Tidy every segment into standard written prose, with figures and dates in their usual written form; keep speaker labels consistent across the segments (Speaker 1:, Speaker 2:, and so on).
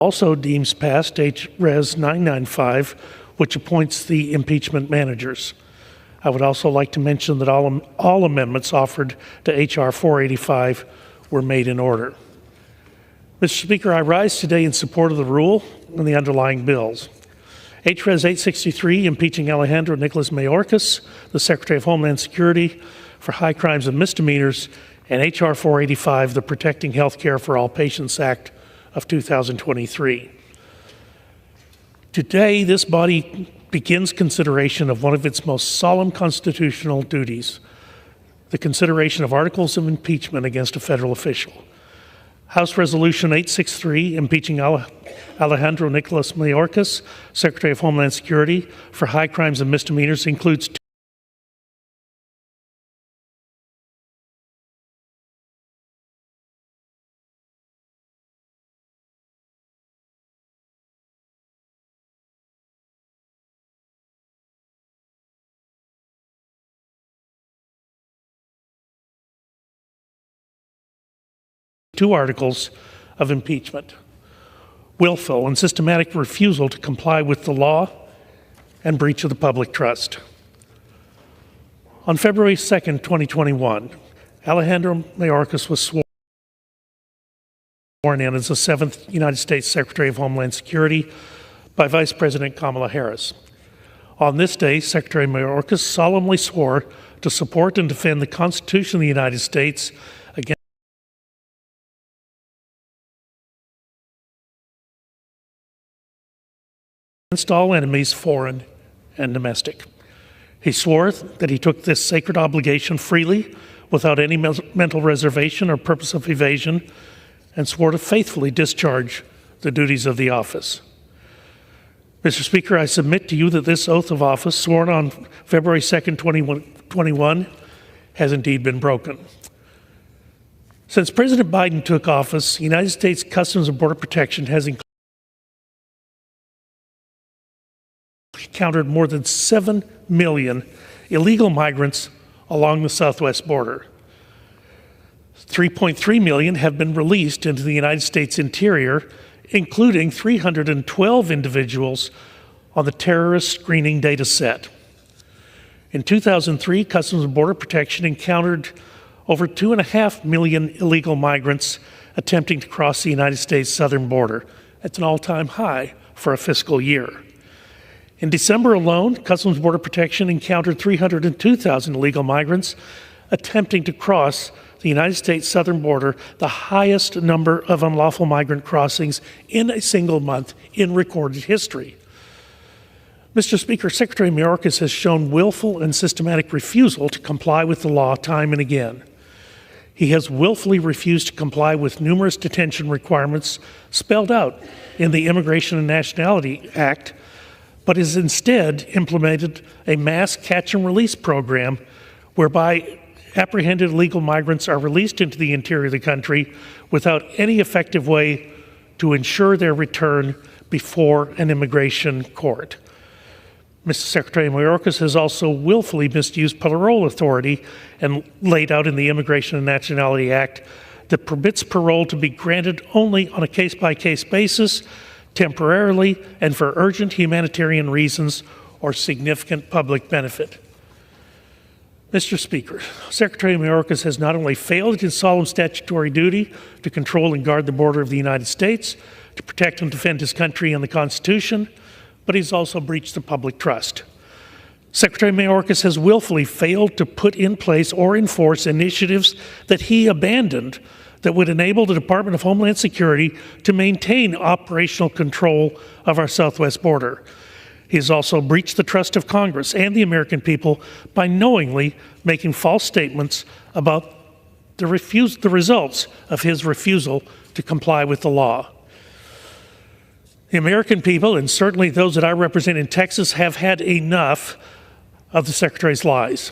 Speaker 1: also deems passed H.Res. 995, which appoints the impeachment managers. I would also like to mention that all amendments offered to H.R. 485 were made in order. Mr. Speaker, I rise today in support of the rule and the underlying bills. H.Res. 863, impeaching Alejandro Mayorkas, the Secretary of Homeland Security, for high crimes and misdemeanors, and H.R. 485, the Protecting Health Care for All Patients Act of 2023. Today, this body begins consideration of one of its most solemn constitutional duties, the consideration of articles of impeachment against a federal official. House Resolution 863, impeaching Alejandro Mayorkas, Secretary of Homeland Security, for high crimes and misdemeanors, includes two articles of impeachment: willful and systematic refusal to comply with the law and breach of the public trust. On February 2nd, 2021, Alejandro Mayorkas was sworn in as the 7th United States Secretary of Homeland Security by Vice President Kamala Harris. On this day, Secretary Mayorkas solemnly swore to support and defend the Constitution of the United States against all enemies, foreign and domestic. He swore that he took this sacred obligation freely, without any mental reservation or purpose of evasion, and swore to faithfully discharge the duties of the office. Mr. Speaker, I submit to you that this oath of office, sworn on February 2nd, 2021, has indeed been broken. Since President Biden took office, the United States Customs and Border Protection has encountered more than 7 million illegal migrants along the southwest border. 3.3 million have been released into the United States interior, including 312 individuals on the terrorist screening data set. In 2003, Customs and Border Protection encountered over 2.5 million illegal migrants attempting to cross the United States southern border. That's an all-time high for a fiscal year. In December alone, Customs and Border Protection encountered 302,000 illegal migrants attempting to cross the United States southern border, the highest number of unlawful migrant crossings in a single month in recorded history. Mr. Speaker, Secretary Mayorkas has shown willful and systematic refusal to comply with the law time and again. He has willfully refused to comply with numerous detention requirements spelled out in the Immigration and Nationality Act, but has instead implemented a mass catch and release program whereby apprehended illegal migrants are released into the interior of the country without any effective way to ensure their return before an immigration court. Mr. Secretary Mayorkas has also willfully misused parole authority and laid out in the Immigration and Nationality Act that permits parole to be granted only on a case-by-case basis, temporarily, and for urgent humanitarian reasons or significant public benefit. Mr. Speaker, Secretary Mayorkas has not only failed his solemn statutory duty to control and guard the border of the United States, to protect and defend his country and the Constitution, but he's also breached the public trust. Secretary Mayorkas has willfully failed to put in place or enforce initiatives that he abandoned that would enable the Department of Homeland Security to maintain operational control of our southwest border. He has also breached the trust of Congress and the American people by knowingly making false statements about the results of his refusal to comply with the law. The American people, and certainly those that I represent in Texas, have had enough of the Secretary's lies.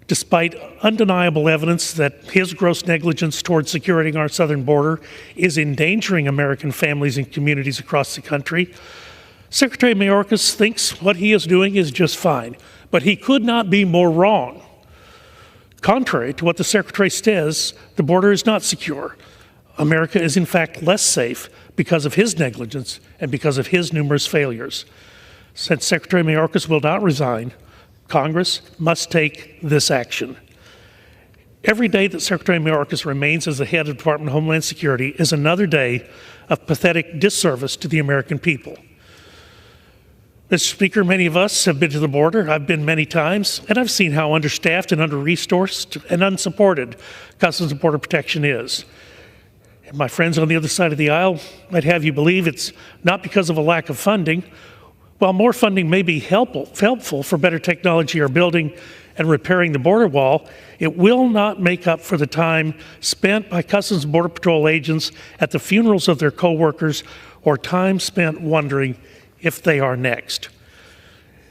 Speaker 1: Despite undeniable evidence that his gross negligence towards securing our southern border is endangering American families and communities across the country, Secretary Mayorkas thinks what he is doing is just fine, but he could not be more wrong. Contrary to what the Secretary says, the border is not secure. America is in fact less safe because of his negligence and because of his numerous failures. Since Secretary Mayorkas will not resign, Congress must take this action. Every day that Secretary Mayorkas remains as the head of the Department of Homeland Security is another day of pathetic disservice to the American people. Mr. Speaker, many of us have been to the border. I've been many times, and I've seen how understaffed and under-resourced and unsupported Customs and Border Protection is. And my friends on the other side of the aisle might have you believe it's not because of a lack of funding. While more funding may be helpful for better technology or building and repairing the border wall, it will not make up for the time spent by Customs and Border Patrol agents at the funerals of their co-workers or time spent wondering if they are next.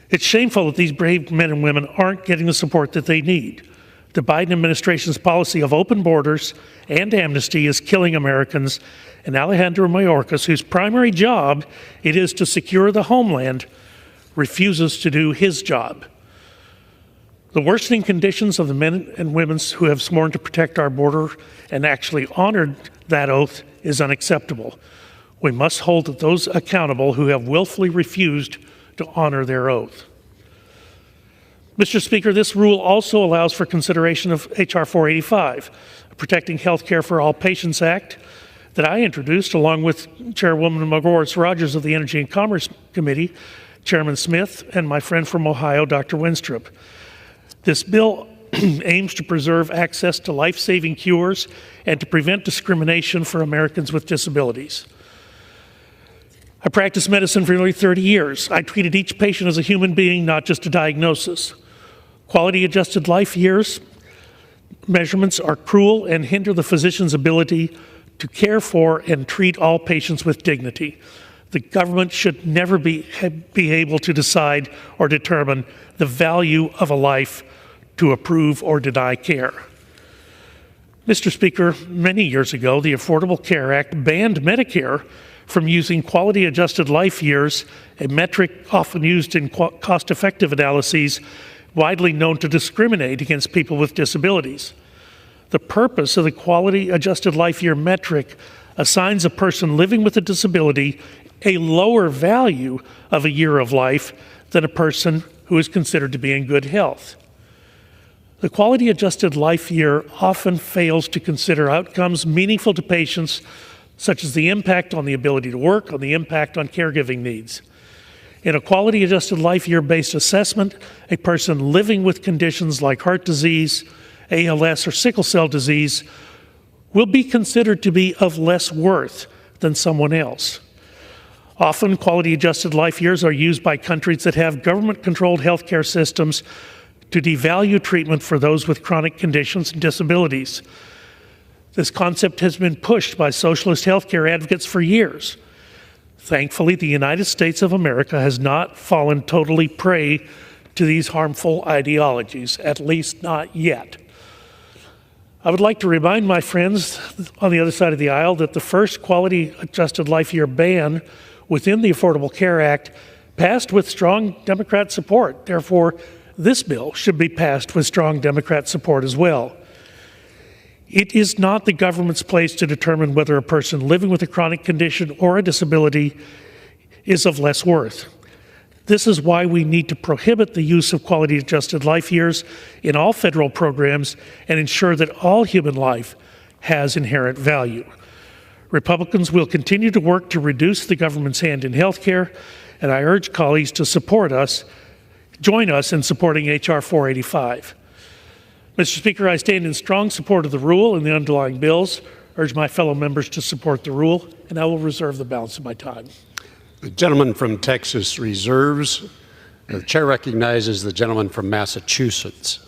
Speaker 1: It's shameful that these brave men and women aren't getting the support that they need. The Biden administration's policy of open borders and amnesty is killing Americans, and Alejandro Mayorkas, whose primary job it is to secure the homeland, refuses to do his job. The worsening conditions of the men and women who have sworn to protect our border and actually honored that oath is unacceptable. We must hold those accountable who have willfully refused to honor their oath. Mr. Speaker, this rule also allows for consideration of H.R. 485, a Protecting Health Care for All Patients Act, that I introduced along with Chairwoman Mayorkas-Rogers of the Energy and Commerce Committee, Chairman Smith, and my friend from Ohio, Dr. Winstrup. This bill aims to preserve access to life-saving cures and to prevent discrimination for Americans with disabilities. I practiced medicine for nearly 30 years. I treated each patient as a human being, not just a diagnosis. Quality-adjusted life years measurements are cruel and hinder the physician's ability to care for and treat all patients with dignity. The government should never be able to decide or determine the value of a life to approve or deny care. Mr. Speaker, many years ago, the Affordable Care Act banned Medicare from using quality-adjusted life years, a metric often used in cost-effective analyses, widely known to discriminate against people with disabilities. The purpose of the quality-adjusted life year metric assigns a person living with a disability a lower value of a year of life than a person who is considered to be in good health. The quality-adjusted life year often fails to consider outcomes meaningful to patients, such as the impact on the ability to work, on the impact on caregiving needs. In a quality-adjusted life year-based assessment, a person living with conditions like heart disease, ALS, or sickle cell disease will be considered to be of less worth than someone else. Often, quality-adjusted life years are used by countries that have government-controlled healthcare systems to devalue treatment for those with chronic conditions and disabilities. This concept has been pushed by socialist healthcare advocates for years. Thankfully, the United States of America has not fallen totally prey to these harmful ideologies, at least not yet. I would like to remind my friends on the other side of the aisle that the first quality-adjusted life year ban within the Affordable Care Act passed with strong Democrat support. Therefore, this bill should be passed with strong Democrat support as well. It is not the government's place to determine whether a person living with a chronic condition or a disability is of less worth. This is why we need to prohibit the use of quality-adjusted life years in all federal programs and ensure that all human life has inherent value. Republicans will continue to work to reduce the government's hand in health care, and I urge colleagues to join us in supporting H.R. 485. Mr. Speaker, I stand in strong support of the rule and the underlying bills, urge my fellow members to support the rule, and I will reserve the balance of my time.
Speaker 2: The gentleman from Texas reserves. The chair recognizes the gentleman from Massachusetts.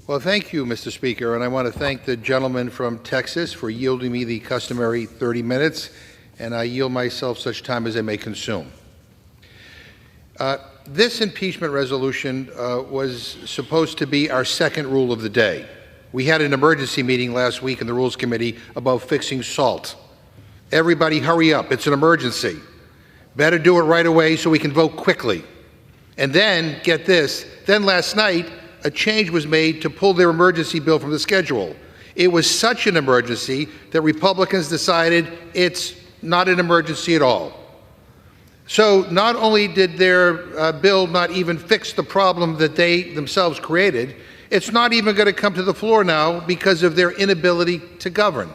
Speaker 3: Well, thank you, Mr. Speaker, and I want to thank the gentleman from Texas for yielding me the customary 30 minutes, and I yield myself such time as I may consume. This impeachment resolution was supposed to be our second rule of the day. We had an emergency meeting last week in the Rules Committee about fixing SALT. Everybody hurry up, it's an emergency. Better do it right away so we can vote quickly. And then, get this, then last night, a change was made to pull their emergency bill from the schedule. It was such an emergency that Republicans decided it's not an emergency at all. So not only did their bill not even fix the problem that they themselves created, it's not even going to come to the floor now because of their inability to govern.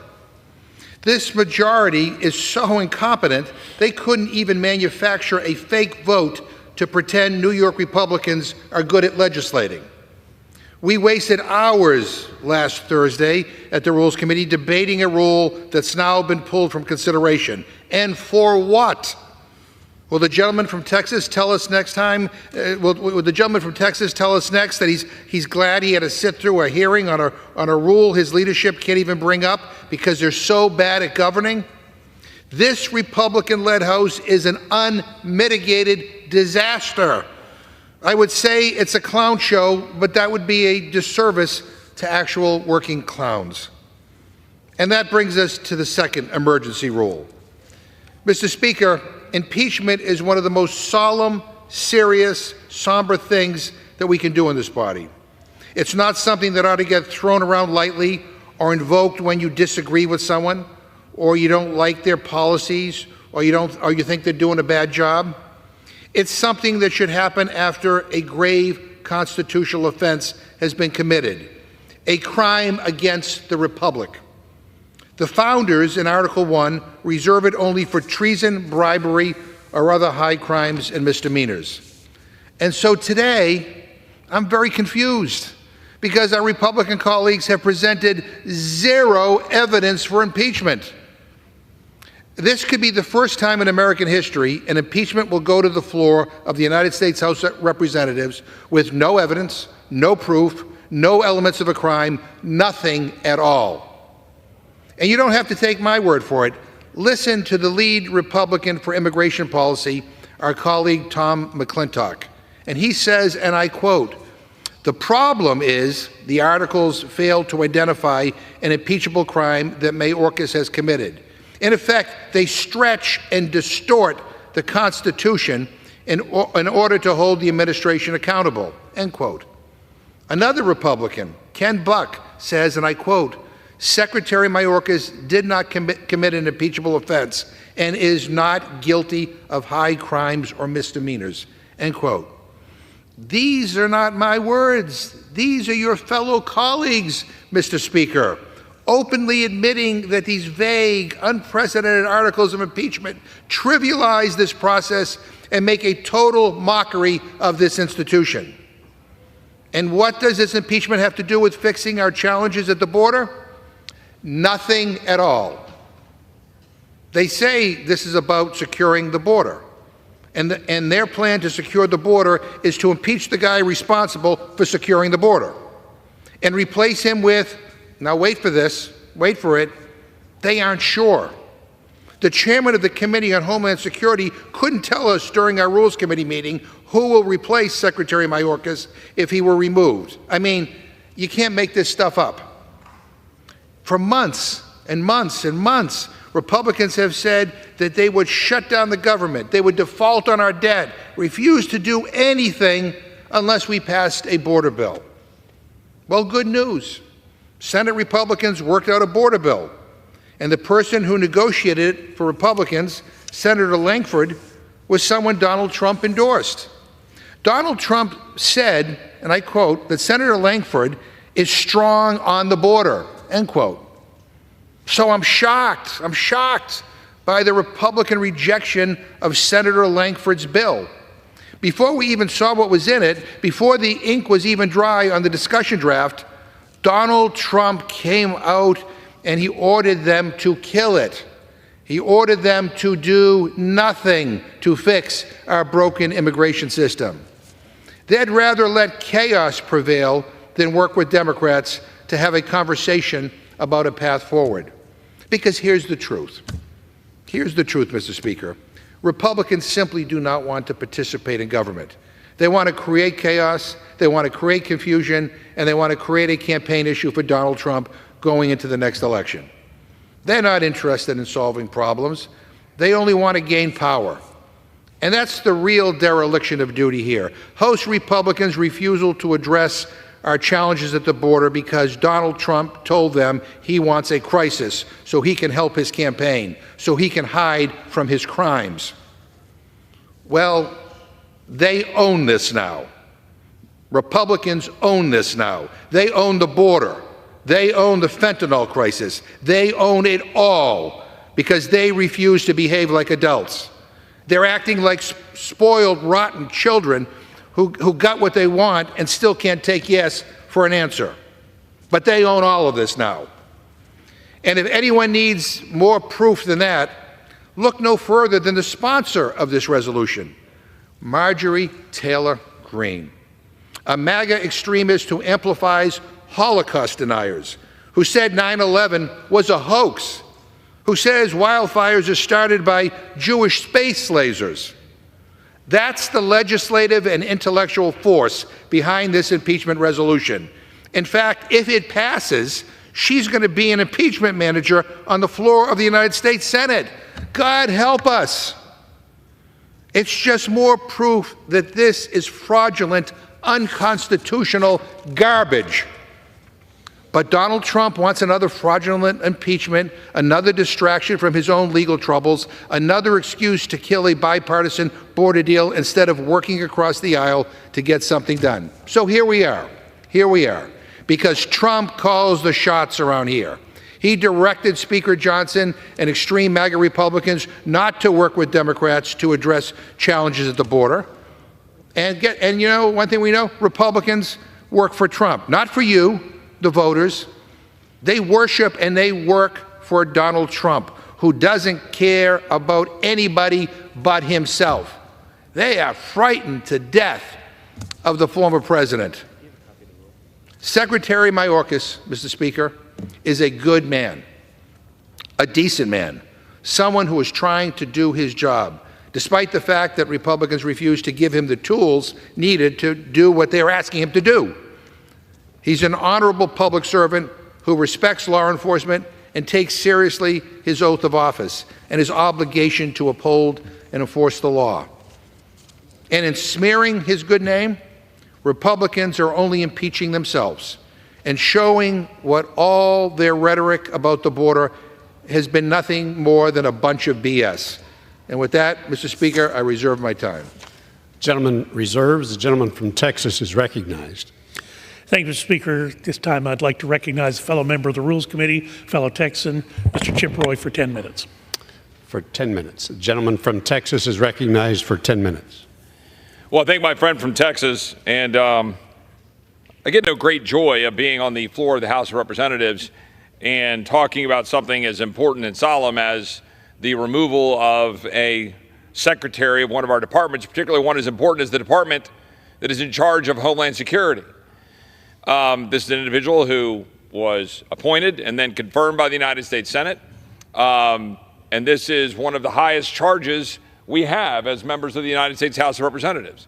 Speaker 3: This majority is so incompetent, they couldn't even manufacture a fake vote to pretend New York Republicans are good at legislating. We wasted hours last Thursday at the Rules Committee debating a rule that's now been pulled from consideration. And for what? Will the gentleman from Texas tell us next time? Will the gentleman from Texas tell us next that he's glad he had to sit through a hearing on a rule his leadership can't even bring up because they're so bad at governing? This Republican-led House is an unmitigated disaster. I would say it's a clown show, but that would be a disservice to actual working clowns. And that brings us to the second emergency rule. Mr. Speaker, impeachment is one of the most solemn, serious, somber things that we can do in this body. It's not something that ought to get thrown around lightly or invoked when you disagree with someone, or you don't like their policies, or you think they're doing a bad job. It's something that should happen after a grave constitutional offense has been committed, a crime against the Republic. The founders in Article 1 reserve it only for treason, bribery, or other high crimes and misdemeanors. And so today, I'm very confused because our Republican colleagues have presented zero evidence for impeachment. This could be the first time in American history an impeachment will go to the floor of the United States House of Representatives with no evidence, no proof, no elements of a crime, nothing at all. And you don't have to take my word for it. Listen to the lead Republican for immigration policy, our colleague Tom McClintock. And he says, and I quote, "The problem is the articles fail to identify an impeachable crime that Mayorkas has committed. In effect, they stretch and distort the Constitution in order to hold the administration accountable," end quote. Another Republican, Ken Buck, says, and I quote, "Secretary Mayorkas did not commit an impeachable offense and is not guilty of high crimes or misdemeanors," end quote. These are not my words. These are your fellow colleagues, Mr. Speaker, openly admitting that these vague, unprecedented articles of impeachment trivialize this process and make a total mockery of this institution. And what does this impeachment have to do with fixing our challenges at the border? Nothing at all. They say this is about securing the border. And their plan to secure the border is to impeach the guy responsible for securing the border and replace him with, now wait for this, wait for it, they aren't sure. The chairman of the Committee on Homeland Security couldn't tell us during our Rules Committee meeting who will replace Secretary Mayorkas if he were removed. I mean, you can't make this stuff up. For months and months and months, Republicans have said that they would shut down the government, they would default on our debt, refuse to do anything unless we passed a border bill. Well, good news. Senate Republicans worked out a border bill, and the person who negotiated it for Republicans, Senator Langford, was someone Donald Trump endorsed. Donald Trump said, and I quote, that Senator Langford is strong on the border, end quote. So I'm shocked by the Republican rejection of Senator Langford's bill. Before we even saw what was in it, before the ink was even dry on the discussion draft, Donald Trump came out and he ordered them to kill it. He ordered them to do nothing to fix our broken immigration system. They'd rather let chaos prevail than work with Democrats to have a conversation about a path forward. Because here's the truth. Here's the truth, Mr. Speaker. Republicans simply do not want to participate in government. They want to create chaos, they want to create confusion, and they want to create a campaign issue for Donald Trump going into the next election. They're not interested in solving problems. They only want to gain power. And that's the real dereliction of duty here. House Republicans' refusal to address our challenges at the border because Donald Trump told them he wants a crisis so he can help his campaign, so he can hide from his crimes. Well, they own this now. Republicans own this now. They own the border. They own the fentanyl crisis. They own it all because they refuse to behave like adults. They're acting like spoiled, rotten children who got what they want and still can't take yes for an answer. But they own all of this now. And if anyone needs more proof than that, look no further than the sponsor of this resolution, Marjorie Taylor Greene, a MAGA extremist who amplifies Holocaust deniers, who said 9/11 was a hoax, who says wildfires are started by Jewish space lasers. That's the legislative and intellectual force behind this impeachment resolution. In fact, if it passes, she's going to be an impeachment manager on the floor of the United States Senate. God help us. It's just more proof that this is fraudulent, unconstitutional garbage. But Donald Trump wants another fraudulent impeachment, another distraction from his own legal troubles, another excuse to kill a bipartisan border deal instead of working across the aisle to get something done. So here we are, because Trump calls the shots around here. He directed Speaker Johnson and extreme MAGA Republicans not to work with Democrats to address challenges at the border. And you know, one thing we know, Republicans work for Trump, not for you, the voters. They worship and they work for Donald Trump, who doesn't care about anybody but himself. They are frightened to death of the former president. Secretary Mayorkas, Mr. Speaker, is a good man, a decent man, someone who is trying to do his job, despite the fact that Republicans refuse to give him the tools needed to do what they're asking him to do. He's an honorable public servant who respects law enforcement and takes seriously his oath of office and his obligation to uphold and enforce the law. And in smearing his good name, Republicans are only impeaching themselves and showing what all their rhetoric about the border has been nothing more than a bunch of BS. And with that, Mr. Speaker, I reserve my time.
Speaker 2: Gentleman reserves. The gentleman from Texas is recognized.
Speaker 1: Thank you, Mr. Speaker. At this time, I'd like to recognize a fellow member of the Rules Committee, fellow Texan, Mr. Chip Roy, for 10 minutes.
Speaker 2: For 10 minutes. The gentleman from Texas is recognized for 10 minutes.
Speaker 4: Well, I thank my friend from Texas, and I get no great joy of being on the floor of the House of Representatives and talking about something as important and solemn as the removal of a secretary of one of our departments, particularly one as important as the department that is in charge of Homeland Security. This is an individual who was appointed and then confirmed by the United States Senate. And this is one of the highest charges we have as members of the United States House of Representatives.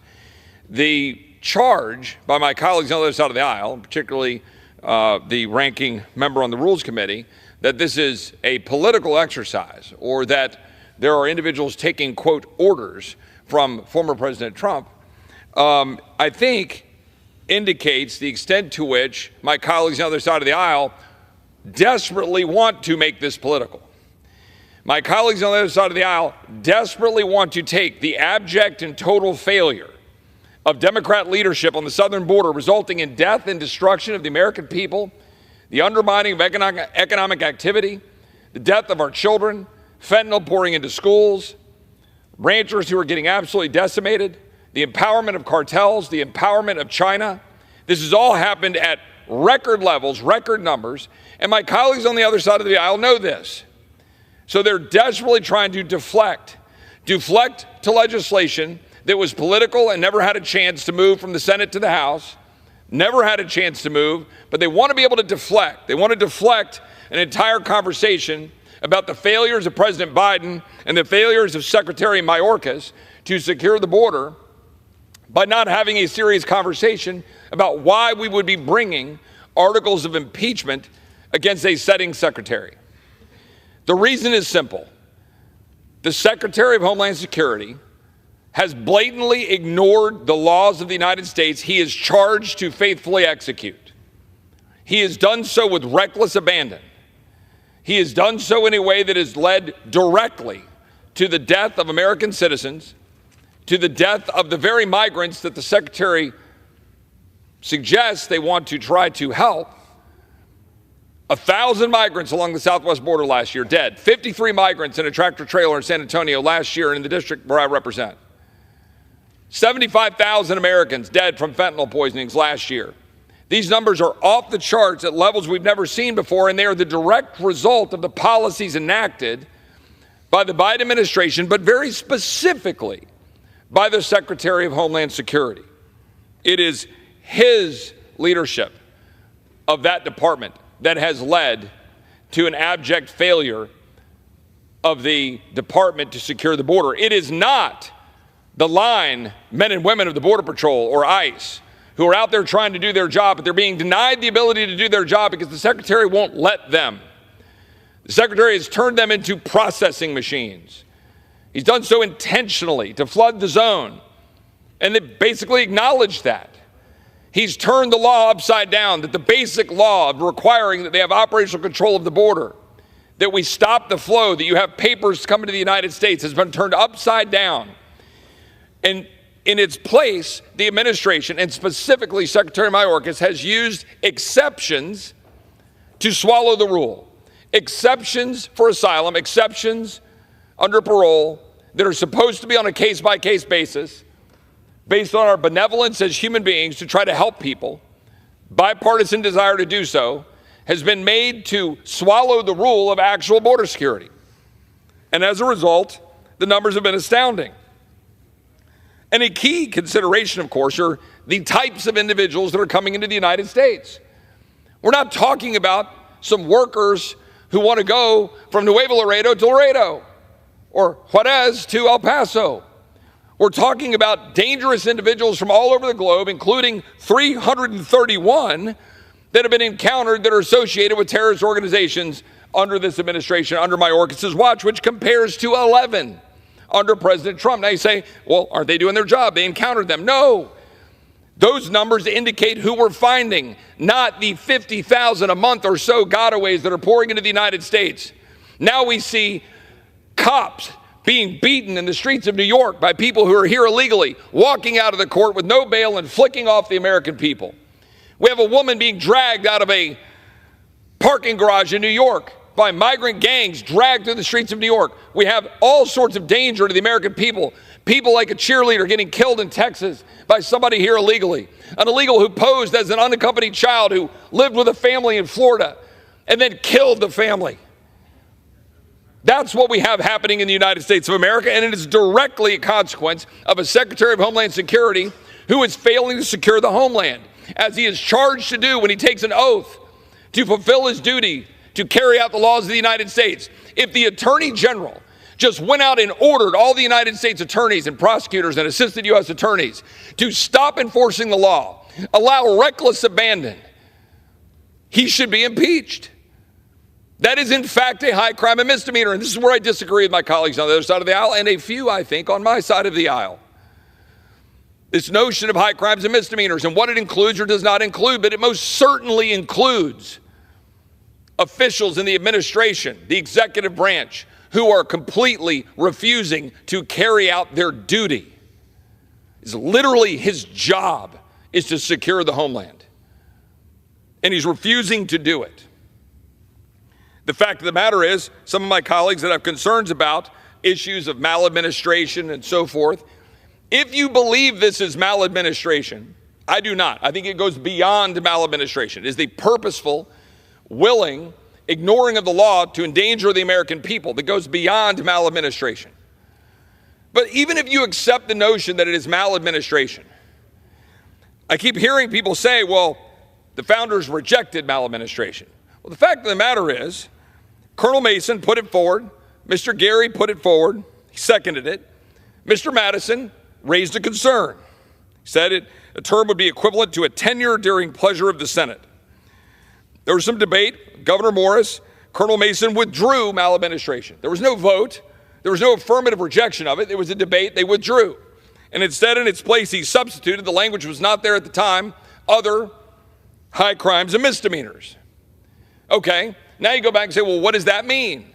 Speaker 4: The charge by my colleagues on the other side of the aisle, particularly the ranking member on the Rules Committee, that this is a political exercise or that there are individuals taking, quote, orders from former President Trump, I think indicates the extent to which my colleagues on the other side of the aisle desperately want to make this political. My colleagues on the other side of the aisle desperately want to take the abject and total failure of Democrat leadership on the southern border, resulting in death and destruction of the American people, the undermining of economic activity, the death of our children, fentanyl pouring into schools, ranchers who are getting absolutely decimated, the empowerment of cartels, the empowerment of China. This has all happened at record levels, record numbers, and my colleagues on the other side of the aisle know this. So they're desperately trying to deflect to legislation that was political and never had a chance to move from the Senate to the House, never had a chance to move, but they want to be able to deflect. They want to deflect an entire conversation about the failures of President Biden and the failures of Secretary Mayorkas to secure the border by not having a serious conversation about why we would be bringing articles of impeachment against a sitting secretary. The reason is simple. The Secretary of Homeland Security has blatantly ignored the laws of the United States, he is charged to faithfully execute. He has done so with reckless abandon. He has done so in a way that has led directly to the death of American citizens, to the death of the very migrants that the Secretary suggests they want to try to help. 1,000 migrants along the southwest border last year dead. 53 migrants in a tractor trailer in San Antonio last year in the district where I represent. 75,000 Americans dead from fentanyl poisonings last year. These numbers are off the charts at levels we've never seen before, and they are the direct result of the policies enacted by the Biden administration, but very specifically by the Secretary of Homeland Security. It is his leadership of that department that has led to an abject failure of the department to secure the border. It is not the line men and women of the Border Patrol or ICE who are out there trying to do their job, but they're being denied the ability to do their job because the Secretary won't let them. The Secretary has turned them into processing machines. He's done so intentionally to flood the zone, and they basically acknowledged that. He's turned the law upside down, that the basic law of requiring that they have operational control of the border, that we stop the flow, that you have papers coming to the United States, has been turned upside down. And in its place, the administration, and specifically Secretary Mayorkas, has used exceptions to swallow the rule. Exceptions for asylum, exceptions under parole that are supposed to be on a case-by-case basis, based on our benevolence as human beings to try to help people, bipartisan desire to do so, has been made to swallow the rule of actual border security. And as a result, the numbers have been astounding. And a key consideration, of course, are the types of individuals that are coming into the United States. We're not talking about some workers who want to go from Nuevo Laredo to Laredo or Juarez to El Paso. We're talking about dangerous individuals from all over the globe, including 331 that have been encountered that are associated with terrorist organizations under this administration, under Mayorkas' watch, which compares to 11 under President Trump. Now you say, well, aren't they doing their job? They encountered them. No. Those numbers indicate who we're finding, not the 50,000 a month or so gotaways that are pouring into the United States. Now we see cops being beaten in the streets of New York by people who are here illegally, walking out of the court with no bail and flicking off the American people. We have a woman being dragged out of a parking garage in New York by migrant gangs, dragged through the streets of New York. We have all sorts of danger to the American people. People like a cheerleader getting killed in Texas by somebody here illegally. An illegal who posed as an unaccompanied child who lived with a family in Florida and then killed the family. That's what we have happening in the United States of America, and it is directly a consequence of a Secretary of Homeland Security who is failing to secure the homeland, as he is charged to do when he takes an oath to fulfill his duty to carry out the laws of the United States. If the Attorney General just went out and ordered all the United States attorneys and prosecutors and assistant U.S. attorneys to stop enforcing the law, allow reckless abandon, he should be impeached. That is, in fact, a high crime and misdemeanor. And this is where I disagree with my colleagues on the other side of the aisle, and a few, I think, on my side of the aisle. This notion of high crimes and misdemeanors and what it includes or does not include, but it most certainly includes officials in the administration, the executive branch, who are completely refusing to carry out their duty. It's literally his job is to secure the homeland, and he's refusing to do it. The fact of the matter is, some of my colleagues that have concerns about issues of maladministration and so forth, if you believe this is maladministration, I do not. I think it goes beyond maladministration. It is the purposeful, willing ignoring of the law to endanger the American people that goes beyond maladministration. But even if you accept the notion that it is maladministration, I keep hearing people say, well, the founders rejected maladministration. Well, the fact of the matter is, Colonel Mason put it forward, Mr. Gary put it forward, he seconded it. Mr. Madison raised a concern. He said a term would be equivalent to a tenure during pleasure of the Senate. There was some debate. Governor Morris, Colonel Mason withdrew maladministration. There was no vote. There was no affirmative rejection of it. There was a debate. They withdrew. And instead, in its place, he substituted, the language was not there at the time, other high crimes and misdemeanors. Okay, now you go back and say, well, what does that mean?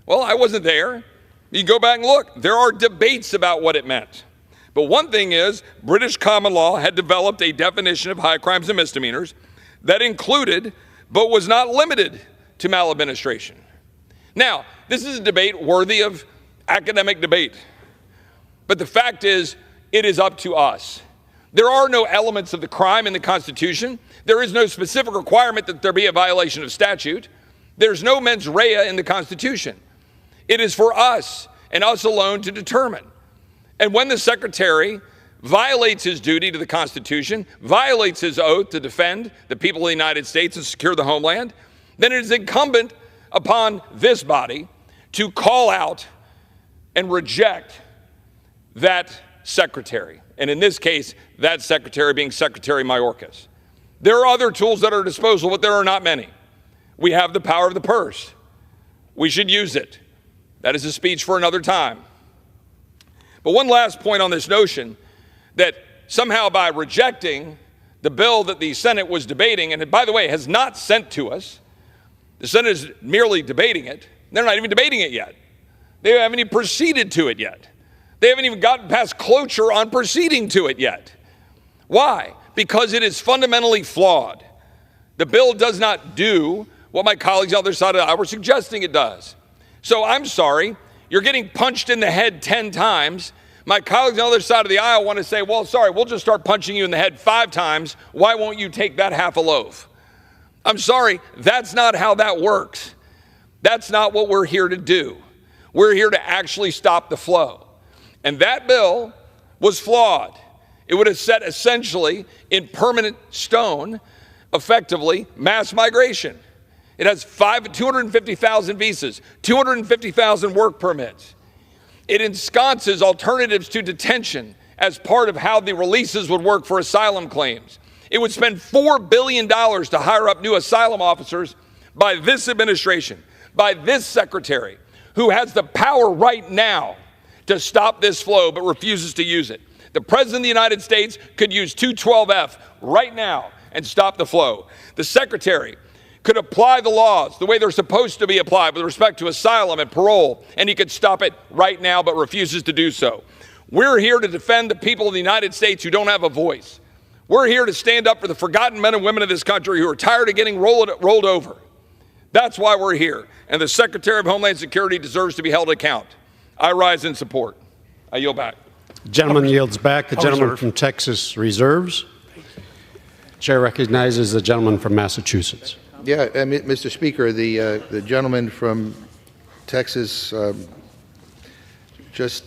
Speaker 4: Well, I wasn't there. You go back and look. There are debates about what it meant. But one thing is, British common law had developed a definition of high crimes and misdemeanors that included, but was not limited to, maladministration. Now, this is a debate worthy of academic debate. But the fact is, it is up to us. There are no elements of the crime in the Constitution. There is no specific requirement that there be a violation of statute. There's no mens rea in the Constitution. It is for us and us alone to determine. And when the Secretary violates his duty to the Constitution, violates his oath to defend the people of the United States and secure the homeland, then it is incumbent upon this body to call out and reject that secretary. And in this case, that secretary being Secretary Mayorkas. There are other tools at our disposal, but there are not many. We have the power of the purse. We should use it. That is a speech for another time. But one last point on this notion that somehow by rejecting the bill that the Senate was debating, and by the way, has not sent to us, the Senate is merely debating it. They're not even debating it yet. They haven't even proceeded to it yet. They haven't even gotten past cloture on proceeding to it yet. Why? Because it is fundamentally flawed. The bill does not do what my colleagues on the other side of the aisle were suggesting it does. So I'm sorry, you're getting punched in the head 10 times. My colleagues on the other side of the aisle want to say, well, sorry, we'll just start punching you in the head 5 times. Why won't you take that half a loaf? I'm sorry, that's not how that works. That's not what we're here to do. We're here to actually stop the flow. And that bill was flawed. It would have set essentially in permanent stone, effectively, mass migration. It has 250,000 visas, 250,000 work permits. It ensconces alternatives to detention as part of how the releases would work for asylum claims. It would spend $4 billion to hire up new asylum officers by this administration, by this secretary, who has the power right now to stop this flow but refuses to use it. The President of the United States could use 212F right now and stop the flow. The Secretary could apply the laws the way they're supposed to be applied with respect to asylum and parole, and he could stop it right now but refuses to do so. We're here to defend the people of the United States who don't have a voice. We're here to stand up for the forgotten men and women of this country who are tired of getting rolled over. That's why we're here, and the Secretary of Homeland Security deserves to be held to account. I rise in support. I yield back.
Speaker 2: The gentleman yields back. The gentleman from Texas reserves. Chair recognizes the gentleman from Massachusetts.
Speaker 3: Yeah, Mr. Speaker, the gentleman from Texas just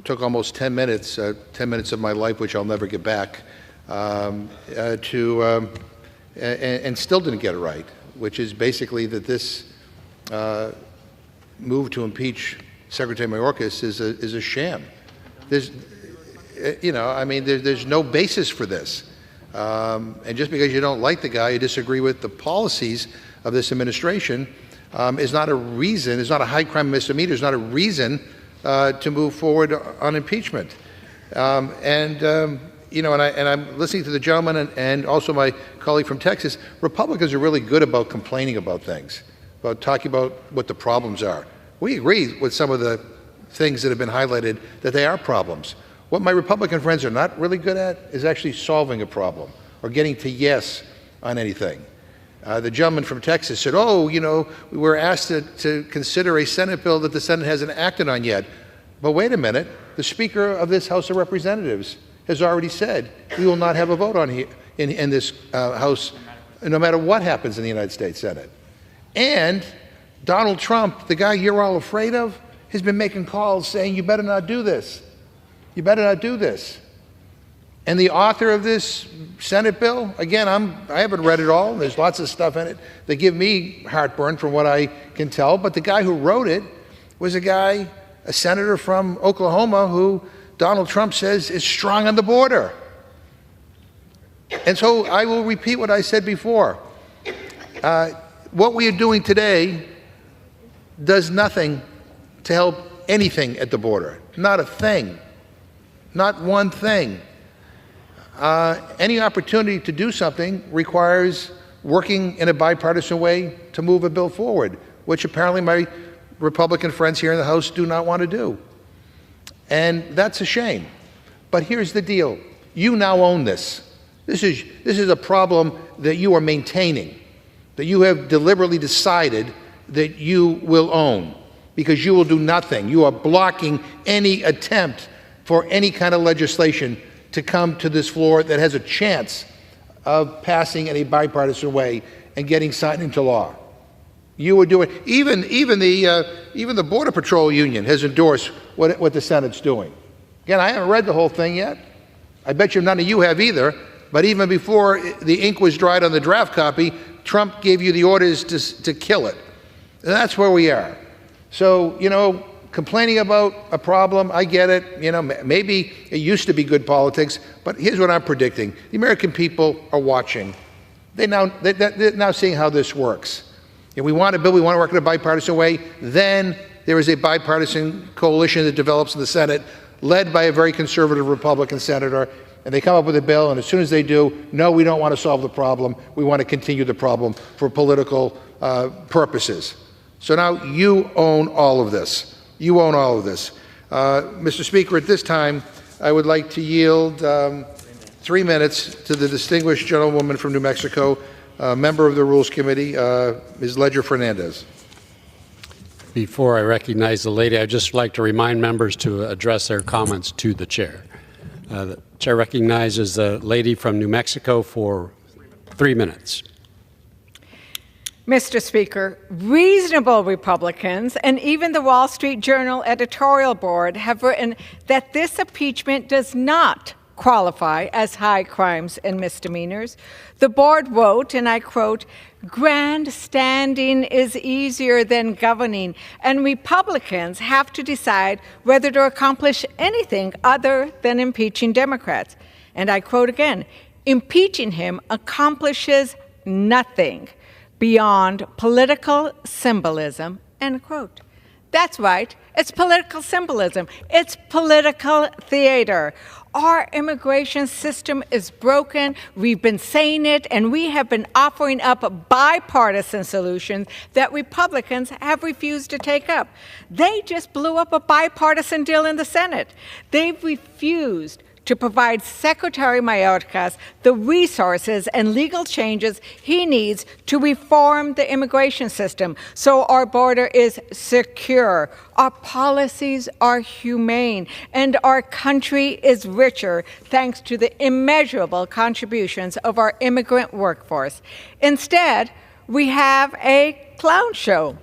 Speaker 3: took almost 10 minutes of my life, which I'll never get back, and still didn't get it right, which is basically that this move to impeach Secretary Mayorkas is a sham. There's no basis for this. And just because you don't like the guy, you disagree with the policies of this administration, is not a reason, is not a high crime misdemeanor, is not a reason to move forward on impeachment. And I'm listening to the gentleman and also my colleague from Texas. Republicans are really good about complaining about things, about talking about what the problems are. We agree with some of the things that have been highlighted that they are problems. What my Republican friends are not really good at is actually solving a problem or getting to yes on anything. The gentleman from Texas said, we were asked to consider a Senate bill that the Senate hasn't acted on yet. But wait a minute, the Speaker of this House of Representatives has already said we will not have a vote on in this House no matter what happens in the United States Senate. And Donald Trump, the guy you're all afraid of, has been making calls saying you better not do this. You better not do this. And the author of this Senate bill, again, I haven't read it all. There's lots of stuff in it that give me heartburn from what I can tell. But the guy who wrote it was a senator from Oklahoma who Donald Trump says is strong on the border. And so I will repeat what I said before. What we are doing today does nothing to help anything at the border. Not a thing. Not one thing. Any opportunity to do something requires working in a bipartisan way to move a bill forward, which apparently my Republican friends here in the House do not want to do. And that's a shame. But here's the deal. You now own this. This is a problem that you are maintaining, that you have deliberately decided that you will own, because you will do nothing. You are blocking any attempt for any kind of legislation to come to this floor that has a chance of passing in a bipartisan way and getting signed into law. You are doing, even the Border Patrol Union has endorsed what the Senate's doing. Again, I haven't read the whole thing yet. I bet you none of you have either. But even before the ink was dried on the draft copy, Trump gave you the orders to kill it. And that's where we are. So, complaining about a problem, I get it. Maybe it used to be good politics, but here's what I'm predicting. The American people are watching. They're now seeing how this works. If we want a bill, we want to work in a bipartisan way, then there is a bipartisan coalition that develops in the Senate, led by a very conservative Republican senator, and they come up with a bill, and as soon as they do, no, we don't want to solve the problem. We want to continue the problem for political purposes. So now you own all of this. You own all of this. Mr. Speaker, at this time, I would like to yield 3 minutes to the distinguished gentlewoman from New Mexico, member of the Rules Committee, Ms. Ledger Fernandez.
Speaker 2: Before I recognize the lady, I'd just like to remind members to address their comments to the chair. The chair recognizes the lady from New Mexico for 3 minutes.
Speaker 5: Mr. Speaker, reasonable Republicans and even the Wall Street Journal editorial board have written that this impeachment does not qualify as high crimes and misdemeanors. The board wrote, and I quote, "Grandstanding is easier than governing, and Republicans have to decide whether to accomplish anything other than impeaching Democrats." And I quote again, "Impeaching him accomplishes nothing beyond political symbolism," end quote. That's right. It's political symbolism. It's political theater. Our immigration system is broken. We've been saying it, and we have been offering up bipartisan solutions that Republicans have refused to take up. They just blew up a bipartisan deal in the Senate. They've refused to provide Secretary Mayorkas the resources and legal changes he needs to reform the immigration system so our border is secure, our policies are humane, and our country is richer thanks to the immeasurable contributions of our immigrant workforce. Instead, we have a clown show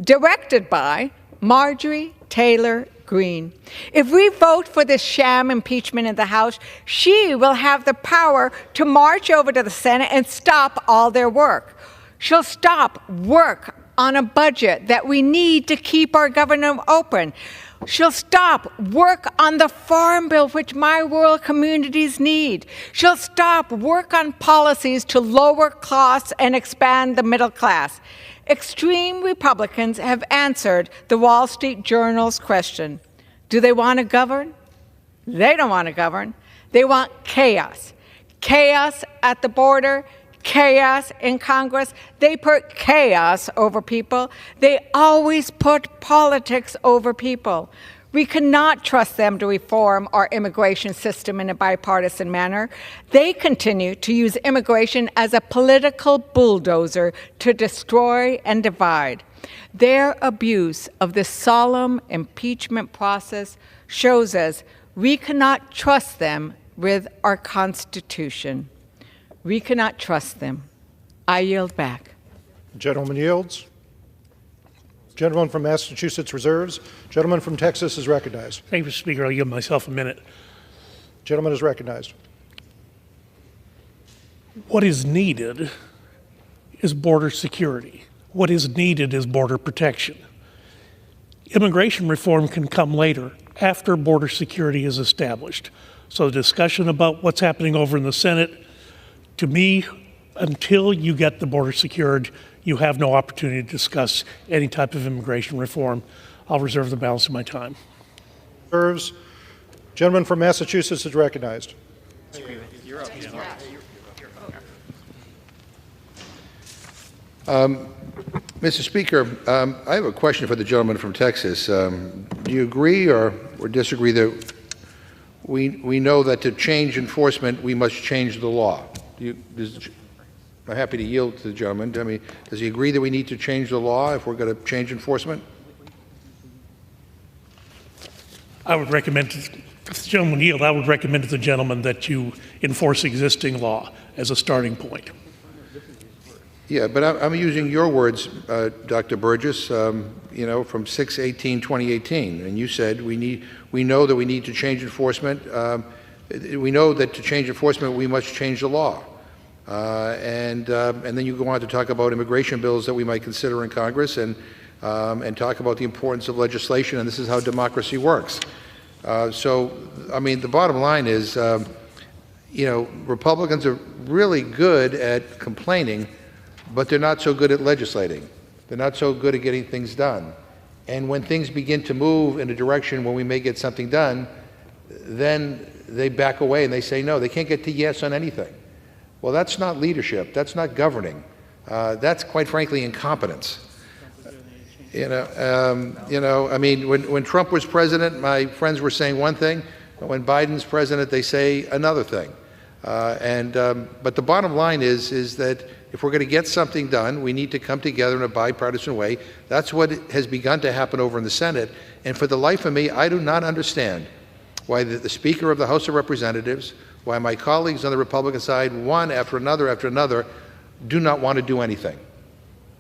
Speaker 5: directed by Marjorie Taylor Greene. If we vote for this sham impeachment in the House, she will have the power to march over to the Senate and stop all their work. She'll stop work on a budget that we need to keep our government open. She'll stop work on the farm bill, which my rural communities need. She'll stop work on policies to lower costs and expand the middle class. Extreme Republicans have answered the Wall Street Journal's question. Do they want to govern? They don't want to govern. They want chaos. Chaos at the border, chaos in Congress. They put chaos over people. They always put politics over people. We cannot trust them to reform our immigration system in a bipartisan manner. They continue to use immigration as a political bulldozer to destroy and divide. Their abuse of the solemn impeachment process shows us we cannot trust them with our Constitution. We cannot trust them. I yield back.
Speaker 6: The gentleman yields. Gentleman from Massachusetts reserves. Gentleman from Texas is recognized.
Speaker 1: Thank you, Mr. Speaker. I'll give myself a minute.
Speaker 6: Gentleman is recognized.
Speaker 1: What is needed is border security. What is needed is border protection. Immigration reform can come later, after border security is established. So the discussion about what's happening over in the Senate, to me, until you get the border secured, you have no opportunity to discuss any type of immigration reform. I'll reserve the balance of my time.
Speaker 6: Reserves. Gentleman from Massachusetts is recognized.
Speaker 3: Mr. Speaker, I have a question for the gentleman from Texas. Do you agree or disagree that we know that to change enforcement, we must change the law? I'm happy to yield to the gentleman. I mean, does he agree that we need to change the law if we're going to change enforcement?
Speaker 1: I would recommend, if the gentleman yield, I would recommend to the gentleman that you enforce existing law as a starting point.
Speaker 3: Yeah, but I'm using your words, Dr. Burgess, you know, from 6/18/2018, and you said we know that we need to change enforcement. We know that to change enforcement, we must change the law. And then you go on to talk about immigration bills that we might consider in Congress, and talk about the importance of legislation, and this is how democracy works. So, I mean, the bottom line is, you know, Republicans are really good at complaining, but they're not so good at legislating. They're not so good at getting things done. And when things begin to move in a direction when we may get something done, then they back away and they say no. They can't get to yes on anything. Well, that's not leadership. That's not governing. That's, quite frankly, incompetence. You know, I mean, when Trump was president, my friends were saying one thing. But when Biden's president, they say another thing. But the bottom line is that if we're going to get something done, we need to come together in a bipartisan way. That's what has begun to happen over in the Senate. And for the life of me, I do not understand why the Speaker of the House of Representatives, why my colleagues on the Republican side, one after another, do not want to do anything.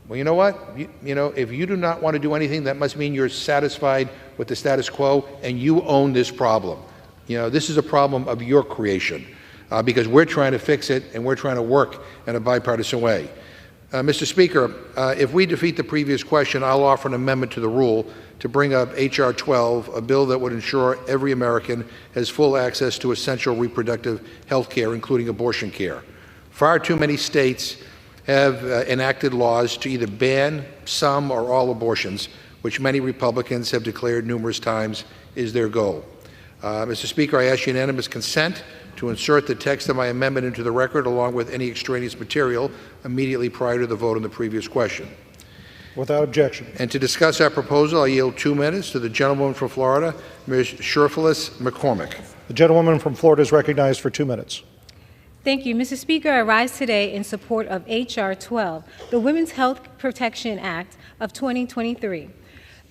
Speaker 3: Well, you know what? You know, if you do not want to do anything, that must mean you're satisfied with the status quo and you own this problem. You know, this is a problem of your creation. Because we're trying to fix it and we're trying to work in a bipartisan way. Mr. Speaker, if we defeat the previous question, I'll offer an amendment to the rule to bring up H.R. 12, a bill that would ensure every American has full access to essential reproductive health care, including abortion care. Far too many states have enacted laws to either ban some or all abortions, which many Republicans have declared numerous times is their goal. Mr. Speaker, I ask unanimous consent to insert the text of my amendment into the record along with any extraneous material immediately prior to the vote on the previous question.
Speaker 6: Without objection.
Speaker 3: And to discuss our proposal, I yield 2 minutes to the gentlewoman from Florida, Ms. Sherfilis McCormick.
Speaker 6: The gentlewoman from Florida is recognized for 2 minutes.
Speaker 7: Thank you. Mr. Speaker, I rise today in support of H.R. 12, the Women's Health Protection Act of 2023.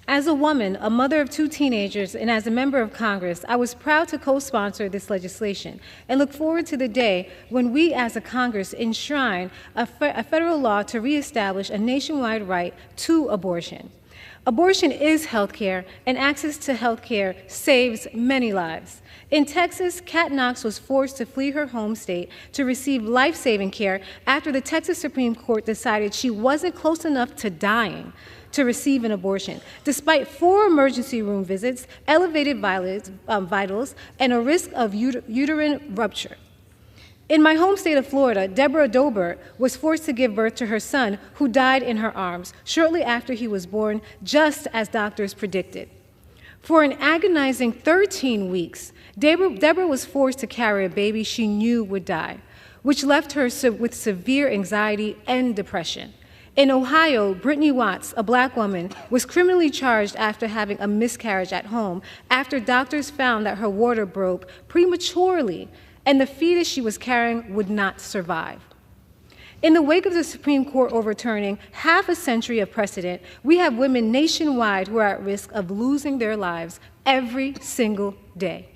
Speaker 7: As a woman, a mother of 2 teenagers, and as a member of Congress, I was proud to co-sponsor this legislation and look forward to the day when we as a Congress enshrine a federal law to reestablish a nationwide right to abortion. Abortion is health care, and access to health care saves many lives. In Texas, Kat Knox was forced to flee her home state to receive life-saving care after the Texas Supreme Court decided she wasn't close enough to dying to receive an abortion, despite 4 emergency room visits, elevated vitals, and a risk of uterine rupture. In my home state of Florida, Deborah Dobert was forced to give birth to her son, who died in her arms shortly after he was born, just as doctors predicted. For an agonizing 13 weeks, Deborah was forced to carry a baby she knew would die, which left her with severe anxiety and depression. In Ohio, Brittany Watts, a black woman, was criminally charged after having a miscarriage at home after doctors found that her water broke prematurely and the fetus she was carrying would not survive. In the wake of the Supreme Court overturning half a century of precedent, we have women nationwide who are at risk of losing their lives every single day.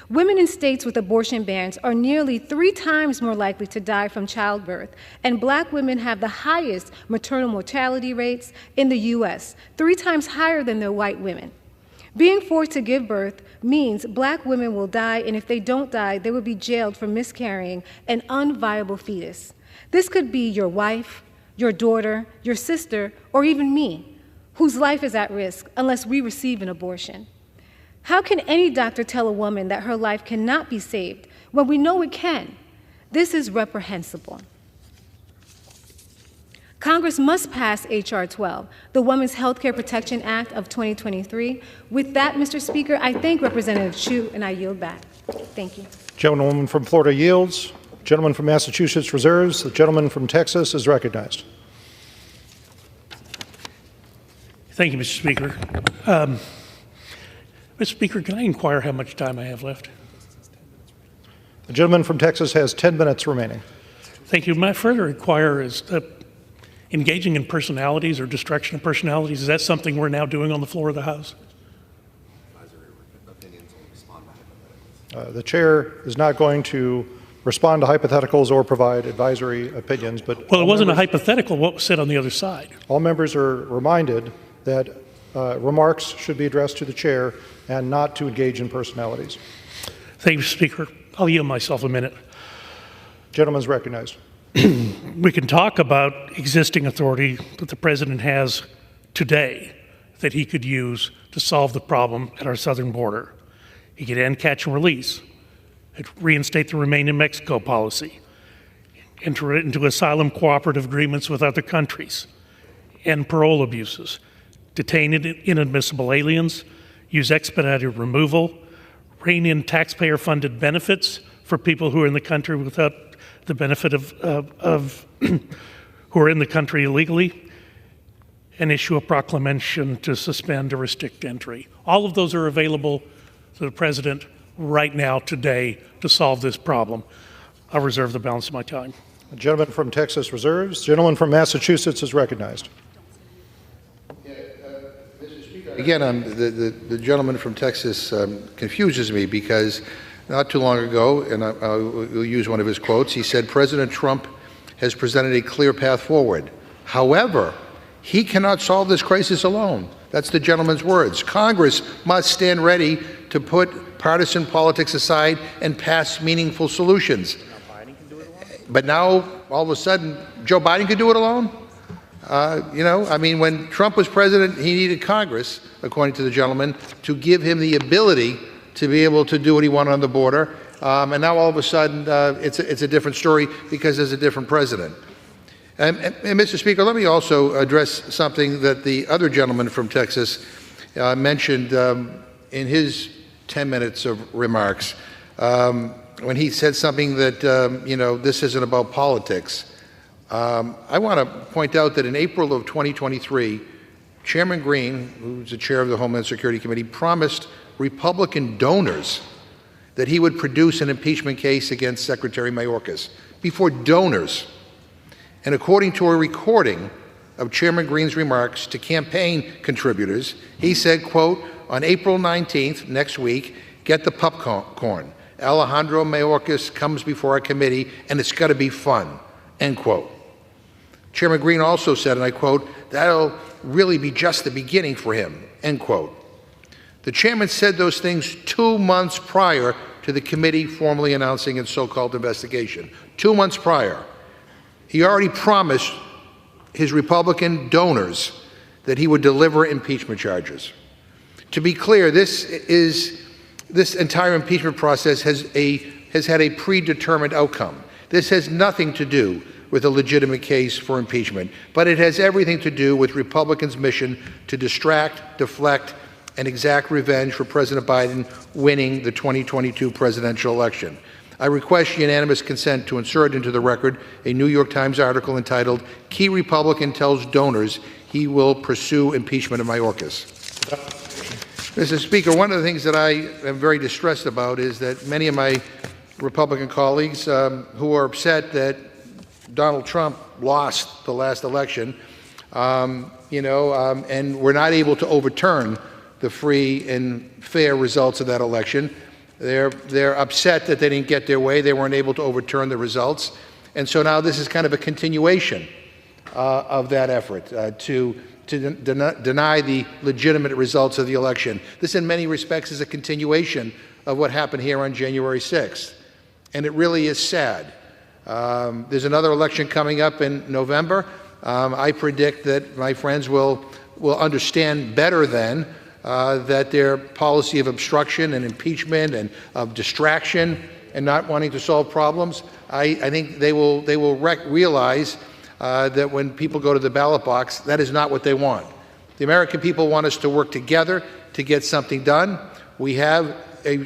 Speaker 7: Women in states with abortion bans are nearly 3 times more likely to die from childbirth, and black women have the highest maternal mortality rates in the U.S., 3 times higher than their white women. Being forced to give birth means black women will die, and if they don't die, they will be jailed for miscarrying an unviable fetus. This could be your wife, your daughter, your sister, or even me, whose life is at risk unless we receive an abortion. How can any doctor tell a woman that her life cannot be saved when we know it can? This is reprehensible. Congress must pass H.R. 12, the Women's Healthcare Protection Act of 2023. With that, Mr. Speaker, I thank Representative Chu, and I yield back. Thank you.
Speaker 6: Gentlewoman from Florida yields. Gentleman from Massachusetts reserves. The gentleman from Texas is recognized.
Speaker 1: Thank you, Mr. Speaker. Mr. Speaker, can I inquire how much time I have left?
Speaker 6: The gentleman from Texas has 10 minutes remaining.
Speaker 1: Thank you. My further inquire is engaging in personalities or destruction of personalities. Is that something we're now doing on the floor of the House?
Speaker 6: The chair is not going to respond to hypotheticals or provide advisory opinions, but
Speaker 1: well, it wasn't a hypothetical. What was said on the other side?
Speaker 6: All members are reminded that remarks should be addressed to the chair and not to engage in personalities.
Speaker 1: Thank you, Speaker. I'll yield myself a minute.
Speaker 6: Gentleman is recognized.
Speaker 1: We can talk about existing authority that the president has today that he could use to solve the problem at our southern border. He could end catch and release, reinstate the Remain in Mexico policy, enter into asylum cooperative agreements with other countries, end parole abuses, detain inadmissible aliens, use expedited removal, rein in taxpayer-funded benefits for people who are in the country without the benefit of who are in the country illegally, and issue a proclamation to suspend or restrict entry. All of those are available to the president right now, today, to solve this problem. I'll reserve the balance of my time.
Speaker 6: The gentleman from Texas reserves. The gentleman from Massachusetts is recognized.
Speaker 3: Mr. Speaker, again, the gentleman from Texas confuses me because not too long ago, and I'll use one of his quotes, he said, President Trump has presented a clear path forward. However, he cannot solve this crisis alone. That's the gentleman's words. Congress must stand ready to put partisan politics aside and pass meaningful solutions. But now, all of a sudden, Joe Biden could do it alone? When Trump was president, he needed Congress, according to the gentleman, to give him the ability to be able to do what he wanted on the border. And now, all of a sudden, it's a different story because there's a different president. And Mr. Speaker, let me also address something that the other gentleman from Texas mentioned in his 10 minutes of remarks when he said something that, this isn't about politics. I want to point out that in April of 2023, Chairman Green, who's the chair of the Homeland Security Committee, promised Republican donors that he would produce an impeachment case against Secretary Mayorkas before donors. And according to a recording of Chairman Green's remarks to campaign contributors, he said, quote, on April 19th, next week, get the popcorn. Alejandro Mayorkas comes before our committee, and it's got to be fun, end quote. Chairman Green also said, and I quote, that'll really be just the beginning for him, end quote. The chairman said those things 2 months prior to the committee formally announcing its so-called investigation. 2 months prior. He already promised his Republican donors that he would deliver impeachment charges. To be clear, this entire impeachment process has had a predetermined outcome. This has nothing to do with a legitimate case for impeachment, but it has everything to do with Republicans' mission to distract, deflect, and exact revenge for President Biden winning the 2022 presidential election. I request unanimous consent to insert into the record a New York Times article entitled, Key Republican Tells Donors He Will Pursue Impeachment of Mayorkas. Mr. Speaker, one of the things that I am very distressed about is that many of my Republican colleagues who are upset that Donald Trump lost the last election, and we're not able to overturn the free and fair results of that election. They're upset that they didn't get their way. They weren't able to overturn the results. And so now this is kind of a continuation of that effort to deny the legitimate results of the election. This, in many respects, is a continuation of what happened here on January 6th. And it really is sad. There's another election coming up in November. I predict that my friends will understand better then that their policy of obstruction and impeachment and of distraction and not wanting to solve problems, I think they will realize that when people go to the ballot box, that is not what they want. The American people want us to work together to get something done. We have a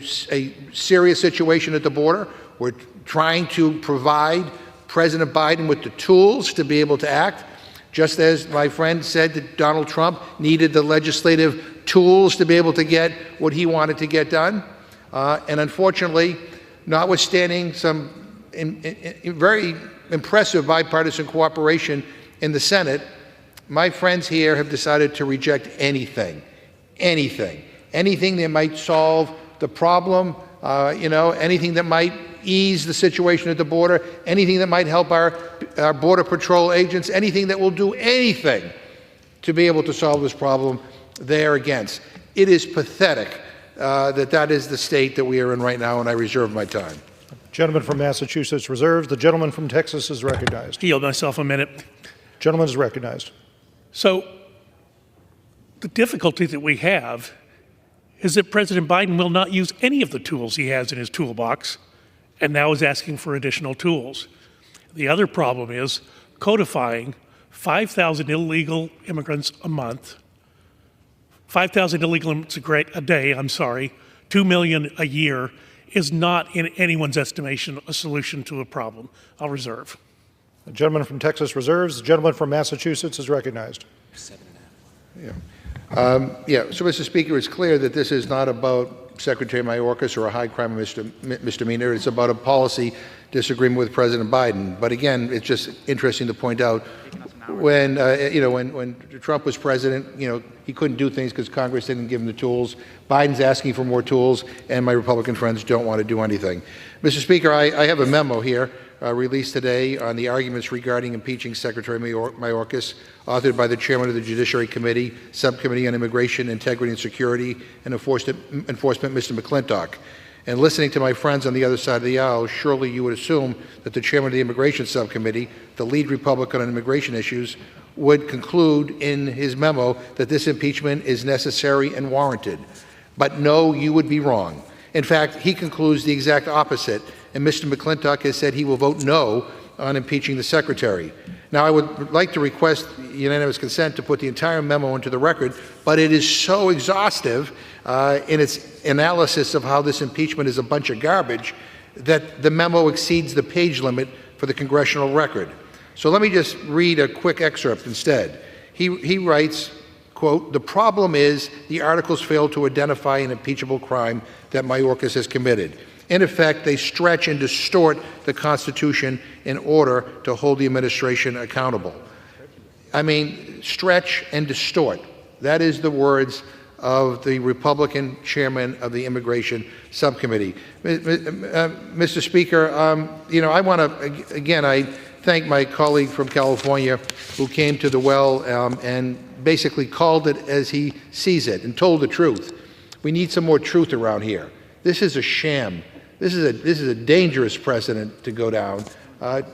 Speaker 3: serious situation at the border. We're trying to provide President Biden with the tools to be able to act, just as my friend said that Donald Trump needed the legislative tools to be able to get what he wanted to get done. And unfortunately, notwithstanding some very impressive bipartisan cooperation in the Senate, my friends here have decided to reject anything that might solve the problem, anything that might ease the situation at the border, anything that might help our Border Patrol agents, anything that will do anything to be able to solve this problem, they are against. It is pathetic that is the state that we are in right now, and I reserve my time.
Speaker 6: Gentleman from Massachusetts reserves. The gentleman from Texas is recognized.
Speaker 1: Yield myself a minute.
Speaker 6: Gentleman is recognized.
Speaker 1: So the difficulty that we have is that President Biden will not use any of the tools he has in his toolbox, and now is asking for additional tools. The other problem is codifying 5,000 illegal immigrants a month, 5,000 illegal immigrants a day, 2 million a year, is not, in anyone's estimation, a solution to a problem. I'll reserve.
Speaker 6: The gentleman from Texas reserves. The gentleman from Massachusetts is recognized.
Speaker 3: So, Mr. Speaker, it's clear that this is not about Secretary Mayorkas or a high crime misdemeanor. It's about a policy disagreement with President Biden. But again, it's just interesting to point out when Trump was president, he couldn't do things because Congress didn't give him the tools. Biden's asking for more tools, and my Republican friends don't want to do anything. Mr. Speaker, I have a memo here released today on the arguments regarding impeaching Secretary Mayorkas, authored by the chairman of the Judiciary Committee, Subcommittee on Immigration, Integrity and Security, and Enforcement, Mr. McClintock. And listening to my friends on the other side of the aisle, surely you would assume that the chairman of the Immigration Subcommittee, the lead Republican on immigration issues, would conclude in his memo that this impeachment is necessary and warranted. But no, you would be wrong. In fact, he concludes the exact opposite, and Mr. McClintock has said he will vote no on impeaching the Secretary. Now, I would like to request unanimous consent to put the entire memo into the record, but it is so exhaustive in its analysis of how this impeachment is a bunch of garbage that the memo exceeds the page limit for the congressional record. So let me just read a quick excerpt instead. He writes, quote, "The problem is the articles fail to identify an impeachable crime that Mayorkas has committed. In effect, they stretch and distort the Constitution in order to hold the administration accountable." I mean, stretch and distort. That is the words of the Republican chairman of the Immigration Subcommittee. Mr. Speaker, I want to, again, I thank my colleague from California who came to the well and basically called it as he sees it and told the truth. We need some more truth around here. This is a sham. This is a dangerous precedent to go down.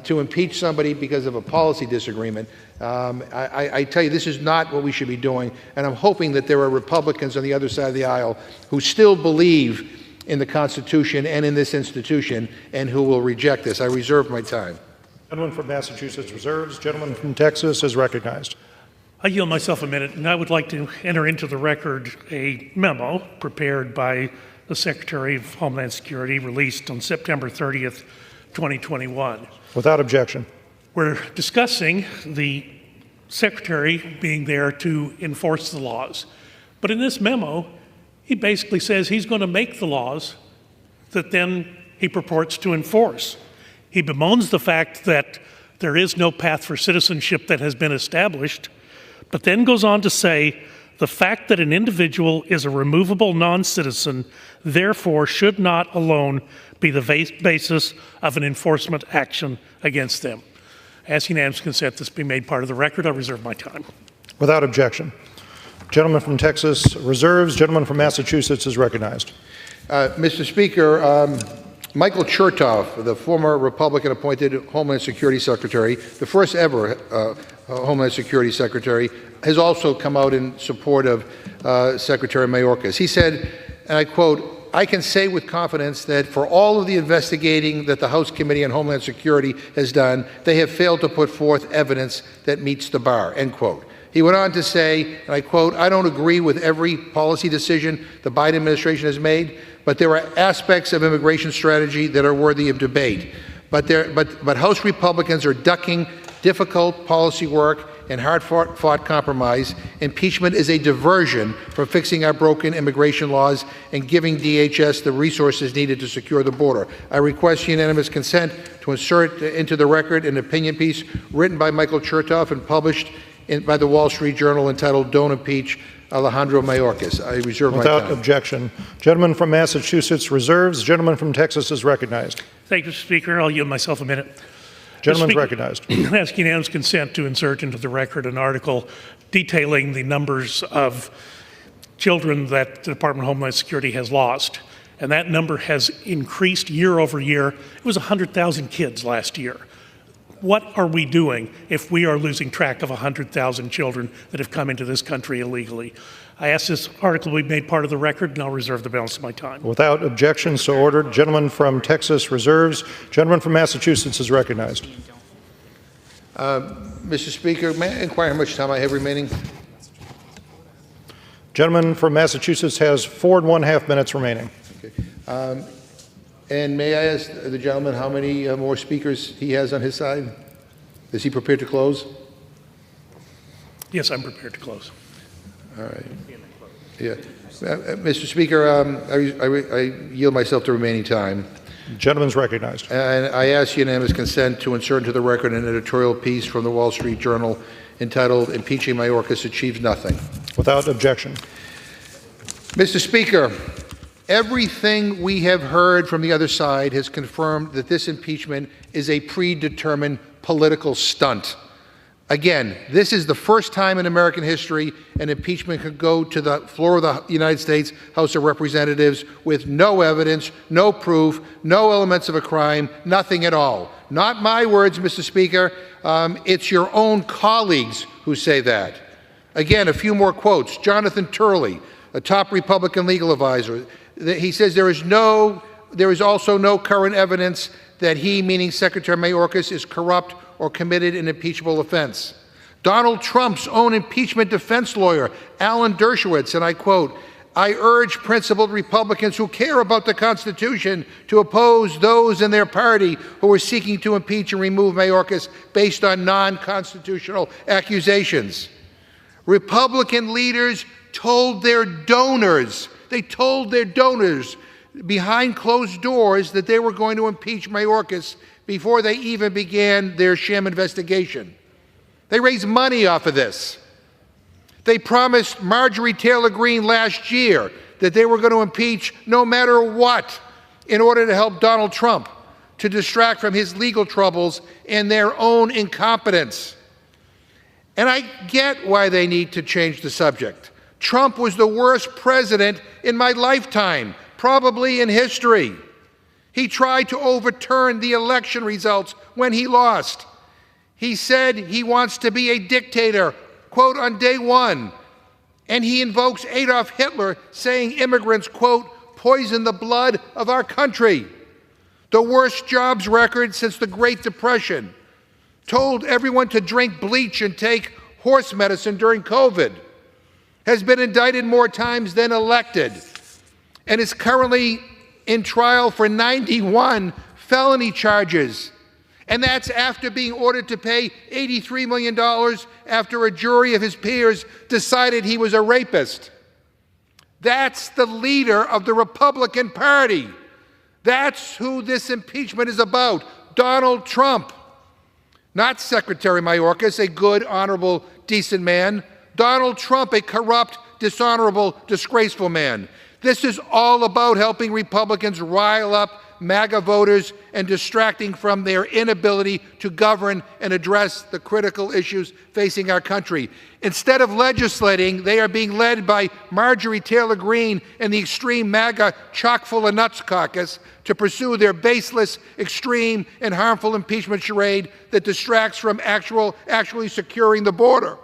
Speaker 3: To impeach somebody because of a policy disagreement, I tell you, this is not what we should be doing, and I'm hoping that there are Republicans on the other side of the aisle who still believe in the Constitution and in this institution and who will reject this. I reserve my time.
Speaker 6: Gentleman from Massachusetts reserves. Gentleman from Texas is recognized.
Speaker 1: I yield myself a minute, and I would like to enter into the record a memo prepared by the Secretary of Homeland Security, released on September 30th, 2021.
Speaker 6: Without objection.
Speaker 1: We're discussing the Secretary being there to enforce the laws. But in this memo, he basically says he's going to make the laws that then he purports to enforce. He bemoans the fact that there is no path for citizenship that has been established, but then goes on to say the fact that an individual is a removable non-citizen therefore should not alone be the basis of an enforcement action against them. Ask unanimous consent this be made part of the record. I reserve my time.
Speaker 6: Without objection. Gentleman from Texas reserves. Gentleman from Massachusetts is recognized.
Speaker 3: Mr. Speaker, Michael Chertoff, the former Republican-appointed Homeland Security Secretary, the first ever Homeland Security Secretary, has also come out in support of Secretary Mayorkas. He said, and I quote, I can say with confidence that for all of the investigating that the House Committee on Homeland Security has done, they have failed to put forth evidence that meets the bar, end quote. He went on to say, and I quote, "I don't agree with every policy decision the Biden administration has made, but there are aspects of immigration strategy that are worthy of debate. But House Republicans are ducking difficult policy work and hard-fought compromise. Impeachment is a diversion from fixing our broken immigration laws and giving DHS the resources needed to secure the border. I request unanimous consent to insert into the record an opinion piece written by Michael Chertoff and published by the Wall Street Journal entitled 'Don't Impeach Alejandro Mayorkas.' I reserve my time.
Speaker 6: Without objection. Gentleman from Massachusetts reserves. Gentleman from Texas is recognized.
Speaker 1: Thank you, Mr. Speaker. I'll yield myself a minute.
Speaker 6: Gentleman's recognized.
Speaker 1: I ask unanimous consent to insert into the record an article detailing the numbers of children that the Department of Homeland Security has lost. And that number has increased year over year. It was 100,000 kids last year. What are we doing if we are losing track of 100,000 children that have come into this country illegally? I ask this article be made part of the record, and I'll reserve the balance of my time.
Speaker 6: Without objection, so ordered. Gentleman from Texas reserves. Gentleman from Massachusetts is recognized.
Speaker 3: Mr. Speaker, may I inquire how much time I have remaining?
Speaker 6: Gentleman from Massachusetts has 4.5 minutes remaining.
Speaker 3: Okay. And may I ask the gentleman how many more speakers he has on his side? Is he prepared to close?
Speaker 1: Yes, I'm prepared to close.
Speaker 3: All right. Yeah. Mr. Speaker, I yield myself to remaining time.
Speaker 6: Gentleman's recognized.
Speaker 3: And I ask unanimous consent to insert into the record an editorial piece from the Wall Street Journal entitled "Impeaching Mayorkas Achieves Nothing."
Speaker 6: Without objection.
Speaker 3: Mr. Speaker, everything we have heard from the other side has confirmed that this impeachment is a predetermined political stunt. Again, this is the first time in American history an impeachment could go to the floor of the United States House of Representatives with no evidence, no proof, no elements of a crime, nothing at all. Not my words, Mr. Speaker. It's your own colleagues who say that. Again, a few more quotes. Jonathan Turley, a top Republican legal advisor, he says there is also no current evidence that he, meaning Secretary Mayorkas, is corrupt or committed an impeachable offense. Donald Trump's own impeachment defense lawyer, Alan Dershowitz, and I quote, "I urge principled Republicans who care about the Constitution to oppose those in their party who are seeking to impeach and remove Mayorkas based on non-constitutional accusations." Republican leaders told their donors, behind closed doors that they were going to impeach Mayorkas before they even began their sham investigation. They raised money off of this. They promised Marjorie Taylor Greene last year that they were going to impeach no matter what in order to help Donald Trump to distract from his legal troubles and their own incompetence. And I get why they need to change the subject. Trump was the worst president in my lifetime, probably in history. He tried to overturn the election results when he lost. He said he wants to be a dictator, quote, on day one. And he invokes Adolf Hitler, saying immigrants, quote, poison the blood of our country. The worst jobs record since the Great Depression. Told everyone to drink bleach and take horse medicine during COVID. Has been indicted more times than elected. And is currently in trial for 91 felony charges. And that's after being ordered to pay $83 million after a jury of his peers decided he was a rapist. That's the leader of the Republican Party. That's who this impeachment is about, Donald Trump. Not Secretary Mayorkas, a good, honorable, decent man. Donald Trump, a corrupt, dishonorable, disgraceful man. This is all about helping Republicans rile up MAGA voters and distracting from their inability to govern and address the critical issues facing our country. Instead of legislating, they are being led by Marjorie Taylor Greene and the extreme MAGA chock-full-of-nuts caucus to pursue their baseless, extreme, and harmful impeachment charade that distracts from actually securing the border.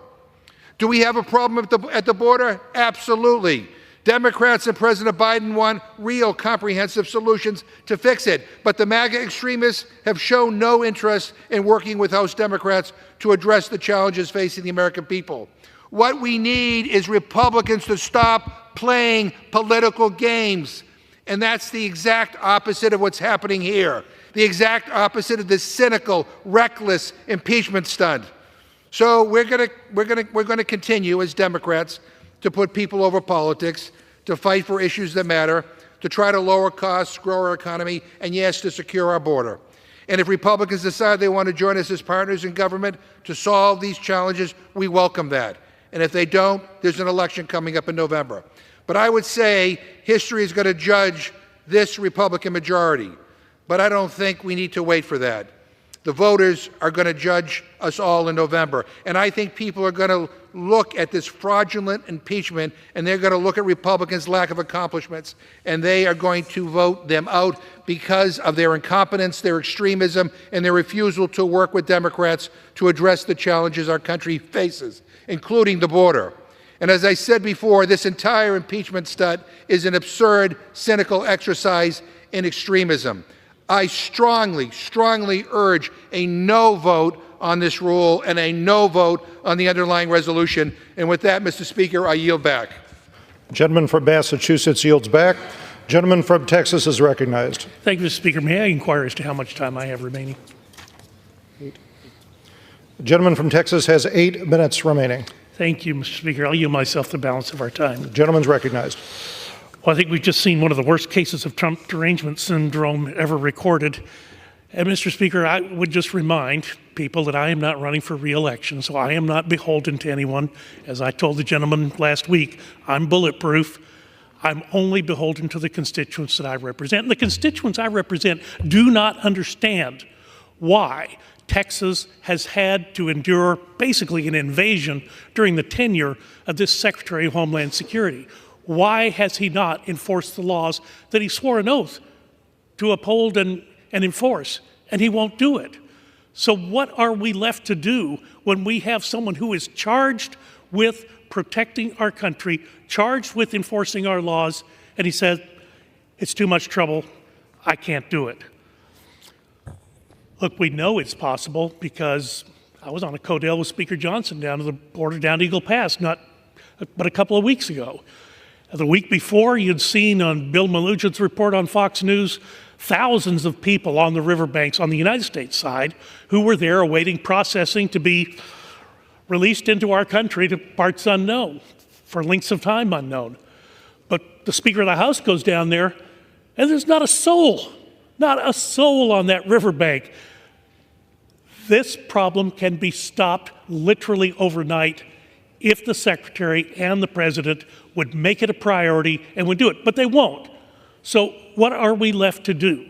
Speaker 3: Do we have a problem at the border? Absolutely. Democrats and President Biden want real comprehensive solutions to fix it, but the MAGA extremists have shown no interest in working with House Democrats to address the challenges facing the American people. What we need is Republicans to stop playing political games, and that's the exact opposite of what's happening here, the exact opposite of this cynical, reckless impeachment stunt. So we're going to continue as Democrats to put people over politics, to fight for issues that matter, to try to lower costs, grow our economy, and yes, to secure our border. And if Republicans decide they want to join us as partners in government to solve these challenges, we welcome that. And if they don't, there's an election coming up in November. But I would say history is going to judge this Republican majority. But I don't think we need to wait for that. The voters are going to judge us all in November. And I think people are going to look at this fraudulent impeachment, and they're going to look at Republicans' lack of accomplishments, and they are going to vote them out because of their incompetence, their extremism, and their refusal to work with Democrats to address the challenges our country faces, including the border. And as I said before, this entire impeachment stunt is an absurd, cynical exercise in extremism. I strongly, strongly urge a no vote on this rule and a no vote on the underlying resolution. And with that, Mr. Speaker, I yield back.
Speaker 6: Gentleman from Massachusetts yields back. Gentleman from Texas is recognized.
Speaker 1: Thank you, Mr. Speaker. May I inquire as to how much time I have remaining?
Speaker 6: The gentleman from Texas has 8 minutes remaining.
Speaker 1: Thank you, Mr. Speaker. I'll yield myself the balance of our time.
Speaker 6: The gentleman's recognized.
Speaker 1: Well, I think we've just seen one of the worst cases of Trump derangement syndrome ever recorded. And Mr. Speaker, I would just remind people that I am not running for re-election, so I am not beholden to anyone. As I told the gentleman last week, I'm bulletproof. I'm only beholden to the constituents that I represent. And the constituents I represent do not understand why Texas has had to endure basically an invasion during the tenure of this Secretary of Homeland Security. Why has he not enforced the laws that he swore an oath to uphold and enforce? And he won't do it. So what are we left to do when we have someone who is charged with protecting our country, charged with enforcing our laws, and he says, it's too much trouble, I can't do it? Look, we know it's possible because I was on a codel with Speaker Johnson down to the border, down to Eagle Pass, but a couple of weeks ago. The week before, you'd seen on Bill Malugic's report on Fox News, thousands of people on the riverbanks on the United States side who were there awaiting processing to be released into our country to parts unknown, for lengths of time unknown. But the Speaker of the House goes down there, and there's not a soul on that riverbank. This problem can be stopped literally overnight if the Secretary and the President would make it a priority and would do it, but they won't. So what are we left to do?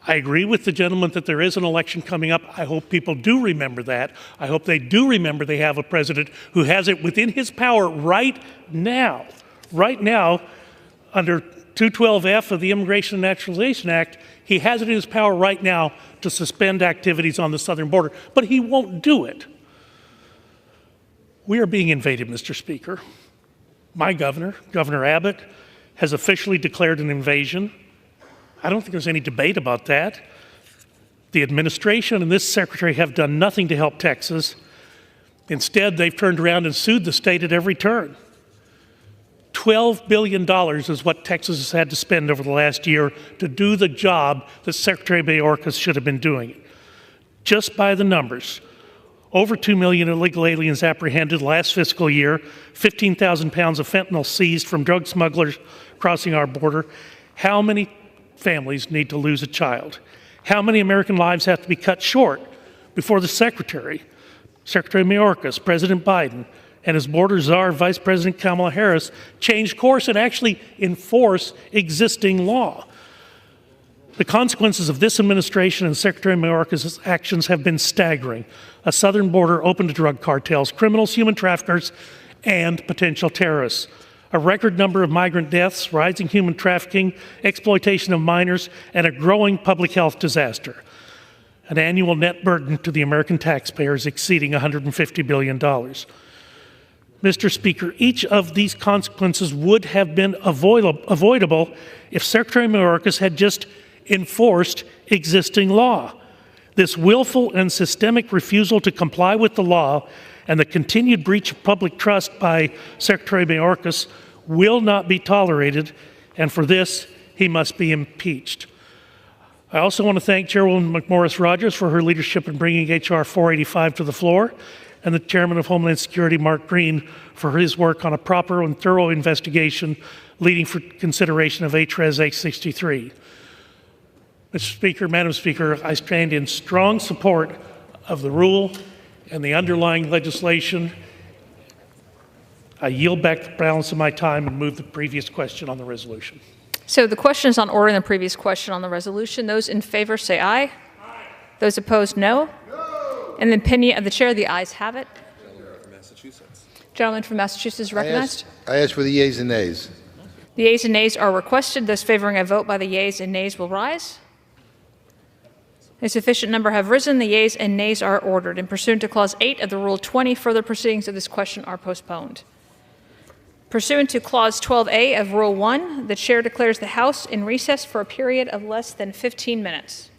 Speaker 1: I agree with the gentleman that there is an election coming up. I hope people do remember that. I hope they do remember they have a president who has it within his power right now, under 212F of the Immigration and Naturalization Act, he has it in his power right now to suspend activities on the southern border, but he won't do it. We are being invaded, Mr. Speaker. My governor, Governor Abbott, has officially declared an invasion. I don't think there's any debate about that. The administration and this secretary have done nothing to help Texas. Instead, they've turned around and sued the state at every turn. $12 billion is what Texas has had to spend over the last year to do the job that Secretary Mayorkas should have been doing. Just by the numbers, over 2 million illegal aliens apprehended last fiscal year, 15,000 pounds of fentanyl seized from drug smugglers crossing our border. How many families need to lose a child? How many American lives have to be cut short before the Secretary Mayorkas, President Biden, and his border czar, Vice President Kamala Harris, change course and actually enforce existing law? The consequences of this administration and Secretary Mayorkas' actions have been staggering. A southern border open to drug cartels, criminals, human traffickers, and potential terrorists. A record number of migrant deaths, rising human trafficking, exploitation of minors, and a growing public health disaster. An annual net burden to the American taxpayers exceeding $150 billion. Mr. Speaker, each of these consequences would have been avoidable if Secretary Mayorkas had just enforced existing law. This willful and systemic refusal to comply with the law and the continued breach of public trust by Secretary Mayorkas will not be tolerated, and for this, he must be impeached. I also want to thank Chairwoman McMorris Rodgers for her leadership in bringing H.R. 485 to the floor, and the Chairman of Homeland Security, Mark Green, for his work on a proper and thorough investigation leading for consideration of HRES 863. Mr. Speaker, Madam Speaker, I stand in strong support of the rule and the underlying legislation. I yield back the balance of my time and move the previous question on the resolution.
Speaker 8: So the question is on order in the previous question on the resolution. Those in favor say aye. Aye. Those opposed, no. In the opinion of the chair, the ayes have it. Gentleman from Massachusetts is recognized.
Speaker 3: I ask for the yeas and nays.
Speaker 8: The yeas and nays are requested. Those favoring a vote by the yeas and nays will rise. A sufficient number have risen. The yeas and nays are ordered. And pursuant to Clause 8 of the Rule 20, further proceedings of this question are postponed. Pursuant to Clause 12A of Rule 1, the chair declares the House in recess for a period of less than 15 minutes.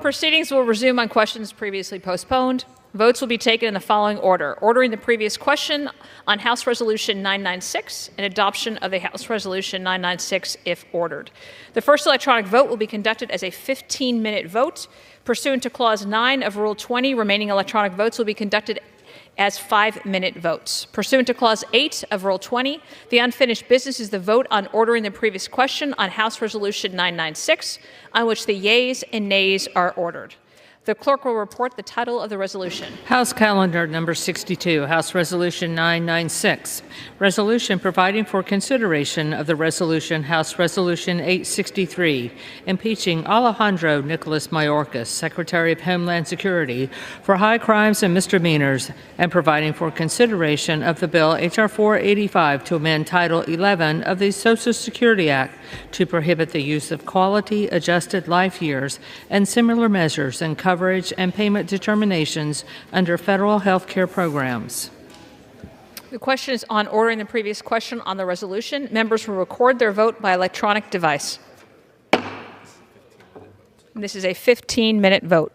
Speaker 8: proceedings will resume on questions previously postponed. Votes will be taken in the following order: ordering the previous question on House Resolution 996 and adoption of the House Resolution 996 if ordered. The first electronic vote will be conducted as a 15-minute vote. Pursuant to Clause 9 of Rule 20, remaining electronic votes will be conducted as 5-minute votes. Pursuant to Clause 8 of Rule 20, the unfinished business is the vote on ordering the previous question on House Resolution 996, on which the yeas and nays are ordered. The clerk will report the title of the resolution.
Speaker 9: House Calendar Number 62, House Resolution 996, Resolution providing for consideration of the resolution House Resolution 863, impeaching Alejandro Nicholas Mayorkas, Secretary of Homeland Security, for high crimes and misdemeanors, and providing for consideration of the bill H.R. 485 to amend Title 11 of the Social Security Act to prohibit the use of quality adjusted life years and similar measures and coverage and payment determinations under federal health care programs.
Speaker 8: The question is on ordering the previous question on the resolution. Members will record their vote by electronic device. This is a 15-minute vote.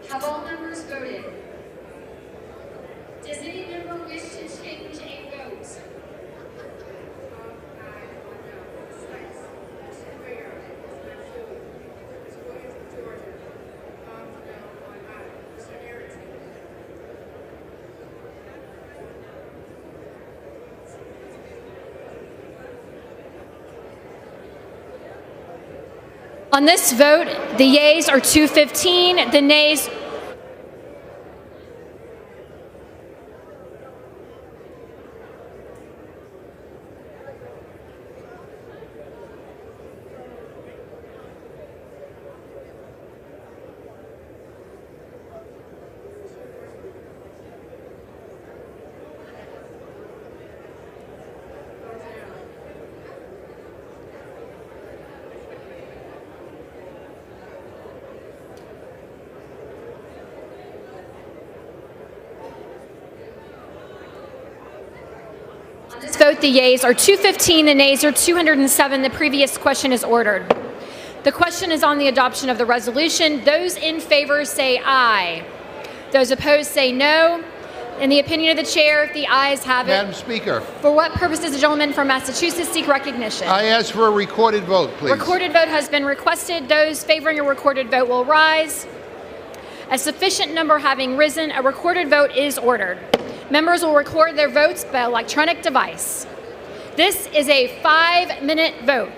Speaker 10: Have all members voted? Does any member wish to change a vote? On this vote, the yeas are 215, the nays This vote, the yeas are 215, the nays are 207. The previous question is ordered. The question is on the adoption of the resolution. Those in favor say aye. Those opposed say no. In the opinion of the chair, the ayes have it.
Speaker 3: Madam Speaker.
Speaker 10: For what purpose does the gentleman from Massachusetts seek recognition?
Speaker 3: I ask for a recorded vote, please.
Speaker 10: Recorded vote has been requested. Those favoring a recorded vote will rise. A sufficient number having risen, a recorded vote is ordered. Members will record their votes by electronic device. This is a 5-minute vote.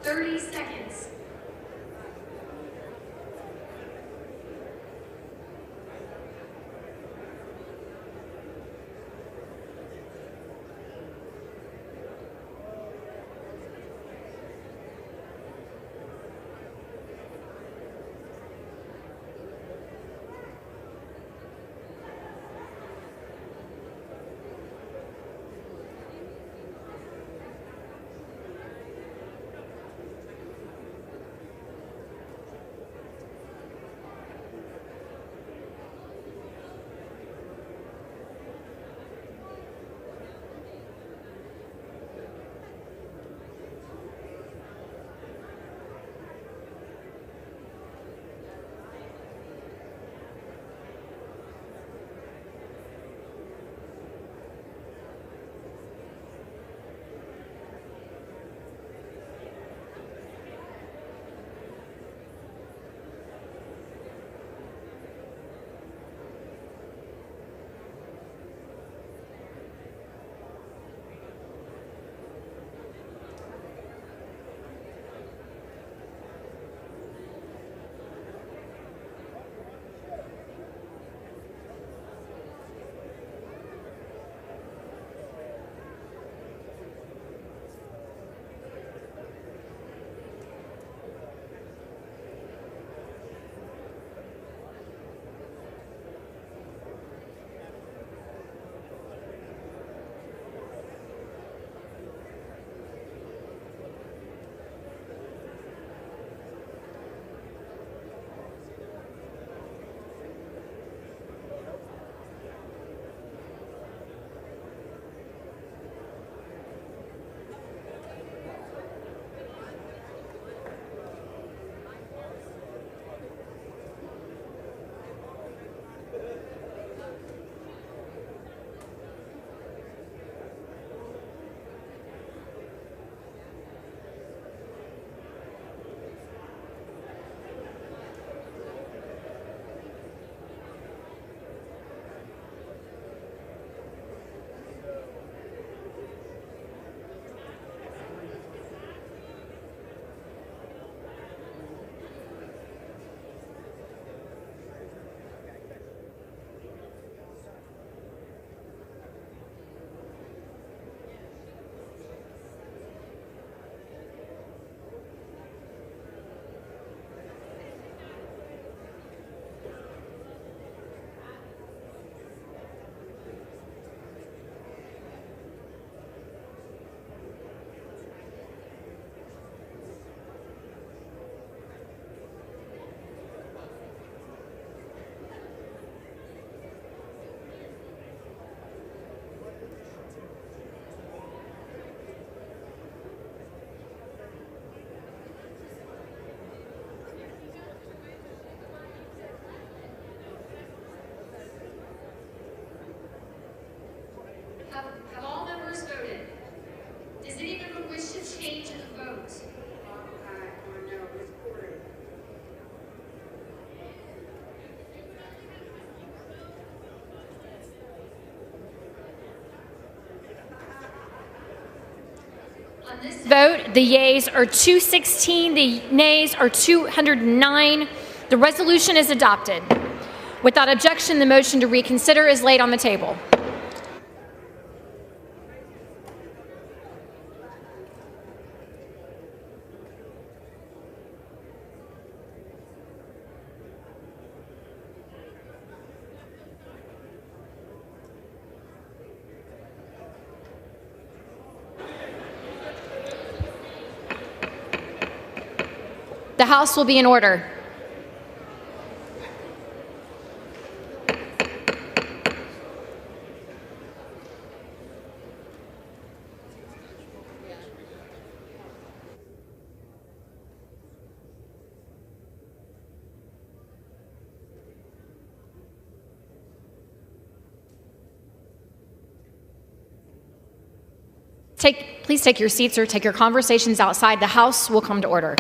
Speaker 10: 30 seconds. Have all members voted? Does any member wish to change a vote? Aye or no is ordered. On this vote, the yeas are 216, the nays are 209. The resolution is adopted. Without objection, the motion to reconsider is laid on the table. The House will be in order. Please take your seats or take your conversations outside. The House will come to order.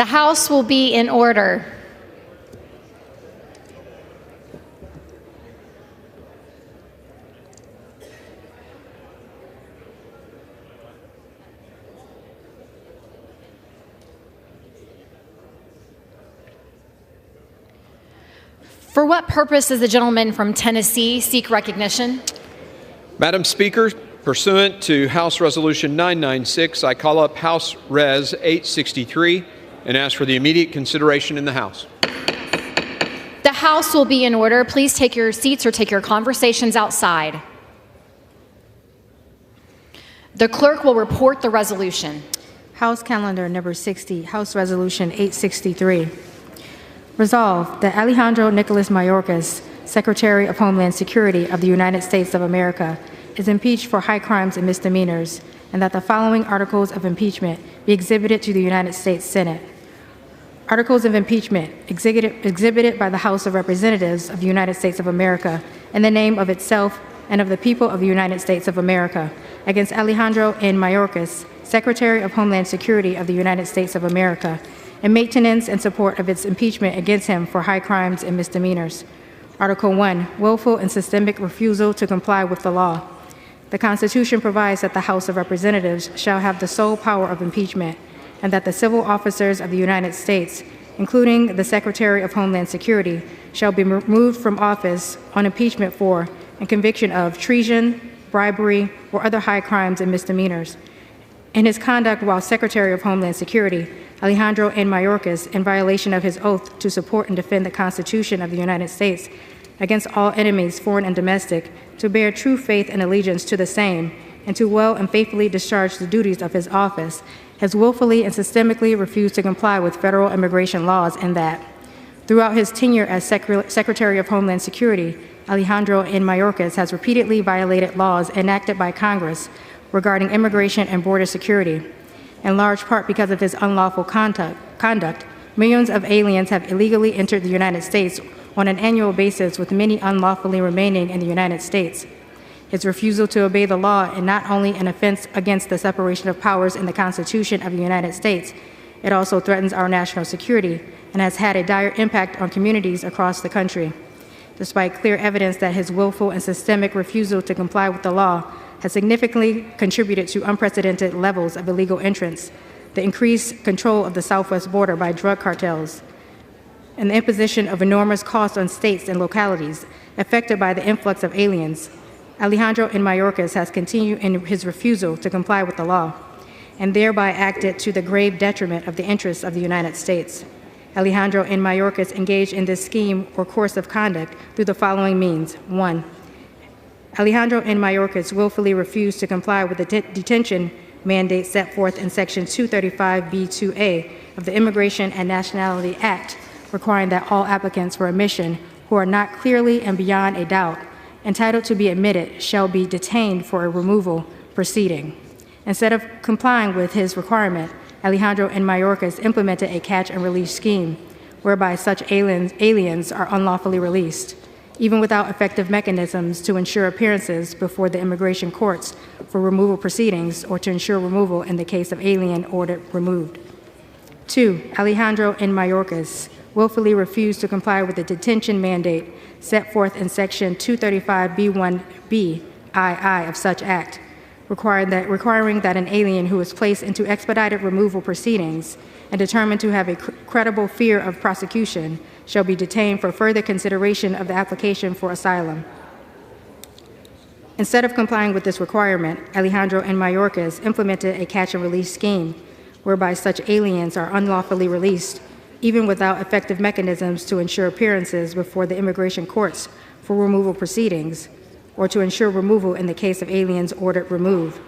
Speaker 10: The House will be in order. For what purpose does the gentleman from Tennessee seek recognition?
Speaker 11: Madam Speaker, pursuant to House Resolution 996, I call up House Res 863 and ask for the immediate consideration in the House.
Speaker 10: The House will be in order. Please take your seats or take your conversations outside. The clerk will report the resolution.
Speaker 12: House Calendar Number 60, House Resolution 863. Resolved that Alejandro Nicholas Mayorkas, Secretary of Homeland Security of the United States of America, is impeached for high crimes and misdemeanors, and that the following articles of impeachment be exhibited to the United States Senate. Articles of impeachment exhibited by the House of Representatives of the United States of America in the name of itself and of the people of the United States of America against Alejandro N. Mayorkas, Secretary of Homeland Security of the United States of America, and maintenance and support of its impeachment against him for high crimes and misdemeanors. Article 1, willful and systemic refusal to comply with the law. The Constitution provides that the House of Representatives shall have the sole power of impeachment, and that the civil officers of the United States, including the Secretary of Homeland Security, shall be removed from office on impeachment for and conviction of treason, bribery, or other high crimes and misdemeanors. In his conduct while Secretary of Homeland Security, Alejandro N. Mayorkas, in violation of his oath to support and defend the Constitution of the United States against all enemies, foreign and domestic, to bear true faith and allegiance to the same, and to well and faithfully discharge the duties of his office, has willfully and systemically refused to comply with federal immigration laws, and that throughout his tenure as Secretary of Homeland Security, Alejandro N. Mayorkas has repeatedly violated laws enacted by Congress regarding immigration and border security. In large part because of his unlawful conduct, millions of aliens have illegally entered the United States on an annual basis, with many unlawfully remaining in the United States. His refusal to obey the law is not only an offense against the separation of powers in the Constitution of the United States, it also threatens our national security and has had a dire impact on communities across the country. Despite clear evidence that his willful and systemic refusal to comply with the law has significantly contributed to unprecedented levels of illegal entrance, the increased control of the southwest border by drug cartels, and the imposition of enormous costs on states and localities affected by the influx of aliens, Alejandro N. Mayorkas has continued in his refusal to comply with the law, and thereby acted to the grave detriment of the interests of the United States. Alejandro N. Mayorkas engaged in this scheme or course of conduct through the following means. 1. Alejandro N. Mayorkas willfully refused to comply with the detention mandate set forth in Section 235B2A of the Immigration and Nationality Act, requiring that all applicants for admission who are not clearly and beyond a doubt entitled to be admitted shall be detained for a removal proceeding. Instead of complying with his requirement, Alejandro N. Mayorkas implemented a catch and release scheme whereby such aliens are unlawfully released, even without effective mechanisms to ensure appearances before the immigration courts for removal proceedings or to ensure removal in the case of alien ordered removed. 2. Alejandro N. Mayorkas willfully refused to comply with the detention mandate set forth in Section 235B1B II of such act, requiring that an alien who is placed into expedited removal proceedings and determined to have a credible fear of prosecution shall be detained for further consideration of the application for asylum. Instead of complying with this requirement, Alejandro N. Mayorkas implemented a catch and release scheme whereby such aliens are unlawfully released, even without effective mechanisms to ensure appearances before the immigration courts for removal proceedings or to ensure removal in the case of aliens ordered removed.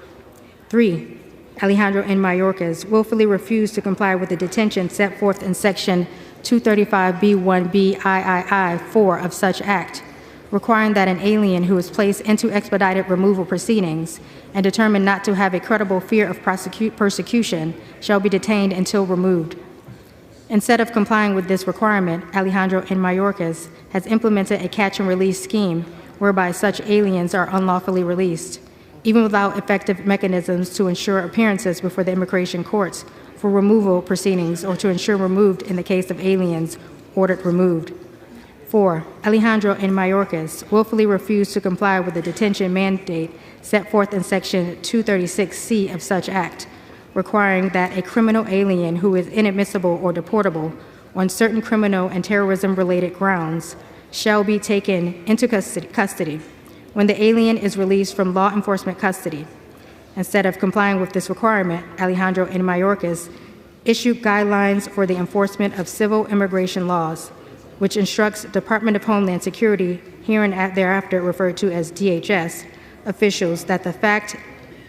Speaker 12: 3. Alejandro N. Mayorkas willfully refused to comply with the detention set forth in Section 235B1B III-4 of such act, requiring that an alien who is placed into expedited removal proceedings and determined not to have a credible fear of persecution shall be detained until removed. Instead of complying with this requirement, Alejandro N. Mayorkas has implemented a catch and release scheme whereby such aliens are unlawfully released, even without effective mechanisms to ensure appearances before the immigration courts for removal proceedings or to ensure removed in the case of aliens ordered removed. 4. Alejandro and Mayorkas willfully refused to comply with the detention mandate set forth in Section 236C of such act, requiring that a criminal alien who is inadmissible or deportable on certain criminal and terrorism-related grounds shall be taken into custody when the alien is released from law enforcement custody. Instead of complying with this requirement, Alejandro and Mayorkas issued guidelines for the enforcement of civil immigration laws, which instructs Department of Homeland Security, here and thereafter referred to as DHS, officials that the fact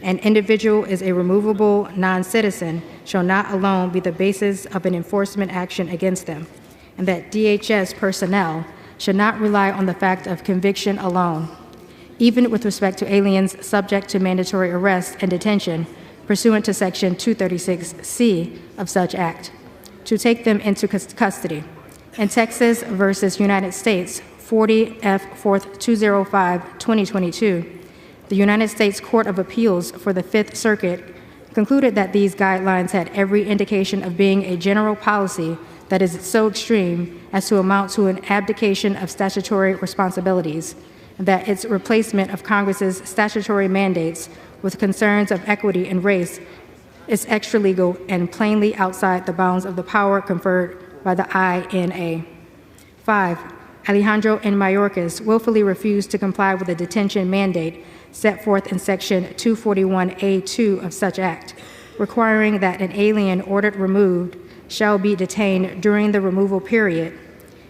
Speaker 12: an individual is a removable non-citizen shall not alone be the basis of an enforcement action against them, and that DHS personnel should not rely on the fact of conviction alone, even with respect to aliens subject to mandatory arrest and detention pursuant to Section 236C of such act, to take them into custody. In Texas versus United States, 40 F. 4th 205, 2022, the United States Court of Appeals for the Fifth Circuit concluded that these guidelines had every indication of being a general policy that is so extreme as to amount to an abdication of statutory responsibilities, and that its replacement of Congress's statutory mandates with concerns of equity and race is extralegal and plainly outside the bounds of the power conferred by the INA. 5. Alejandro and Mayorkas willfully refused to comply with the detention mandate set forth in Section 241A2 of such act, requiring that an alien ordered removed shall be detained during the removal period.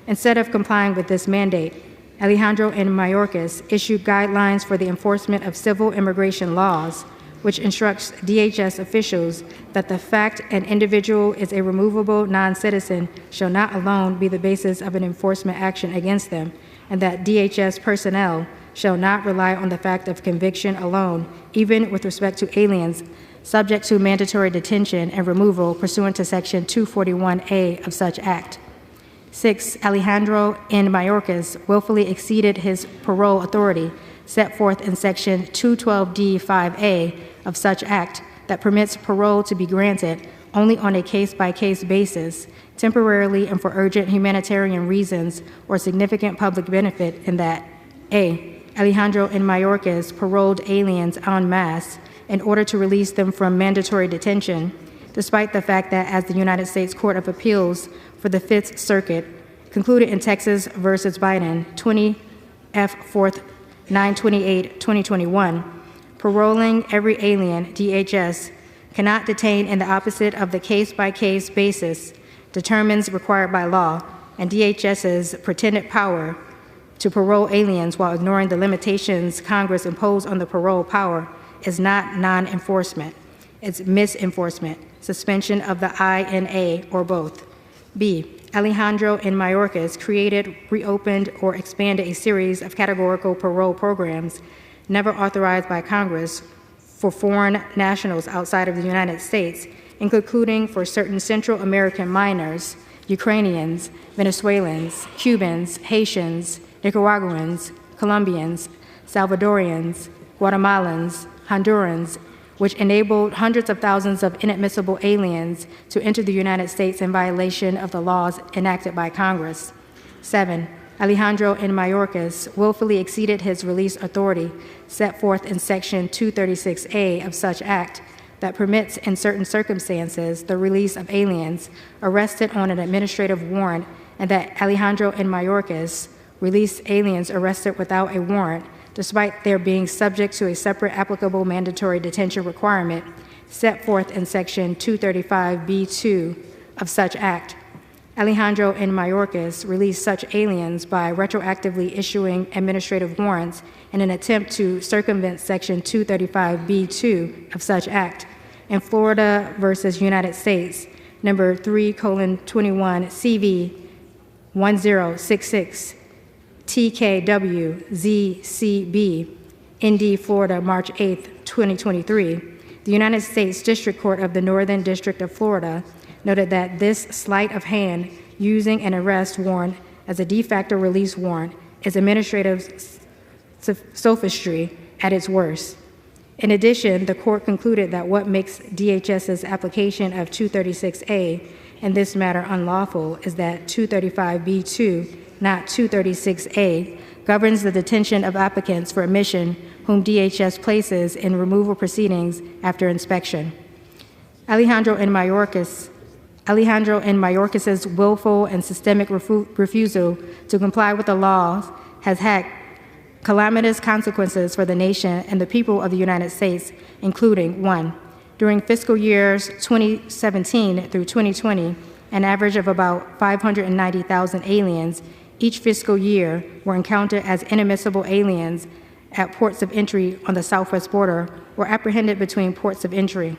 Speaker 12: Instead of complying with this mandate, Alejandro and Mayorkas issued guidelines for the enforcement of civil immigration laws, which instructs DHS officials that the fact an individual is a removable non-citizen shall not alone be the basis of an enforcement action against them, and that DHS personnel shall not rely on the fact of conviction alone, even with respect to aliens subject to mandatory detention and removal pursuant to Section 241A of such act. 6. Alejandro N. Mayorkas willfully exceeded his parole authority set forth in Section 212D5A of such act that permits parole to be granted only on a case-by-case basis, temporarily and for urgent humanitarian reasons or significant public benefit, in that A. Alejandro and Mayorkas paroled aliens en masse in order to release them from mandatory detention, despite the fact that, as the United States Court of Appeals for the Fifth Circuit concluded in Texas versus Biden, 20 F. 4th 928, 2021, paroling every alien, DHS cannot detain in the opposite of the case-by-case basis determines required by law, and DHS's pretended power to parole aliens while ignoring the limitations Congress imposed on the parole power is not non-enforcement. It's misenforcement, suspension of the INA, or both. B. Alejandro and Mayorkas created, reopened, or expanded a series of categorical parole programs never authorized by Congress for foreign nationals outside of the United States, including for certain Central American minors, Ukrainians, Venezuelans, Cubans, Haitians, Nicaraguans, Colombians, Salvadorians, Guatemalans, Hondurans, which enabled hundreds of thousands of inadmissible aliens to enter the United States in violation of the laws enacted by Congress. 7. Alejandro and Mayorkas willfully exceeded his release authority set forth in Section 236A of such act that permits, in certain circumstances, the release of aliens arrested on an administrative warrant, and that Alejandro and Mayorkas released aliens arrested without a warrant, despite their being subject to a separate applicable mandatory detention requirement set forth in Section 235B2 of such act. Alejandro and Mayorkas released such aliens by retroactively issuing administrative warrants in an attempt to circumvent Section 235B2 of such act. In Florida versus United States, number 3:21 CV 1066 TKWZCB, ND, Florida, March 8, 2023, the United States District Court of the Northern District of Florida noted that this sleight of hand using an arrest warrant as a de facto release warrant is administrative sophistry at its worst. In addition, the court concluded that what makes DHS's application of 236A in this matter unlawful is that 235B2, not 236A, governs the detention of applicants for admission whom DHS places in removal proceedings after inspection. Alejandro and Mayorkas' willful and systemic refusal to comply with the laws has had calamitous consequences for the nation and the people of the United States, including: 1, during fiscal years 2017 through 2020, an average of about 590,000 aliens each fiscal year were encountered as inadmissible aliens at ports of entry on the southwest border or apprehended between ports of entry.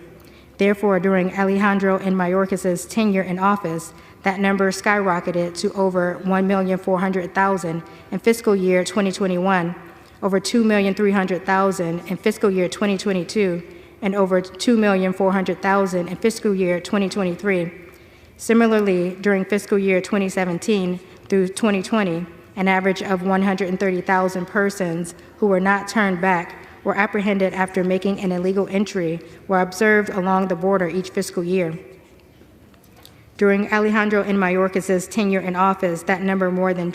Speaker 12: Therefore, during Alejandro and Mayorkas' tenure in office, that number skyrocketed to over 1,400,000 in fiscal year 2021, over 2,300,000 in fiscal year 2022, and over 2,400,000 in fiscal year 2023. Similarly, during fiscal year 2017 through 2020, an average of 130,000 persons who were not turned back were apprehended after making an illegal entry were observed along the border each fiscal year. During Alejandro and Mayorkas' tenure in office, that number more than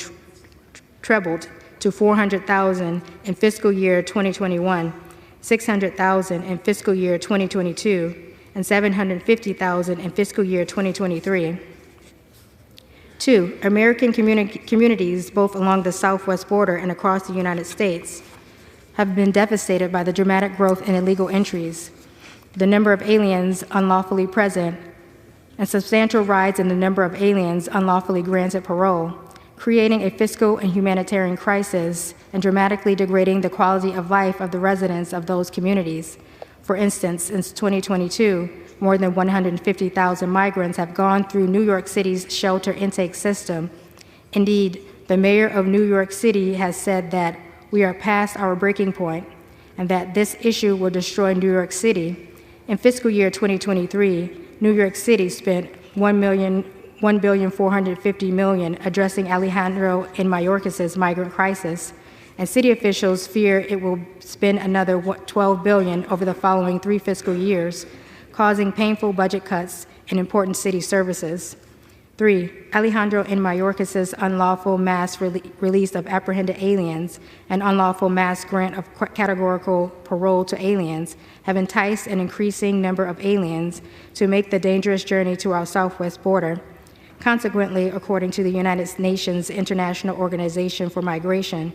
Speaker 12: trebled to 400,000 in fiscal year 2021, 600,000 in fiscal year 2022, and 750,000 in fiscal year 2023. 2, American communities, both along the southwest border and across the United States, have been devastated by the dramatic growth in illegal entries, the number of aliens unlawfully present, and substantial rise in the number of aliens unlawfully granted parole, creating a fiscal and humanitarian crisis and dramatically degrading the quality of life of the residents of those communities. For instance, since 2022, more than 150,000 migrants have gone through New York City's shelter intake system. Indeed, the mayor of New York City has said that we are past our breaking point and that this issue will destroy New York City. In fiscal year 2023, New York City spent $1.45 billion addressing Alejandro and Mayorkas' migrant crisis, and city officials fear it will spend another $12 billion over the following 3 fiscal years, causing painful budget cuts in important city services. 3, Alejandro and Mayorkas' unlawful mass release of apprehended aliens and unlawful mass grant of categorical parole to aliens have enticed an increasing number of aliens to make the dangerous journey to our southwest border. Consequently, according to the United Nations International Organization for Migration,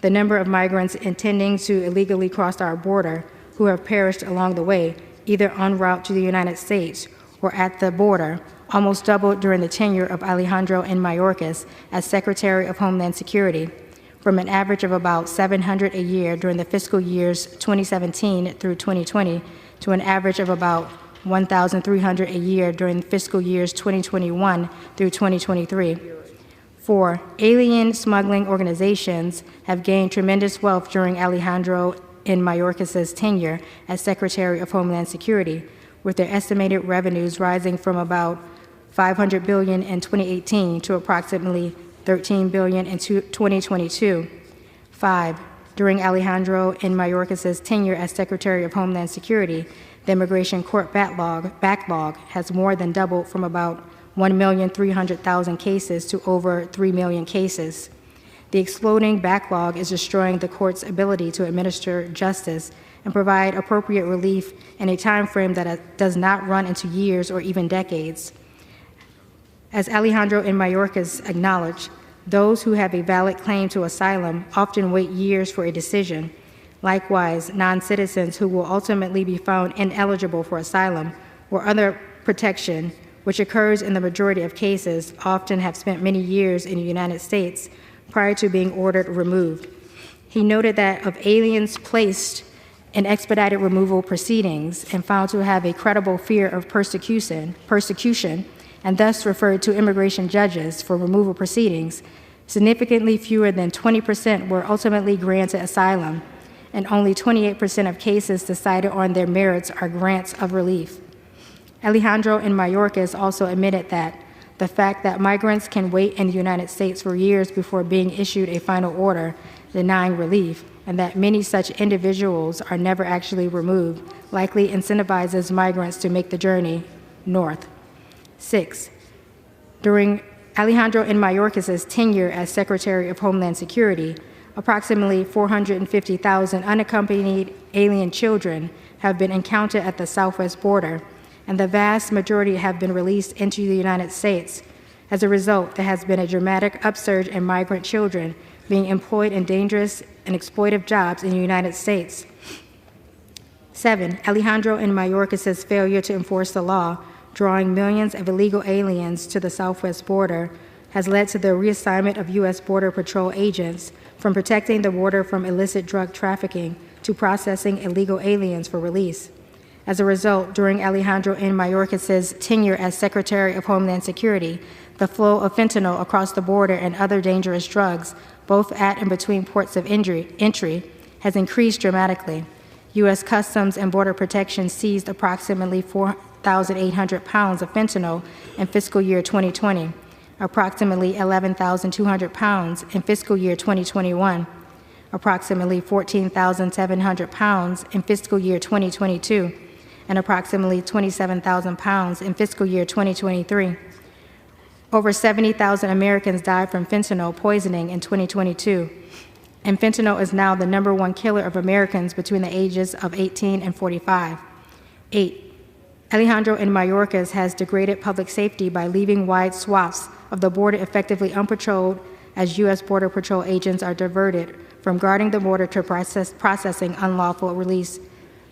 Speaker 12: the number of migrants intending to illegally cross our border who have perished along the way, either en route to the United States or at the border, almost doubled during the tenure of Alejandro and Mayorkas as Secretary of Homeland Security, from an average of about 700 a year during the fiscal years 2017 through 2020 to an average of about 1,300 a year during fiscal years 2021 through 2023. 4, alien smuggling organizations have gained tremendous wealth during Alejandro and Mayorkas' tenure as Secretary of Homeland Security, with their estimated revenues rising from about $500 billion in 2018 to approximately $13 billion in 2022. 5, during Alejandro and Mayorkas' tenure as Secretary of Homeland Security, the immigration court backlog has more than doubled from about 1,300,000 cases to over 3 million cases. The exploding backlog is destroying the court's ability to administer justice and provide appropriate relief in a time frame that does not run into years or even decades. As Alejandro and Mayorkas acknowledge, those who have a valid claim to asylum often wait years for a decision. Likewise, non-citizens who will ultimately be found ineligible for asylum or other protection, which occurs in the majority of cases, often have spent many years in the United States prior to being ordered removed. He noted that of aliens placed in expedited removal proceedings and found to have a credible fear of persecution, and thus referred to immigration judges for removal proceedings, significantly fewer than 20% were ultimately granted asylum, and only 28% of cases decided on their merits are grants of relief. Alejandro and Mayorkas also admitted that the fact that migrants can wait in the United States for years before being issued a final order denying relief and that many such individuals are never actually removed, likely incentivizes migrants to make the journey north. 6. During Alejandro N. Mayorkas' tenure as Secretary of Homeland Security, approximately 450,000 unaccompanied alien children have been encountered at the southwest border, and the vast majority have been released into the United States. As a result, there has been a dramatic upsurge in migrant children being employed in dangerous and exploitive jobs in the United States. 7. Alejandro N. Mayorkas' failure to enforce the law, drawing millions of illegal aliens to the southwest border, has led to the reassignment of U.S. Border Patrol agents from protecting the border from illicit drug trafficking to processing illegal aliens for release. As a result, during Alejandro N. Mayorkas' tenure as Secretary of Homeland Security, the flow of fentanyl across the border and other dangerous drugs, both at and between ports of entry, has increased dramatically. U.S. Customs and Border Protection seized approximately 4,800 pounds of fentanyl in fiscal year 2020, approximately 11,200 pounds in fiscal year 2021, approximately 14,700 pounds in fiscal year 2022, and approximately 27,000 pounds in fiscal year 2023. Over 70,000 Americans died from fentanyl poisoning in 2022, and fentanyl is now the #1 killer of Americans between the ages of 18 and 45. 8. Alejandro N. Mayorkas has degraded public safety by leaving wide swaths of the border effectively unpatrolled as U.S. Border Patrol agents are diverted from guarding the border to processing unlawful release,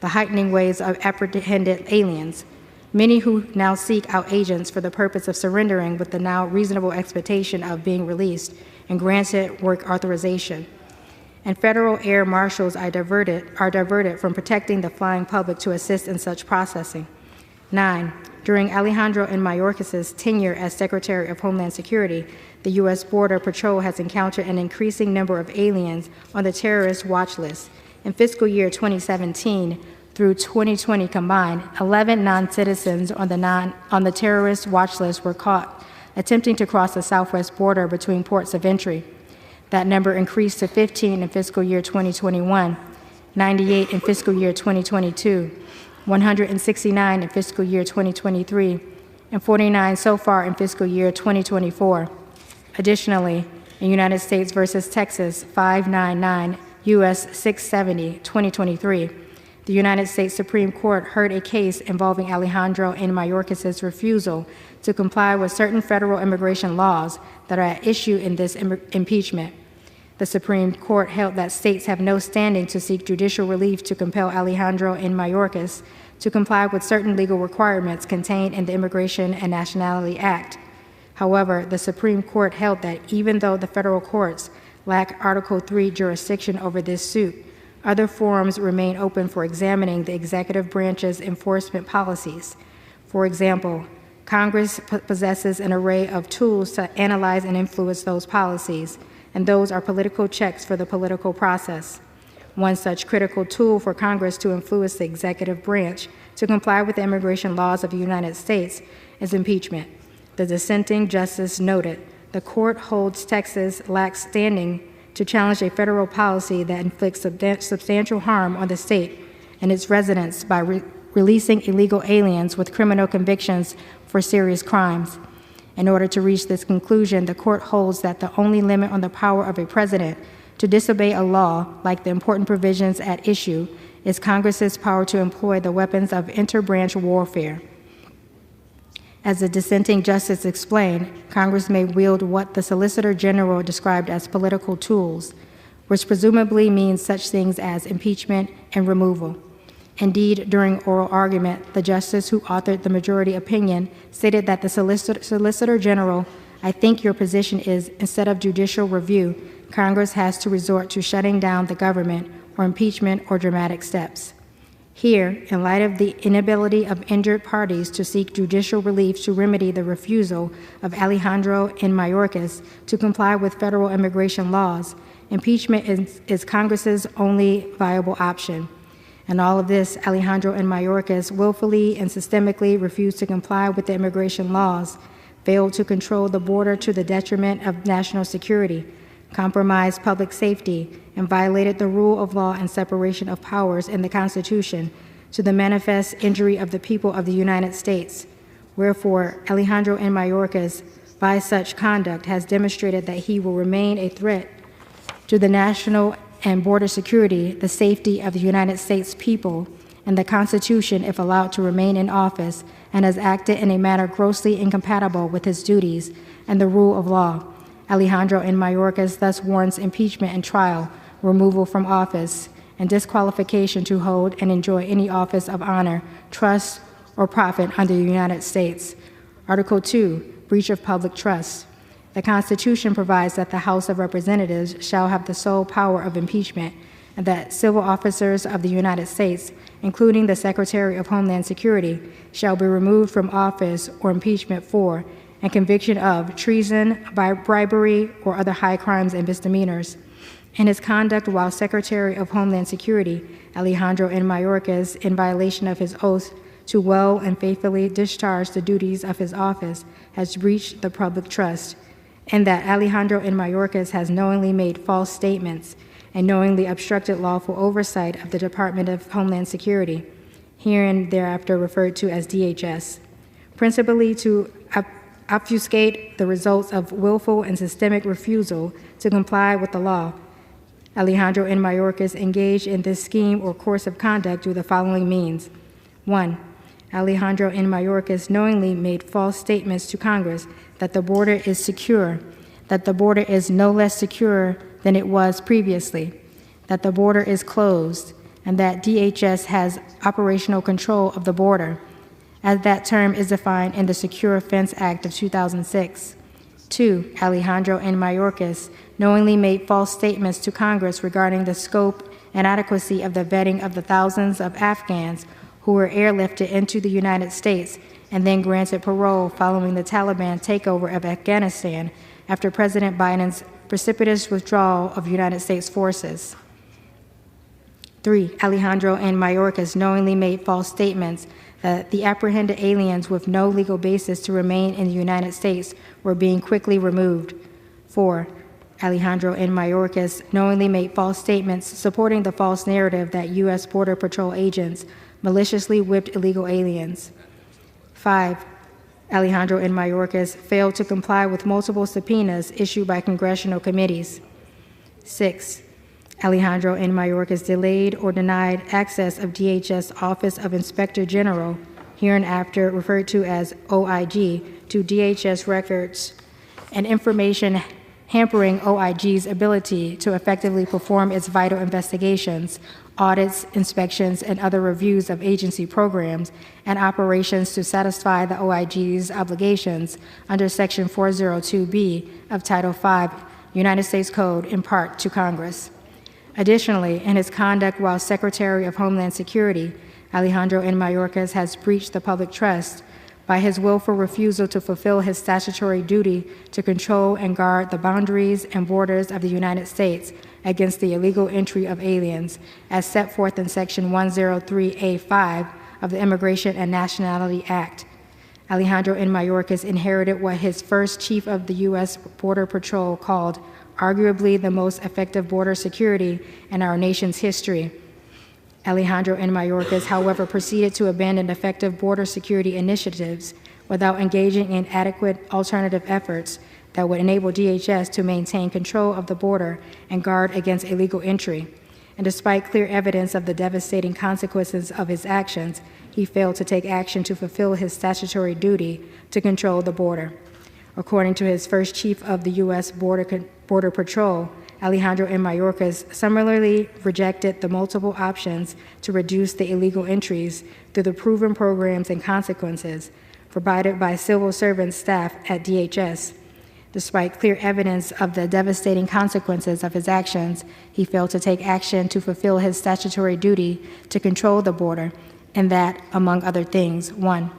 Speaker 12: the heightening waves of apprehended aliens, many who now seek out agents for the purpose of surrendering with the now reasonable expectation of being released and granted work authorization. And federal air marshals are diverted from protecting the flying public to assist in such processing. 9. During Alejandro N. Mayorkas' tenure as Secretary of Homeland Security, the U.S. Border Patrol has encountered an increasing number of aliens on the terrorist watch list. In fiscal year 2017 through 2020 combined, 11 non-citizens on the terrorist watch list were caught attempting to cross the southwest border between ports of entry. That number increased to 15 in fiscal year 2021, 98 in fiscal year 2022, 169 in fiscal year 2023, and 49 so far in fiscal year 2024. Additionally, in United States versus Texas 599 U.S. 670, 2023, the United States Supreme Court heard a case involving Alejandro N. Mayorkas' refusal to comply with certain federal immigration laws that are at issue in this impeachment. The Supreme Court held that states have no standing to seek judicial relief to compel Alejandro N. Mayorkas to comply with certain legal requirements contained in the Immigration and Nationality Act. However, the Supreme Court held that even though the federal courts lack Article III jurisdiction over this suit, other forums remain open for examining the executive branch's enforcement policies. For example, Congress possesses an array of tools to analyze and influence those policies, and those are political checks for the political process. One such critical tool for Congress to influence the executive branch to comply with the immigration laws of the United States is impeachment. The dissenting justice noted, the court holds Texas lacks standing to challenge a federal policy that inflicts substantial harm on the state and its residents by releasing illegal aliens with criminal convictions for serious crimes. In order to reach this conclusion, the court holds that the only limit on the power of a president to disobey a law, like the important provisions at issue, is Congress's power to employ the weapons of interbranch warfare. As the dissenting justice explained, Congress may wield what the Solicitor General described as political tools, which presumably means such things as impeachment and removal. Indeed, during oral argument, the justice who authored the majority opinion stated that the Solicitor General, I think your position is, instead of judicial review, Congress has to resort to shutting down the government or impeachment or dramatic steps. Here, in light of the inability of injured parties to seek judicial relief to remedy the refusal of Alejandro N. Mayorkas to comply with federal immigration laws, impeachment is Congress's only viable option. In all of this, Alejandro N. Mayorkas willfully and systemically refused to comply with the immigration laws, failed to control the border to the detriment of national security, compromised public safety, and violated the rule of law and separation of powers in the Constitution to the manifest injury of the people of the United States. Wherefore, Alejandro N. Mayorkas, by such conduct, has demonstrated that he will remain a threat to the national and border security, the safety of the United States people, and the Constitution if allowed to remain in office, and has acted in a manner grossly incompatible with his duties and the rule of law. Alejandro N. Mayorkas thus warrants impeachment and trial, removal from office, and disqualification to hold and enjoy any office of honor, trust, or profit under the United States. Article 2, breach of public trust. The Constitution provides that the House of Representatives shall have the sole power of impeachment, and that civil officers of the United States, including the Secretary of Homeland Security, shall be removed from office or impeachment for and conviction of treason, bribery, or other high crimes and misdemeanors. In his conduct while Secretary of Homeland Security, Alejandro N. Mayorkas, in violation of his oath to well and faithfully discharge the duties of his office, has breached the public trust, and that Alejandro N. Mayorkas has knowingly made false statements and knowingly obstructed lawful oversight of the Department of Homeland Security, herein thereafter referred to as DHS, principally to obfuscate the results of willful and systemic refusal to comply with the law. Alejandro N. Mayorkas engaged in this scheme or course of conduct through the following means. 1. Alejandro N. Mayorkas knowingly made false statements to Congress that the border is secure, that the border is no less secure than it was previously, that the border is closed, and that DHS has operational control of the border, as that term is defined in the Secure Fence Act of 2006. 2. Alejandro N. Mayorkas knowingly made false statements to Congress regarding the scope and adequacy of the vetting of the thousands of Afghans who were airlifted into the United States and then granted parole following the Taliban takeover of Afghanistan after President Biden's precipitous withdrawal of United States forces. 3. Alejandro N. Mayorkas knowingly made false statements that the apprehended aliens with no legal basis to remain in the United States were being quickly removed. 4. Alejandro N. Mayorkas knowingly made false statements supporting the false narrative that U.S. Border Patrol agents maliciously whipped illegal aliens. 5. Alejandro N. Mayorkas failed to comply with multiple subpoenas issued by congressional committees. 6. Alejandro N. Mayorkas delayed or denied access of DHS Office of Inspector General, hereinafter referred to as OIG, to DHS records and information hampering OIG's ability to effectively perform its vital investigations, audits, inspections, and other reviews of agency programs and operations to satisfy the OIG's obligations under Section 402B of Title V, United States Code, in part to Congress. Additionally, in his conduct while Secretary of Homeland Security, Alejandro N. Mayorkas has breached the public trust by his willful refusal to fulfill his statutory duty to control and guard the boundaries and borders of the United States against the illegal entry of aliens, as set forth in Section 103A5 of the Immigration and Nationality Act. Alejandro N. Mayorkas inherited what his first chief of the U.S. Border Patrol called arguably the most effective border security in our nation's history. Alejandro N. Mayorkas, however, proceeded to abandon effective border security initiatives without engaging in adequate alternative efforts that would enable DHS to maintain control of the border and guard against illegal entry. And despite clear evidence of the devastating consequences of his actions, he failed to take action to fulfill his statutory duty to control the border. According to his first chief of the U.S. Border Patrol, Alejandro N. Mayorkas similarly rejected the multiple options to reduce the illegal entries through the proven programs and consequences provided by civil servant staff at DHS. Despite clear evidence of the devastating consequences of his actions, he failed to take action to fulfill his statutory duty to control the border, and that, among other things, 1.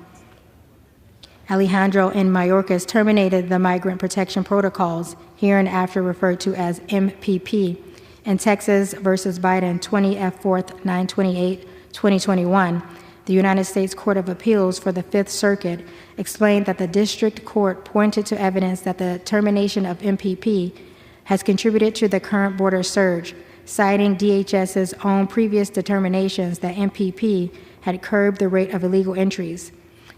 Speaker 12: Alejandro N. Mayorkas terminated the Migrant Protection Protocols, hereinafter referred to as MPP, in Texas versus Biden 20 F. 4th 928, 2021. The United States Court of Appeals for the Fifth Circuit explained that the district court pointed to evidence that the termination of MPP has contributed to the current border surge, citing DHS's own previous determinations that MPP had curbed the rate of illegal entries.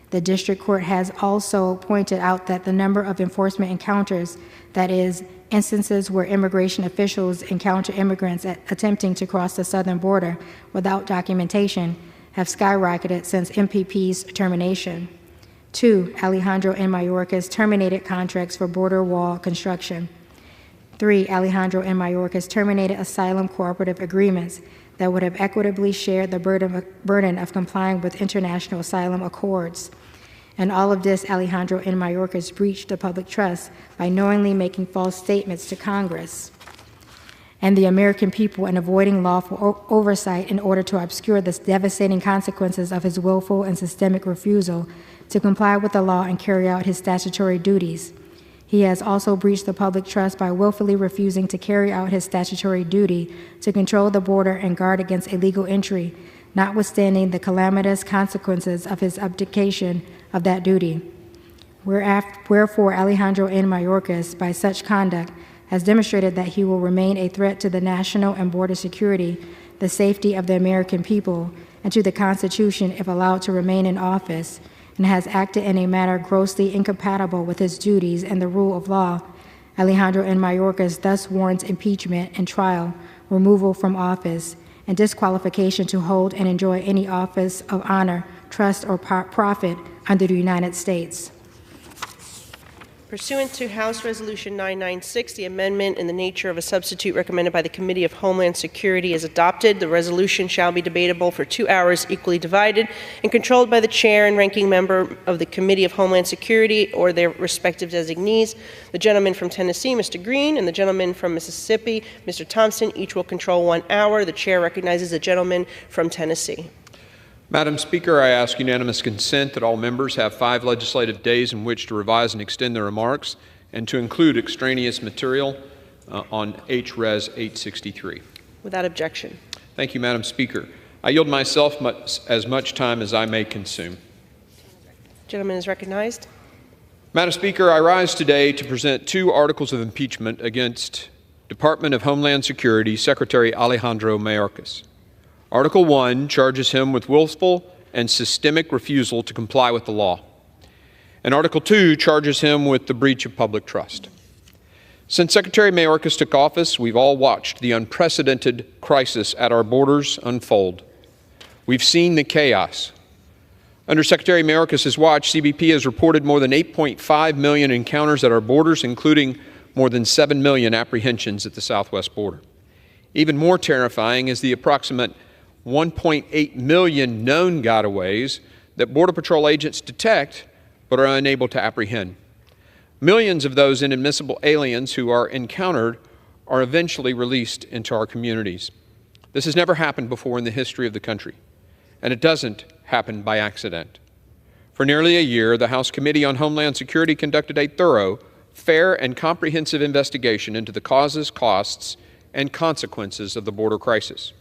Speaker 12: The district court has also pointed out that the number of enforcement encounters, that is, instances where immigration officials encounter immigrants attempting to cross the southern border without documentation, have skyrocketed since MPP's termination. 2, Alejandro and Mayorkas terminated contracts for border wall construction. 3, Alejandro and Mayorkas terminated asylum cooperative agreements that would have equitably shared the burden of complying with international asylum accords. And all of this, Alejandro and Mayorkas breached the public trust by knowingly making false statements to Congress and the American people and avoiding lawful oversight in order to obscure the devastating consequences of his willful and systemic refusal to comply with the law and carry out his statutory duties. He has also breached the public trust by willfully refusing to carry out his statutory duty to control the border and guard against illegal entry, notwithstanding the calamitous consequences of his abdication of that duty. Wherefore, Alejandro N. Mayorkas, by such conduct, has demonstrated that he will remain a threat to the national and border security, the safety of the American people, and to the Constitution if allowed to remain in office, and has acted in a manner grossly incompatible with his duties and the rule of law. Alejandro N. Mayorkas thus warrants impeachment and trial, removal from office, and disqualification to hold and enjoy any office of honor, trust, or profit under the United States.
Speaker 13: Pursuant to House Resolution 996, the amendment in the nature of a substitute recommended by the Committee of Homeland Security is adopted. The resolution shall be debatable for 2 hours, equally divided, and controlled by the chair and ranking member of the Committee of Homeland Security or their respective designees. The gentleman from Tennessee, Mr. Green, and the gentleman from Mississippi, Mr. Thompson, each will control 1 hour. The chair recognizes the gentleman from Tennessee.
Speaker 11: Madam Speaker, I ask unanimous consent that all members have 5 legislative days in which to revise and extend their remarks and to include extraneous material on HRes 863.
Speaker 13: Without objection.
Speaker 11: Thank you, Madam Speaker. I yield myself as much time as I may consume.
Speaker 13: Gentleman is recognized.
Speaker 11: Madam Speaker, I rise today to present 2 articles of impeachment against Department of Homeland Security Secretary Alejandro Mayorkas. Article 1 charges him with willful and systemic refusal to comply with the law. And Article 2 charges him with the breach of public trust. Since Secretary Mayorkas took office, we've all watched the unprecedented crisis at our borders unfold. We've seen the chaos. Under Secretary Mayorkas' watch, CBP has reported more than 8.5 million encounters at our borders, including more than 7 million apprehensions at the southwest border. Even more terrifying is the approximate 1.8 million known gotaways that Border Patrol agents detect but are unable to apprehend. Millions of those inadmissible aliens who are encountered are eventually released into our communities. This has never happened before in the history of the country, and it doesn't happen by accident. For nearly a year, the House Committee on Homeland Security conducted a thorough, fair, and comprehensive investigation into the causes, costs, and consequences of the border crisis.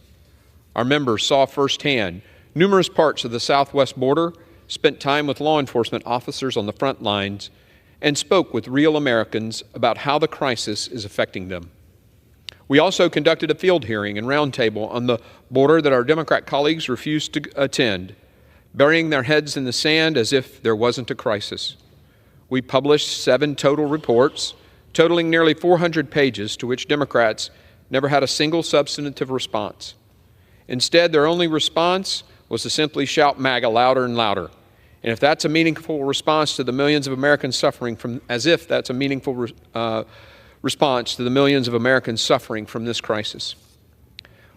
Speaker 11: Our members saw firsthand numerous parts of the southwest border, spent time with law enforcement officers on the front lines, and spoke with real Americans about how the crisis is affecting them. We also conducted a field hearing and roundtable on the border that our Democrat colleagues refused to attend, burying their heads in the sand as if there wasn't a crisis. We published 7 total reports, totaling nearly 400 pages, to which Democrats never had a single substantive response. Instead, their only response was to simply shout MAGA louder and louder. And if that's a meaningful response to the millions of Americans suffering from, response to the millions of Americans suffering from this crisis.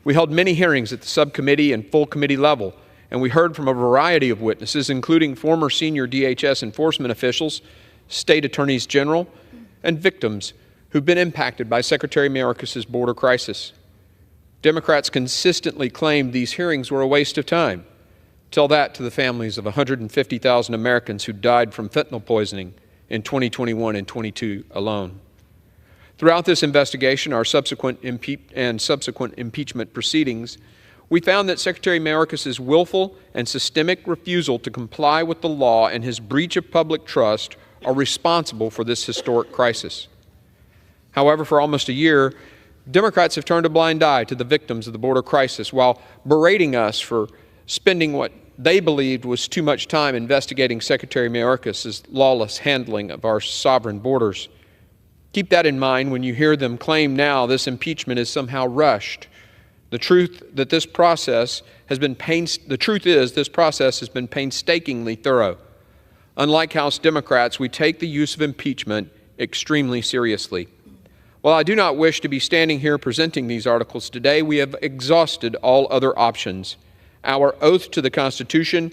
Speaker 11: We held many hearings at the subcommittee and full committee level, and we heard from a variety of witnesses, including former senior DHS enforcement officials, state attorneys general, and victims who've been impacted by Secretary Mayorkas' border crisis. Democrats consistently claimed these hearings were a waste of time. Tell that to the families of 150,000 Americans who died from fentanyl poisoning in 2021 and 22 alone. Throughout this investigation, our subsequent impeachment proceedings, we found that Secretary Mayorkas' willful and systemic refusal to comply with the law and his breach of public trust are responsible for this historic crisis. However, for almost a year, Democrats have turned a blind eye to the victims of the border crisis while berating us for spending what they believed was too much time investigating Secretary Mayorkas' lawless handling of our sovereign borders. Keep that in mind when you hear them claim now this impeachment is somehow rushed. The truth is this process has been painstakingly thorough. Unlike House Democrats, we take the use of impeachment extremely seriously. While I do not wish to be standing here presenting these articles today, we have exhausted all other options. Our oath to the Constitution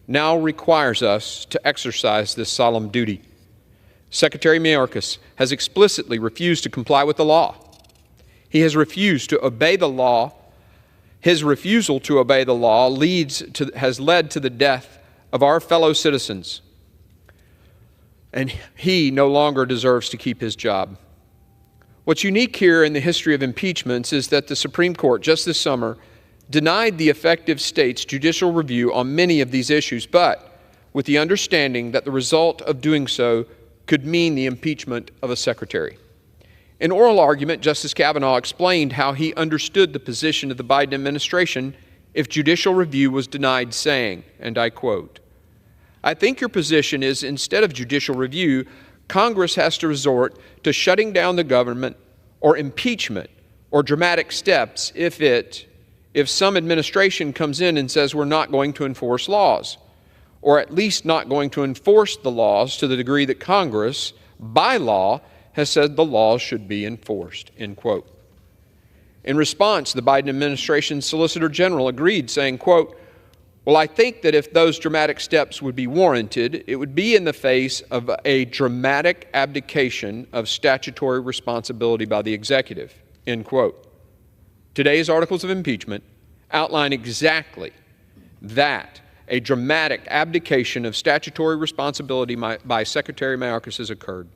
Speaker 11: now requires us to exercise this solemn duty. Secretary Mayorkas has explicitly refused to comply with the law. He has refused to obey the law. His refusal to obey the law has led to the death of our fellow citizens, and he no longer deserves to keep his job. What's unique here in the history of impeachments is that the Supreme Court just this summer denied the effective state's judicial review on many of these issues, but with the understanding that the result of doing so could mean the impeachment of a secretary. In oral argument, Justice Kavanaugh explained how he understood the position of the Biden administration if judicial review was denied, saying, and I quote, "I think your position is instead of judicial review, Congress has to resort to shutting down the government or impeachment or dramatic steps if some administration comes in and says we're not going to enforce laws, or at least not going to enforce the laws to the degree that Congress, by law, has said the laws should be enforced," end quote. In response, the Biden administration's Solicitor General agreed, saying, quote, "Well, I think that if those dramatic steps would be warranted, it would be in the face of a dramatic abdication of statutory responsibility by the executive," end quote. Today's articles of impeachment outline exactly that, a dramatic abdication of statutory responsibility by Secretary Mayorkas has occurred.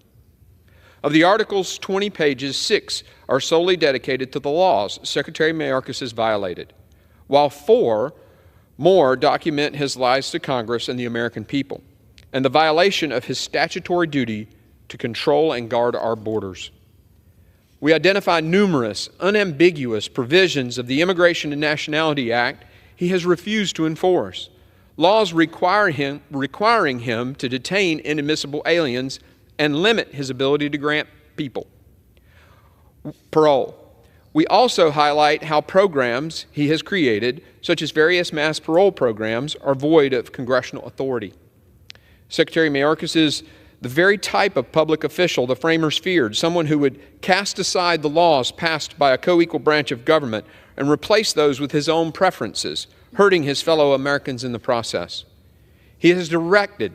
Speaker 11: Of the article's 20 pages, 6 are solely dedicated to the laws Secretary Mayorkas has violated, while 4 more document his lies to Congress and the American people, and the violation of his statutory duty to control and guard our borders. We identify numerous unambiguous provisions of the Immigration and Nationality Act he has refused to enforce, laws requiring him to detain inadmissible aliens and limit his ability to grant people parole. We also highlight how programs he has created, such as various mass parole programs, are void of congressional authority. Secretary Mayorkas is the very type of public official the framers feared, someone who would cast aside the laws passed by a co-equal branch of government and replace those with his own preferences, hurting his fellow Americans in the process. He has directed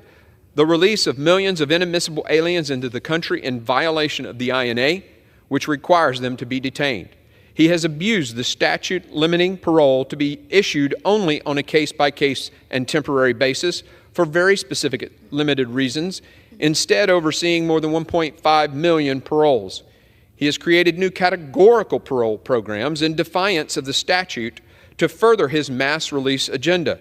Speaker 11: the release of millions of inadmissible aliens into the country in violation of the INA, which requires them to be detained. He has abused the statute limiting parole to be issued only on a case-by-case and temporary basis for very specific limited reasons, instead overseeing more than 1.5 million paroles. He has created new categorical parole programs in defiance of the statute to further his mass release agenda.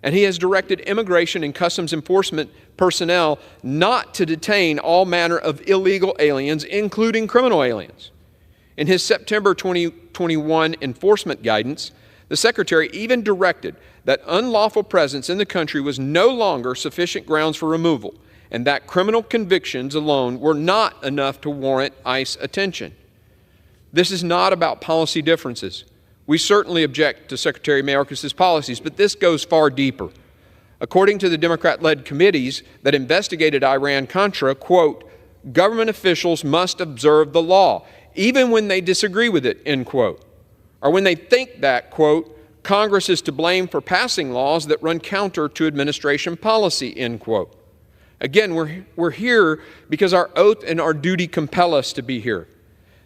Speaker 11: And he has directed Immigration and Customs Enforcement personnel not to detain all manner of illegal aliens, including criminal aliens. In his September 2021 enforcement guidance, the Secretary even directed that unlawful presence in the country was no longer sufficient grounds for removal, and that criminal convictions alone were not enough to warrant ICE attention. This is not about policy differences. We certainly object to Secretary Mayorkas' policies, but this goes far deeper. According to the Democrat-led committees that investigated Iran-Contra, quote, "Government officials must observe the law, even when they disagree with it," end quote. Or when they think that, quote, "Congress is to blame for passing laws that run counter to administration policy," end quote. Again, we're here because our oath and our duty compel us to be here.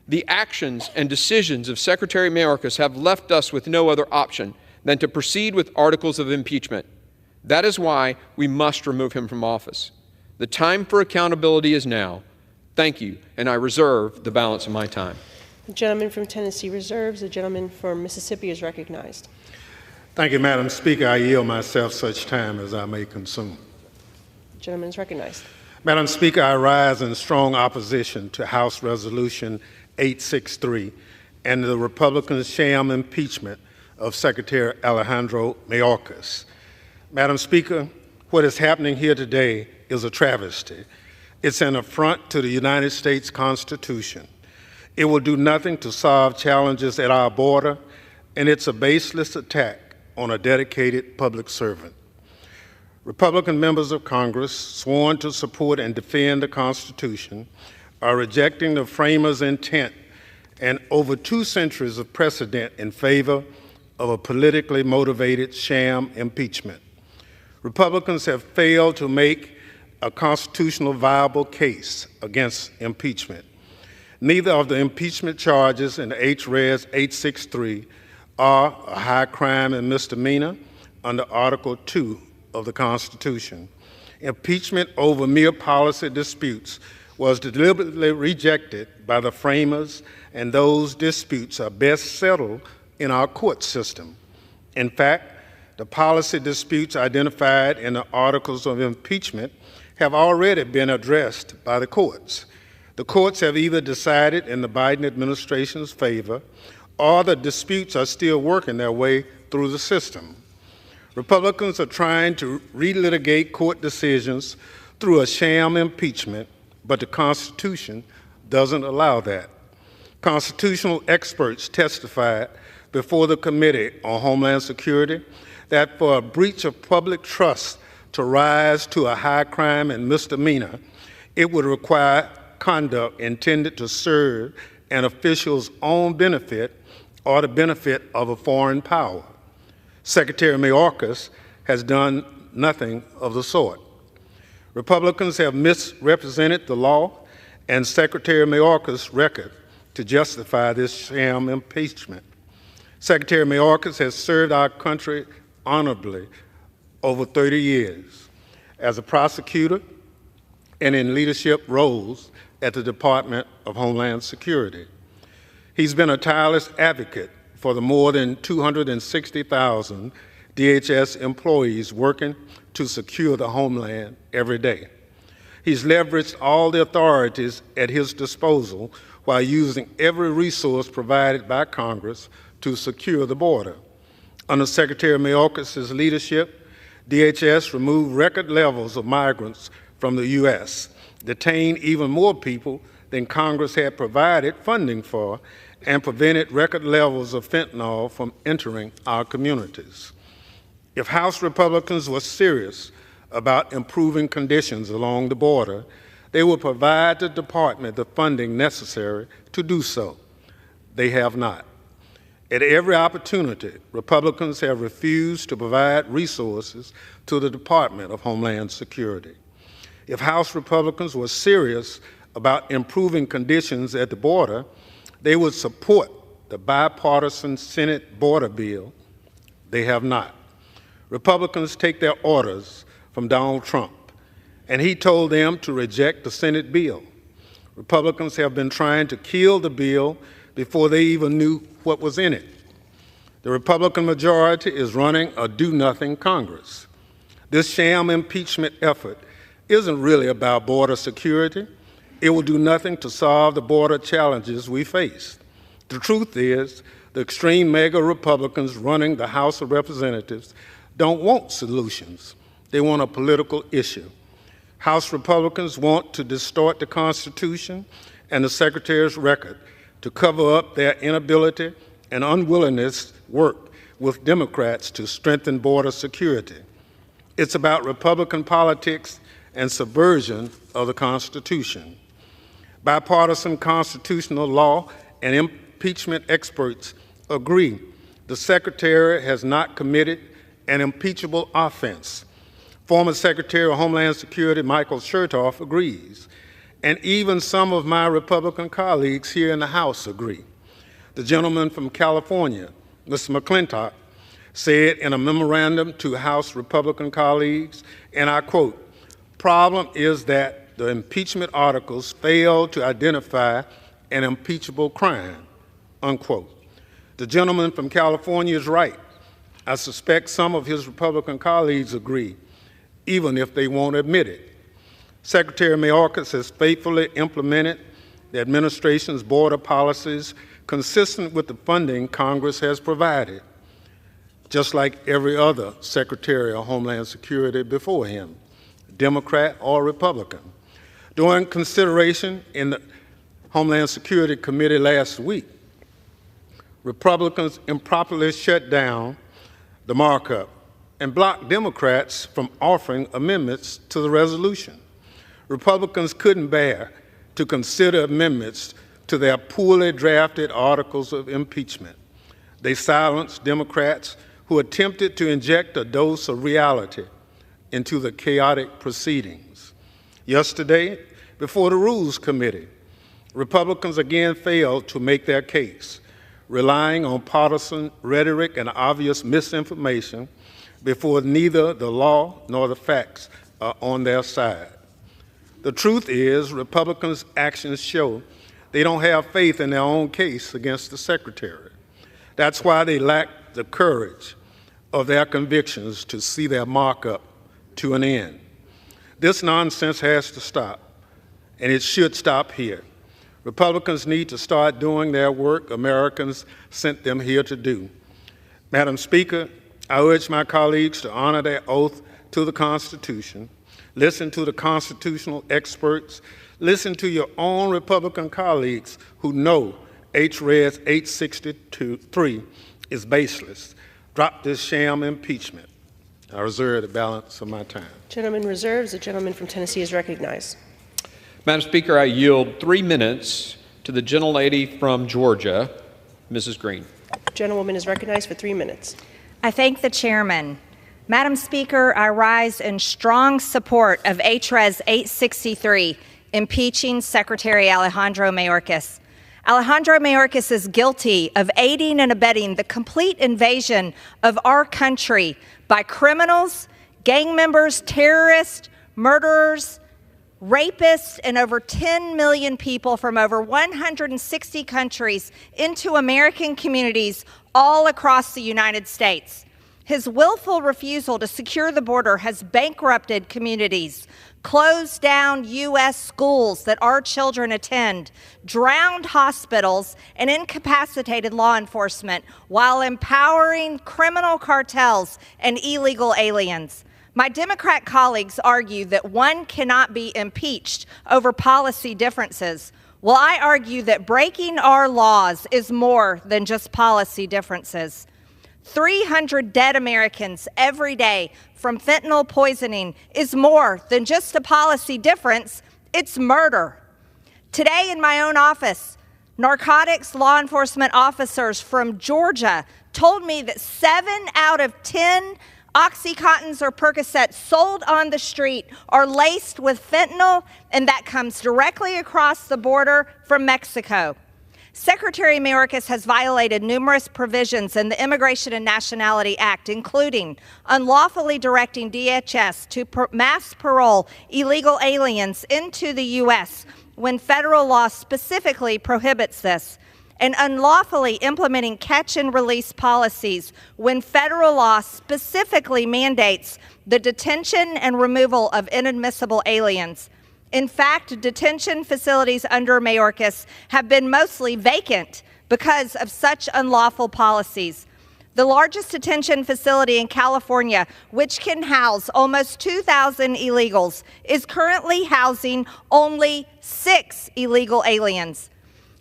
Speaker 11: The actions and decisions of Secretary Mayorkas have left us with no other option than to proceed with articles of impeachment. That is why we must remove him from office. The time for accountability is now. Thank you, and I reserve the balance of my time.
Speaker 13: The gentleman from Tennessee reserves. The gentleman from Mississippi is recognized.
Speaker 14: Thank you, Madam Speaker. I yield myself such time as I may consume.
Speaker 13: The gentleman is recognized.
Speaker 14: Madam Speaker, I rise in strong opposition to House Resolution 863 and the Republican sham impeachment of Secretary Alejandro Mayorkas. Madam Speaker, what is happening here today is a travesty. It's an affront to the United States Constitution. It will do nothing to solve challenges at our border, and it's a baseless attack on a dedicated public servant. Republican members of Congress sworn to support and defend the Constitution are rejecting the framers' intent and over 2 centuries of precedent in favor of a politically motivated sham impeachment. Republicans have failed to make a constitutional viable case against impeachment. Neither of the impeachment charges in H-Res 863 are a high crime and misdemeanor under Article 2 of the Constitution. Impeachment over mere policy disputes was deliberately rejected by the framers, and those disputes are best settled in our court system. In fact, the policy disputes identified in the articles of impeachment have already been addressed by the courts. The courts have either decided in the Biden administration's favor, or the disputes are still working their way through the system. Republicans are trying to relitigate court decisions through a sham impeachment, but the Constitution doesn't allow that. Constitutional experts testified before the Committee on Homeland Security that for a breach of public trust to rise to a high crime and misdemeanor, it would require conduct intended to serve an official's own benefit or the benefit of a foreign power. Secretary Mayorkas has done nothing of the sort. Republicans have misrepresented the law and Secretary Mayorkas' record to justify this sham impeachment. Secretary Mayorkas has served our country honorably over 30 years as a prosecutor and in leadership roles at the Department of Homeland Security. He's been a tireless advocate for the more than 260,000 DHS employees working to secure the homeland every day. He's leveraged all the authorities at his disposal while using every resource provided by Congress to secure the border. Under Secretary Mayorkas' leadership, DHS removed record levels of migrants from the U.S., detained even more people than Congress had provided funding for, and prevented record levels of fentanyl from entering our communities. If House Republicans were serious about improving conditions along the border, they would provide the department the funding necessary to do so. They have not. At every opportunity, Republicans have refused to provide resources to the Department of Homeland Security. If House Republicans were serious about improving conditions at the border, they would support the bipartisan Senate border bill. They have not. Republicans take their orders from Donald Trump, and he told them to reject the Senate bill. Republicans have been trying to kill the bill before they even knew what was in it. The Republican majority is running a do-nothing Congress. This sham impeachment effort isn't really about border security. It will do nothing to solve the border challenges we face. The truth is, the extreme mega Republicans running the House of Representatives don't want solutions. They want a political issue. House Republicans want to distort the Constitution and the Secretary's record to cover up their inability and unwillingness to work with Democrats to strengthen border security. It's about Republican politics and subversion of the Constitution. Bipartisan constitutional law and impeachment experts agree the Secretary has not committed an impeachable offense. Former Secretary of Homeland Security Michael Chertoff agrees, and even some of my Republican colleagues here in the House agree. The gentleman from California, Mr. McClintock, said in a memorandum to House Republican colleagues, and I quote, "Problem is that the impeachment articles fail to identify an impeachable crime," unquote. The gentleman from California is right. I suspect some of his Republican colleagues agree, even if they won't admit it. Secretary Mayorkas has faithfully implemented the administration's border policies consistent with the funding Congress has provided, just like every other Secretary of Homeland Security before him, Democrat or Republican. During consideration in the Homeland Security Committee last week, Republicans improperly shut down the markup and blocked Democrats from offering amendments to the resolution. Republicans couldn't bear to consider amendments to their poorly drafted articles of impeachment. They silenced Democrats who attempted to inject a dose of reality into the chaotic proceedings. Yesterday, before the Rules Committee, Republicans again failed to make their case, relying on partisan rhetoric and obvious misinformation before neither the law nor the facts are on their side. The truth is, Republicans' actions show they don't have faith in their own case against the Secretary. That's why they lack the courage of their convictions to see their markup to an end. This nonsense has to stop, and it should stop here. Republicans need to start doing their work Americans sent them here to do. Madam Speaker, I urge my colleagues to honor their oath to the Constitution, listen to the constitutional experts, listen to your own Republican colleagues who know H.Res. 863 is baseless. Drop this sham impeachment. I reserve the balance of my time.
Speaker 13: Gentleman reserves. The gentleman from Tennessee is recognized.
Speaker 11: Madam Speaker, I yield 3 minutes to the gentlelady from Georgia, Mrs. Green.
Speaker 13: Gentlewoman is recognized for 3 minutes.
Speaker 15: I thank the chairman. Madam Speaker, I rise in strong support of H.Res. 863, impeaching Secretary Alejandro Mayorkas. Alejandro Mayorkas is guilty of aiding and abetting the complete invasion of our country by criminals, gang members, terrorists, murderers, rapists, and over 10 million people from over 160 countries into American communities all across the United States. His willful refusal to secure the border has bankrupted communities, closed down U.S. schools that our children attend, drowned hospitals, and incapacitated law enforcement while empowering criminal cartels and illegal aliens. My Democrat colleagues argue that one cannot be impeached over policy differences. Well, I argue that breaking our laws is more than just policy differences. 300 dead Americans every day from fentanyl poisoning is more than just a policy difference, it's murder. Today in my own office, narcotics law enforcement officers from Georgia told me that 7 out of 10 Oxycontins or Percocets sold on the street are laced with fentanyl, and that comes directly across the border from Mexico. Secretary Mayorkas has violated numerous provisions in the Immigration and Nationality Act, including unlawfully directing DHS to mass parole illegal aliens into the U.S. when federal law specifically prohibits this, and unlawfully implementing catch-and-release policies when federal law specifically mandates the detention and removal of inadmissible aliens. In fact, detention facilities under Mayorkas have been mostly vacant because of such unlawful policies. The largest detention facility in California, which can house almost 2,000 illegals, is currently housing only 6 illegal aliens.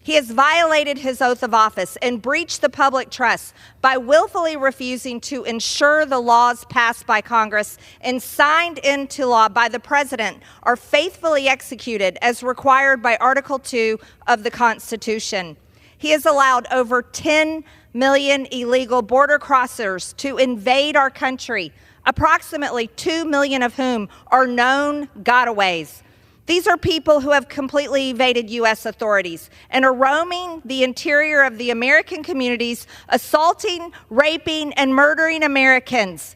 Speaker 15: He has violated his oath of office and breached the public trust by willfully refusing to ensure the laws passed by Congress and signed into law by the President are faithfully executed as required by Article 2 of the Constitution. He has allowed over 10 million illegal border crossers to invade our country, approximately 2 million of whom are known gotaways. These are people who have completely evaded U.S. authorities and are roaming the interior of the American communities, assaulting, raping, and murdering Americans.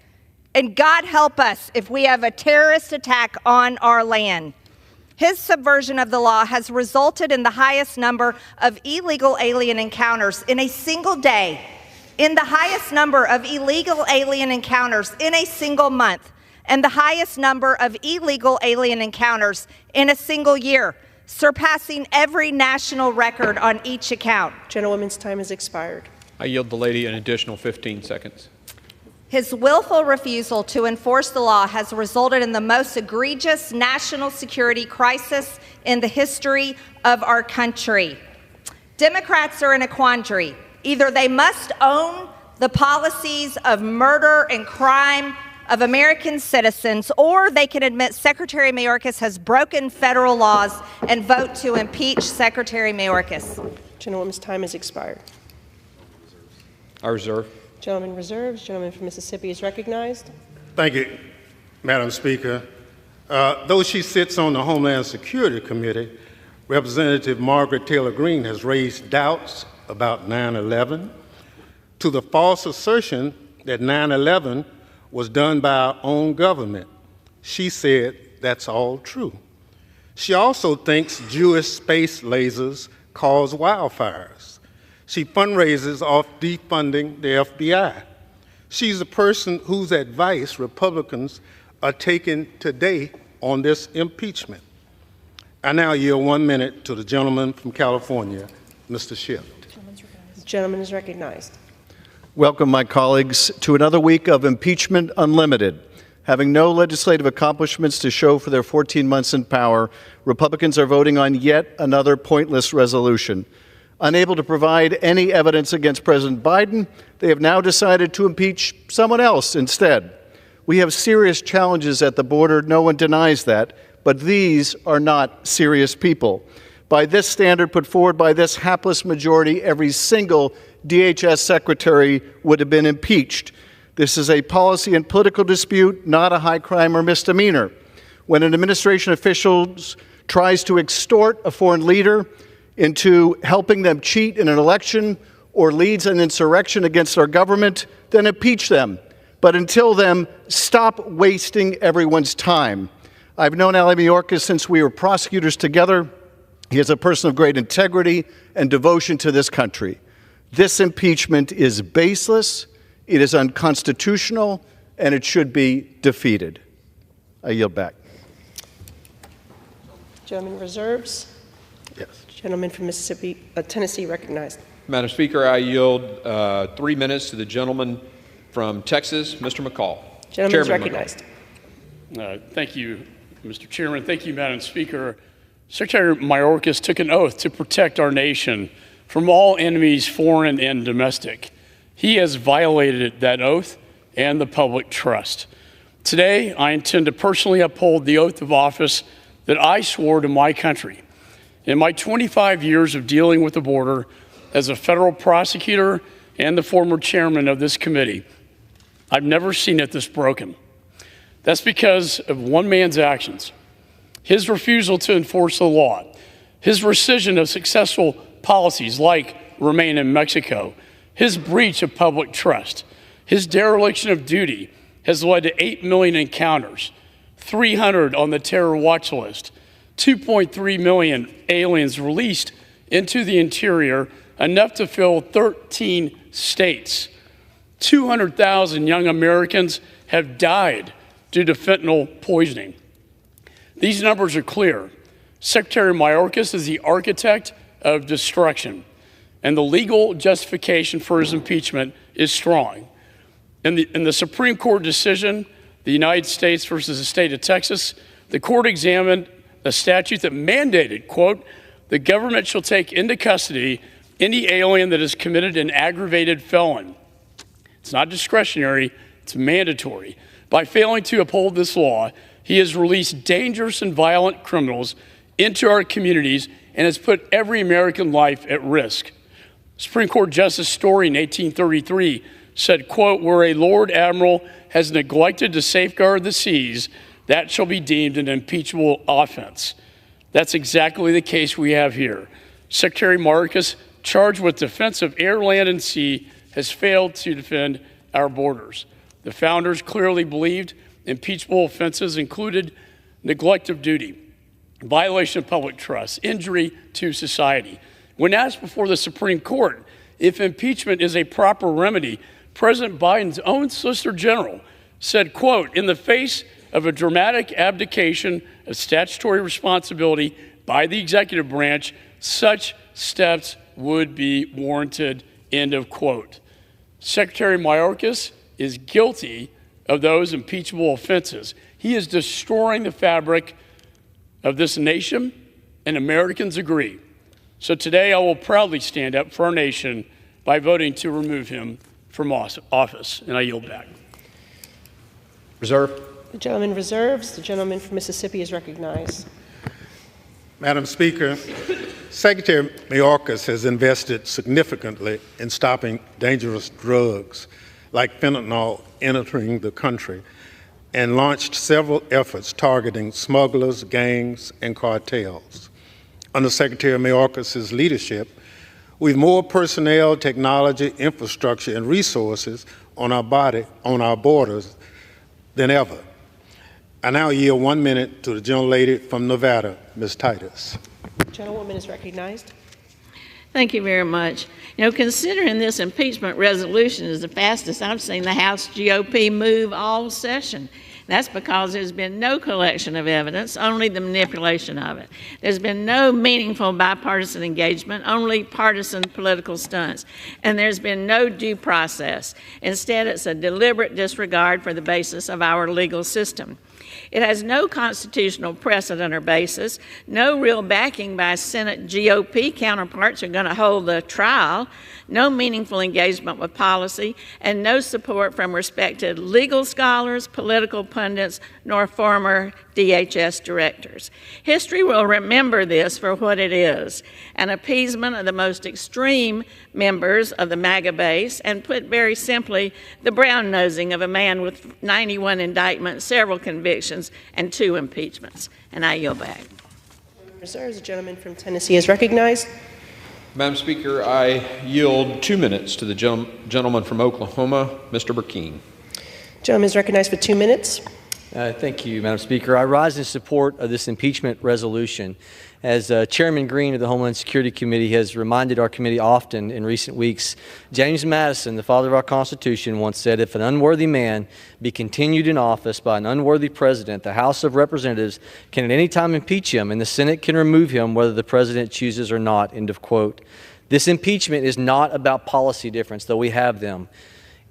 Speaker 15: And God help us if we have a terrorist attack on our land. His subversion of the law has resulted in the highest number of illegal alien encounters in a single day, in the highest number of illegal alien encounters in a single month, and the highest number of illegal alien encounters in a single year, surpassing every national record on each account.
Speaker 13: Gentlewoman's time has expired.
Speaker 11: I yield the lady an additional 15 seconds.
Speaker 15: His willful refusal to enforce the law has resulted in the most egregious national security crisis in the history of our country. Democrats are in a quandary. Either they must own the policies of murder and crime of American citizens, or they can admit Secretary Mayorkas has broken federal laws and vote to impeach Secretary Mayorkas.
Speaker 13: Gentlewoman's time has expired.
Speaker 11: I reserve.
Speaker 13: Gentleman reserves. Gentleman from Mississippi is recognized.
Speaker 14: Thank you, Madam Speaker. Though she sits on the Homeland Security Committee, Representative Margaret Taylor Greene has raised doubts about 9/11 to the false assertion that 9/11 was done by our own government. She said that's all true. She also thinks Jewish space lasers cause wildfires. She fundraises off defunding the FBI. She's the person whose advice Republicans are taking today on this impeachment. I now yield 1 minute to the gentleman from California, Mr. Schiff.
Speaker 13: The gentleman is recognized.
Speaker 16: Welcome, my colleagues, to another week of Impeachment Unlimited. Having no legislative accomplishments to show for their 14 months in power, Republicans are voting on yet another pointless resolution. Unable to provide any evidence against President Biden, they have now decided to impeach someone else instead. We have serious challenges at the border, no one denies that, but these are not serious people. By this standard put forward by this hapless majority, every single DHS secretary would have been impeached. This is a policy and political dispute, not a high crime or misdemeanor. When an administration official tries to extort a foreign leader into helping them cheat in an election or leads an insurrection against our government, then impeach them. But until then, stop wasting everyone's time. I've known Ali Mayorkas since we were prosecutors together. He is a person of great integrity and devotion to this country. This impeachment is baseless, it is unconstitutional, and it should be defeated. I yield back.
Speaker 13: Gentleman reserves.
Speaker 14: Yes.
Speaker 13: Gentleman from Tennessee recognized.
Speaker 11: Madam Speaker, I yield 3 minutes to the gentleman from Texas, Mr. McCall.
Speaker 13: Gentleman is recognized.
Speaker 17: Thank you, Mr. Chairman. Thank you, Madam Speaker. Secretary Mayorkas took an oath to protect our nation from all enemies, foreign and domestic. He has violated that oath and the public trust. Today, I intend to personally uphold the oath of office that I swore to my country. In my 25 years of dealing with the border as a federal prosecutor and the former chairman of this committee, I've never seen it this broken. That's because of one man's actions, his refusal to enforce the law, his rescission of successful policies like Remain in Mexico, his breach of public trust, his dereliction of duty has led to 8 million encounters, 300 on the terror watch list, 2.3 million aliens released into the interior, enough to fill 13 states. 200,000 young Americans have died due to fentanyl poisoning. These numbers are clear. Secretary Mayorkas is the architect of destruction, and the legal justification for his impeachment is strong. In the Supreme Court decision, the United States versus the state of Texas, the court examined a statute that mandated, quote, the government shall take into custody any alien that has committed an aggravated felon. It's not discretionary, it's mandatory. By failing to uphold this law, he has released dangerous and violent criminals into our communities and has put every American life at risk. Supreme Court Justice Story in 1833 said, quote, where a Lord Admiral has neglected to safeguard the seas, that shall be deemed an impeachable offense. That's exactly the case we have here. Secretary Mayorkas, charged with defense of air, land, and sea, has failed to defend our borders. The founders clearly believed impeachable offenses included neglect of duty, violation of public trust, injury to society. When asked before the Supreme Court if impeachment is a proper remedy, President Biden's own Solicitor General said, quote, in the face of a dramatic abdication of statutory responsibility by the executive branch, such steps would be warranted, end of quote. Secretary Mayorkas is guilty of those impeachable offenses. He is destroying the fabric of this nation, and Americans agree. So today I will proudly stand up for our nation by voting to remove him from office, and I yield back.
Speaker 11: Reserve.
Speaker 13: The gentleman reserves. The gentleman from Mississippi is recognized.
Speaker 14: Madam Speaker, Secretary Mayorkas has invested significantly in stopping dangerous drugs like fentanyl entering the country and launched several efforts targeting smugglers, gangs, and cartels. Under Secretary Mayorkas' leadership, we've more personnel, technology, infrastructure, and resources on our borders than ever. I now yield 1 minute to the gentlelady from Nevada, Ms. Titus.
Speaker 13: The gentlewoman is recognized.
Speaker 18: Thank you very much. You know, considering this impeachment resolution is the fastest I've seen the House GOP move all session. That's because there's been no collection of evidence, only the manipulation of it. There's been no meaningful bipartisan engagement, only partisan political stunts. And there's been no due process. Instead, it's a deliberate disregard for the basis of our legal system. It has no constitutional precedent or basis, no real backing by Senate GOP counterparts who are going to hold the trial, no meaningful engagement with policy, and no support from respected legal scholars, political pundits, nor former DHS directors. History will remember this for what it is, an appeasement of the most extreme members of the MAGA base, and put very simply, the brown-nosing of a man with 91 indictments, several convictions, and 2 impeachments. And I yield back.
Speaker 13: Reserves. The gentleman from Tennessee is recognized.
Speaker 11: Madam Speaker, I yield 2 minutes to the gentleman from Oklahoma, Mr. Burkeen.
Speaker 13: Gentleman is recognized for 2 minutes.
Speaker 19: Thank you, Madam Speaker. I rise in support of this impeachment resolution. As Chairman Green of the Homeland Security Committee has reminded our committee often in recent weeks, James Madison, the father of our Constitution, once said, "If an unworthy man be continued in office by an unworthy president, the House of Representatives can at any time impeach him, and the Senate can remove him whether the president chooses or not." End of quote. This impeachment is not about policy difference, though we have them.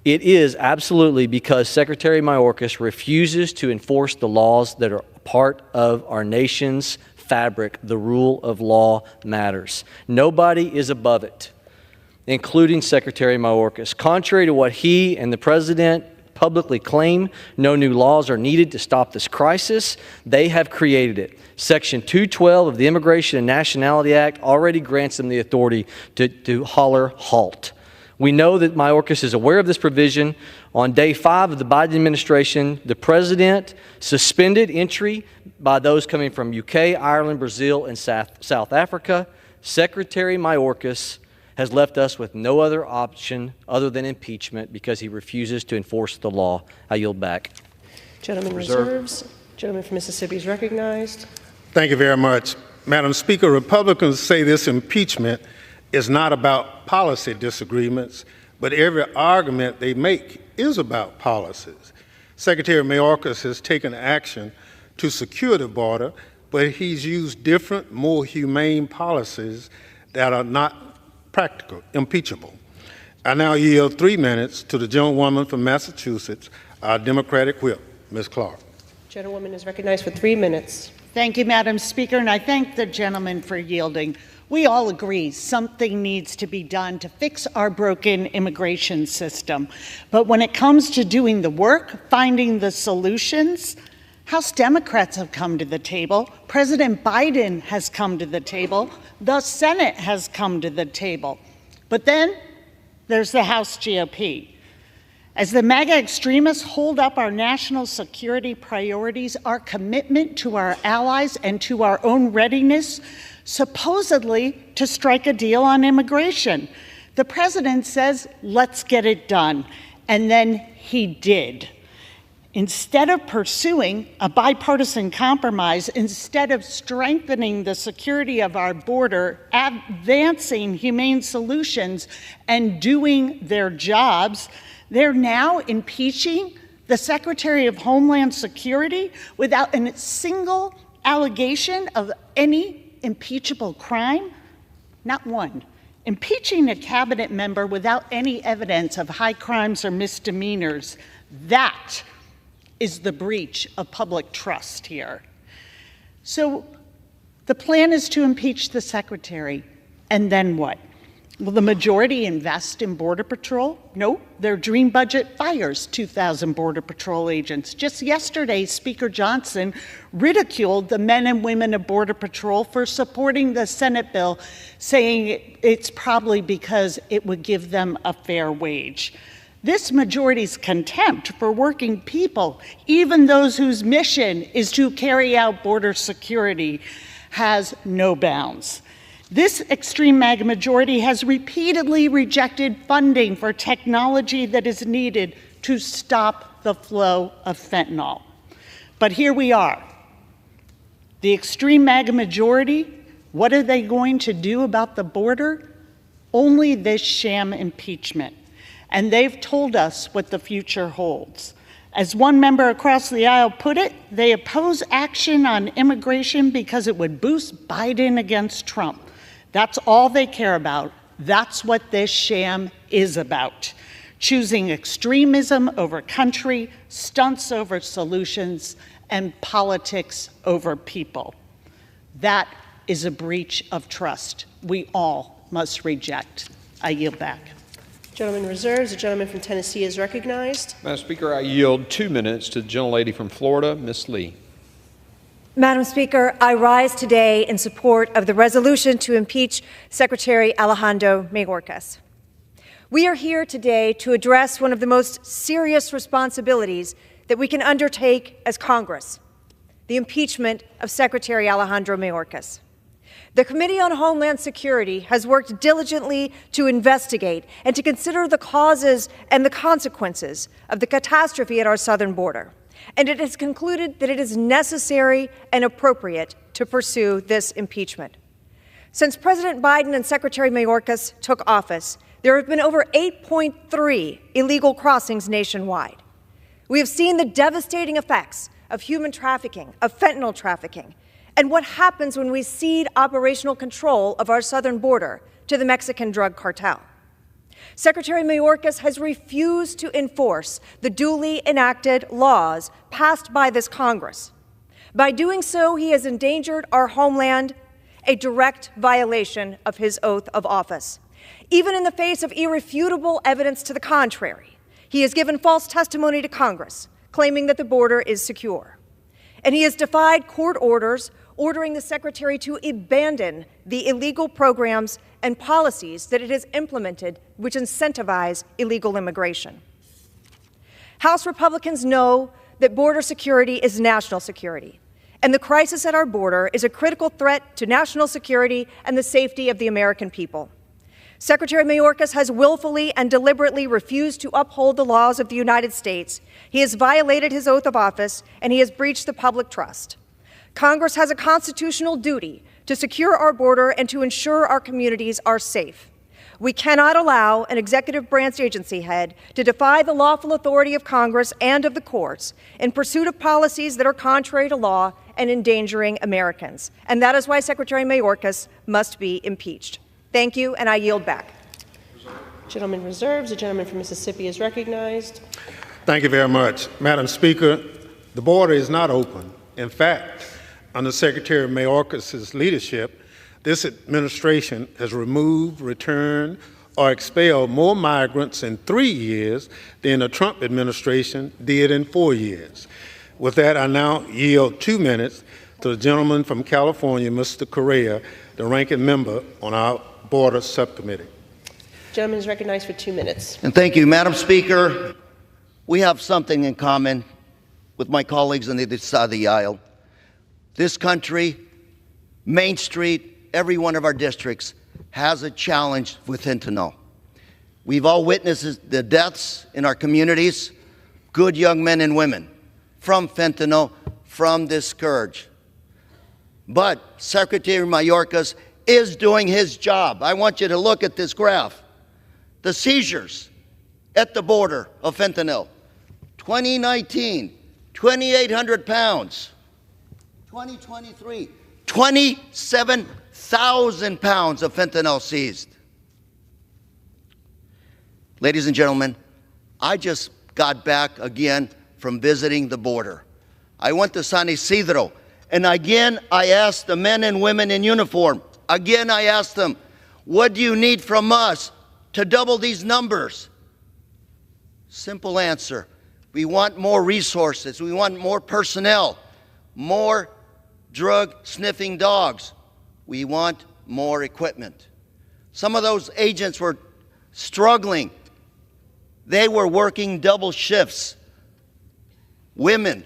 Speaker 19: It is absolutely because Secretary Mayorkas refuses to enforce the laws that are part of our nation's fabric. The rule of law matters. Nobody is above it, including Secretary Mayorkas. Contrary to what he and the President publicly claim, no new laws are needed to stop this crisis. They have created it. Section 212 of the Immigration and Nationality Act already grants them the authority to holler halt. We know that Mayorkas is aware of this provision. On day 5 of the Biden administration, the President suspended entry by those coming from UK, Ireland, Brazil, and South Africa. Secretary Mayorkas has left us with no other option other than impeachment because he refuses to enforce the law. I yield back.
Speaker 13: Gentleman reserves. Gentleman from Mississippi is recognized.
Speaker 14: Thank you very much. Madam Speaker, Republicans say this impeachment is not about policy disagreements, but every argument they make is about policies. Secretary Mayorkas has taken action to secure the border, but he's used different, more humane policies that are not practical, impeachable. I now yield 3 minutes to the gentlewoman from Massachusetts, our Democratic whip, Ms. Clark.
Speaker 13: Gentlewoman is recognized for 3 minutes.
Speaker 20: Thank you, Madam Speaker, and I thank the gentleman for yielding. We all agree something needs to be done to fix our broken immigration system. But when it comes to doing the work, finding the solutions, House Democrats have come to the table. President Biden has come to the table. The Senate has come to the table. But then there's the House GOP. As the MAGA extremists hold up our national security priorities, our commitment to our allies and to our own readiness, supposedly to strike a deal on immigration. The president says, let's get it done. And then he did. Instead of pursuing a bipartisan compromise, instead of strengthening the security of our border, advancing humane solutions, and doing their jobs, they're now impeaching the Secretary of Homeland Security without a single allegation of any impeachable crime? Not one. Impeaching a cabinet member without any evidence of high crimes or misdemeanors, that is the breach of public trust here. So the plan is to impeach the secretary, and then what? Will the majority invest in Border Patrol? No, their dream budget fires 2,000 Border Patrol agents. Just yesterday, Speaker Johnson ridiculed the men and women of Border Patrol for supporting the Senate bill, saying it's probably because it would give them a fair wage. This majority's contempt for working people, even those whose mission is to carry out border security, has no bounds. This extreme MAGA majority has repeatedly rejected funding for technology that is needed to stop the flow of fentanyl. But here we are. The extreme MAGA majority, what are they going to do about the border? Only this sham impeachment. And they've told us what the future holds. As one member across the aisle put it, they oppose action on immigration because it would boost Biden against Trump. That's all they care about. That's what this sham is about. Choosing extremism over country, stunts over solutions, and politics over people. That is a breach of trust we all must reject. I yield back.
Speaker 13: Gentleman reserves. The gentleman from Tennessee is recognized.
Speaker 11: Madam Speaker, I yield 2 minutes to the gentlelady from Florida, Ms. Lee.
Speaker 21: Madam Speaker, I rise today in support of the resolution to impeach Secretary Alejandro Mayorkas. We are here today to address one of the most serious responsibilities that we can undertake as Congress, the impeachment of Secretary Alejandro Mayorkas. The Committee on Homeland Security has worked diligently to investigate and to consider the causes and the consequences of the catastrophe at our southern border. And it has concluded that it is necessary and appropriate to pursue this impeachment. Since President Biden and Secretary Mayorkas took office, there have been over 8.3 illegal crossings nationwide. We have seen the devastating effects of human trafficking, of fentanyl trafficking, and what happens when we cede operational control of our southern border to the Mexican drug cartel. Secretary Mayorkas has refused to enforce the duly enacted laws passed by this Congress. By doing so, he has endangered our homeland, a direct violation of his oath of office. Even in the face of irrefutable evidence to the contrary, he has given false testimony to Congress, claiming that the border is secure. And he has defied court orders ordering the Secretary to abandon the illegal programs and policies that it has implemented which incentivize illegal immigration. House Republicans know that border security is national security, and the crisis at our border is a critical threat to national security and the safety of the American people. Secretary Mayorkas has willfully and deliberately refused to uphold the laws of the United States. He has violated his oath of office, and he has breached the public trust. Congress has a constitutional duty to secure our border and to ensure our communities are safe. We cannot allow an executive branch agency head to defy the lawful authority of Congress and of the courts in pursuit of policies that are contrary to law and endangering Americans. And that is why Secretary Mayorkas must be impeached. Thank you, and I yield back.
Speaker 13: Gentleman reserves. The gentleman from Mississippi is recognized.
Speaker 14: Thank you very much. Madam Speaker, the border is not open. In fact, under Secretary Mayorkas' leadership, this administration has removed, returned, or expelled more migrants in 3 years than the Trump administration did in 4 years. With that, I now yield 2 minutes to the gentleman from California, Mr. Correa, the ranking member on our Border Subcommittee.
Speaker 13: Gentleman is recognized for 2 minutes.
Speaker 22: And thank you, Madam Speaker. We have something in common with my colleagues on the other side of the aisle. This country, Main Street, every one of our districts has a challenge with fentanyl. We've all witnessed the deaths in our communities, good young men and women, from fentanyl, from this scourge. But Secretary Mayorkas is doing his job. I want you to look at this graph. The seizures at the border of fentanyl, 2019, 2,800 pounds. 2023, 27,000 pounds of fentanyl seized. Ladies and gentlemen, I just got back again from visiting the border. I went to San Isidro, and again I asked the men and women in uniform, again I asked them, what do you need from us to double these numbers? Simple answer, we want more resources, we want more personnel, more drug-sniffing dogs, we want more equipment. Some of those agents were struggling. They were working double shifts. Women,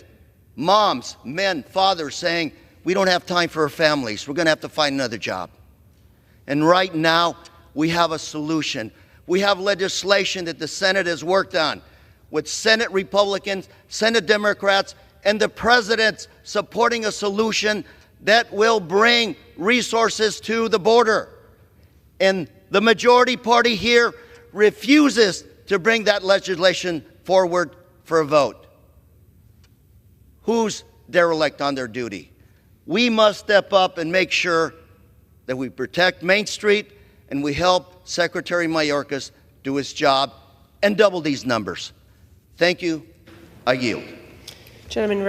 Speaker 22: moms, men, fathers saying, we don't have time for our families. We're going to have to find another job. And right now, we have a solution. We have legislation that the Senate has worked on with Senate Republicans, Senate Democrats, and the President supporting a solution that will bring resources to the border. And the majority party here refuses to bring that legislation forward for a vote. Who's derelict on their duty? We must step up and make sure that we protect Main Street and we help Secretary Mayorkas do his job and double these numbers. Thank you. I yield.
Speaker 13: Gentleman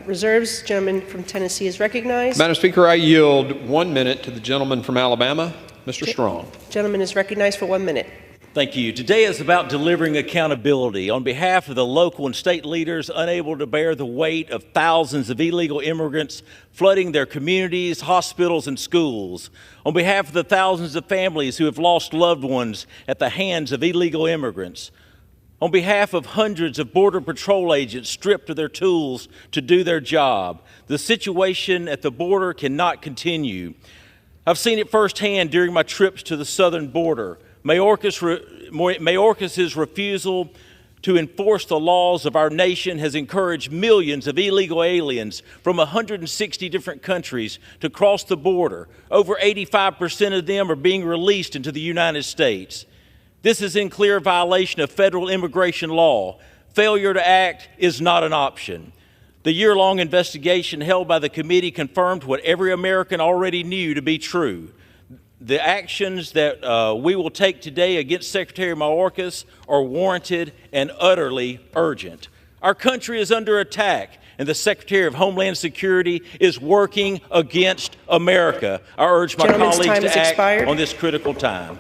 Speaker 13: reserves. Gentleman from Tennessee is recognized.
Speaker 11: Madam Speaker, I yield 1 minute to the gentleman from Alabama, Mr. Strong.
Speaker 13: Gentleman is recognized for 1 minute.
Speaker 2: Thank you. Today is about delivering accountability on behalf of the local and state leaders unable to bear the weight of thousands of illegal immigrants flooding their communities, hospitals, and schools. On behalf of the thousands of families who have lost loved ones at the hands of illegal immigrants. On behalf of hundreds of Border Patrol agents stripped of their tools to do their job. The situation at the border cannot continue. I've seen it firsthand during my trips to the southern border. Mayorkas' refusal to enforce the laws of our nation has encouraged millions of illegal aliens from 160 different countries to cross the border. Over 85% of them are being released into the United States. This is in clear violation of federal immigration law. Failure to act is not an option. The year-long investigation held by the committee confirmed what every American already knew to be true. The actions that we will take today against Secretary Mayorkas are warranted and utterly urgent. Our country is under attack, and the Secretary of Homeland Security is working against America. I urge my colleagues to act on this critical time.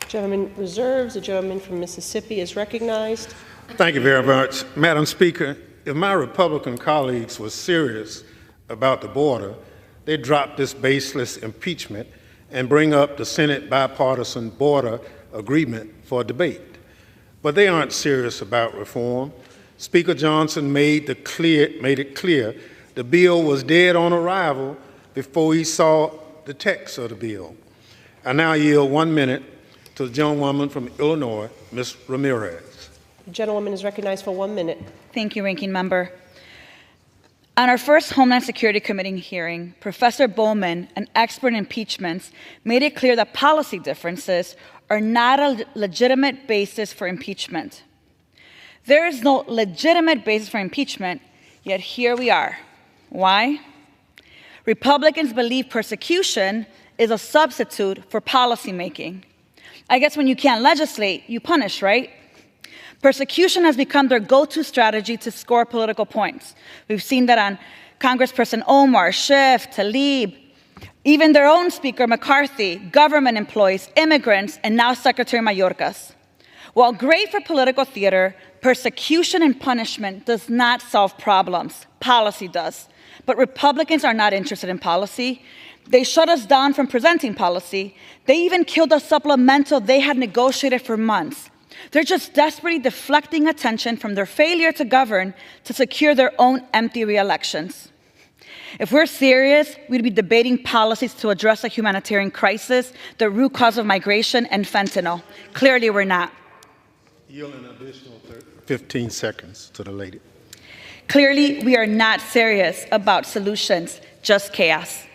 Speaker 13: Gentleman reserves. The gentleman from Mississippi is recognized.
Speaker 14: Thank you very much. Madam Speaker, if my Republican colleagues were serious about the border, they'd drop this baseless impeachment and bring up the Senate bipartisan border agreement for debate. But they aren't serious about reform. Speaker Johnson made it clear the bill was dead on arrival before he saw the text of the bill. I now yield 1 minute to the gentlewoman from Illinois, Ms. Ramirez.
Speaker 13: The gentlewoman is recognized for 1 minute.
Speaker 4: Thank you, Ranking Member. On our first Homeland Security Committee hearing, Professor Bowman, an expert in impeachments, made it clear that policy differences are not a legitimate basis for impeachment. There is no legitimate basis for impeachment, yet here we are. Why? Republicans believe persecution is a substitute for policymaking. I guess when you can't legislate, you punish, right? Persecution has become their go-to strategy to score political points. We've seen that on Congressperson Omar, Schiff, Tlaib, even their own Speaker McCarthy, government employees, immigrants, and now Secretary Mayorkas. While great for political theater, persecution and punishment does not solve problems. Policy does. But Republicans are not interested in policy. They shut us down from presenting policy. They even killed a supplemental they had negotiated for months. They're just desperately deflecting attention from their failure to govern to secure their own empty re-elections. If we're serious, we'd be debating policies to address a humanitarian crisis, the root cause of migration, and fentanyl. Clearly, we're not.
Speaker 14: Yield an additional 15 seconds to the lady.
Speaker 4: Clearly, we are not serious about solutions, just chaos.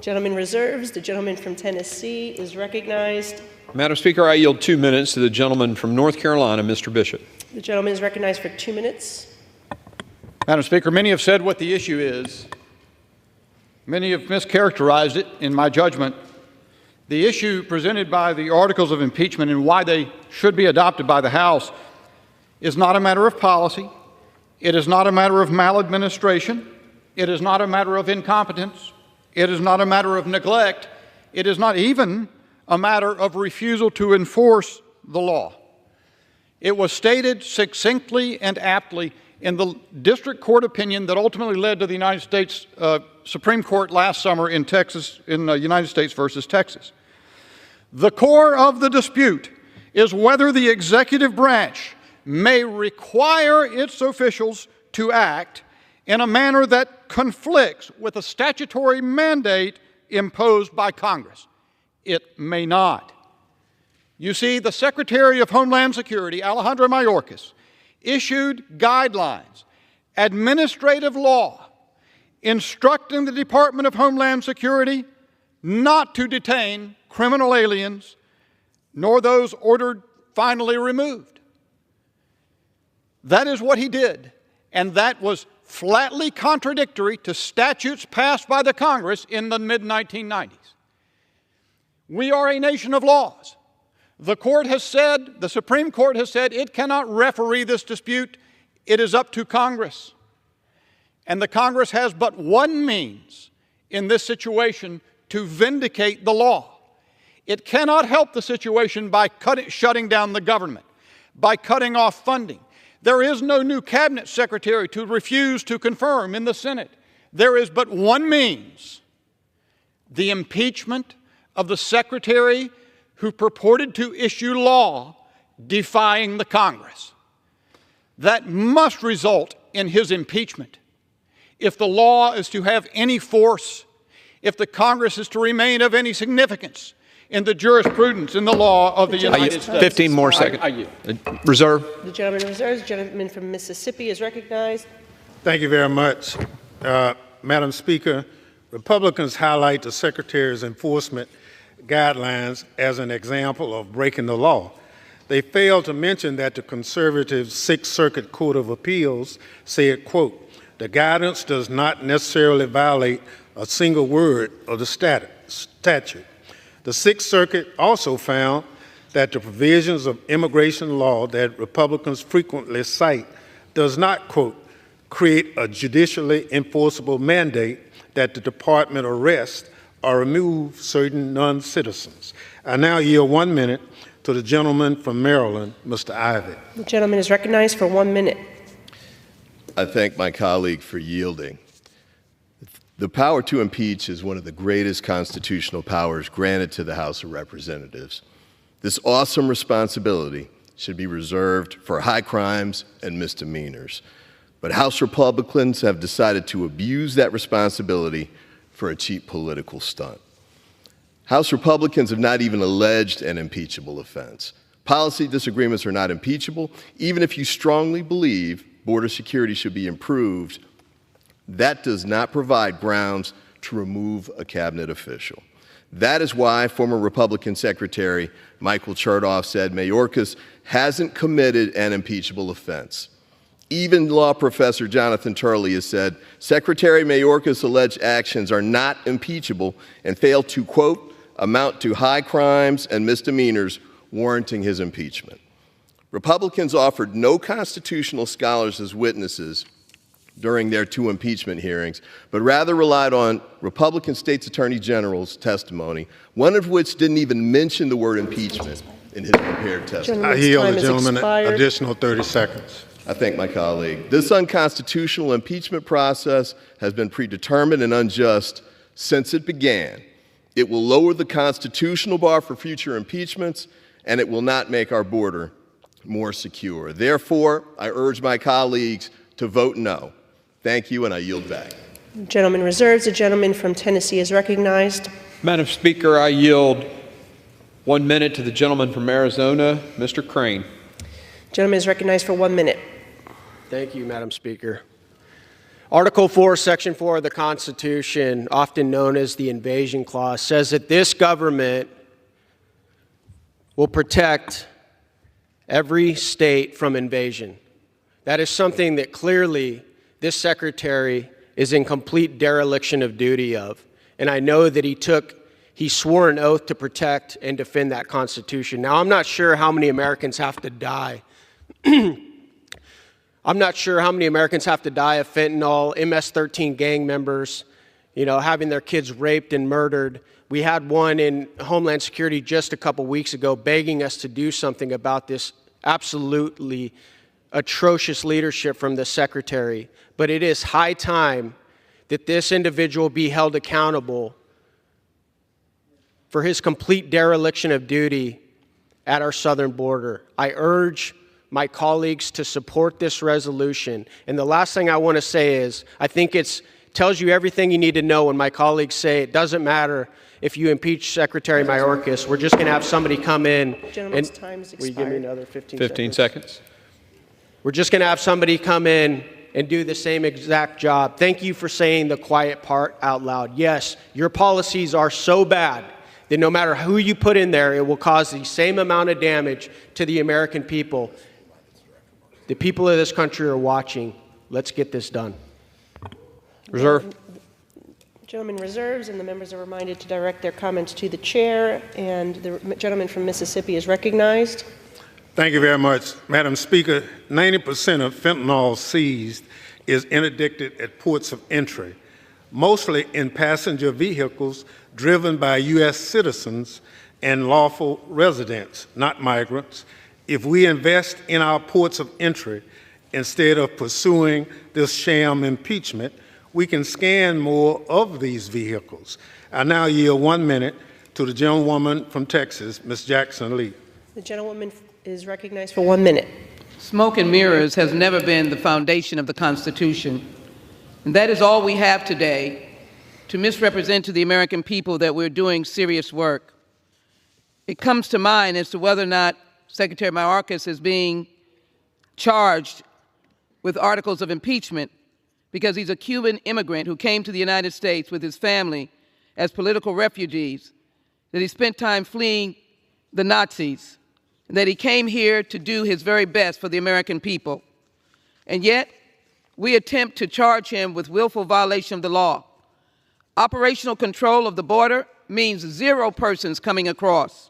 Speaker 13: Gentleman reserves. The gentleman from Tennessee is recognized.
Speaker 11: Madam Speaker, I yield 2 minutes to the gentleman from North Carolina, Mr. Bishop.
Speaker 13: The gentleman is recognized for 2 minutes.
Speaker 5: Madam Speaker, many have said what the issue is. Many have mischaracterized it, in my judgment. The issue presented by the articles of impeachment and why they should be adopted by the House is not a matter of policy. It is not a matter of maladministration. It is not a matter of incompetence. It is not a matter of neglect. It is not even a matter of refusal to enforce the law. It was stated succinctly and aptly in the district court opinion that ultimately led to the United States Supreme Court last summer in Texas, in United States versus Texas. The core of the dispute is whether the executive branch may require its officials to act in a manner that conflicts with a statutory mandate imposed by Congress. It may not. You see, the Secretary of Homeland Security, Alejandro Mayorkas, issued guidelines, administrative law, instructing the Department of Homeland Security not to detain criminal aliens, nor those ordered finally removed. That is what he did, and that was flatly contradictory to statutes passed by the Congress in the mid-1990s. We are a nation of laws. The court has said, the Supreme Court has said, it cannot referee this dispute. It is up to Congress. And the Congress has but one means in this situation to vindicate the law. It cannot help the situation by shutting down the government, by cutting off funding. There is no new cabinet secretary to refuse to confirm in the Senate. There is but one means: the impeachment of the secretary who purported to issue law defying the Congress. That must result in his impeachment. If the law is to have any force, if the Congress is to remain of any significance in the jurisprudence, in the law of the United States.
Speaker 11: 15 more seconds. Reserve.
Speaker 13: The gentleman reserves. The gentleman from Mississippi is recognized.
Speaker 14: Thank you very much. Madam Speaker, Republicans highlight the Secretary's enforcement guidelines as an example of breaking the law. They fail to mention that the conservative Sixth Circuit Court of Appeals said, quote, "The guidance does not necessarily violate a single word of the statute." The Sixth Circuit also found that the provisions of immigration law that Republicans frequently cite does not, quote, "create a judicially enforceable mandate that the department arrest or remove certain non-citizens." I now yield 1 minute to the gentleman from Maryland, Mr. Ivey.
Speaker 13: The gentleman is recognized for 1 minute.
Speaker 7: I thank my colleague for yielding. The power to impeach is one of the greatest constitutional powers granted to the House of Representatives. This awesome responsibility should be reserved for high crimes and misdemeanors. But House Republicans have decided to abuse that responsibility for a cheap political stunt. House Republicans have not even alleged an impeachable offense. Policy disagreements are not impeachable. Even if you strongly believe border security should be improved, that does not provide grounds to remove a cabinet official. That is why former Republican Secretary Michael Chertoff said Mayorkas hasn't committed an impeachable offense. Even law professor Jonathan Turley has said Secretary Mayorkas' alleged actions are not impeachable and fail to, quote, "amount to high crimes and misdemeanors warranting his impeachment." Republicans offered no constitutional scholars as witnesses during their 2 impeachment hearings, but rather relied on Republican states' attorney general's testimony, one of which didn't even mention the word impeachment in his prepared testimony.
Speaker 14: I yield the gentleman an additional 30 seconds.
Speaker 7: I thank my colleague. This unconstitutional impeachment process has been predetermined and unjust since it began. It will lower the constitutional bar for future impeachments, and it will not make our border more secure. Therefore, I urge my colleagues to vote no. Thank you, and I yield back.
Speaker 13: The gentleman reserves. The gentleman from Tennessee is recognized.
Speaker 11: Madam Speaker, I yield 1 minute to the gentleman from Arizona, Mr. Crane.
Speaker 13: The gentleman is recognized for 1 minute.
Speaker 23: Thank you, Madam Speaker. Article 4, Section 4 of the Constitution, often known as the Invasion Clause, says that this government will protect every state from invasion. That is something that clearly this secretary is in complete dereliction of duty of. And I know that he swore an oath to protect and defend that Constitution. Now, I'm not sure how many Americans have to die. I'm not sure how many Americans have to die of fentanyl, MS-13 gang members, having their kids raped and murdered. We had one in Homeland Security just a couple weeks ago begging us to do something about this absolutely atrocious leadership from the secretary. But it is high time that this individual be held accountable for his complete dereliction of duty at our southern border. I urge my colleagues to support this resolution. And the last thing I want to say is, I think it tells you everything you need to know when my colleagues say it doesn't matter if you impeach Secretary Mayorkas. We're just going to have somebody come in.
Speaker 13: Gentleman's time is expired.
Speaker 23: Will you give me another
Speaker 11: 15 seconds?
Speaker 23: We're just going to have somebody come in and do the same exact job. Thank you for saying the quiet part out loud. Yes, your policies are so bad that no matter who you put in there, it will cause the same amount of damage to the American people. The people of this country are watching. Let's get this done.
Speaker 11: Reserve.
Speaker 13: Gentleman reserves, and the members are reminded to direct their comments to the chair. And the gentleman from Mississippi is recognized.
Speaker 14: Thank you very much. Madam Speaker, 90% of fentanyl seized is interdicted at ports of entry, mostly in passenger vehicles driven by U.S. citizens and lawful residents, not migrants. If we invest in our ports of entry instead of pursuing this sham impeachment, we can scan more of these vehicles. I now yield 1 minute to the gentlewoman from Texas, Ms. Jackson Lee.
Speaker 13: The gentlewoman is recognized for 1 minute.
Speaker 1: Smoke and mirrors has never been the foundation of the Constitution. And that is all we have today to misrepresent to the American people that we're doing serious work. It comes to mind as to whether or not Secretary Mayorkas is being charged with articles of impeachment because he's a Cuban immigrant who came to the United States with his family as political refugees, that he spent time fleeing the Nazis, and that he came here to do his very best for the American people. And yet, we attempt to charge him with willful violation of the law. Operational control of the border means 0 persons coming across.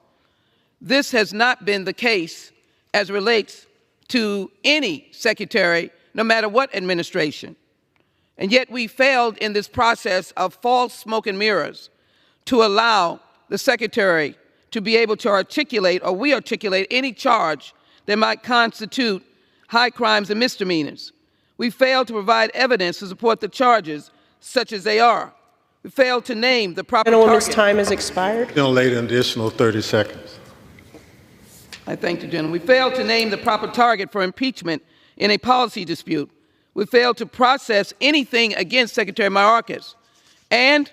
Speaker 1: This has not been the case as relates to any secretary, no matter what administration. And yet we failed in this process of false smoke and mirrors to allow the secretary to be able to articulate, or we articulate, any charge that might constitute high crimes and misdemeanors. We failed to provide evidence to support the charges, such as they are. We failed to name the proper target.
Speaker 13: Gentlewoman's time has expired.
Speaker 14: Later, an additional 30 seconds.
Speaker 1: I thank the gentleman. We failed to name the proper target for impeachment in a policy dispute. We failed to process anything against Secretary Mayorkas. And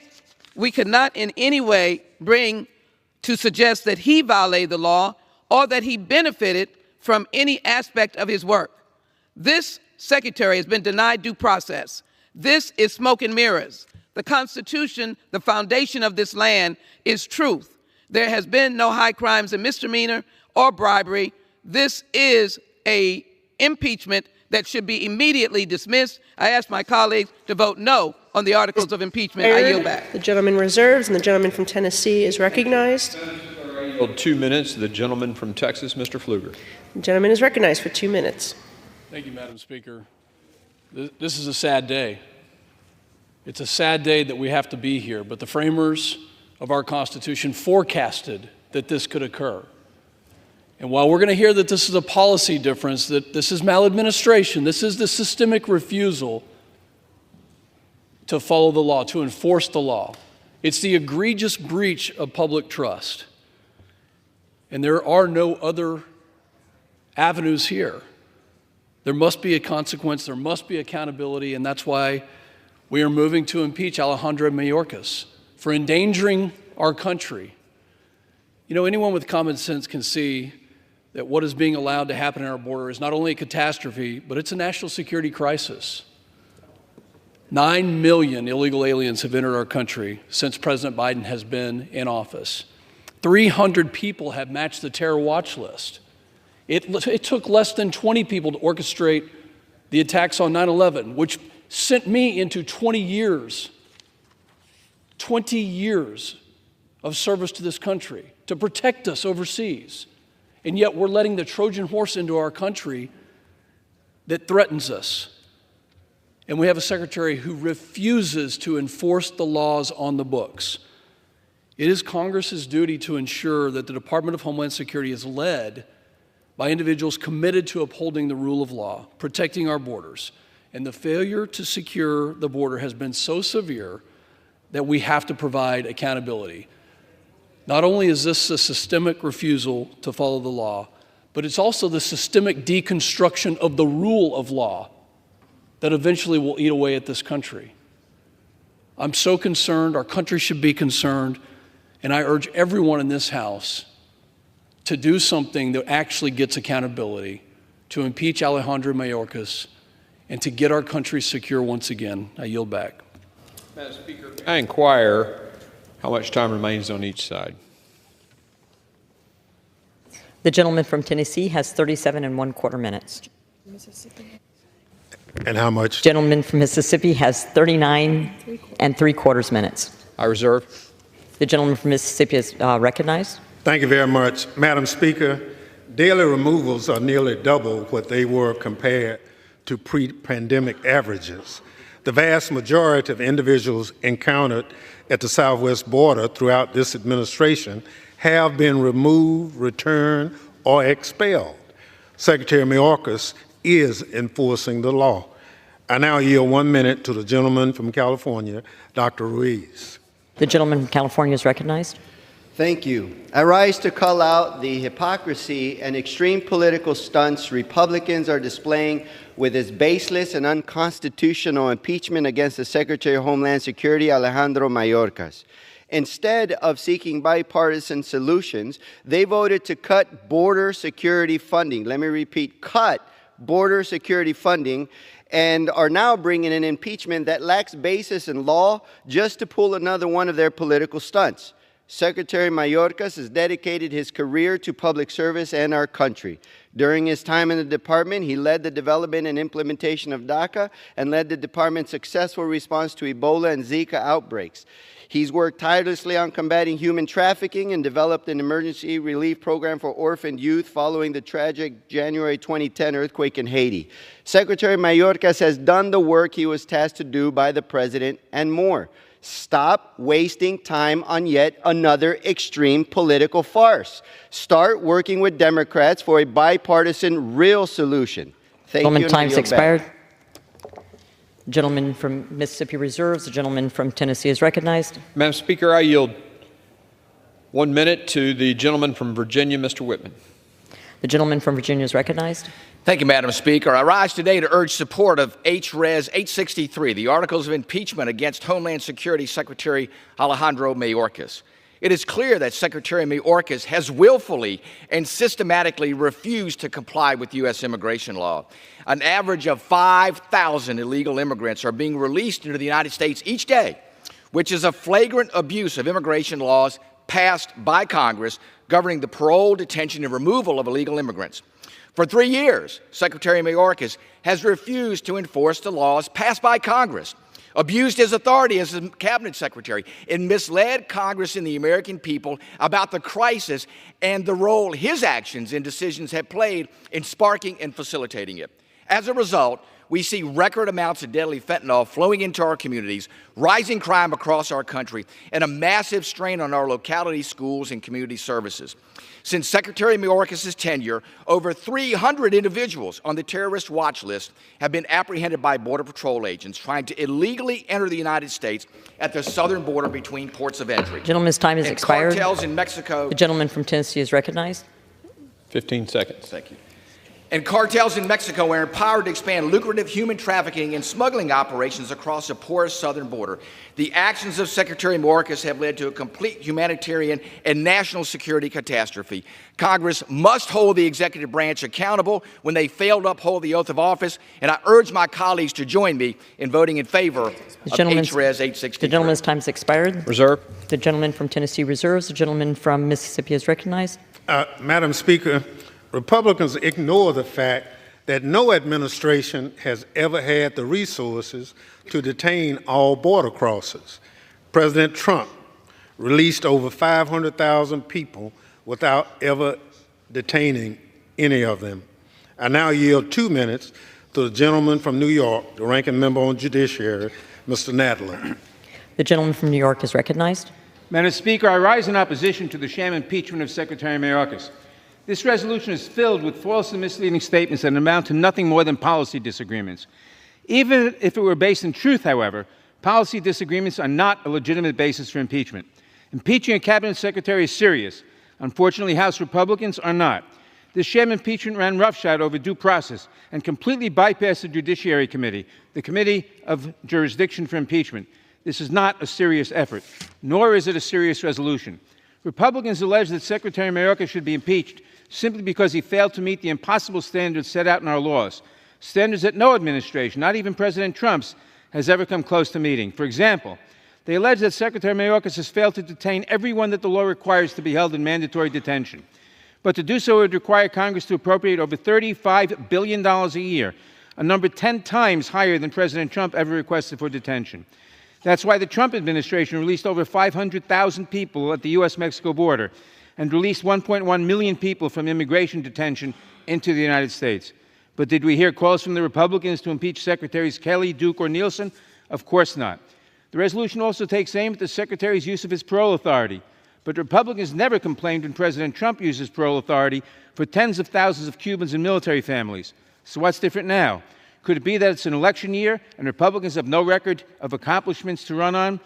Speaker 1: we could not in any way bring to suggest that he violated the law or that he benefited from any aspect of his work. This secretary has been denied due process. This is smoke and mirrors. The Constitution, the foundation of this land, is truth. There has been no high crimes and misdemeanor or bribery. This is an impeachment that should be immediately dismissed. I ask my colleagues to vote no on the articles of impeachment. I yield back.
Speaker 13: The gentleman reserves, and the gentleman from Tennessee is recognized.
Speaker 11: 2 minutes. The gentleman from Texas, Mr. Pfluger.
Speaker 13: The gentleman is recognized for 2 minutes.
Speaker 17: Thank you, Madam Speaker. This is a sad day. It's a sad day that we have to be here, but the framers of our Constitution forecasted that this could occur. And while we're going to hear that this is a policy difference, that this is maladministration, this is the systemic refusal to follow the law, to enforce the law. It's the egregious breach of public trust. And there are no other avenues here. There must be a consequence, there must be accountability, and that's why we are moving to impeach Alejandro Mayorkas for endangering our country. You know, anyone with common sense can see that what is being allowed to happen at our border is not only a catastrophe, but it's a national security crisis. 9 million illegal aliens have entered our country since President Biden has been in office. 300 people have matched the terror watch list. It took less than 20 people to orchestrate the attacks on 9/11, which sent me into 20 years of service to this country to protect us overseas. And yet we're letting the Trojan horse into our country that threatens us. And we have a secretary who refuses to enforce the laws on the books. It is Congress's duty to ensure that the Department of Homeland Security is led by individuals committed to upholding the rule of law, protecting our borders. And the failure to secure the border has been so severe that we have to provide accountability. Not only is this a systemic refusal to follow the law, but it's also the systemic deconstruction of the rule of law that eventually will eat away at this country. I'm so concerned, our country should be concerned, and I urge everyone in this House to do something that actually gets accountability, to impeach Alejandro Mayorkas, and to get our country secure once again. I yield back.
Speaker 11: Madam Speaker, I inquire how much time remains on each side.
Speaker 6: The gentleman from Tennessee has 37 1/4 minutes.
Speaker 14: And how much?
Speaker 6: Gentleman from Mississippi has 39 3/4 minutes.
Speaker 11: I reserve.
Speaker 6: The gentleman from Mississippi is recognized.
Speaker 14: Thank you very much. Madam Speaker, daily removals are nearly double what they were compared to pre-pandemic averages. The vast majority of individuals encountered at the southwest border throughout this administration have been removed, returned, or expelled. Secretary Mayorkas is enforcing the law. I now yield 1 minute to the gentleman from California, Dr. Ruiz.
Speaker 6: The gentleman from California is recognized.
Speaker 8: Thank you. I rise to call out the hypocrisy and extreme political stunts Republicans are displaying with this baseless and unconstitutional impeachment against the Secretary of Homeland Security, Alejandro Mayorkas. Instead of seeking bipartisan solutions, they voted to cut border security funding. Let me repeat, cut border security funding, and are now bringing an impeachment that lacks basis in law just to pull another one of their political stunts. Secretary Mayorkas has dedicated his career to public service and our country. During his time in the department, he led the development and implementation of DACA and led the department's successful response to Ebola and Zika outbreaks. He's worked tirelessly on combating human trafficking and developed an emergency relief program for orphaned youth following the tragic January 2010 earthquake in Haiti. Secretary Mayorkas has done the work he was tasked to do by the president and more. Stop wasting time on yet another extreme political farce. Start working with Democrats for a bipartisan, real solution. Thank you.
Speaker 6: Time's expired. Gentleman from Mississippi reserves. The gentleman from Tennessee is recognized.
Speaker 11: Madam Speaker, I yield 1 minute to the gentleman from Virginia, Mr. Whitman.
Speaker 6: The gentleman from Virginia is recognized.
Speaker 9: Thank you, Madam Speaker. I rise today to urge support of H.Res. 863, the Articles of Impeachment against Homeland Security Secretary Alejandro Mayorkas. It is clear that Secretary Mayorkas has willfully and systematically refused to comply with U.S. immigration law. An average of 5,000 illegal immigrants are being released into the United States each day, which is a flagrant abuse of immigration laws passed by Congress governing the parole, detention, and removal of illegal immigrants. For 3 years, Secretary Mayorkas has refused to enforce the laws passed by Congress, abused his authority as a cabinet secretary, and misled Congress and the American people about the crisis and the role his actions and decisions have played in sparking and facilitating it. As a result, we see record amounts of deadly fentanyl flowing into our communities, rising crime across our country, and a massive strain on our locality, schools, and community services. Since Secretary Mayorkas' tenure, over 300 individuals on the terrorist watch list have been apprehended by Border Patrol agents trying to illegally enter the United States at the southern border between ports of entry.
Speaker 6: Gentleman's time has expired.
Speaker 9: Cartels in Mexico.
Speaker 6: The gentleman from Tennessee is recognized.
Speaker 11: 15 seconds.
Speaker 9: Thank you. And cartels in Mexico are empowered to expand lucrative human trafficking and smuggling operations across the porous southern border. The actions of Secretary Mayorkas have led to a complete humanitarian and national security catastrophe. Congress must hold the executive branch accountable when they fail to uphold the oath of office, and I urge my colleagues to join me in voting in favor of HRES 863.
Speaker 6: The gentleman's time has expired.
Speaker 11: Reserve.
Speaker 6: The gentleman from Tennessee reserves. The gentleman from Mississippi is recognized.
Speaker 14: Madam Speaker, Republicans ignore the fact that no administration has ever had the resources to detain all border crossers. President Trump released over 500,000 people without ever detaining any of them. I now yield 2 minutes to the gentleman from New York, the ranking member on Judiciary, Mr. Nadler.
Speaker 6: The gentleman from New York is recognized.
Speaker 3: Madam Speaker, I rise in opposition to the sham impeachment of Secretary Mayorkas. This resolution is filled with false and misleading statements that amount to nothing more than policy disagreements. Even if it were based in truth, however, policy disagreements are not a legitimate basis for impeachment. Impeaching a cabinet secretary is serious. Unfortunately, House Republicans are not. This sham impeachment ran roughshod over due process and completely bypassed the Judiciary Committee, the Committee of Jurisdiction for Impeachment. This is not a serious effort, nor is it a serious resolution. Republicans allege that Secretary Mayorkas should be impeached simply because he failed to meet the impossible standards set out in our laws, standards that no administration, not even President Trump's, has ever come close to meeting. For example, they allege that Secretary Mayorkas has failed to detain everyone that the law requires to be held in mandatory detention. But to do so would require Congress to appropriate over $35 billion a year, a number 10 times higher than President Trump ever requested for detention. That's why the Trump administration released over 500,000 people at the U.S.-Mexico border and released 1.1 million people from immigration detention into the United States. But did we hear calls from the Republicans to impeach Secretaries Kelly, Duke, or Nielsen? Of course not. The resolution also takes aim at the Secretary's use of his parole authority. But Republicans never complained when President Trump used his parole authority for tens of thousands of Cubans and military families. So what's different now? Could it be that it's an election year and Republicans have no record of accomplishments to run on?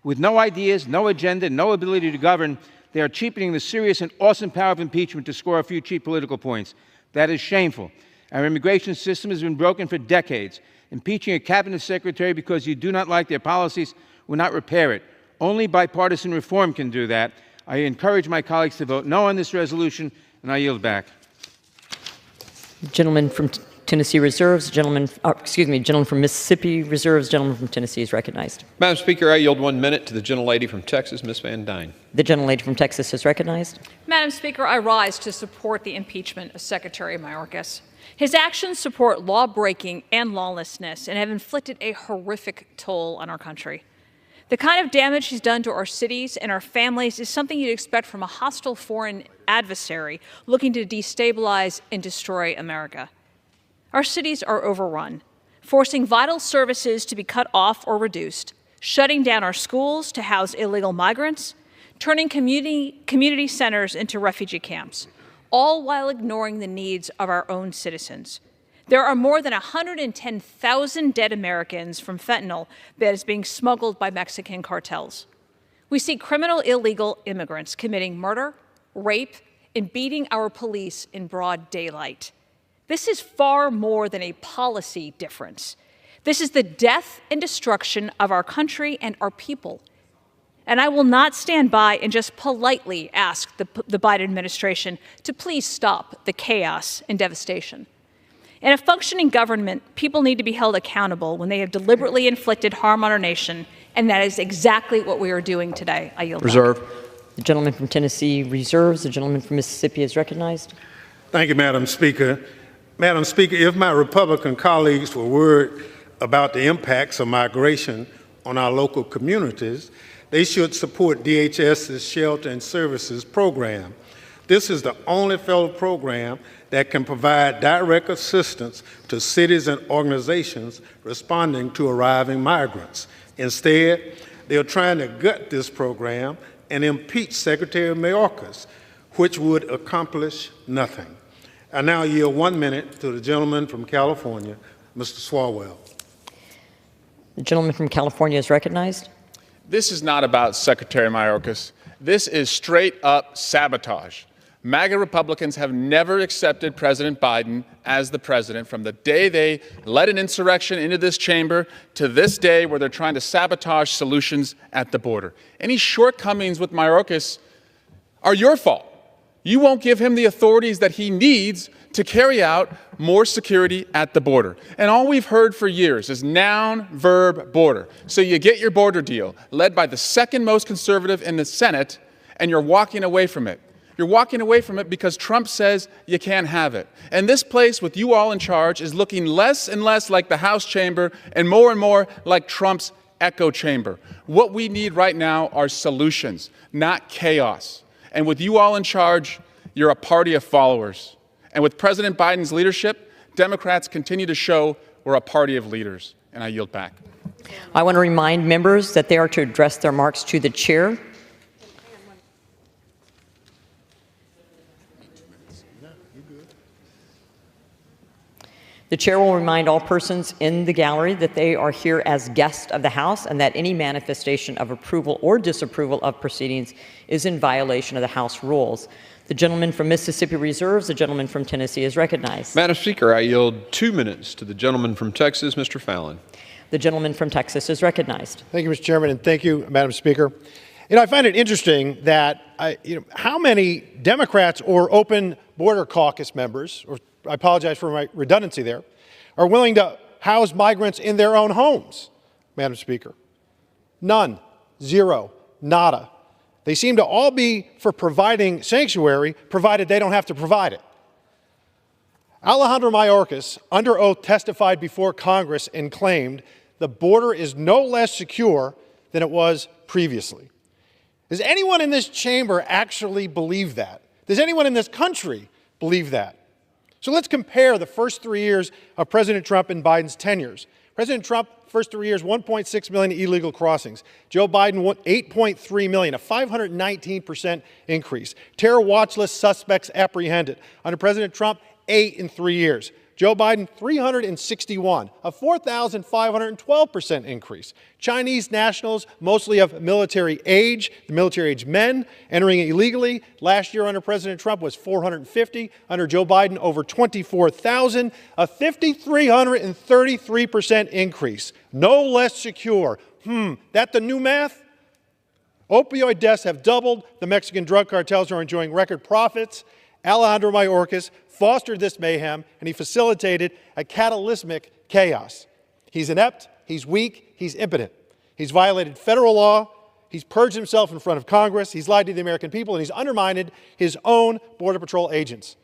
Speaker 3: With no ideas, no agenda, no ability to govern, they are cheapening the serious and awesome power of impeachment to score a few cheap political points. That is shameful. Our immigration system has been broken for decades. Impeaching a cabinet secretary because you do not like their policies will not repair it. Only bipartisan reform can do that. I encourage my colleagues to vote no on this resolution, and I yield back.
Speaker 6: Gentleman from Tennessee reserves. Gentleman from Mississippi reserves. Gentleman from Tennessee is recognized.
Speaker 11: Madam Speaker, I yield 1 minute to the gentlelady from Texas, Ms. Van Dyne.
Speaker 6: The gentlelady from Texas is recognized.
Speaker 10: Madam Speaker, I rise to support the impeachment of Secretary Mayorkas. His actions support law-breaking and lawlessness and have inflicted a horrific toll on our country. The kind of damage he's done to our cities and our families is something you'd expect from a hostile foreign adversary looking to destabilize and destroy America. Our cities are overrun, forcing vital services to be cut off or reduced, shutting down our schools to house illegal migrants, turning community centers into refugee camps, all while ignoring the needs of our own citizens. There are more than 110,000 dead Americans from fentanyl that is being smuggled by Mexican cartels. We see criminal illegal immigrants committing murder, rape, and beating our police in broad daylight. This is far more than a policy difference. This is the death and destruction of our country and our people. And I will not stand by and just politely ask the Biden administration to please stop the chaos and devastation. In a functioning government, people need to be held accountable when they have deliberately inflicted harm on our nation, and that is exactly what we are doing today. I yield
Speaker 11: Reserve.
Speaker 10: back.
Speaker 6: The gentleman from Tennessee reserves. The gentleman from Mississippi is recognized.
Speaker 14: Thank you, Madam Speaker. Madam Speaker, if my Republican colleagues were worried about the impacts of migration on our local communities, they should support DHS's Shelter and Services program. This is the only federal program that can provide direct assistance to cities and organizations responding to arriving migrants. Instead, they are trying to gut this program and impeach Secretary Mayorkas, which would accomplish nothing. I now yield 1 minute to the gentleman from California, Mr. Swalwell.
Speaker 6: The gentleman from California is recognized.
Speaker 12: This is not about Secretary Mayorkas. This is straight up sabotage. MAGA Republicans have never accepted President Biden as the president from the day they led an insurrection into this chamber to this day where they're trying to sabotage solutions at the border. Any shortcomings with Mayorkas are your fault. You won't give him the authorities that he needs to carry out more security at the border. And all we've heard for years is noun, verb, border. So you get your border deal, led by the second most conservative in the Senate, and you're walking away from it. You're walking away from it because Trump says you can't have it. And this place, with you all in charge, is looking less and less like the House chamber and more like Trump's echo chamber. What we need right now are solutions, not chaos. And with you all in charge, you're a party of followers. And with President Biden's leadership, Democrats continue to show we're a party of leaders. And I yield back.
Speaker 6: I want to remind members that they are to address their remarks to the chair. The chair will remind all persons in the gallery that they are here as guests of the House and that any manifestation of approval or disapproval of proceedings is in violation of the House rules. The gentleman from Mississippi reserves. The gentleman from Tennessee is recognized.
Speaker 11: Madam Speaker, I yield 2 minutes to the gentleman from Texas, Mr. Fallon.
Speaker 6: The gentleman from Texas is recognized.
Speaker 15: Thank you, Mr. Chairman, and thank you, Madam Speaker. I find it interesting that how many Democrats or open border caucus members, or I apologize for my redundancy there, are willing to house migrants in their own homes, Madam Speaker? None. Zero. Nada. They seem to all be for providing sanctuary, provided they don't have to provide it. Alejandro Mayorkas, under oath, testified before Congress and claimed the border is no less secure than it was previously. Does anyone in this chamber actually believe that? Does anyone in this country believe that? So let's compare the first 3 years of President Trump and Biden's tenures. President Trump, first 3 years, 1.6 million illegal crossings. Joe Biden, 8.3 million, a 519% increase. Terror watch list suspects apprehended. Under President Trump, 8 in 3 years. Joe Biden, 361, a 4,512% increase. Chinese nationals, mostly of military age, the military-age men, entering illegally. Last year under President Trump was 450. Under Joe Biden, over 24,000, a 5,333% increase. No less secure. That the new math? Opioid deaths have doubled. The Mexican drug cartels are enjoying record profits. Alejandro Mayorkas fostered this mayhem, and he facilitated a cataclysmic chaos. He's inept, he's weak, he's impotent. He's violated federal law, he's purged himself in front of Congress, he's lied to the American people, and he's undermined his own Border Patrol agents.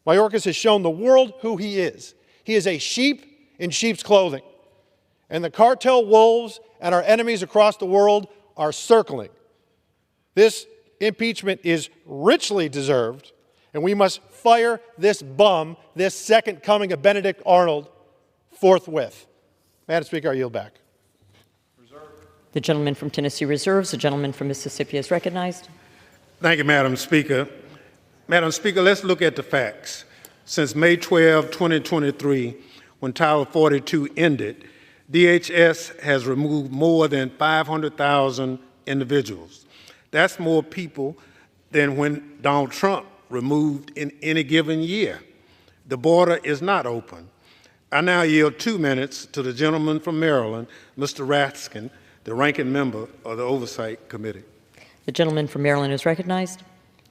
Speaker 15: Mayorkas has shown the world who he is. He is a sheep in sheep's clothing. And the cartel wolves and our enemies across the world are circling. This impeachment is richly deserved, and we must fire this bum, this second coming of Benedict Arnold, forthwith. Madam Speaker, I yield back.
Speaker 6: The gentleman from Tennessee reserves. The gentleman from Mississippi is recognized.
Speaker 14: Thank you, Madam Speaker. Madam Speaker, let's look at the facts. Since May 12, 2023, when Title 42 ended, DHS has removed more than 500,000 individuals. That's more people than when Donald Trump removed in any given year. The border is not open. I now yield 2 minutes to the gentleman from Maryland, Mr. Raskin, the ranking member of the Oversight Committee.
Speaker 6: The gentleman from Maryland is recognized.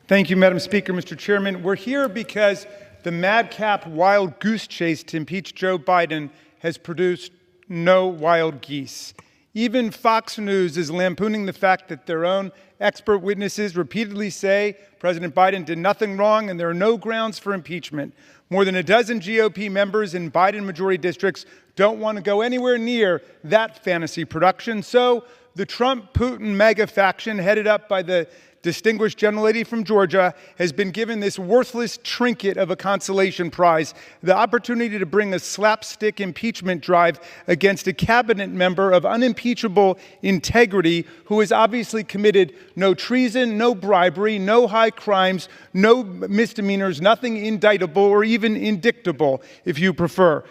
Speaker 16: Thank you, Madam Speaker. Mr. Chairman, we're here because the madcap wild goose chase to impeach Joe Biden has produced no wild geese. Even Fox News is lampooning the fact that their own expert witnesses repeatedly say President Biden did nothing wrong and there are no grounds for impeachment. More than a dozen GOP members in Biden majority districts don't want to go anywhere near that fantasy production. So the Trump-Putin mega faction, headed up by the distinguished gentlelady from Georgia, has been given this worthless trinket of a consolation prize, the opportunity to bring a slapstick impeachment drive against a cabinet member of unimpeachable integrity who has obviously committed no treason, no bribery, no high crimes, no misdemeanors, nothing indictable or even indictable, if you prefer.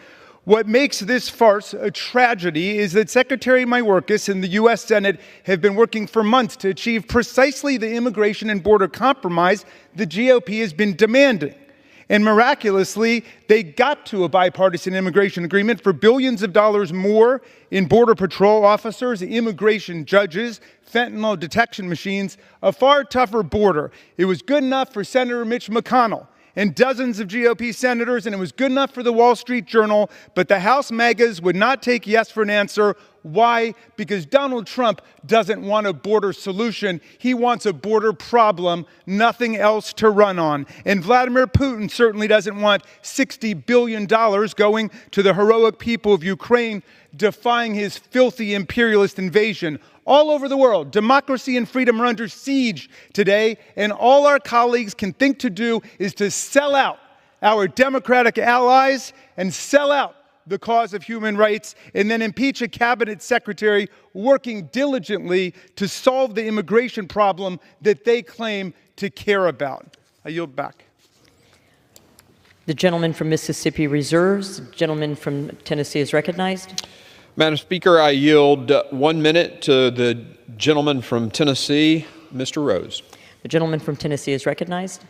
Speaker 16: What makes this farce a tragedy is that Secretary Mayorkas and the U.S. Senate have been working for months to achieve precisely the immigration and border compromise the GOP has been demanding. And miraculously, they got to a bipartisan immigration agreement for billions of dollars more in Border Patrol officers, immigration judges, fentanyl detection machines, a far tougher border. It was good enough for Senator Mitch McConnell and dozens of GOP senators, and it was good enough for the Wall Street Journal, but the House MAGAs would not take yes for an answer. Why? Because Donald Trump doesn't want a border solution. He wants a border problem, nothing else to run on. And Vladimir Putin certainly doesn't want $60 billion going to the heroic people of Ukraine, defying his filthy imperialist invasion. All over the world, democracy and freedom are under siege today, and all our colleagues can think to do is to sell out our Democratic allies and sell out the cause of human rights, and then impeach a cabinet secretary working diligently to solve the immigration problem that they claim to care about. I yield back.
Speaker 6: The gentleman from Mississippi reserves. The gentleman from Tennessee is recognized.
Speaker 11: Madam Speaker, I yield 1 minute to the gentleman from Tennessee, Mr. Rose.
Speaker 6: The gentleman from Tennessee is recognized.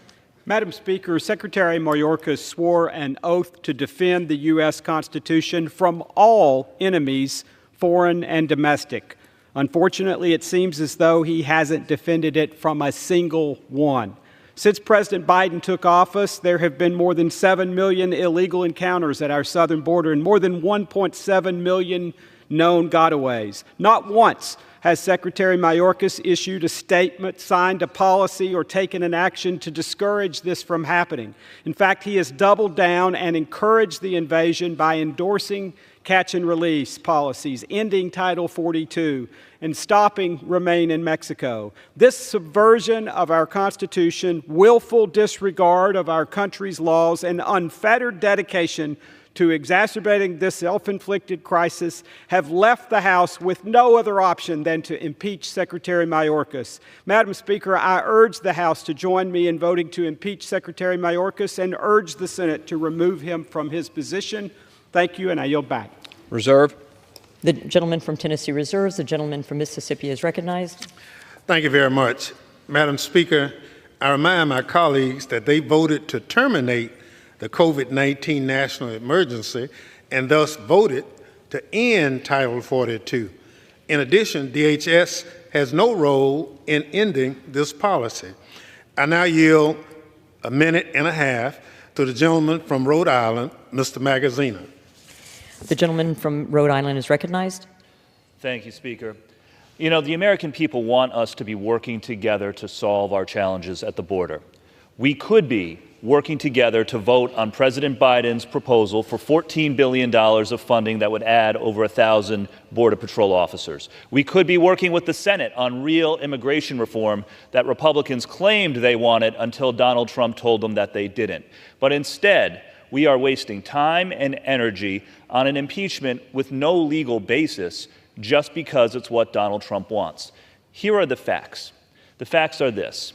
Speaker 18: Madam Speaker, Secretary Mayorkas swore an oath to defend the U.S. Constitution from all enemies, foreign and domestic. Unfortunately, it seems as though he hasn't defended it from a single one. Since President Biden took office, there have been more than 7 million illegal encounters at our southern border and more than 1.7 million known gotaways. Not once has Secretary Mayorkas issued a statement, signed a policy, or taken an action to discourage this from happening. In fact, he has doubled down and encouraged the invasion by endorsing catch and release policies, ending Title 42, and stopping Remain in Mexico. This subversion of our Constitution, willful disregard of our country's laws, and unfettered dedication to exacerbating this self-inflicted crisis have left the House with no other option than to impeach Secretary Mayorkas. Madam Speaker, I urge the House to join me in voting to impeach Secretary Mayorkas and urge the Senate to remove him from his position. Thank you, and I yield back.
Speaker 11: Reserve.
Speaker 6: The gentleman from Tennessee reserves. The gentleman from Mississippi is recognized.
Speaker 14: Thank you very much. Madam Speaker, I remind my colleagues that they voted to terminate the COVID-19 national emergency and thus voted to end Title 42. In addition, DHS has no role in ending this policy. I now yield a minute and a half to the gentleman from Rhode Island, Mr. Magaziner.
Speaker 6: The gentleman from Rhode Island is recognized.
Speaker 19: Thank you, Speaker. You know, the American people want us to be working together to solve our challenges at the border. We could be working together to vote on President Biden's proposal for $14 billion of funding that would add over 1,000 Border Patrol officers. We could be working with the Senate on real immigration reform that Republicans claimed they wanted until Donald Trump told them that they didn't. But instead, we are wasting time and energy on an impeachment with no legal basis just because it's what Donald Trump wants. Here are the facts. The facts are this.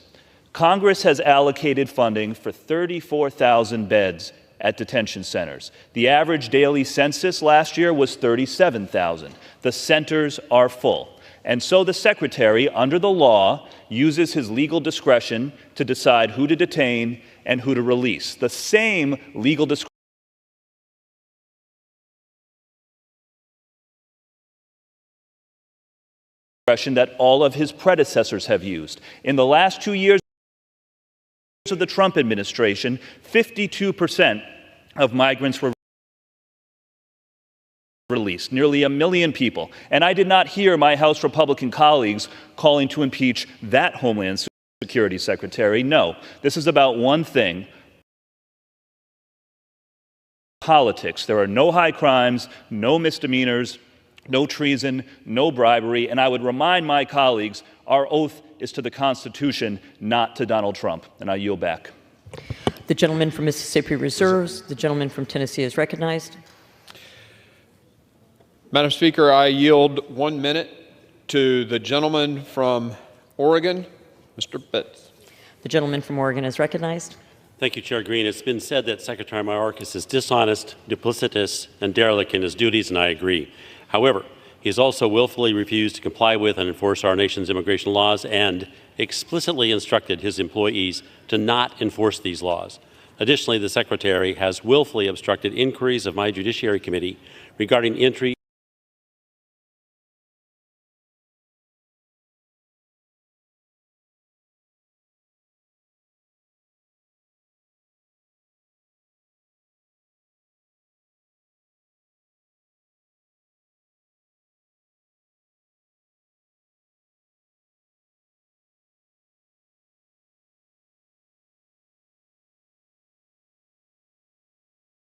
Speaker 19: Congress has allocated funding for 34,000 beds at detention centers. The average daily census last year was 37,000. The centers are full. And so the Secretary, under the law, uses his legal discretion to decide who to detain and who to release. The same legal discretion that all of his predecessors have used. In the last 2 years of the Trump administration, 52% of migrants were released, nearly 1 million people. And I did not hear my House Republican colleagues calling to impeach that Homeland Security Secretary. No, this is about one thing: politics. There are no high crimes, no misdemeanors, no treason, no bribery, and I would remind my colleagues, our oath is to the Constitution, not to Donald Trump. And I yield back.
Speaker 6: The gentleman from Mississippi reserves. The gentleman from Tennessee is recognized.
Speaker 11: Madam Speaker, I yield 1 minute to the gentleman from Oregon, Mr. Betts.
Speaker 6: The gentleman from Oregon is recognized.
Speaker 20: Thank you, Chair Green. It's been said that Secretary Mayorkas is dishonest, duplicitous, and derelict in his duties, and I agree. However, he has also willfully refused to comply with and enforce our nation's immigration laws and explicitly instructed his employees to not enforce these laws. Additionally, the Secretary has willfully obstructed inquiries of my Judiciary Committee regarding entry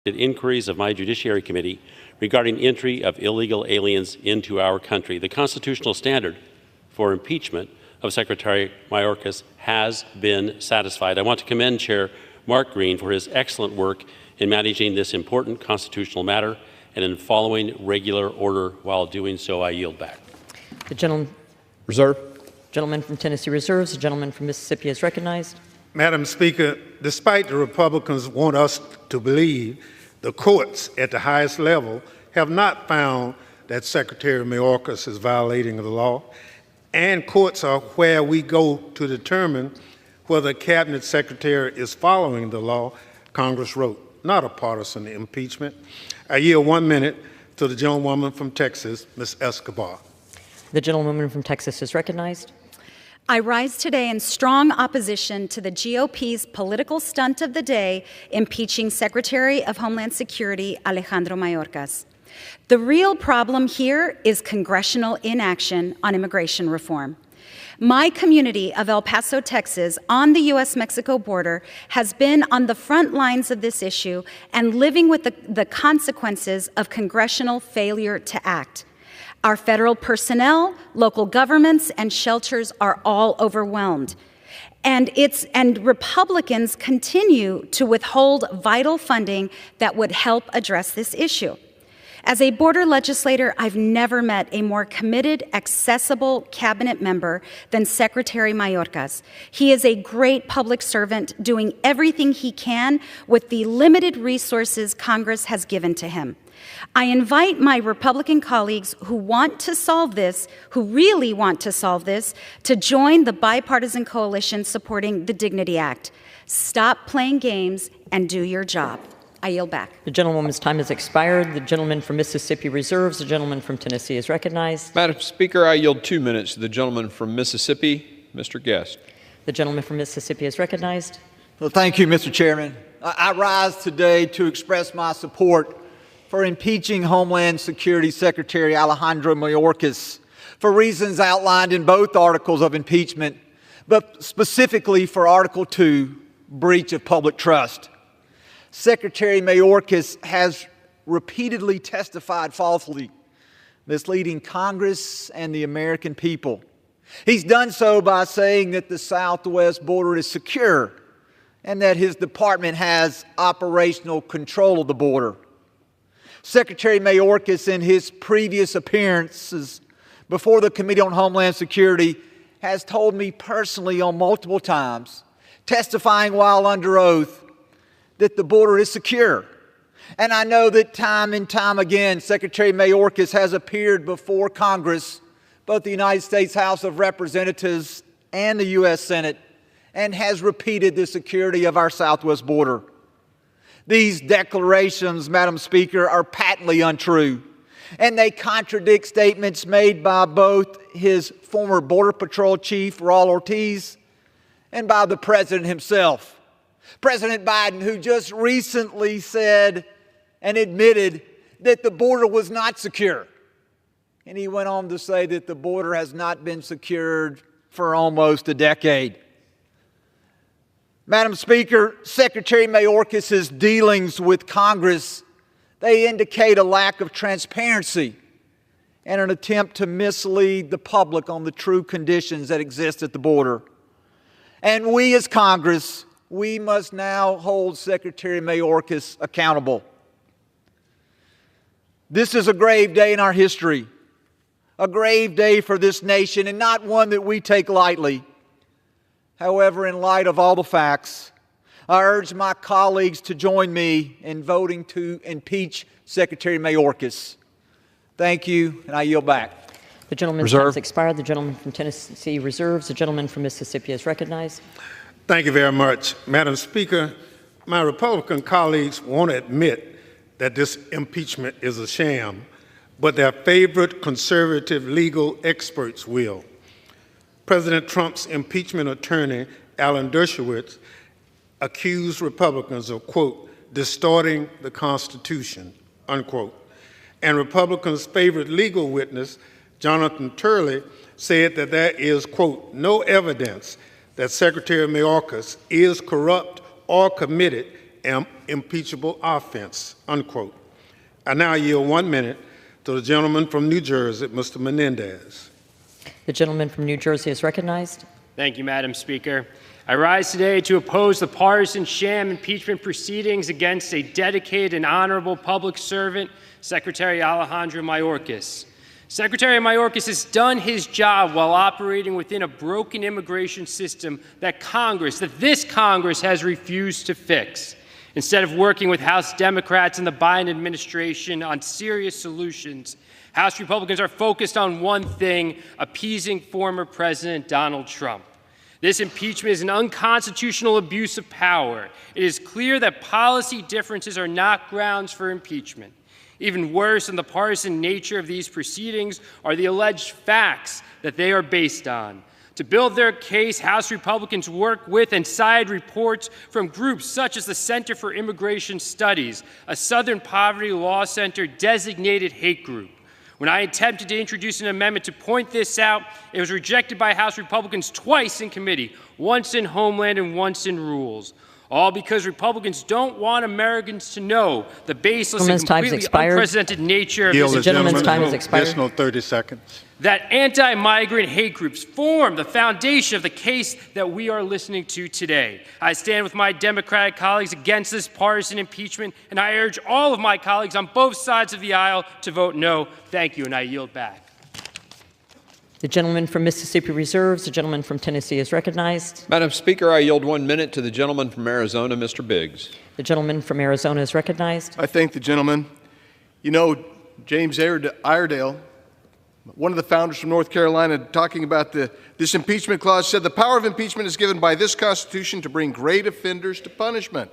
Speaker 20: inquiries of my Judiciary Committee regarding entry of illegal aliens into our country. The constitutional standard for impeachment of Secretary Mayorkas has been satisfied. I want to commend Chair Mark Green for his excellent work in managing this important constitutional matter and in following regular order. While doing so, I yield back.
Speaker 6: The gentleman from Tennessee reserves. The gentleman from Mississippi is recognized.
Speaker 14: Madam Speaker, despite the Republicans want us to believe, the courts at the highest level have not found that Secretary Mayorkas is violating the law, and courts are where we go to determine whether a cabinet secretary is following the law Congress wrote, not a partisan impeachment. I yield 1 minute to the gentlewoman from Texas, Ms. Escobar.
Speaker 6: The gentlewoman from Texas is recognized.
Speaker 21: I rise today in strong opposition to the GOP's political stunt of the day, impeaching Secretary of Homeland Security Alejandro Mayorkas. The real problem here is congressional inaction on immigration reform. My community of El Paso, Texas, on the U.S.-Mexico border, has been on the front lines of this issue and living with the consequences of congressional failure to act. Our federal personnel, local governments, and shelters are all overwhelmed. And Republicans continue to withhold vital funding that would help address this issue. As a border legislator, I've never met a more committed, accessible cabinet member than Secretary Mayorkas. He is a great public servant doing everything he can with the limited resources Congress has given to him. I invite my Republican colleagues who want to solve this, who really want to solve this, to join the bipartisan coalition supporting the Dignity Act. Stop playing games and do your job. I yield back.
Speaker 6: The gentlewoman's time has expired. The gentleman from Mississippi reserves. The gentleman from Tennessee is recognized.
Speaker 11: Madam Speaker, I yield 2 minutes to the gentleman from Mississippi, Mr. Guest.
Speaker 6: The gentleman from Mississippi is recognized.
Speaker 22: Well, thank you, Mr. Chairman. I rise today to express my support for impeaching Homeland Security Secretary Alejandro Mayorkas for reasons outlined in both articles of impeachment, but specifically for Article 2, breach of public trust. Secretary Mayorkas has repeatedly testified falsely, misleading Congress and the American people. He's done so by saying that the southwest border is secure and that his department has operational control of the border. Secretary Mayorkas, in his previous appearances before the Committee on Homeland Security, has told me personally on multiple times, testifying while under oath, that the border is secure. And I know that time and time again, Secretary Mayorkas has appeared before Congress, both the United States House of Representatives and the U.S. Senate, and has repeated the security of our southwest border. These declarations, Madam Speaker, are patently untrue, and they contradict statements made by both his former Border Patrol Chief, Raul Ortiz, and by the President himself. President Biden, who just recently said and admitted that the border was not secure. And he went on to say that the border has not been secured for almost a decade. Madam Speaker, Secretary Mayorkas' dealings with Congress, they indicate a lack of transparency and an attempt to mislead the public on the true conditions that exist at the border. And we as Congress, we must now hold Secretary Mayorkas accountable. This is a grave day in our history, a grave day for this nation, and not one that we take lightly. However, in light of all the facts, I urge my colleagues to join me in voting to impeach Secretary Mayorkas. Thank you, and I yield back.
Speaker 6: The gentleman's time has expired. The gentleman from Tennessee reserves. The gentleman from Mississippi is recognized.
Speaker 14: Thank you very much. Madam Speaker, my Republican colleagues won't admit that this impeachment is a sham, but their favorite conservative legal experts will. President Trump's impeachment attorney, Alan Dershowitz, accused Republicans of, quote, distorting the Constitution, unquote. And Republicans' favorite legal witness, Jonathan Turley, said that there is, quote, no evidence that Secretary Mayorkas is corrupt or committed an impeachable offense, unquote. I now yield 1 minute to the gentleman from New Jersey, Mr. Menendez.
Speaker 6: The gentleman from New Jersey is recognized.
Speaker 2: Thank you, Madam Speaker. I rise today to oppose the partisan sham impeachment proceedings against a dedicated and honorable public servant, Secretary Alejandro Mayorkas. Secretary Mayorkas has done his job while operating within a broken immigration system that this Congress has refused to fix. Instead of working with House Democrats and the Biden administration on serious solutions, House Republicans are focused on one thing: appeasing former President Donald Trump. This impeachment is an unconstitutional abuse of power. It is clear that policy differences are not grounds for impeachment. Even worse than the partisan nature of these proceedings are the alleged facts that they are based on. To build their case, House Republicans work with and cite reports from groups such as the Center for Immigration Studies, a Southern Poverty Law Center designated hate group. When I attempted to introduce an amendment to point this out, it was rejected by House Republicans twice in committee, once in Homeland and once in Rules. All because Republicans don't want Americans to know the baseless and completely unprecedented nature of this.
Speaker 14: The gentleman's time has expired. Additional 30 seconds.
Speaker 2: That anti-migrant hate groups form the foundation of the case that we are listening to today. I stand with my Democratic colleagues against this partisan impeachment, and I urge all of my colleagues on both sides of the aisle to vote no. Thank you, and I yield back.
Speaker 6: The gentleman from Mississippi reserves. The gentleman from Tennessee is recognized.
Speaker 11: Madam Speaker, I yield 1 minute to the gentleman from Arizona, Mr. Biggs.
Speaker 6: The gentleman from Arizona is recognized.
Speaker 7: I thank the gentleman. You know, James Iredale, one of the founders from North Carolina, talking about this impeachment clause, said the power of impeachment is given by this Constitution to bring great offenders to punishment.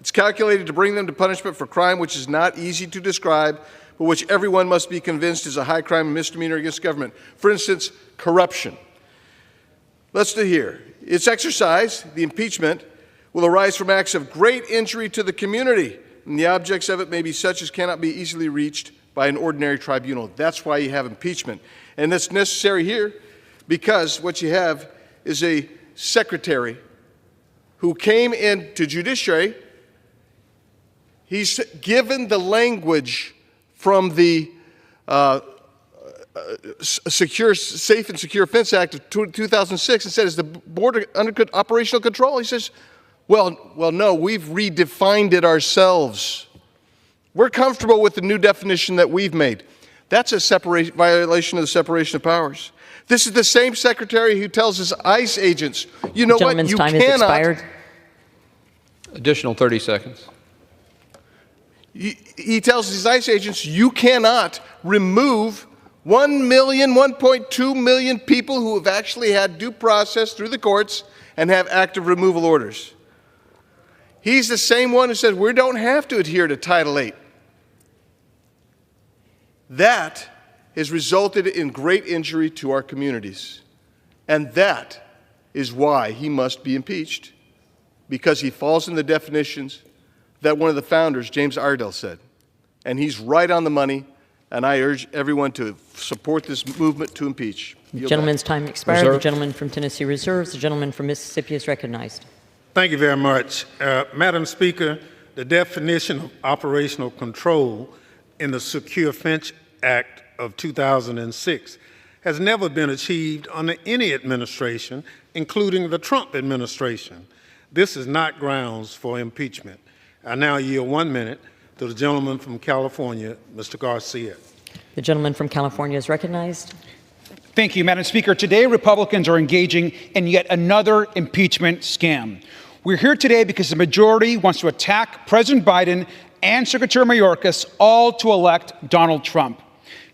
Speaker 7: It's calculated to bring them to punishment for crime which is not easy to describe, but which everyone must be convinced is a high crime and misdemeanor against government. For instance, corruption. Let's do here. Its exercise, the impeachment, will arise from acts of great injury to the community, and the objects of it may be such as cannot be easily reached by an ordinary tribunal. That's why you have impeachment. And that's necessary here because what you have is a secretary who came into judiciary. He's given the language from the Safe and Secure Fence Act of 2006 and said, is the border under operational control? He says, well, no, we've redefined it ourselves. We're comfortable with the new definition that we've made. That's a violation of the separation of powers. This is the same secretary who tells his ICE agents, you know what, you
Speaker 6: time has expired.
Speaker 11: Additional 30 seconds.
Speaker 7: He tells his ICE agents, you cannot remove 1 million, 1.2 million people who have actually had due process through the courts and have active removal orders. He's the same one who says we don't have to adhere to Title VIII. That has resulted in great injury to our communities. And that is why he must be impeached, because he falls in the definitions that one of the founders, James Iredale, said. And he's right on the money, and I urge everyone to support this movement to impeach.
Speaker 6: The gentleman's time expired. The gentleman from Tennessee reserves. The gentleman from Mississippi is recognized.
Speaker 14: Thank you very much. Madam Speaker, the definition of operational control in the Secure Fence Act of 2006 has never been achieved under any administration, including the Trump administration. This is not grounds for impeachment. I now yield 1 minute to the gentleman from California, Mr. Garcia.
Speaker 6: The gentleman from California is recognized.
Speaker 16: Thank you, Madam Speaker. Today, Republicans are engaging in yet another impeachment scam. We're here today because the majority wants to attack President Biden and Secretary Mayorkas, all to elect Donald Trump.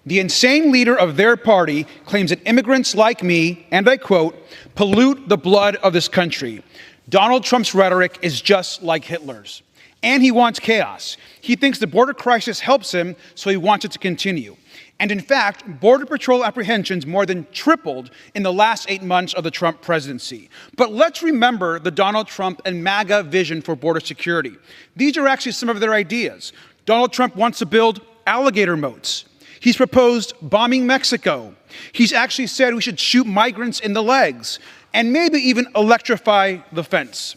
Speaker 16: The insane leader of their party claims that immigrants like me, and I quote, pollute the blood of this country. Donald Trump's rhetoric is just like Hitler's. And he wants chaos. He thinks the border crisis helps him, so he wants it to continue. And in fact, Border Patrol apprehensions more than tripled in the last 8 months of the Trump presidency. But let's remember the Donald Trump and MAGA vision for border security. These are actually some of their ideas. Donald Trump wants to build alligator moats. He's proposed bombing Mexico. He's actually said we should shoot migrants in the legs and maybe even electrify the fence.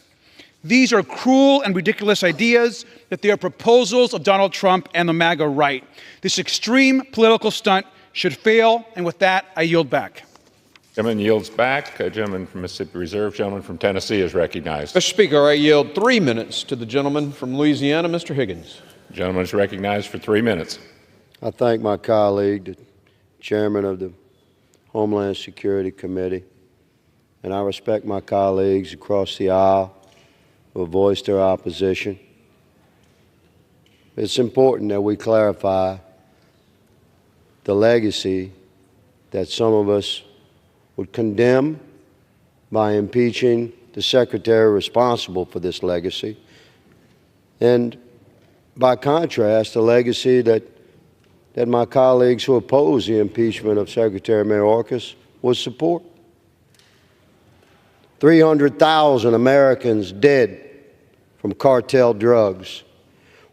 Speaker 16: These are cruel and ridiculous ideas, that they are proposals of Donald Trump and the MAGA right. This extreme political stunt should fail, and with that, I yield back.
Speaker 4: Gentleman yields back. A gentleman from Mississippi Reserve. Gentleman from Tennessee is recognized.
Speaker 11: Mr. Speaker, I yield 3 minutes to the gentleman from Louisiana, Mr. Higgins.
Speaker 4: The gentleman is recognized for 3 minutes.
Speaker 5: I thank my colleague, the chairman of the Homeland Security Committee, and I respect my colleagues across the aisle who have voiced their opposition. It's important that we clarify the legacy that some of us would condemn by impeaching the secretary responsible for this legacy, and by contrast, the legacy that my colleagues who oppose the impeachment of Secretary Mayorkas would support. 300,000 Americans dead from cartel drugs.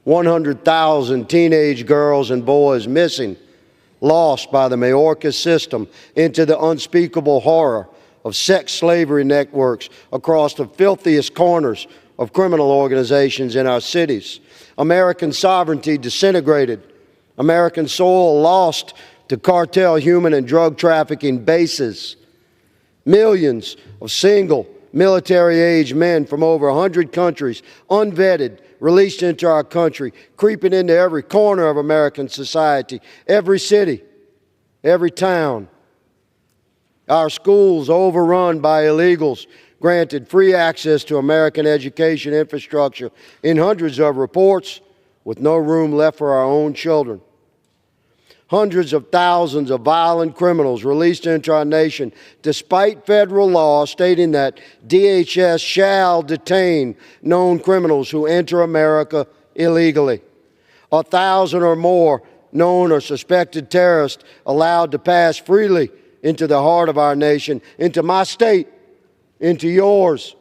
Speaker 5: 100,000 teenage girls and boys missing, lost by the Mayorkas system into the unspeakable horror of sex slavery networks across the filthiest corners of criminal organizations in our cities. American sovereignty disintegrated. American soil lost to cartel human and drug trafficking bases. Millions of single military-age men from over 100 countries, unvetted, released into our country, creeping into every corner of American society, every city, every town. Our schools overrun by illegals, granted free access to American education infrastructure in hundreds of reports, with no room left for our own children. Hundreds of thousands of violent criminals released into our nation, despite federal law stating that DHS shall detain known criminals who enter America illegally. 1,000 or more known or suspected terrorists allowed to pass freely into the heart of our nation, into my state, into yours.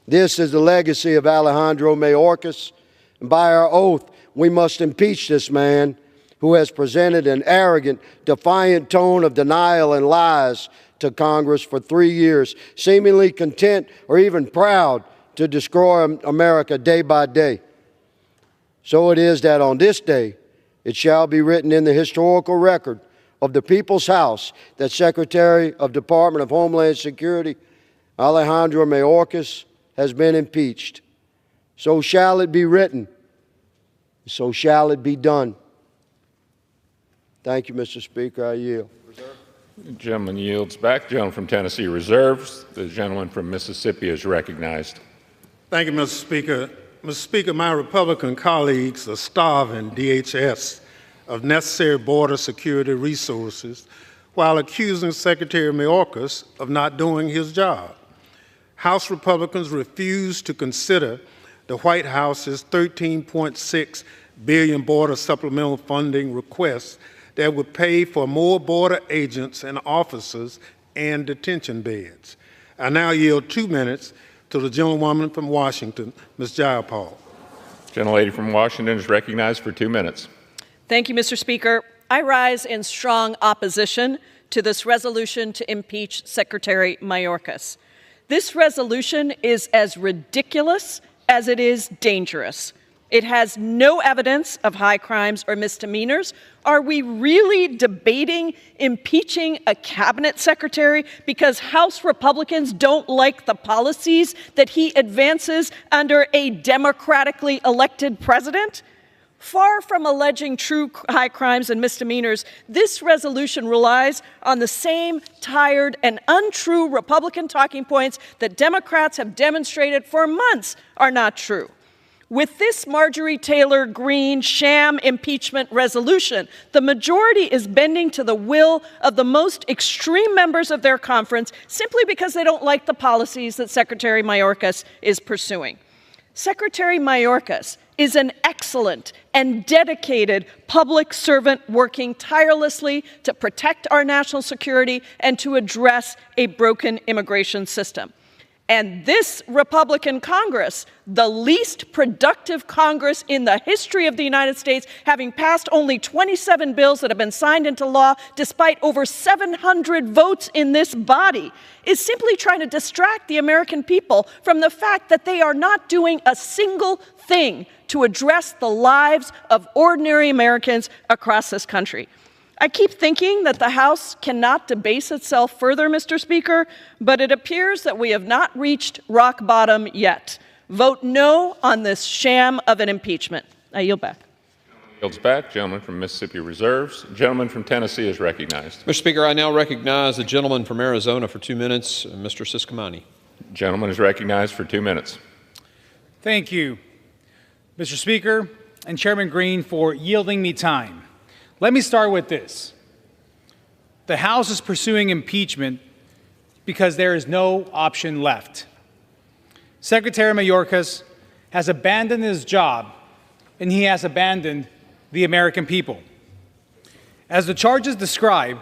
Speaker 5: This is the legacy of Alejandro Mayorkas, and by our oath, we must impeach this man who has presented an arrogant, defiant tone of denial and lies to Congress for 3 years, seemingly content or even proud to destroy America day by day. So it is that on this day, it shall be written in the historical record of the People's House that Secretary of Department of Homeland Security Alejandro Mayorkas has been impeached. So shall it be written. So shall it be done. Thank you, Mr. Speaker. I yield.
Speaker 4: The gentleman yields back. The gentleman from Tennessee reserves. The gentleman from Mississippi is recognized.
Speaker 14: Thank you, Mr. Speaker. Mr. Speaker, my Republican colleagues are starving DHS of necessary border security resources while accusing Secretary Mayorkas of not doing his job. House Republicans refuse to consider the White House's $13.6 billion border supplemental funding request that would pay for more border agents and officers and detention beds. I now yield 2 minutes to the gentlewoman from Washington, Ms. Jayapal.
Speaker 4: Gentlelady from Washington is recognized for 2 minutes.
Speaker 23: Thank you, Mr. Speaker. I rise in strong opposition to this resolution to impeach Secretary Mayorkas. This resolution is as ridiculous as it is dangerous. It has no evidence of high crimes or misdemeanors. Are we really debating impeaching a cabinet secretary because House Republicans don't like the policies that he advances under a democratically elected president? Far from alleging true high crimes and misdemeanors, this resolution relies on the same tired and untrue Republican talking points that Democrats have demonstrated for months are not true. With this Marjorie Taylor Greene sham impeachment resolution, the majority is bending to the will of the most extreme members of their conference simply because they don't like the policies that Secretary Mayorkas is pursuing. Secretary Mayorkas is an excellent and dedicated public servant working tirelessly to protect our national security and to address a broken immigration system. And this Republican Congress, the least productive Congress in the history of the United States, having passed only 27 bills that have been signed into law despite over 700 votes in this body, is simply trying to distract the American people from the fact that they are not doing a single thing to address the lives of ordinary Americans across this country. I keep thinking that the House cannot debase itself further, Mr. Speaker, but it appears that we have not reached rock bottom yet. Vote no on this sham of an impeachment. I yield back.
Speaker 4: Yields back. Gentleman from Mississippi reserves. Gentleman from Tennessee is recognized.
Speaker 11: Mr. Speaker, I now recognize the gentleman from Arizona for 2 minutes, Mr. Siscomani.
Speaker 4: Gentleman is recognized for 2 minutes.
Speaker 1: Thank you, Mr. Speaker, and Chairman Greene for yielding me time. Let me start with this. The House is pursuing impeachment because there is no option left. Secretary Mayorkas has abandoned his job, and he has abandoned the American people. As the charges describe,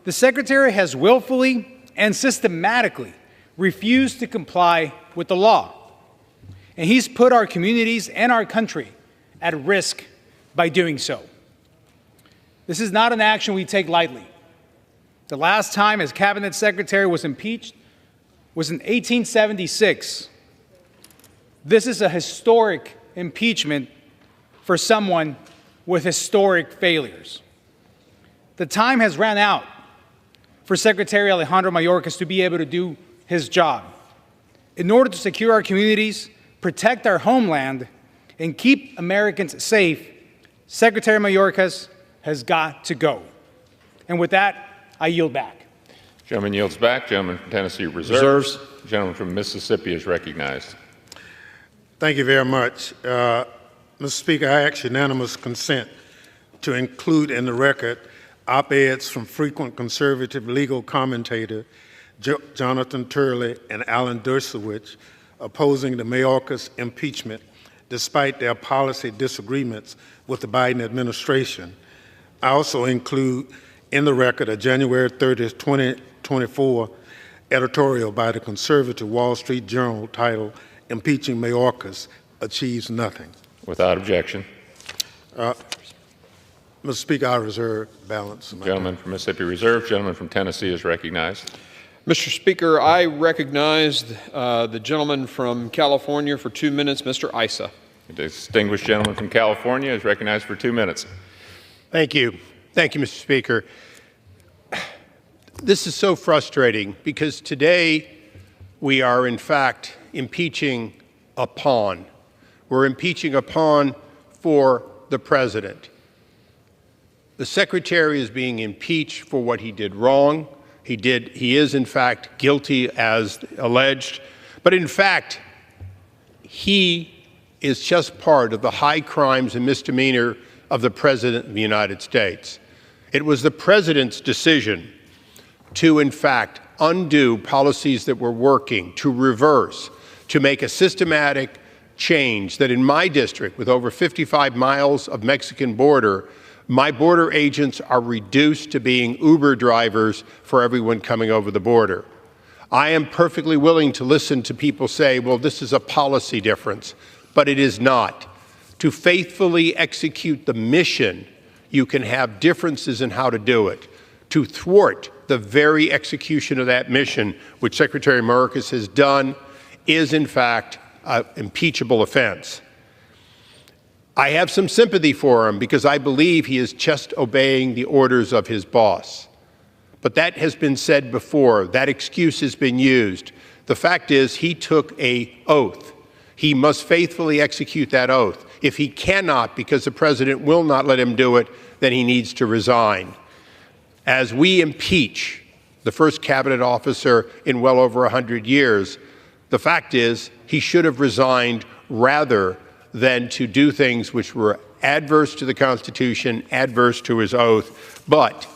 Speaker 1: the Secretary has willfully and systematically refused to comply with the law. And he's put our communities and our country at risk by doing so. This is not an action we take lightly. The last time his cabinet secretary was impeached was in 1876. This is a historic impeachment for someone with historic failures. The time has ran out for Secretary Alejandro Mayorkas to be able to do his job. In order to secure our communities, protect our homeland, and keep Americans safe, Secretary Mayorkas has got to go. And with that, I yield back.
Speaker 4: Gentleman yields back. Gentleman from Tennessee reserves. Gentleman from Mississippi is recognized.
Speaker 14: Thank you very much. Mr. Speaker, I ask unanimous consent to include in the record op-eds from frequent conservative legal commentator Jonathan Turley and Alan Dershowitz opposing the Mayorkas impeachment despite their policy disagreements with the Biden administration. I also include in the record a January 30th, 2024 editorial by the conservative Wall Street Journal titled "Impeaching Mayorkas Achieves Nothing."
Speaker 4: Without objection.
Speaker 14: Mr. Speaker, I reserve balance.
Speaker 4: Gentleman from Mississippi reserves. Gentleman from Tennessee is recognized.
Speaker 11: Mr. Speaker, I recognize the gentleman from California for 2 minutes, Mr. Issa.
Speaker 4: The distinguished gentleman from California is recognized for 2 minutes.
Speaker 13: Thank you. Thank you, Mr. Speaker. This is so frustrating because today we are, in fact, impeaching a pawn. We're impeaching a pawn for the president. The secretary is being impeached for what he did wrong. He is, in fact, guilty as alleged. But in fact, he is just part of the high crimes and misdemeanor of the President of the United States. It was the President's decision to, in fact, undo policies that were working, to reverse, to make a systematic change that in my district, with over 55 miles of Mexican border, my border agents are reduced to being Uber drivers for everyone coming over the border. I am perfectly willing to listen to people say, well, this is a policy difference, but it is not. To faithfully execute the mission, you can have differences in how to do it. To thwart the very execution of that mission, which Secretary Mayorkas has done, is in fact an impeachable offense. I have some sympathy for him because I believe he is just obeying the orders of his boss. But that has been said before. That excuse has been used. The fact is he took an oath. He must faithfully execute that oath. If he cannot, because the president will not let him do it, then he needs to resign. As we impeach the first cabinet officer in well over 100 years, the fact is he should have resigned rather than to do things which were adverse to the Constitution, adverse to his oath, but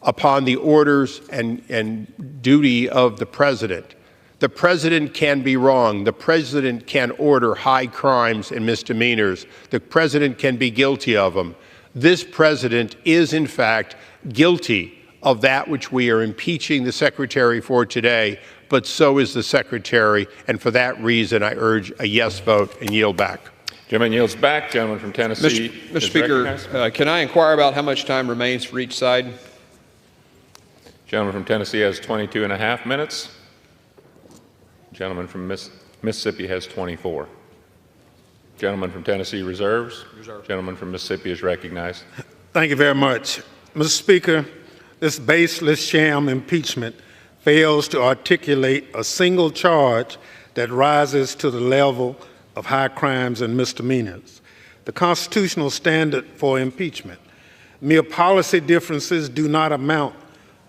Speaker 13: upon the orders and duty of the president. The president can be wrong. The president can order high crimes and misdemeanors. The president can be guilty of them. This president is, in fact, guilty of that which we are impeaching the secretary for today, but so is the secretary, and for that reason I urge a yes vote and yield back.
Speaker 4: Gentleman yields back. Gentleman from Tennessee.
Speaker 11: Mr. Speaker, can I inquire about how much time remains for each side?
Speaker 4: Gentleman from Tennessee has 22 and a half minutes. Gentleman from Mississippi has 24. Gentleman from Tennessee reserves. Gentleman from Mississippi is recognized.
Speaker 14: Thank you very much. Mr. Speaker, this baseless sham impeachment fails to articulate a single charge that rises to the level of high crimes and misdemeanors. The constitutional standard for impeachment. Mere policy differences do not amount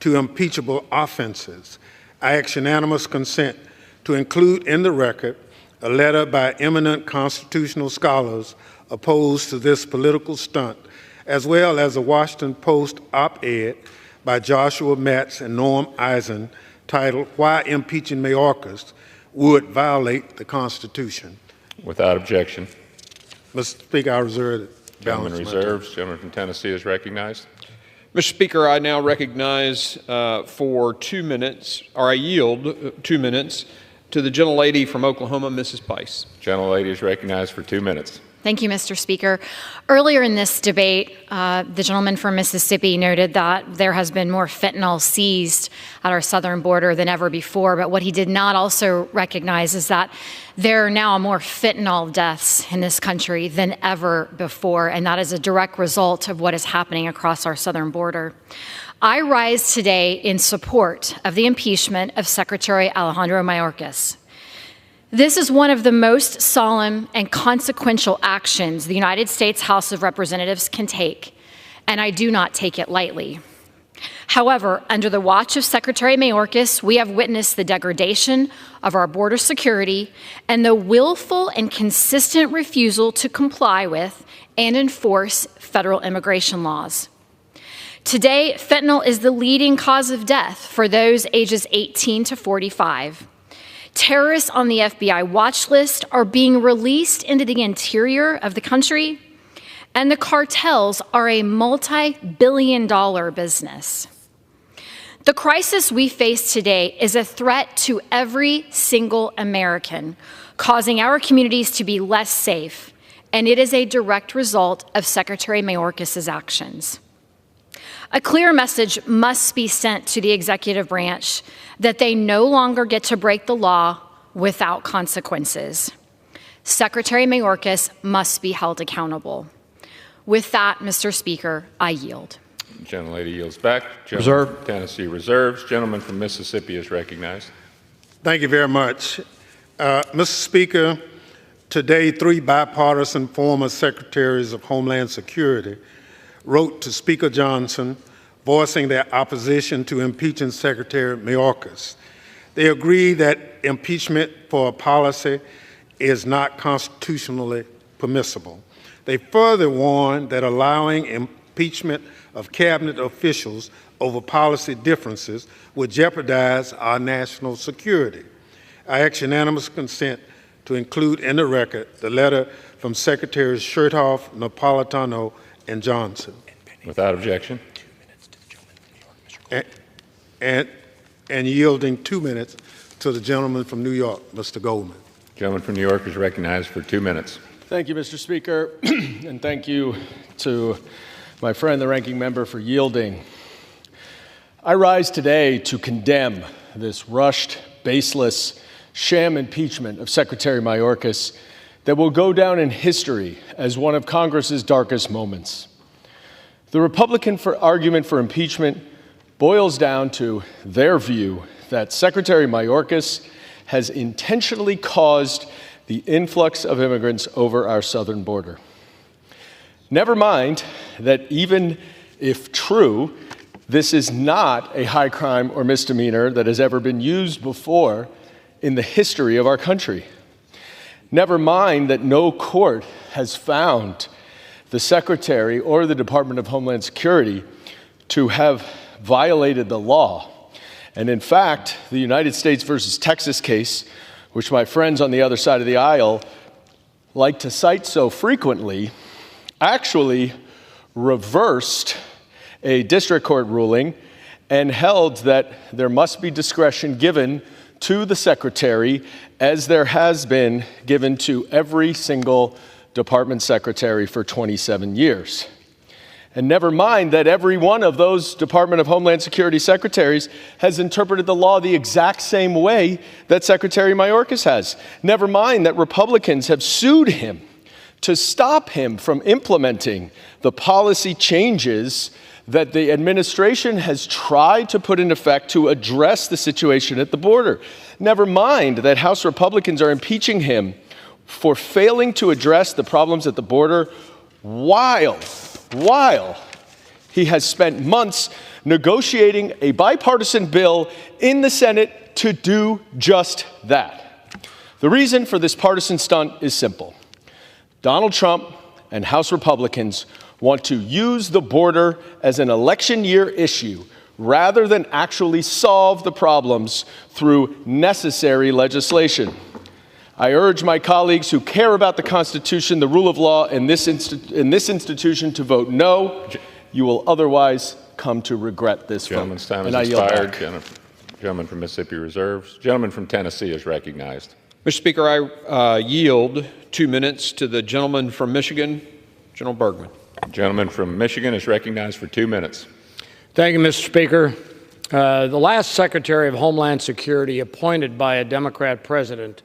Speaker 14: to impeachable offenses. I ask unanimous consent to include in the record a letter by eminent constitutional scholars opposed to this political stunt, as well as a Washington Post op-ed by Joshua Metz and Norm Eisen titled, "Why Impeaching Mayorkas Would Violate the Constitution."
Speaker 4: Without objection.
Speaker 14: Mr. Speaker, I reserve the
Speaker 4: Gentleman
Speaker 14: balance of my time.
Speaker 4: reserves. Gentleman from Tennessee is recognized.
Speaker 11: Mr. Speaker, I now recognize for 2 minutes, or I yield 2 minutes, to the gentlelady from Oklahoma, Mrs. Pice.
Speaker 4: Gentlelady is recognized for 2 minutes.
Speaker 8: Thank you, Mr. Speaker. Earlier in this debate, the gentleman from Mississippi noted that there has been more fentanyl seized at our southern border than ever before, but what he did not also recognize is that there are now more fentanyl deaths in this country than ever before, and that is a direct result of what is happening across our southern border. I rise today in support of the impeachment of Secretary Alejandro Mayorkas. This is one of the most solemn and consequential actions the United States House of Representatives can take, and I do not take it lightly. However, under the watch of Secretary Mayorkas, we have witnessed the degradation of our border security and the willful and consistent refusal to comply with and enforce federal immigration laws. Today, fentanyl is the leading cause of death for those ages 18 to 45. Terrorists on the FBI watch list are being released into the interior of the country, and the cartels are a multi-billion-dollar business. The crisis we face today is a threat to every single American, causing our communities to be less safe, and it is a direct result of Secretary Mayorkas' actions. A clear message must be sent to the executive branch that they no longer get to break the law without consequences. Secretary Mayorkas must be held accountable. With that, Mr. Speaker, I yield.
Speaker 4: Gentlelady yields back.
Speaker 14: Reserve.
Speaker 4: Tennessee reserves. Gentleman from Mississippi is recognized.
Speaker 14: Thank you very much. Mr. Speaker, today 3 bipartisan former secretaries of Homeland Security wrote to Speaker Johnson voicing their opposition to impeaching Secretary Mayorkas. They agree that impeachment for a policy is not constitutionally permissible. They further warn that allowing impeachment of cabinet officials over policy differences would jeopardize our national security. I ask unanimous consent to include in the record the letter from Secretaries Chertoff, Napolitano, and Johnson.
Speaker 4: Without objection.
Speaker 14: And yielding 2 minutes to the gentleman from New York, Mr. Goldman.
Speaker 4: Gentleman from New York is recognized for 2 minutes.
Speaker 9: Thank you, Mr. Speaker, and thank you to my friend, the ranking member, for yielding. I rise today to condemn this rushed, baseless, sham impeachment of Secretary Mayorkas that will go down in history as one of Congress's darkest moments. The Republican argument for impeachment boils down to their view that Secretary Mayorkas has intentionally caused the influx of immigrants over our southern border. Never mind that even if true, this is not a high crime or misdemeanor that has ever been used before in the history of our country. Never mind that no court has found the Secretary or the Department of Homeland Security to have violated the law. And in fact, the United States versus Texas case, which my friends on the other side of the aisle like to cite so frequently, actually reversed a district court ruling and held that there must be discretion given to the Secretary, as there has been given to every single department secretary for 27 years. And never mind that every one of those Department of Homeland Security secretaries has interpreted the law the exact same way that Secretary Mayorkas has. Never mind that Republicans have sued him to stop him from implementing the policy changes that the administration has tried to put in effect to address the situation at the border. Never mind that House Republicans are impeaching him for failing to address the problems at the border while he has spent months negotiating a bipartisan bill in the Senate to do just that. The reason for this partisan stunt is simple. Donald Trump and House Republicans want to use the border as an election year issue rather than actually solve the problems through necessary legislation. I urge my colleagues who care about the Constitution, the rule of law, and this institution to vote no. You will otherwise come to regret this vote.
Speaker 4: Gentleman's time has expired. Gentleman from Mississippi reserves. Gentleman from Tennessee is recognized.
Speaker 11: Mr. Speaker, I yield 2 minutes to the gentleman from Michigan, General Bergman.
Speaker 4: Gentleman from Michigan is recognized for 2 minutes.
Speaker 3: Thank you, Mr. Speaker. The last Secretary of Homeland Security appointed by a Democrat president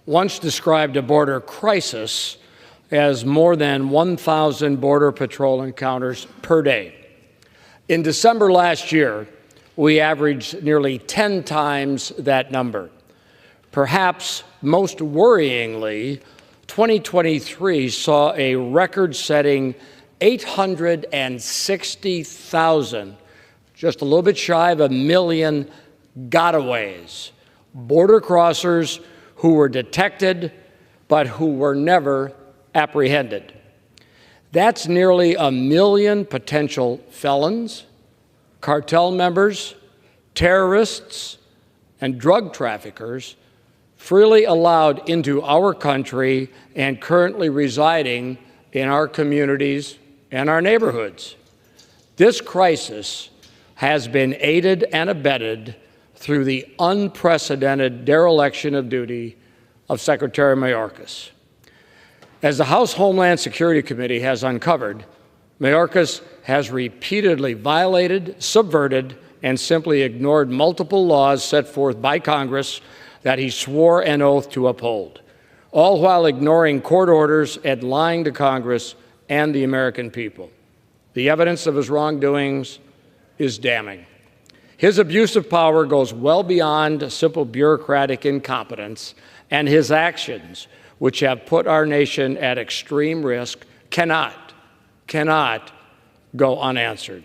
Speaker 3: once described a border crisis as more than 1,000 Border Patrol encounters per day. In December last year, we averaged nearly 10 times that number. Perhaps most worryingly, 2023 saw a record-setting 860,000, just a little bit shy of 1 million gotaways, border crossers who were detected but who were never apprehended. That's nearly 1 million potential felons, cartel members, terrorists, and drug traffickers freely allowed into our country and currently residing in our communities and our neighborhoods. This crisis has been aided and abetted through the unprecedented dereliction of duty of Secretary Mayorkas. As the House Homeland Security Committee has uncovered, Mayorkas has repeatedly violated, subverted, and simply ignored multiple laws set forth by Congress that he swore an oath to uphold, all while ignoring court orders and lying to Congress and the American people. The evidence of his wrongdoings is damning. His abuse of power goes well beyond simple bureaucratic incompetence, and his actions, which have put our nation at extreme risk, cannot go unanswered.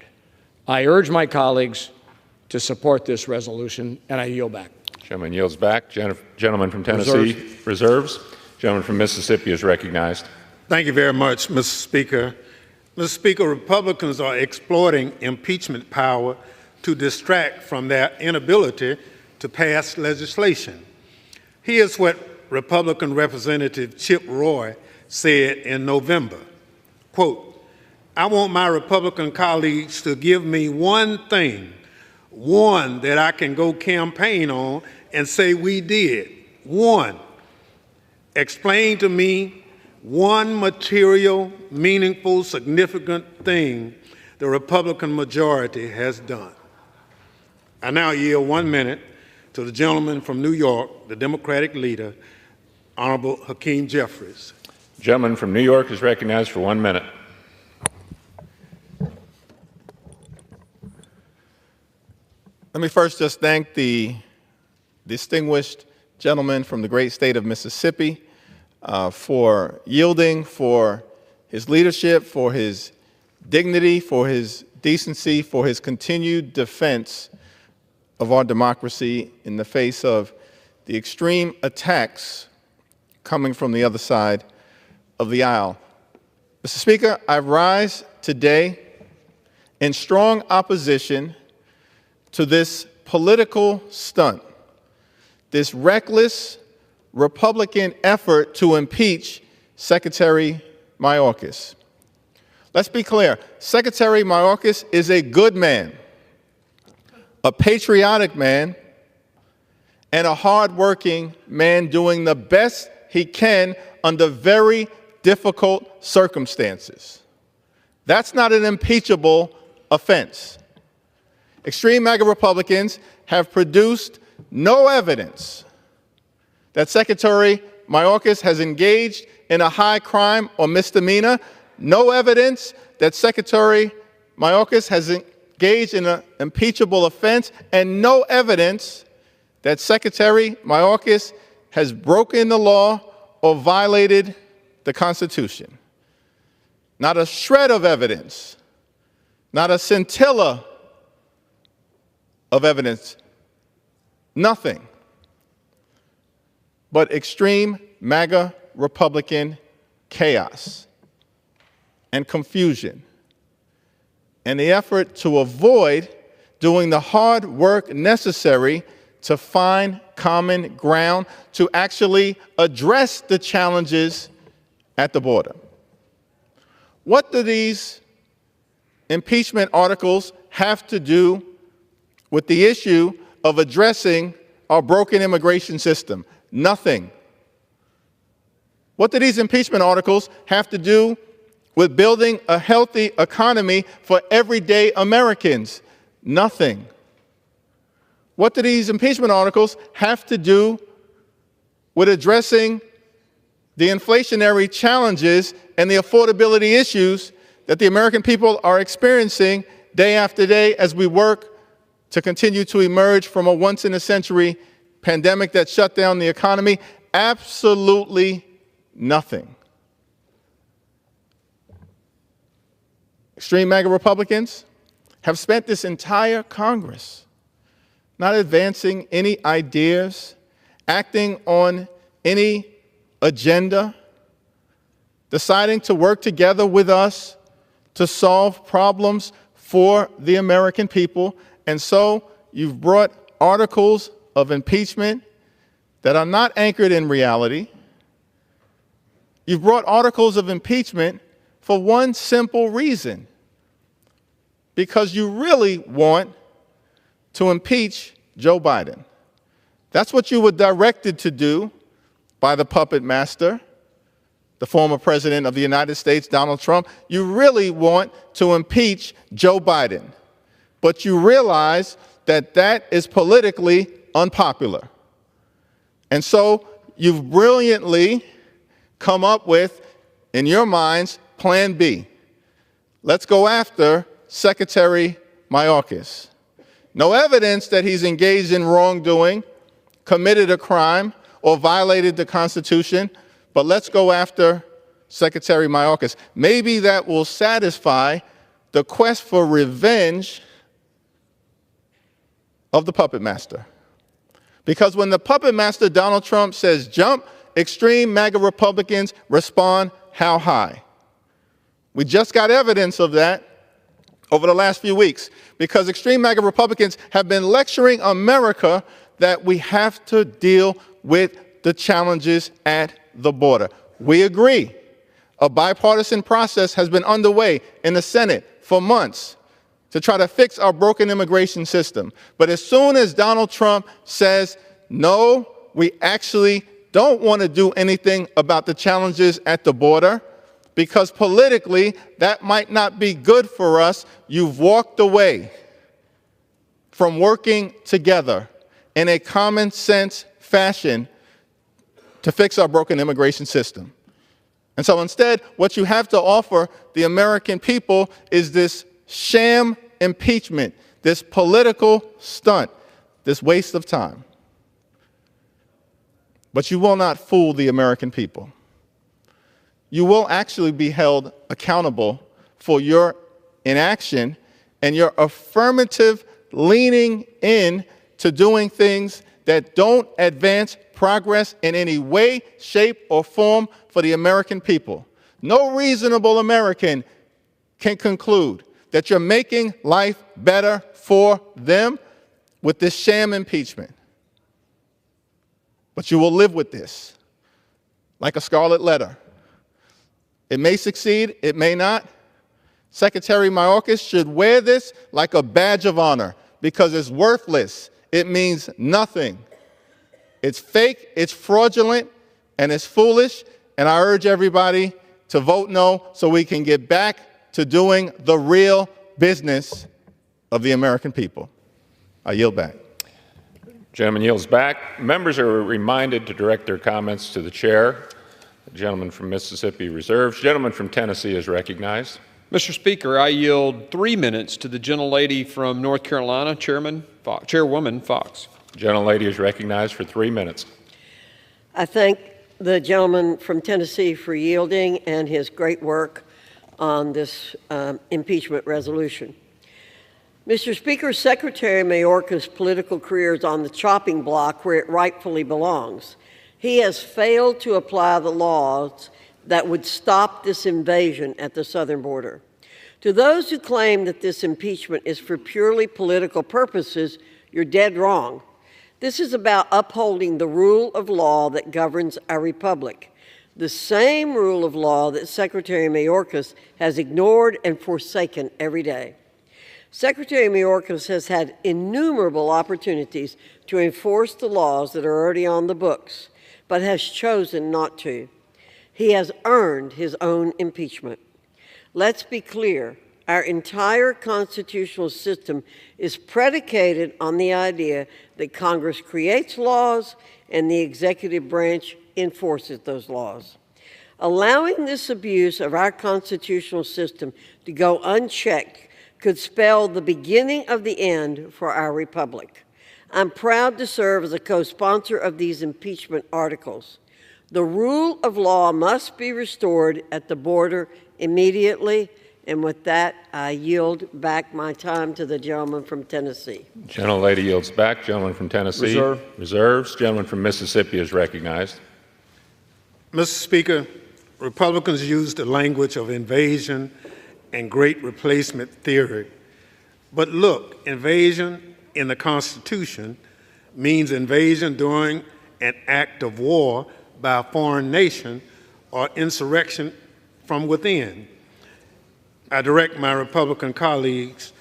Speaker 3: I urge my colleagues to support this resolution, and I yield back.
Speaker 4: Gentleman yields back. Gentleman from Tennessee reserves. Gentleman from Mississippi is recognized.
Speaker 14: Thank you very much, Mr. Speaker. Mr. Speaker, Republicans are exploiting impeachment power to distract from their inability to pass legislation. Here's what Republican Representative Chip Roy said in November, quote, "I want my Republican colleagues to give me one thing, one that I can go campaign on and say we did. One. Explain to me one material, meaningful, significant thing the Republican majority has done." I now yield 1 minute to the gentleman from New York, the Democratic leader, Honorable Hakeem Jeffries.
Speaker 4: Gentleman from New York is recognized for 1 minute.
Speaker 10: Let me first just thank the distinguished gentleman from the great state of Mississippi for yielding, for his leadership, for his dignity, for his decency, for his continued defense of our democracy in the face of the extreme attacks coming from the other side of the aisle. Mr. Speaker, I rise today in strong opposition to this political stunt, this reckless Republican effort to impeach Secretary Mayorkas. Let's be clear. Secretary Mayorkas is a good man, a patriotic man, and a hardworking man doing the best he can under very difficult circumstances. That's not an impeachable offense. Extreme MAGA Republicans have produced no evidence that Secretary Mayorkas has engaged in a high crime or misdemeanor, no evidence that Secretary Mayorkas has engaged in an impeachable offense, and no evidence that Secretary Mayorkas has broken the law or violated the Constitution. Not a shred of evidence, not a scintilla of evidence, nothing but extreme MAGA Republican chaos and confusion, and the effort to avoid doing the hard work necessary to find common ground to actually address the challenges at the border. What do these impeachment articles have to do with the issue of addressing our broken immigration system? Nothing. What do these impeachment articles have to do with building a healthy economy for everyday Americans? Nothing. What do these impeachment articles have to do with addressing the inflationary challenges and the affordability issues that the American people are experiencing day after day as we work to continue to emerge from a once-in-a-century pandemic that shut down the economy? Absolutely nothing. Extreme MAGA Republicans have spent this entire Congress not advancing any ideas, acting on any agenda, deciding to work together with us to solve problems for the American people. And so you've brought articles of impeachment that are not anchored in reality. You've brought articles of impeachment for one simple reason: because you really want to impeach Joe Biden. That's what you were directed to do by the puppet master, the former president of the United States, Donald Trump. You really want to impeach Joe Biden, but you realize that that is politically unpopular. And so you've brilliantly come up with, in your minds, Plan B. Let's go after Secretary Mayorkas. No evidence that he's engaged in wrongdoing, committed a crime, or violated the Constitution, but let's go after Secretary Mayorkas. Maybe that will satisfy the quest for revenge of the puppet master. Because when the puppet master, Donald Trump, says jump, extreme MAGA Republicans respond, how high? We just got evidence of that over the last few weeks, because extreme MAGA Republicans have been lecturing America that we have to deal with the challenges at the border. We agree. A bipartisan process has been underway in the Senate for months to try to fix our broken immigration system. But as soon as Donald Trump says, no, we actually don't want to do anything about the challenges at the border, because politically that might not be good for us, you've walked away from working together in a common sense fashion to fix our broken immigration system. And so instead, what you have to offer the American people is this sham impeachment, this political stunt, this waste of time. But you will not fool the American people. you will actually be held accountable for your inaction and your affirmative leaning in to doing things that don't advance progress in any way, shape, or form for the American people. No reasonable American can conclude that you're making life better for them with this sham impeachment. But you will live with this like a scarlet letter. It may succeed, it may not. Secretary Mayorkas should wear this like a badge of honor because it's worthless. It means nothing. It's fake, it's fraudulent, and it's foolish. And I urge everybody to vote no so we can get back to doing the real business of the American people. I yield back.
Speaker 4: Gentleman yields back. Members are reminded to direct their comments to the chair. The gentleman from Mississippi reserves. Gentleman from Tennessee is recognized.
Speaker 11: Mr. Speaker, I yield 3 minutes to the gentlelady from North Carolina, Chairwoman Fox.
Speaker 4: The gentlelady is recognized for 3 minutes.
Speaker 12: I thank the gentleman from Tennessee for yielding and his great work on this impeachment resolution. Mr. Speaker, Secretary Mayorkas' political career is on the chopping block where it rightfully belongs. He has failed to apply the laws that would stop this invasion at the southern border. To those who claim that this impeachment is for purely political purposes, you're dead wrong. This is about upholding the rule of law that governs our republic, the same rule of law that Secretary Mayorkas has ignored and forsaken every day. Secretary Mayorkas has had innumerable opportunities to enforce the laws that are already on the books, but has chosen not to. He has earned his own impeachment. Let's be clear. Our entire constitutional system is predicated on the idea that Congress creates laws and the executive branch enforces those laws. Allowing this abuse of our constitutional system to go unchecked could spell the beginning of the end for our republic. I'm proud to serve as a co-sponsor of these impeachment articles. The rule of law must be restored at the border immediately. And with that, I yield back my time to the gentleman from Tennessee.
Speaker 4: Gentlelady yields back. Gentleman from Tennessee reserves. Gentleman from Mississippi is recognized.
Speaker 14: Mr. Speaker, Republicans use the language of invasion and great replacement theory. But look, invasion in the Constitution means invasion during an act of war by a foreign nation or insurrection from within. I direct my Republican colleagues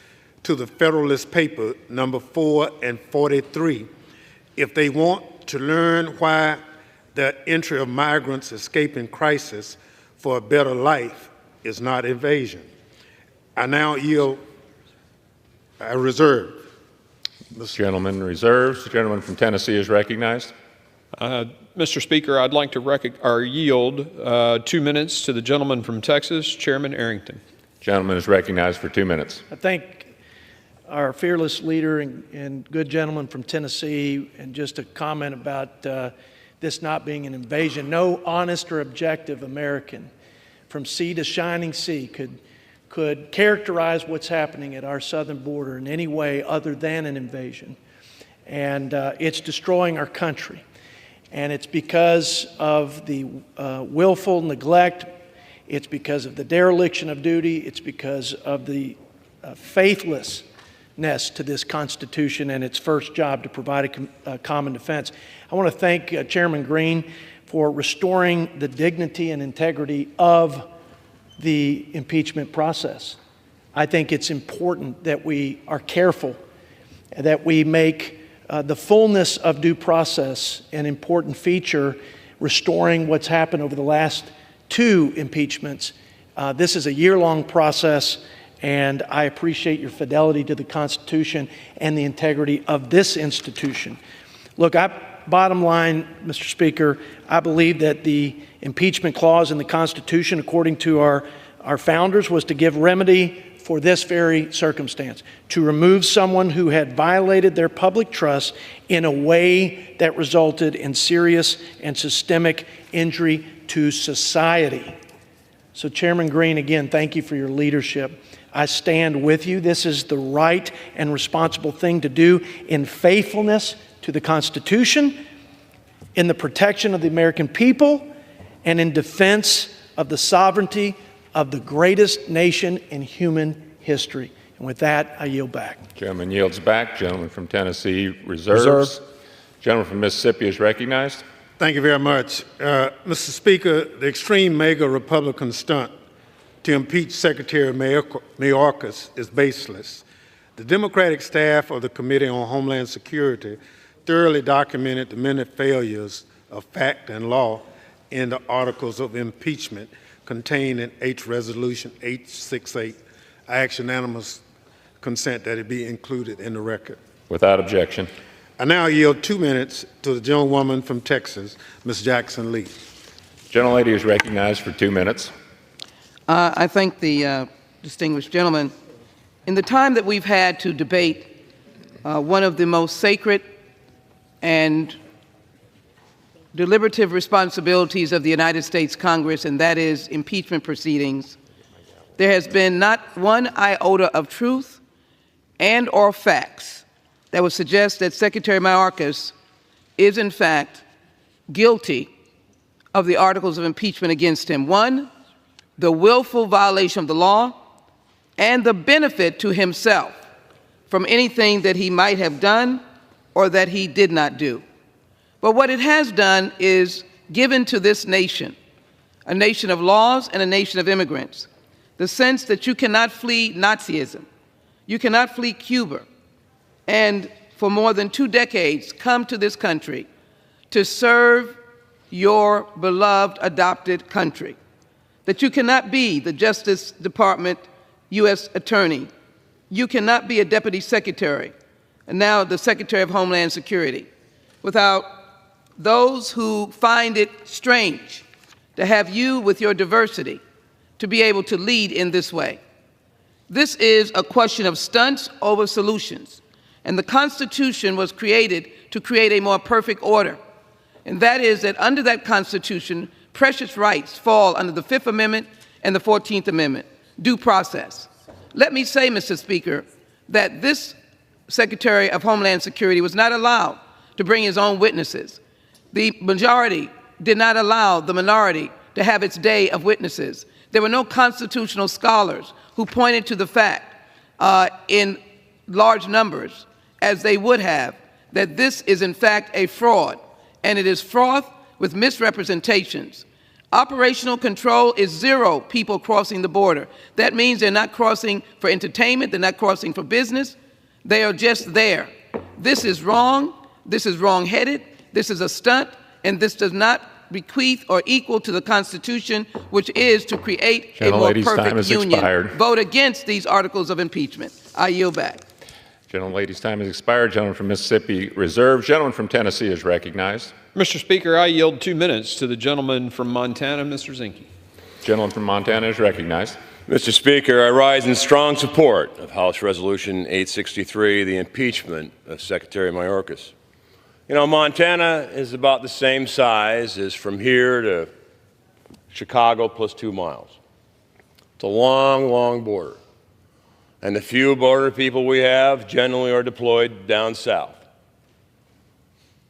Speaker 14: to the Federalist Paper number 4 and 43 if they want to learn why the entry of migrants escaping crisis for a better life is not invasion. I now yield. I reserve.
Speaker 4: Gentleman reserves. The gentleman from Tennessee is recognized.
Speaker 11: Mr. Speaker, I'd like to yield 2 minutes to the gentleman from Texas, Chairman Arrington.
Speaker 4: Gentleman is recognized for 2 minutes.
Speaker 15: I thank our fearless leader and good gentleman from Tennessee, and just a comment about this not being an invasion. No honest or objective American from sea to shining sea could characterize what's happening at our southern border in any way other than an invasion. And it's destroying our country. And it's because of the willful neglect. It's because of the dereliction of duty. It's because of the faithlessness to this Constitution and its first job to provide a common defense. I want to thank Chairman Green for restoring the dignity and integrity of the impeachment process. I think it's important that we are careful, that we make the fullness of due process an important feature, restoring what's happened over the last 2 impeachments. This is a year-long process, and I appreciate your fidelity to the Constitution and the integrity of this institution. Look, bottom line, Mr. Speaker, I believe that the impeachment clause in the Constitution, according to our founders, was to give remedy for this very circumstance, to remove someone who had violated their public trust in a way that resulted in serious and systemic injury to society. So Chairman Green, again, thank you for your leadership. I stand with you. This is the right and responsible thing to do in faithfulness to the Constitution, in the protection of the American people, and in defense of the sovereignty of the greatest nation in human history. And with that, I yield back.
Speaker 4: Gentleman yields back. Gentleman from Tennessee reserves. Gentleman from Mississippi is recognized.
Speaker 14: Thank you very much. Mr. Speaker, the extreme mega Republican stunt to impeach Secretary Mayorkas is baseless. The Democratic staff of the Committee on Homeland Security thoroughly documented the many failures of fact and law in the articles of impeachment contained in H Resolution 868. I ask unanimous consent that it be included in the record.
Speaker 4: Without objection.
Speaker 14: I now yield 2 minutes to the gentlewoman from Texas, Ms. Jackson Lee.
Speaker 4: Gentlelady is recognized for 2 minutes.
Speaker 17: I thank the distinguished gentleman. In the time that we've had to debate one of the most sacred and deliberative responsibilities of the United States Congress, and that is impeachment proceedings, there has been not one iota of truth and or facts that would suggest that Secretary Mayorkas is in fact guilty of the articles of impeachment against him. One, the willful violation of the law, and the benefit to himself from anything that he might have done or that he did not do. But what it has done is given to this nation, a nation of laws and a nation of immigrants, the sense that you cannot flee Nazism, you cannot flee Cuba, and for more than 2 decades come to this country to serve your beloved adopted country, that you cannot be the Justice Department U.S. Attorney, you cannot be a Deputy Secretary, and now the Secretary of Homeland Security, without those who find it strange to have you with your diversity to be able to lead in this way. This is a question of stunts over solutions, and the Constitution was created to create a more perfect order, and that is that under that Constitution, precious rights fall under the 5th Amendment and the 14th Amendment, due process. Let me say, Mr. Speaker, that this Secretary of Homeland Security was not allowed to bring his own witnesses. The majority did not allow the minority to have its day of witnesses. There were no constitutional scholars who pointed to the fact in large numbers, as they would have, that this is in fact a fraud, and it is fraught with misrepresentations. Operational control is 0 people crossing the border. That means they're not crossing for entertainment, they're not crossing for business, they are just there. This is wrong, this is wrong-headed, this is a stunt, and this does not bequeath or equal to the Constitution, which is to create a more perfect union.
Speaker 4: Expired.
Speaker 17: Vote against these articles of impeachment. I yield back.
Speaker 4: Gentlelady's time has expired. Gentleman from Mississippi reserved. Gentleman from Tennessee is recognized.
Speaker 11: Mr. Speaker, I yield 2 minutes to the gentleman from Montana, Mr. Zinke.
Speaker 4: Gentleman from Montana is recognized.
Speaker 18: Mr. Speaker, I rise in strong support of House Resolution 863, the impeachment of Secretary Mayorkas. You know, Montana is about the same size as from here to Chicago plus 2 miles. It's a long, long border. And the few border people we have generally are deployed down south.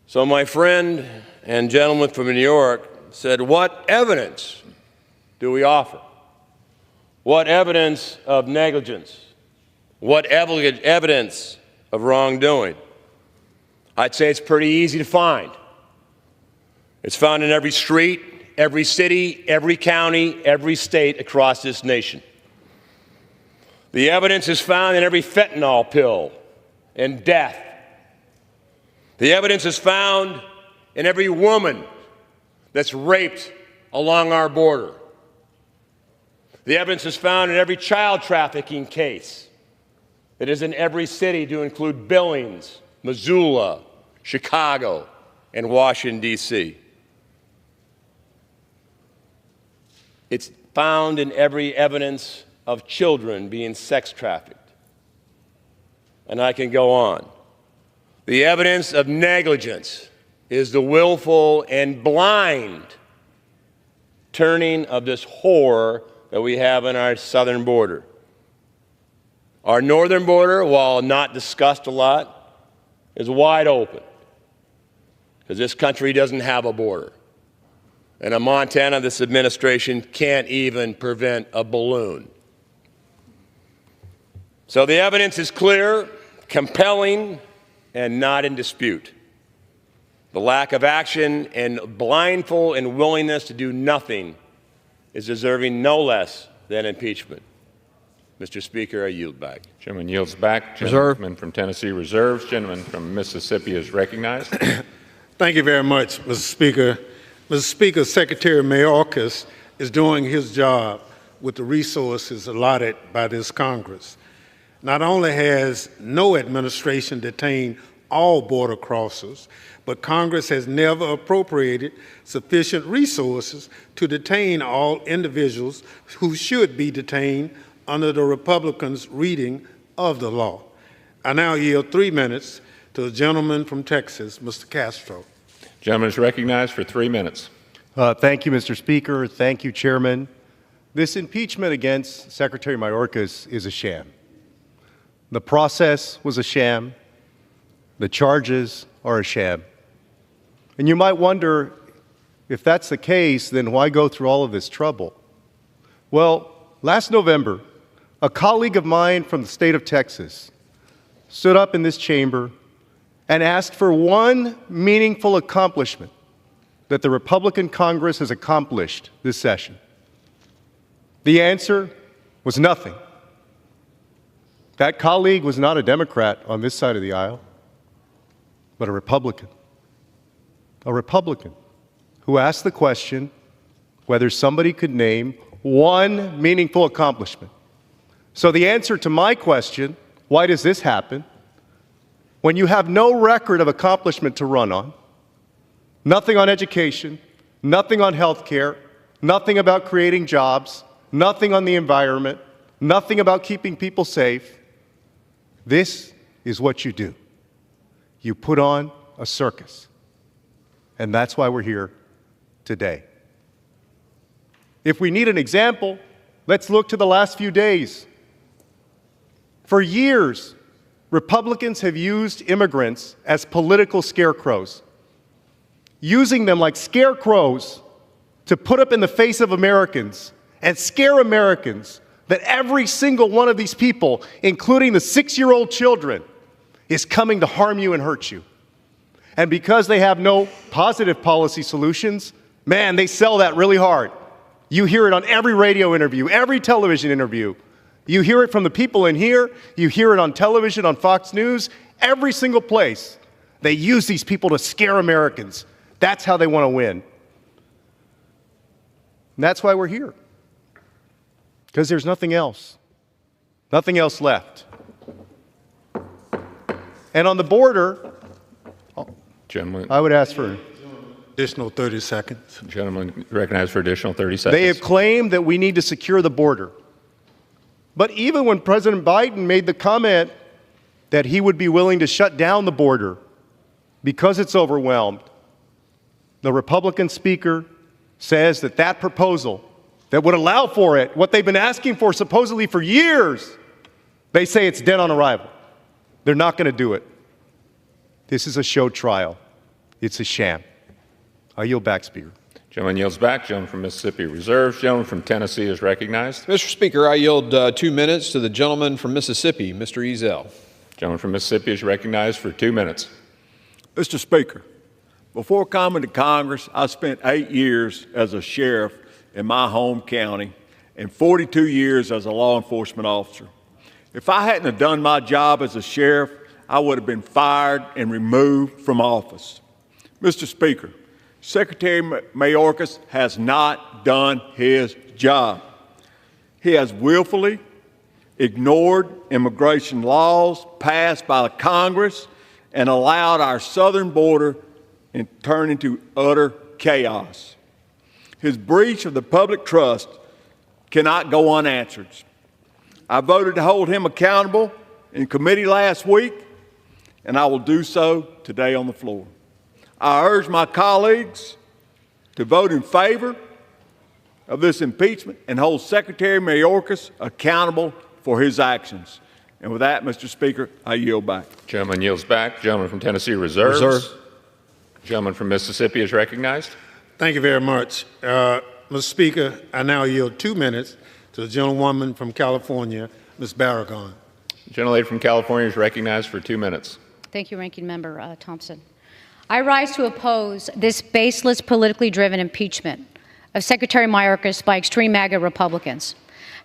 Speaker 18: So my friend and gentleman from New York said, what evidence do we offer? What evidence of negligence? What evidence of wrongdoing? I'd say it's pretty easy to find. It's found in every street, every city, every county, every state across this nation. The evidence is found in every fentanyl pill and death. The evidence is found in every woman that's raped along our border. The evidence is found in every child trafficking case that is in every city, to include Billings, Missoula, Chicago, and Washington, D.C. It's found in every evidence of children being sex trafficked. And I can go on. The evidence of negligence is the willful and blind turning of this whore that we have on our southern border. Our northern border, while not discussed a lot, is wide open because this country doesn't have a border. And in Montana, this administration can't even prevent a balloon. So the evidence is clear, compelling, and not in dispute. The lack of action and blindfold and willingness to do nothing is deserving no less than impeachment. Mr. Speaker, I yield back.
Speaker 4: Gentleman yields back.
Speaker 11: Reserve.
Speaker 4: Gentleman from Tennessee reserves. Gentleman from Mississippi is recognized.
Speaker 14: Thank you very much, Mr. Speaker. Mr. Speaker, Secretary Mayorkas is doing his job with the resources allotted by this Congress. Not only has no administration detained all border crossers, but Congress has never appropriated sufficient resources to detain all individuals who should be detained under the Republicans' reading of the law. I now yield 3 minutes to the gentleman from Texas, Mr. Castro.
Speaker 4: Gentleman is recognized for 3 minutes.
Speaker 19: Thank you, Mr. Speaker. Thank you, Chairman. This impeachment against Secretary Mayorkas is a sham. The process was a sham. The charges are a sham. And you might wonder, if that's the case, then why go through all of this trouble? Well, last November, a colleague of mine from the state of Texas stood up in this chamber and asked for one meaningful accomplishment that the Republican Congress has accomplished this session. The answer was nothing. That colleague was not a Democrat on this side of the aisle, but a Republican. A Republican who asked the question whether somebody could name one meaningful accomplishment. So the answer to my question, why does this happen, when you have no record of accomplishment to run on, nothing on education, nothing on health care, nothing about creating jobs, nothing on the environment, nothing about keeping people safe, this is what you do. You put on a circus. And that's why we're here today. If we need an example, let's look to the last few days. For years, Republicans have used immigrants as political scarecrows, using them like scarecrows to put up in the face of Americans and scare Americans that every single one of these people, including the 6-year-old children, is coming to harm you and hurt you. And because they have no positive policy solutions, man, they sell that really hard. You hear it on every radio interview, every television interview. You hear it from the people in here. You hear it on television, on Fox News, every single place. They use these people to scare Americans. That's how they want to win. And that's why we're here. Because there's nothing else left. And on the border,
Speaker 4: Gentleman,
Speaker 19: I would ask for
Speaker 14: additional 30 seconds.
Speaker 4: Gentleman recognized for additional 30 seconds.
Speaker 19: They have claimed that we need to secure the border. But even when President Biden made the comment that he would be willing to shut down the border because it's overwhelmed, the Republican speaker says that that proposal that would allow for it, what they've been asking for supposedly for years, they say it's dead on arrival. They're not going to do it. This is a show trial. It's a sham. I yield back, Speaker.
Speaker 4: Gentleman yields back. Gentleman from Mississippi reserves. Gentleman from Tennessee is recognized.
Speaker 11: Mr. Speaker, I yield 2 minutes to the gentleman from Mississippi, Mr. Ezell.
Speaker 4: Gentleman from Mississippi is recognized for 2 minutes.
Speaker 20: Mr. Speaker, before coming to Congress, I spent 8 years as a sheriff in my home county and 42 years as a law enforcement officer. If I hadn't have done my job as a sheriff, I would have been fired and removed from office. Mr. Speaker, Secretary Mayorkas has not done his job. He has willfully ignored immigration laws passed by the Congress and allowed our southern border to turn into utter chaos. His breach of the public trust cannot go unanswered. I voted to hold him accountable in committee last week, and I will do so today on the floor. I urge my colleagues to vote in favor of this impeachment and hold Secretary Mayorkas accountable for his actions. And with that, Mr. Speaker, I yield back.
Speaker 4: Gentleman yields back. Gentleman from Tennessee reserves.
Speaker 9: Reserve.
Speaker 4: Gentleman from Mississippi is recognized.
Speaker 14: Thank you very much. Mr. Speaker, I now yield 2 minutes to the gentlewoman from California, Ms. Barragan.
Speaker 4: The gentlelady from California is recognized for 2 minutes.
Speaker 2: Thank you, Ranking Member Thompson. I rise to oppose this baseless, politically driven impeachment of Secretary Mayorkas by extreme MAGA Republicans.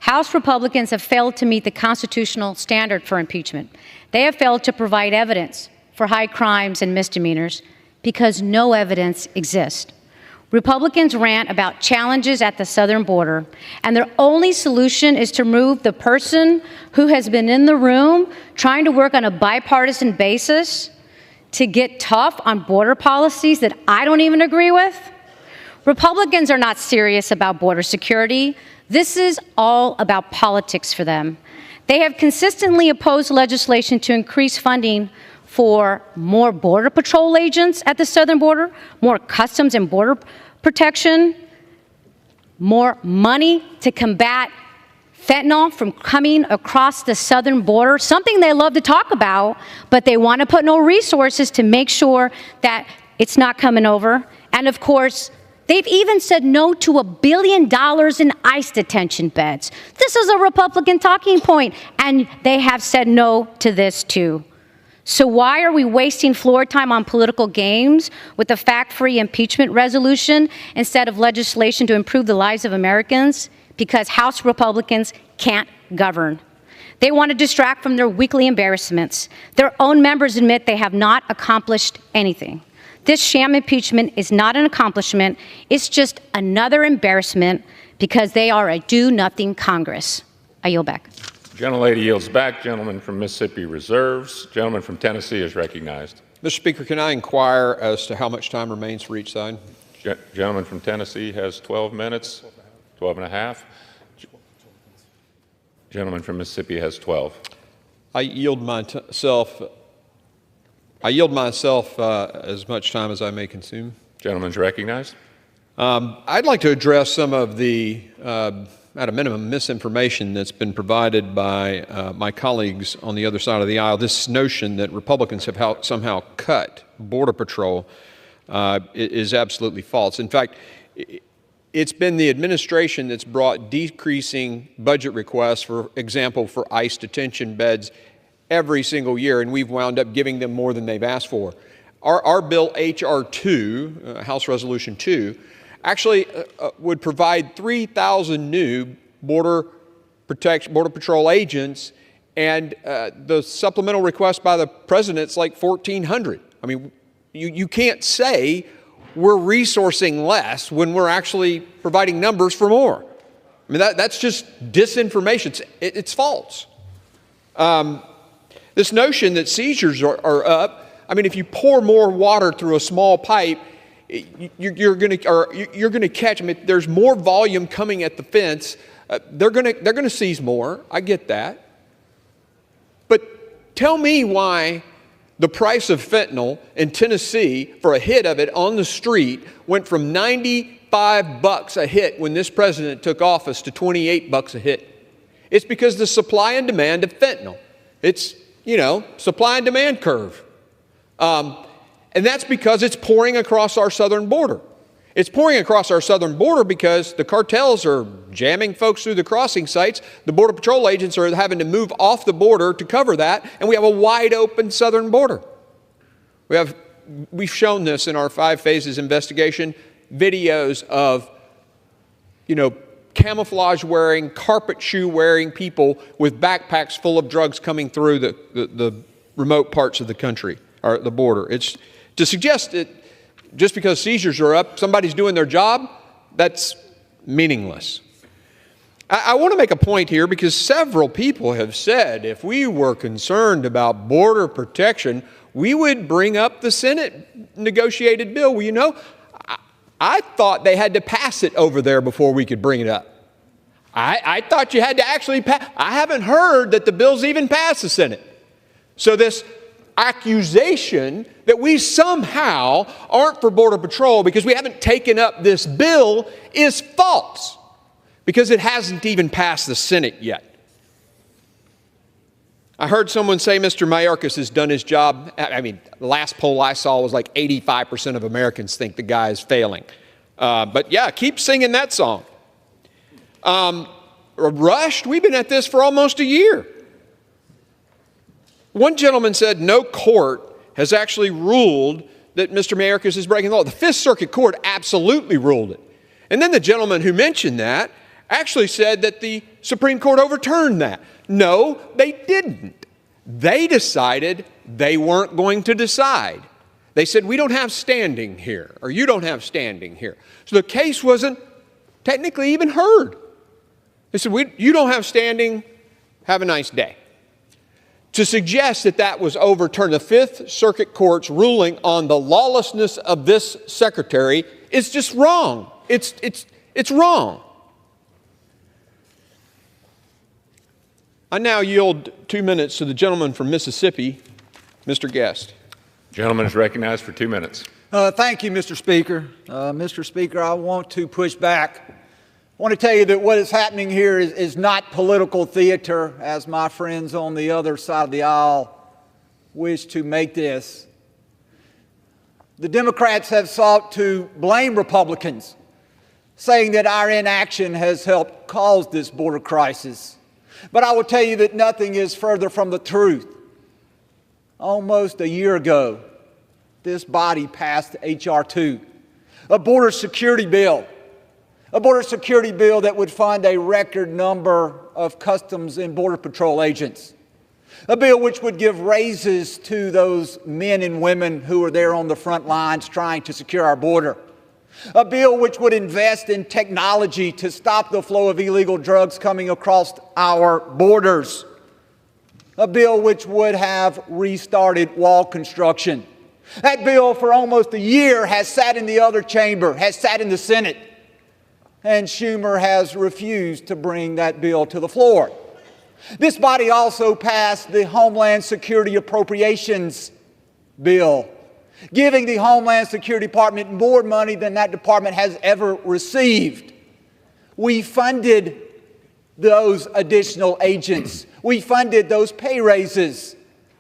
Speaker 2: House Republicans have failed to meet the constitutional standard for impeachment. They have failed to provide evidence for high crimes and misdemeanors because no evidence exists. Republicans rant about challenges at the southern border, and their only solution is to remove the person who has been in the room trying to work on a bipartisan basis to get tough on border policies that I don't even agree with. Republicans are not serious about border security. This is all about politics for them. They have consistently opposed legislation to increase funding for more Border Patrol agents at the southern border, more Customs and Border Protection, more money to combat fentanyl from coming across the southern border, something they love to talk about, but they want to put no resources to make sure that it's not coming over. And of course, they've even said no to $1 billion in ICE detention beds. This is a Republican talking point, and they have said no to this too. So why are we wasting floor time on political games with a fact-free impeachment resolution instead of legislation to improve the lives of Americans? Because House Republicans can't govern. They want to distract from their weekly embarrassments. Their own members admit they have not accomplished anything. This sham impeachment is not an accomplishment. It's just another embarrassment because they are a do-nothing Congress. I yield back.
Speaker 4: Gentlelady yields back. Gentleman from Mississippi reserves. Gentleman from Tennessee is recognized.
Speaker 11: Mr. Speaker, can I inquire as to how much time remains for each side?
Speaker 4: Gentleman from Tennessee has 12 minutes, 12 and a half. Gentleman from Mississippi has 12.
Speaker 11: I yield myself as much time as I may consume.
Speaker 4: Gentleman's recognized.
Speaker 11: I'd like to address some of the, at a minimum, misinformation that's been provided by my colleagues on the other side of the aisle. This notion that Republicans have somehow cut Border Patrol is absolutely false. In fact, it's been the administration that's brought decreasing budget requests, for example, for ICE detention beds every single year, and we've wound up giving them more than they've asked for. Our bill, H.R. 2, House Resolution 2, actually would provide 3,000 new Border Patrol agents, and the supplemental request by the president's like 1,400. I mean, you can't say we're resourcing less when we're actually providing numbers for more. I mean, that's just disinformation. It's false. This notion that seizures are up, I mean, if you pour more water through a small pipe, you're going to catch. I mean, there's more volume coming at the fence. They're going to seize more. I get that. But tell me why the price of fentanyl in Tennessee for a hit of it on the street went from $95 a hit when this president took office to $28 a hit. It's because the supply and demand of fentanyl. It's, supply and demand curve. And that's because it's pouring across our southern border. It's pouring across our southern border because the cartels are jamming folks through the crossing sites. The Border Patrol agents are having to move off the border to cover that, and we have a wide open southern border. We've shown this in our 5 phases investigation, videos of, camouflage wearing, carpet shoe wearing people with backpacks full of drugs coming through the remote parts of the country, or the border. It's to suggest that just because seizures are up, somebody's doing their job, that's meaningless. I want to make a point here because several people have said if we were concerned about border protection, we would bring up the Senate negotiated bill. Well, I thought they had to pass it over there before we could bring it up. I thought you had to actually pass. I haven't heard that the bill's even passed the Senate. So this accusation that we somehow aren't for Border Patrol because we haven't taken up this bill is false. because it hasn't even passed the Senate yet. I heard someone say Mr. Mayorkas has done his job. I mean, the last poll I saw was like 85% of Americans think the guy is failing. But yeah, keep singing that song. Rushed, we've been at this for almost a year. One gentleman said no court has actually ruled that Mr. Mayorkas is breaking the law. The Fifth Circuit Court absolutely ruled it. And then the gentleman who mentioned that actually said that the Supreme Court overturned that. No, they didn't. They decided they weren't going to decide. They said, we don't have standing here, or you don't have standing here. So the case wasn't technically even heard. They said, you don't have standing, have a nice day. To suggest that that was overturned, the Fifth Circuit Court's ruling on the lawlessness of this secretary is just wrong. It's wrong. I now yield 2 minutes to the gentleman from Mississippi, Mr. Guest.
Speaker 4: Gentleman is recognized for 2 minutes.
Speaker 7: Thank you, Mr. Speaker. Mr. Speaker, I want to push back. I want to tell you that what is happening here is not political theater, as my friends on the other side of the aisle wish to make this. The Democrats have sought to blame Republicans, saying that our inaction has helped cause this border crisis. But I will tell you that nothing is further from the truth. Almost a year ago, this body passed H.R. 2, a border security bill. A border security bill that would fund a record number of Customs and Border Patrol agents. A bill which would give raises to those men and women who are there on the front lines trying to secure our border. A bill which would invest in technology to stop the flow of illegal drugs coming across our borders. A bill which would have restarted wall construction. That bill for almost a year has sat in the other chamber, has sat in the Senate, and Schumer has refused to bring that bill to the floor. This body also passed the Homeland Security Appropriations Bill, giving the Homeland Security Department more money than that department has ever received. We funded those additional agents. We funded those pay raises.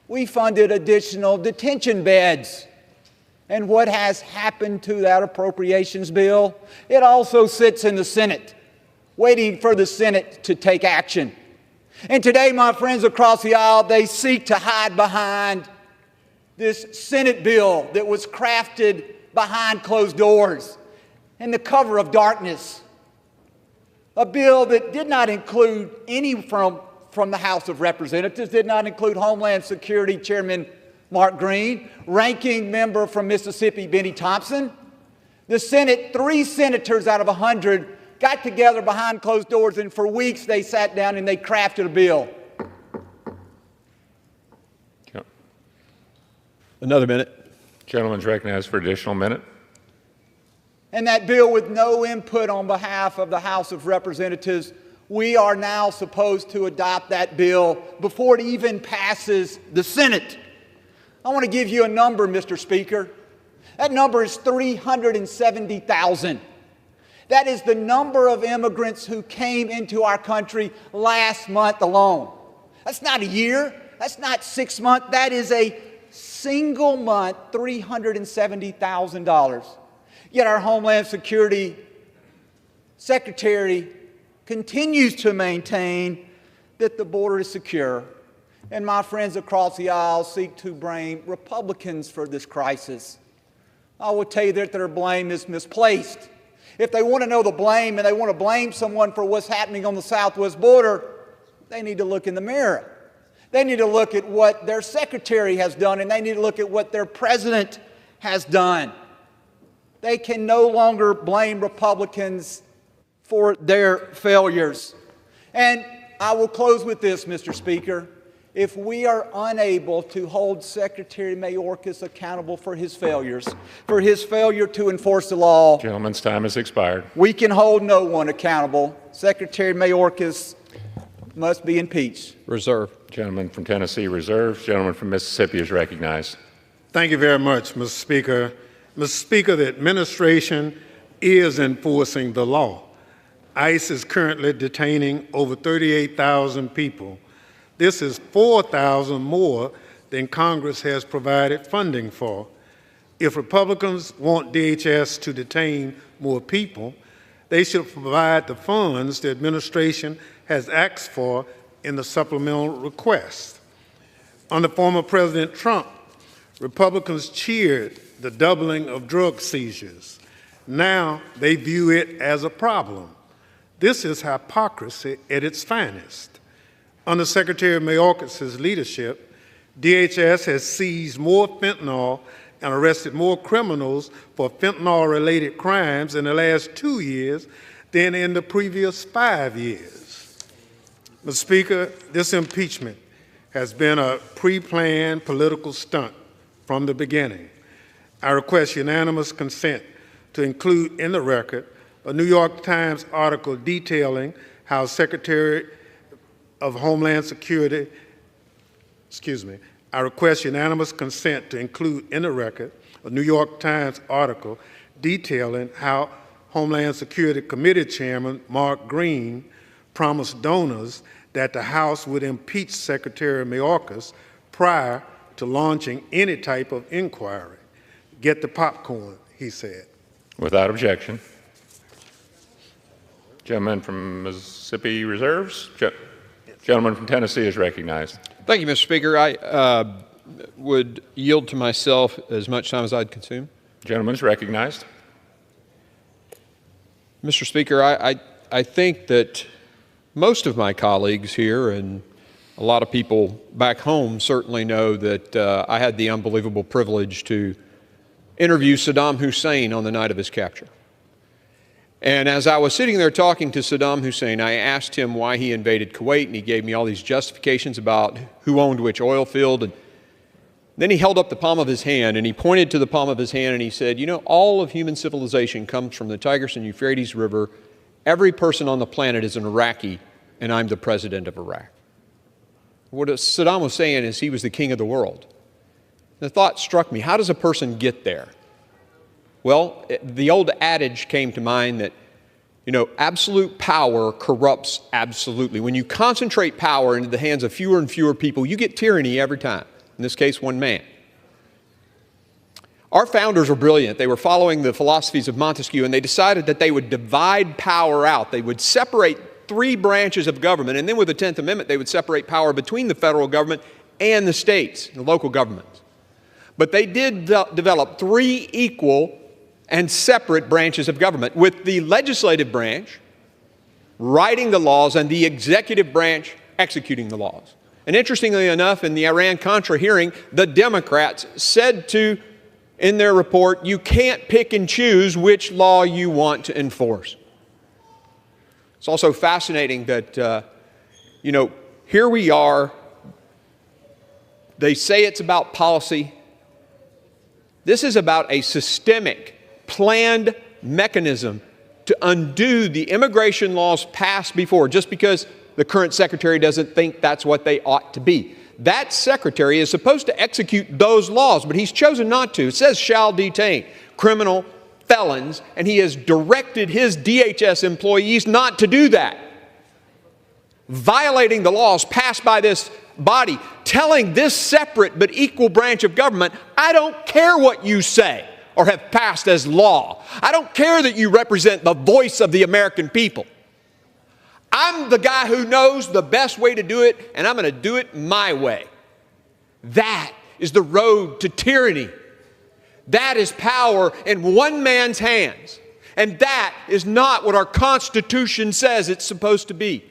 Speaker 7: We funded additional detention beds. And what has happened to that appropriations bill? It also sits in the Senate, waiting for the Senate to take action. And today, my friends across the aisle, they seek to hide behind this Senate bill that was crafted behind closed doors in the cover of darkness. A bill that did not include any from the House of Representatives, did not include Homeland Security Chairman Mark Green, ranking member from Mississippi, Benny Thompson. The Senate, 3 senators out of 100 got together behind closed doors, and for weeks they sat down and they crafted a bill.
Speaker 11: Another minute.
Speaker 4: Gentleman's recognized for additional minute.
Speaker 7: And that bill, with no input on behalf of the House of Representatives, we are now supposed to adopt that bill before it even passes the Senate. I want to give you a number, Mr. Speaker. That number is 370,000. That is the number of immigrants who came into our country last month alone. That's not a year. That's not 6 months. That is a single month, $370,000. Yet our Homeland Security Secretary continues to maintain that the border is secure. And my friends across the aisle seek to blame Republicans for this crisis. I will tell you that their blame is misplaced. If they want to know the blame and they want to blame someone for what's happening on the southwest border, they need to look in the mirror. They need to look at what their secretary has done, and they need to look at what their president has done. They can no longer blame Republicans for their failures. And I will close with this, Mr. Speaker. If we are unable to hold Secretary Mayorkas accountable for his failures, for his failure to enforce the law,
Speaker 4: Gentleman's time has expired.
Speaker 7: we can hold no one accountable. Secretary Mayorkas must be impeached.
Speaker 11: Reserve.
Speaker 4: Gentleman from Tennessee reserves. Gentleman from Mississippi is recognized.
Speaker 14: Thank you very much, Mr. Speaker. Mr. Speaker, the administration is enforcing the law. ICE is currently detaining over 38,000 people. This is 4,000 more than Congress has provided funding for. If Republicans want DHS to detain more people, they should provide the funds the administration has asked for in the supplemental request. Under former President Trump, Republicans cheered the doubling of drug seizures. Now they view it as a problem. This is hypocrisy at its finest. Under Secretary Mayorkas' leadership, DHS has seized more fentanyl and arrested more criminals for fentanyl-related crimes in the last 2 years than in the previous 5 years. Mr. Speaker, this impeachment has been a pre-planned political stunt from the beginning. I request unanimous consent to include in the record a New York Times article detailing how Secretary of Homeland Security, I request unanimous consent to include in the record a New York Times article detailing how Homeland Security Committee Chairman Mark Green promised donors that the House would impeach Secretary Mayorkas prior to launching any type of inquiry. Get the popcorn, he said.
Speaker 4: Without objection. Gentleman from Mississippi reserves. Gentleman from Tennessee is recognized.
Speaker 11: Thank you, Mr. Speaker. I would yield to myself as much time as I'd consume.
Speaker 4: Gentleman's recognized.
Speaker 11: Mr. Speaker, I think that most of my colleagues here and a lot of people back home certainly know that I had the unbelievable privilege to interview Saddam Hussein on the night of his capture. And as I was sitting there talking to Saddam Hussein, I asked him why he invaded Kuwait, and he gave me all these justifications about who owned which oil field. And then he held up the palm of his hand, and he pointed to the palm of his hand, and he said, you know, all of human civilization comes from the Tigris and Euphrates River. Every person on the planet is an Iraqi, and I'm the president of Iraq. What Saddam was saying is he was the king of the world. The thought struck me, how does a person get there? Well, the old adage came to mind that, you know, absolute power corrupts absolutely. When you concentrate power into the hands of fewer and fewer people, you get tyranny every time. In this case, one man. Our founders were brilliant. They were following the philosophies of Montesquieu, and they decided that they would divide power out. They would separate 3 branches of government, and then with the 10th Amendment, they would separate power between the federal government and the states, the local governments. But they did develop 3 equal and separate branches of government, with the legislative branch writing the laws and the executive branch executing the laws. And interestingly enough, in the Iran-Contra hearing, the Democrats said in their report, you can't pick and choose which law you want to enforce. It's also fascinating that, you know, here we are. They say it's about policy. This is about a systemic, planned mechanism to undo the immigration laws passed before, just because the current secretary doesn't think that's what they ought to be. That secretary is supposed to execute those laws, but he's chosen not to. It says shall detain criminal felons, and he has directed his DHS employees not to do that. Violating the laws passed by this body, telling this separate but equal branch of government, I don't care what you say or have passed as law. I don't care that you represent the voice of the American people. I'm the guy who knows the best way to do it, and I'm going to do it my way. That is the road to tyranny. That is power in one man's hands. And that is not what our Constitution says it's supposed to be.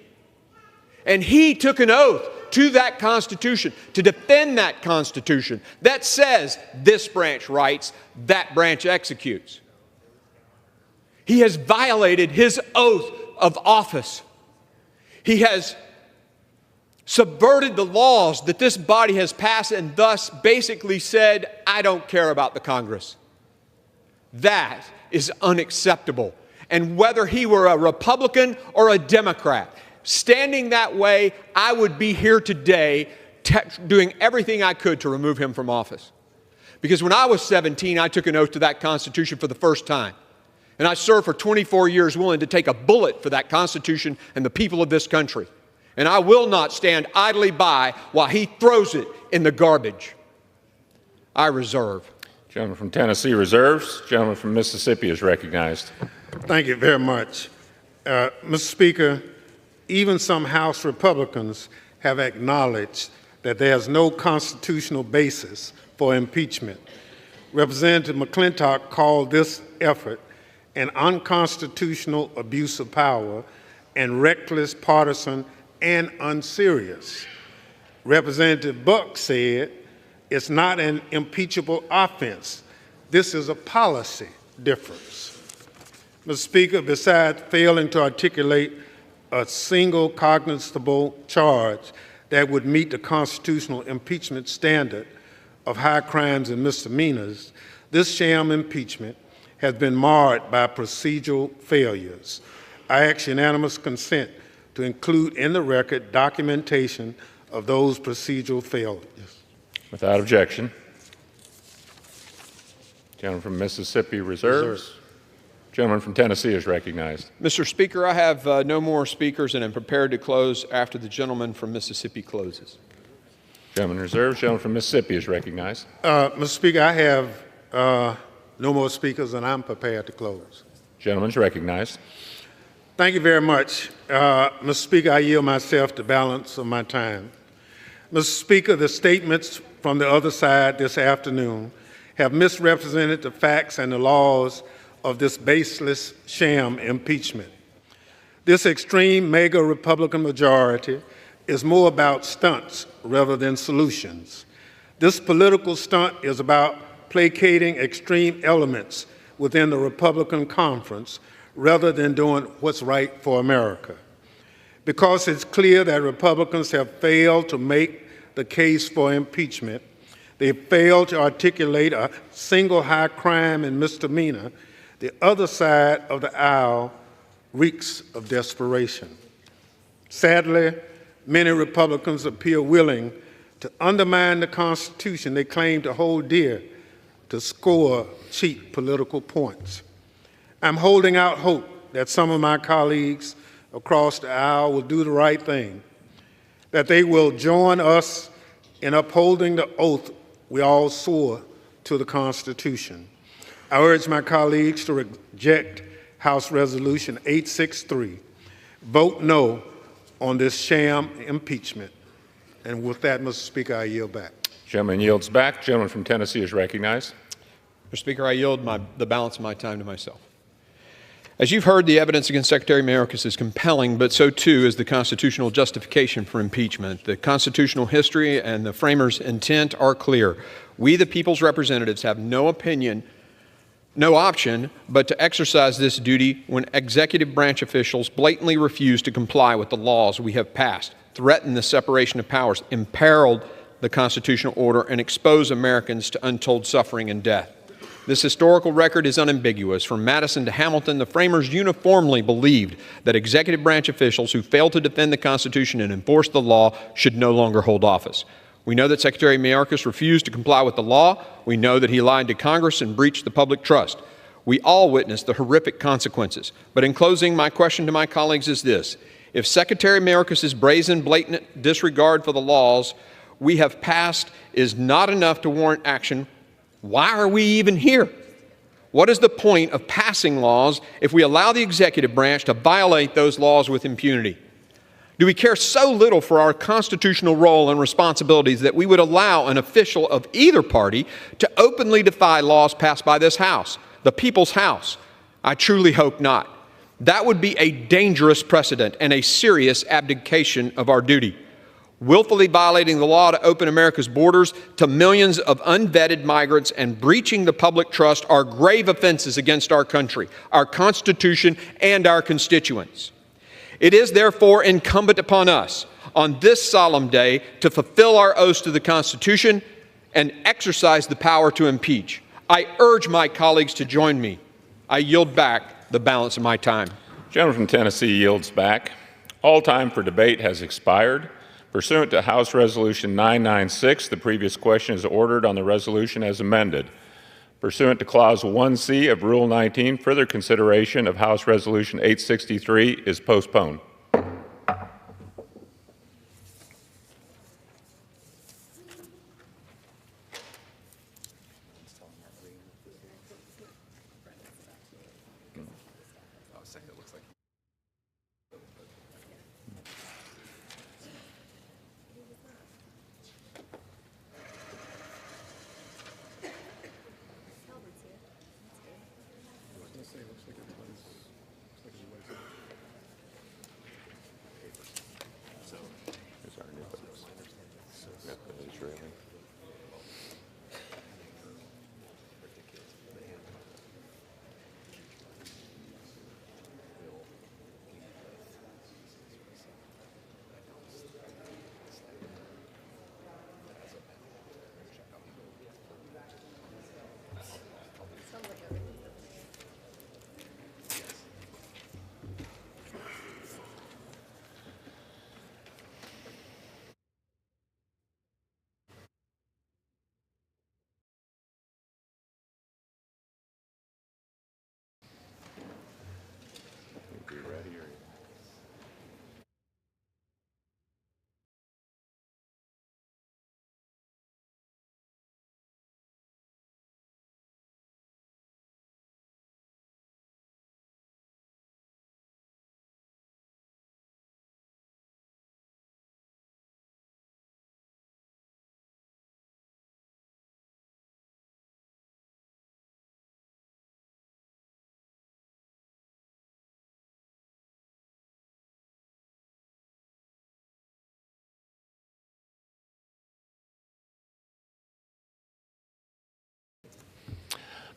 Speaker 11: And he took an oath to that Constitution, to defend that Constitution that says this branch writes, that branch executes. He has violated his oath of office. He has subverted the laws that this body has passed and thus basically said, I don't care about the Congress. That is unacceptable. And whether he were a Republican or a Democrat, standing that way, I would be here today doing everything I could to remove him from office. Because when I was 17, I took an oath to that Constitution for the first time. And I served for 24 years willing to take a bullet for that Constitution and the people of this country. And I will not stand idly by while he throws it in the garbage. I reserve.
Speaker 4: Gentleman from Tennessee reserves. Gentleman from Mississippi is recognized.
Speaker 14: Thank you very much. Mr. Speaker, even some House Republicans have acknowledged that there's no constitutional basis for impeachment. Representative McClintock called this effort an unconstitutional abuse of power and reckless, partisan, and unserious. Representative Buck said it's not an impeachable offense. This is a policy difference. Mr. Speaker, besides failing to articulate a single cognizable charge that would meet the constitutional impeachment standard of high crimes and misdemeanors, this sham impeachment has been marred by procedural failures. I ask unanimous consent to include in the record documentation of those procedural failures.
Speaker 4: Without objection. Gentleman from Mississippi reserves. Gentleman from Tennessee is recognized.
Speaker 11: Mr. Speaker, I have no more speakers and am prepared to close after the gentleman from Mississippi closes.
Speaker 4: Gentleman reserves. Gentleman from Mississippi is recognized.
Speaker 14: Mr. Speaker, I have no more speakers and I'm prepared to close.
Speaker 4: Gentleman's recognized.
Speaker 14: Thank you very much. Mr. Speaker, I yield myself the balance of my time. Mr. Speaker, the statements from the other side this afternoon have misrepresented the facts and the laws of this baseless sham impeachment. This extreme mega Republican majority is more about stunts rather than solutions. This political stunt is about placating extreme elements within the Republican conference rather than doing what's right for America. Because it's clear that Republicans have failed to make the case for impeachment, they failed to articulate a single high crime and misdemeanor, the other side of the aisle reeks of desperation. Sadly, many Republicans appear willing to undermine the Constitution they claim to hold dear to score cheap political points. I'm holding out hope that some of my colleagues across the aisle will do the right thing, that they will join us in upholding the oath we all swore to the Constitution. I urge my colleagues to reject House Resolution 863. Vote no on this sham impeachment. And with that, Mr. Speaker, I yield back.
Speaker 4: Gentleman yields back. Gentleman from Tennessee is recognized.
Speaker 11: Mr. Speaker, I yield the balance of my time to myself. As you've heard, the evidence against Secretary Mayorkas is compelling, but so too is the constitutional justification for impeachment. The constitutional history and the framers' intent are clear. We, the people's representatives, have no option but to exercise this duty when executive branch officials blatantly refuse to comply with the laws we have passed, threaten the separation of powers, imperiled the constitutional order, and expose Americans to untold suffering and death. This historical record is unambiguous. From Madison to Hamilton, the framers uniformly believed that executive branch officials who failed to defend the Constitution and enforce the law should no longer hold office. We know that Secretary Mayorkas refused to comply with the law. We know that he lied to Congress and breached the public trust. We all witnessed the horrific consequences. But in closing, my question to my colleagues is this. If Secretary Mayorkas' brazen, blatant disregard for the laws we have passed is not enough to warrant action, why are we even here? What is the point of passing laws if we allow the executive branch to violate those laws with impunity? Do we care so little for our constitutional role and responsibilities that we would allow an official of either party to openly defy laws passed by this House, the people's House? I truly hope not. That would be a dangerous precedent and a serious abdication of our duty. Willfully violating the law to open America's borders to millions of unvetted migrants and breaching the public trust are grave offenses against our country, our Constitution, and our constituents. It is therefore incumbent upon us on this solemn day to fulfill our oaths to the Constitution and exercise the power to impeach. I urge my colleagues to join me. I yield back the balance of my time.
Speaker 4: Gentleman from Tennessee yields back. All time for debate has expired. Pursuant to House Resolution 996, the previous question is ordered on the resolution as amended. Pursuant to Clause 1C of Rule 19, further consideration of House Resolution 863 is postponed.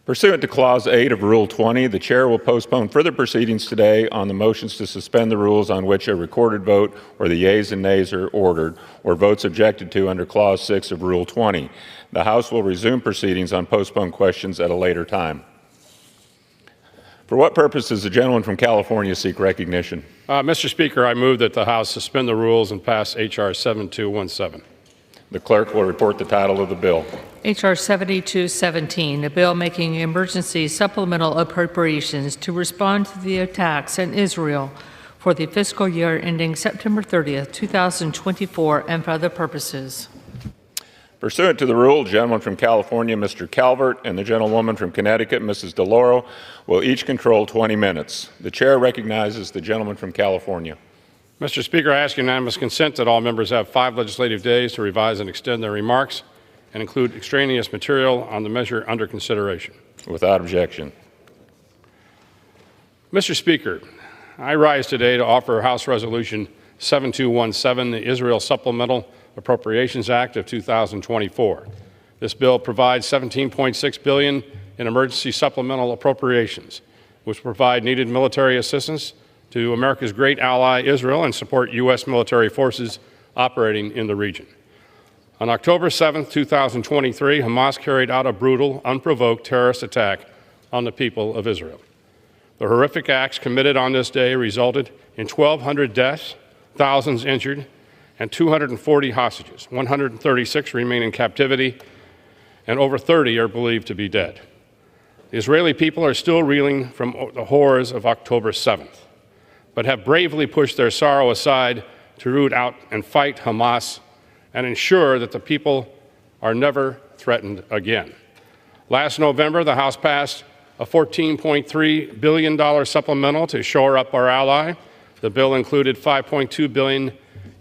Speaker 4: Pursuant to Clause 8 of Rule 20, the Chair will postpone further proceedings today on the motions to suspend the rules on which a recorded vote or the yeas and nays are ordered, or votes objected to under Clause 6 of Rule 20. The House will resume proceedings on postponed questions at a later time. For what purpose does the gentleman from California seek recognition?
Speaker 6: Mr. Speaker, I move that the House suspend the rules and pass H.R. 7217.
Speaker 4: The clerk will report the title of the bill.
Speaker 21: H.R. 7217, a bill making emergency supplemental appropriations to respond to the attacks in Israel for the fiscal year ending September 30th, 2024, and for other purposes.
Speaker 4: Pursuant to the rule, the gentleman from California, Mr. Calvert, and the gentlewoman from Connecticut, Mrs. DeLauro, will each control 20 minutes. The chair recognizes the gentleman from California.
Speaker 6: Mr. Speaker, I ask unanimous consent that all members have 5 legislative days to revise and extend their remarks and include extraneous material on the measure under consideration.
Speaker 4: Without objection.
Speaker 6: Mr. Speaker, I rise today to offer House Resolution 7217, the Israel Supplemental Appropriations Act of 2024. This bill provides $17.6 billion in emergency supplemental appropriations, which provide needed military assistance to America's great ally, Israel, and support U.S. military forces operating in the region. On October 7, 2023, Hamas carried out a brutal, unprovoked terrorist attack on the people of Israel. The horrific acts committed on this day resulted in 1,200 deaths, thousands injured, and 240 hostages. 136 remain in captivity, and over 30 are believed to be dead. The Israeli people are still reeling from the horrors of October 7th, but have bravely pushed their sorrow aside to root out and fight Hamas and ensure that the people are never threatened again. Last November, the House passed a $14.3 billion supplemental to shore up our ally. The bill included $5.2 billion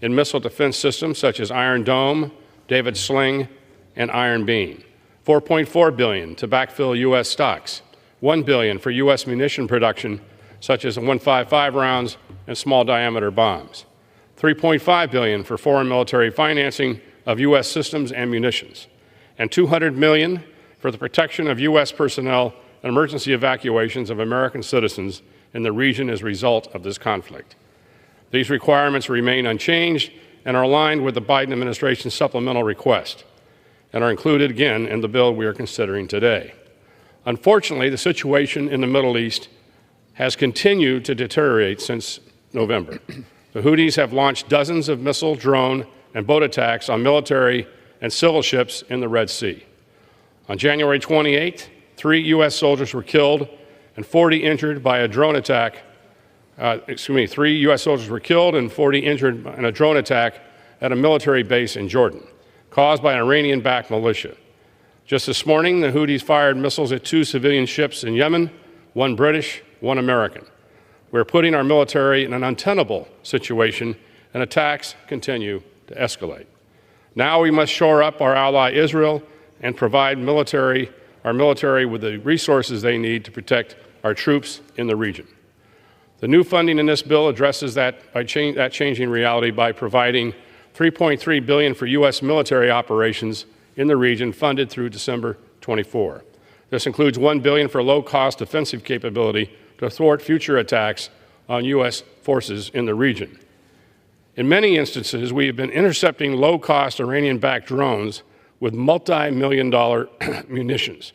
Speaker 6: in missile defense systems such as Iron Dome, David Sling, and Iron Beam, $4.4 billion to backfill U.S. stocks, $1 billion for U.S. munition production such as 155 rounds and small diameter bombs, $3.5 billion for foreign military financing of U.S. systems and munitions, and $200 million for the protection of U.S. personnel and emergency evacuations of American citizens in the region as a result of this conflict. These requirements remain unchanged and are aligned with the Biden administration's supplemental request and are included again in the bill we are considering today. Unfortunately, the situation in the Middle East has continued to deteriorate since November. The Houthis have launched dozens of missile, drone, and boat attacks on military and civil ships in the Red Sea. On January 28th, 3 U.S. soldiers were killed and 40 injured by a drone attack. 3 U.S. soldiers were killed and 40 injured in a drone attack at a military base in Jordan, caused by an Iranian-backed militia. Just this morning, the Houthis fired missiles at 2 civilian ships in Yemen, 1 British, 1 American. We're putting our military in an untenable situation, and attacks continue to escalate. Now we must shore up our ally Israel and provide our military with the resources they need to protect our troops in the region. The new funding in this bill addresses that changing reality by providing $3.3 billion for U.S. military operations in the region funded through December 24. This includes $1 billion for low-cost defensive capability to thwart future attacks on U.S. forces in the region. In many instances, we have been intercepting low-cost Iranian-backed drones with multi-million-dollar munitions.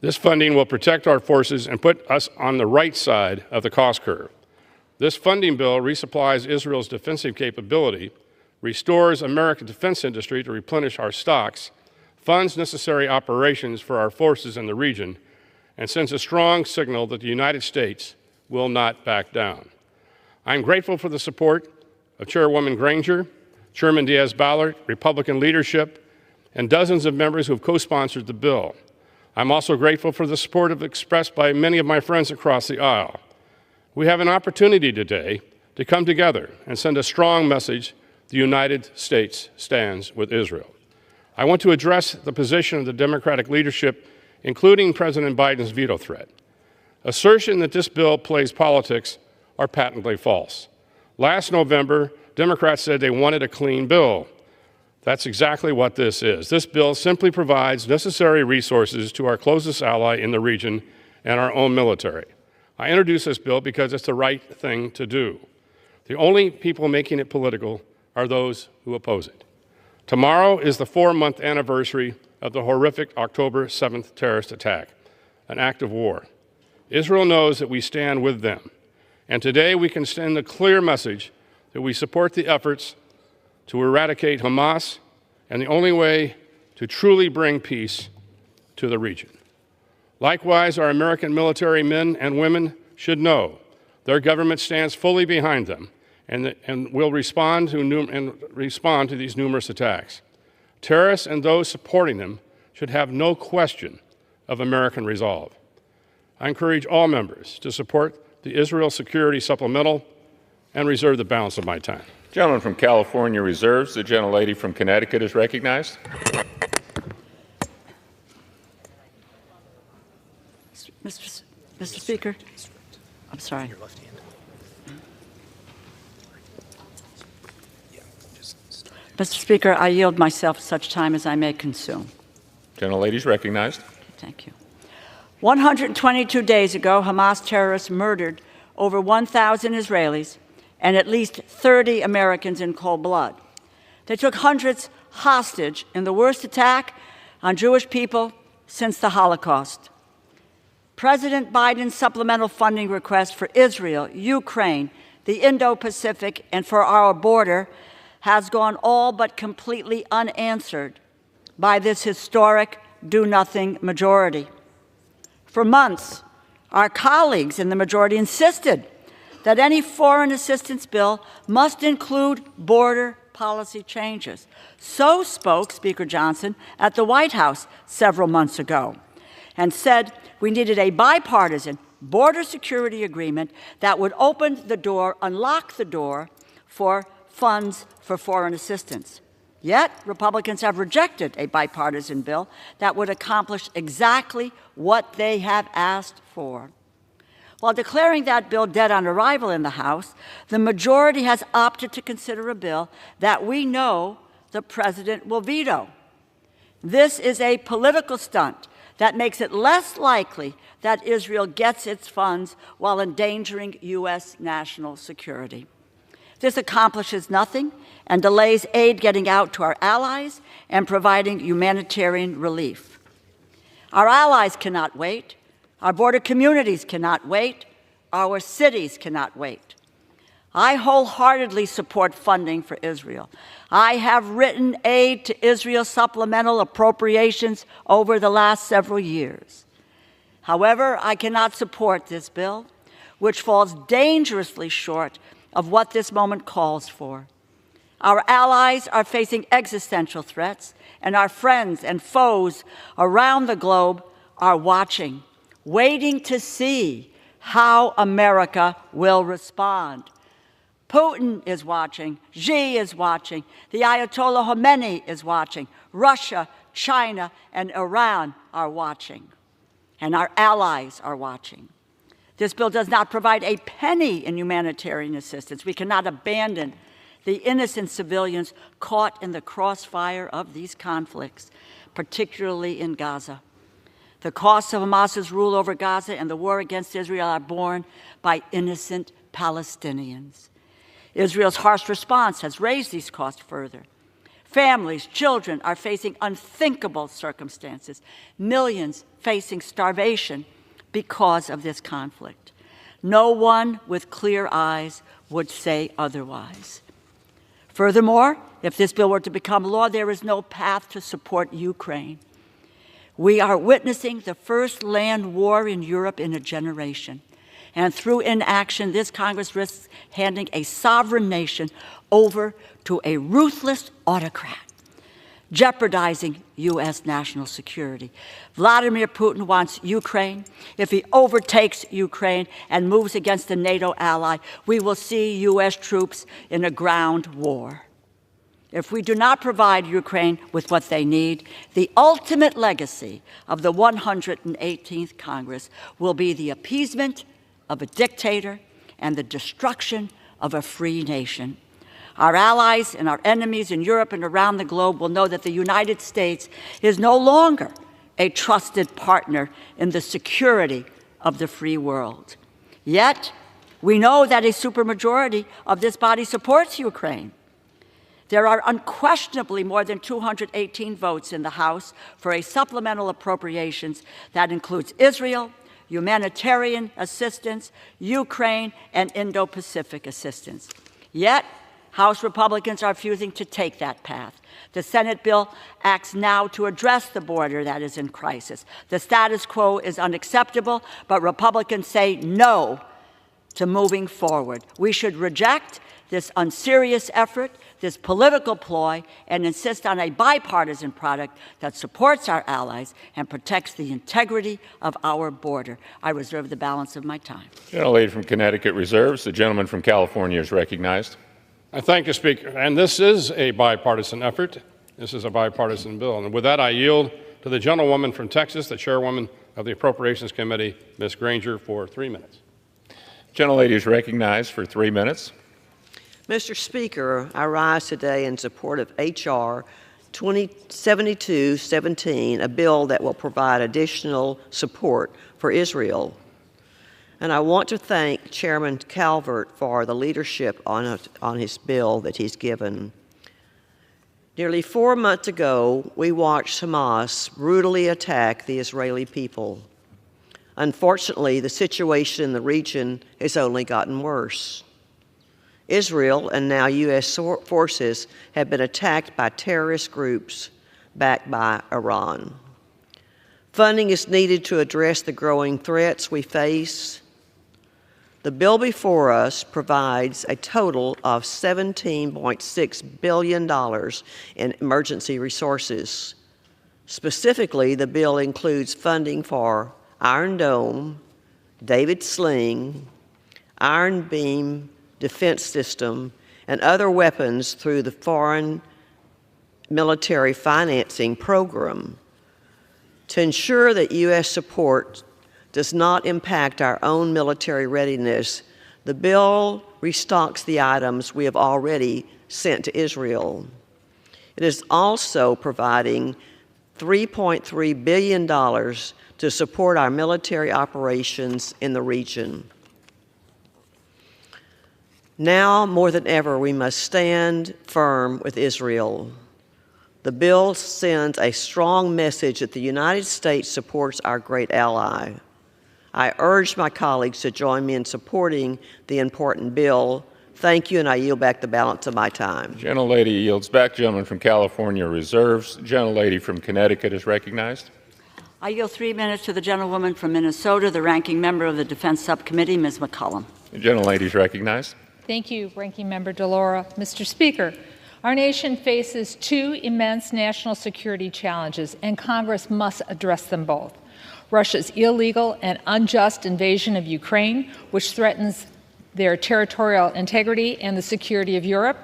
Speaker 6: This funding will protect our forces and put us on the right side of the cost curve. This funding bill resupplies Israel's defensive capability, restores American defense industry to replenish our stocks, funds necessary operations for our forces in the region, and sends a strong signal that the United States will not back down. I'm grateful for the support of Chairwoman Granger, Chairman Diaz-Balart, Republican leadership, and dozens of members who have co-sponsored the bill. I'm also grateful for the support expressed by many of my friends across the aisle. We have an opportunity today to come together and send a strong message: the United States stands with Israel. I want to address the position of the Democratic leadership, including President Biden's veto threat. Assertion that this bill plays politics are patently false. Last November, Democrats said they wanted a clean bill. That's exactly what this is. This bill simply provides necessary resources to our closest ally in the region and our own military. I introduced this bill because it's the right thing to do. The only people making it political are those who oppose it. Tomorrow is the 4-month anniversary of the horrific October 7th terrorist attack, an act of war. Israel knows that we stand with them, and today we can send a clear message that we support the efforts to eradicate Hamas and the only way to truly bring peace to the region. Likewise, our American military men and women should know their government stands fully behind them and will respond to these numerous attacks. Terrorists and those supporting them should have no question of American resolve. I encourage all members to support the Israel Security Supplemental and reserve the balance of my time.
Speaker 4: Gentleman from California reserves. The gentlelady from Connecticut is recognized.
Speaker 5: Mr. Speaker, I'm sorry. Mr. Speaker, I yield myself such time as I may consume.
Speaker 4: Gentlelady is recognized.
Speaker 5: Thank you. 122 days ago, Hamas terrorists murdered over 1,000 Israelis and at least 30 Americans in cold blood. They took hundreds hostage in the worst attack on Jewish people since the Holocaust. President Biden's supplemental funding request for Israel, Ukraine, the Indo-Pacific, and for our border has gone all but completely unanswered by this historic do-nothing majority. For months, our colleagues in the majority insisted that any foreign assistance bill must include border policy changes. So spoke Speaker Johnson at the White House several months ago and said we needed a bipartisan border security agreement that would open the door, unlock the door for funds for foreign assistance. Yet, Republicans have rejected a bipartisan bill that would accomplish exactly what they have asked for. While declaring that bill dead on arrival in the House, the majority has opted to consider a bill that we know the president will veto. This is a political stunt that makes it less likely that Israel gets its funds while endangering U.S. national security. This accomplishes nothing and delays aid getting out to our allies and providing humanitarian relief. Our allies cannot wait. Our border communities cannot wait. Our cities cannot wait. I wholeheartedly support funding for Israel. I have written aid to Israel supplemental appropriations over the last several years. However, I cannot support this bill, which falls dangerously short of what this moment calls for. Our allies are facing existential threats, and our friends and foes around the globe are watching, waiting to see how America will respond. Putin is watching, Xi is watching, the Ayatollah Khomeini is watching, Russia, China, and Iran are watching, and our allies are watching. This bill does not provide a penny in humanitarian assistance. We cannot abandon the innocent civilians caught in the crossfire of these conflicts, particularly in Gaza. The costs of Hamas's rule over Gaza and the war against Israel are borne by innocent Palestinians. Israel's harsh response has raised these costs further. Families, children are facing unthinkable circumstances, millions facing starvation because of this conflict. No one with clear eyes would say otherwise. Furthermore, if this bill were to become law, there is no path to support Ukraine. We are witnessing the first land war in Europe in a generation. And through inaction, this Congress risks handing a sovereign nation over to a ruthless autocrat, jeopardizing U.S. national security. Vladimir Putin wants Ukraine. If he overtakes Ukraine and moves against a NATO ally, we will see U.S. troops in a ground war. If we do not provide Ukraine with what they need, the ultimate legacy of the 118th Congress will be the appeasement of a dictator and the destruction of a free nation. Our allies and our enemies in Europe and around the globe will know that the United States is no longer a trusted partner in the security of the free world. Yet, we know that a supermajority of this body supports Ukraine. There are unquestionably more than 218 votes in the House for a supplemental appropriations that includes Israel, humanitarian assistance, Ukraine, and Indo-Pacific assistance. Yet, House Republicans are refusing to take that path. The Senate bill acts now to address the border that is in crisis. The status quo is unacceptable, but Republicans say no to moving forward. We should reject this unserious effort, this political ploy, and insist on a bipartisan product that supports our allies and protects the integrity of our border. I reserve the balance of my time.
Speaker 4: Gentlelady from Connecticut reserves. The gentleman from California is recognized.
Speaker 6: I thank the Speaker. And this is a bipartisan effort. This is a bipartisan bill. And with that, I yield to the gentlewoman from Texas, the chairwoman of the Appropriations Committee, Ms. Granger, for 3 minutes.
Speaker 4: Gentlelady is recognized for 3 minutes.
Speaker 12: Mr. Speaker, I rise today in support of H.R. 7217, a bill that will provide additional support for Israel. And I want to thank Chairman Calvert for the leadership on his bill that he's given. Nearly 4 months ago, we watched Hamas brutally attack the Israeli people. Unfortunately, the situation in the region has only gotten worse. Israel and now U.S. forces have been attacked by terrorist groups backed by Iran. Funding is needed to address the growing threats we face. The bill before us provides a total of $17.6 billion in emergency resources. Specifically, the bill includes funding for Iron Dome, David Sling, Iron Beam defense system, and other weapons through the Foreign Military Financing Program. To ensure that U.S. support does not impact our own military readiness, the bill restocks the items we have already sent to Israel. It is also providing $3.3 billion to support our military operations in the region. Now, more than ever, we must stand firm with Israel. The bill sends a strong message that the United States supports our great ally. I urge my colleagues to join me in supporting the important bill. Thank you, and I yield back the balance of my time.
Speaker 4: Gentlelady yields back. Gentleman from California reserves. Gentlelady from Connecticut is recognized.
Speaker 5: I yield 3 minutes to the gentlewoman from Minnesota, the ranking member of the Defense Subcommittee, Ms. McCollum.
Speaker 4: The gentlelady is recognized.
Speaker 21: Thank you, Ranking Member Delora. Mr. Speaker, our nation faces two immense national security challenges, and Congress must address them both. Russia's illegal and unjust invasion of Ukraine, which threatens their territorial integrity and the security of Europe,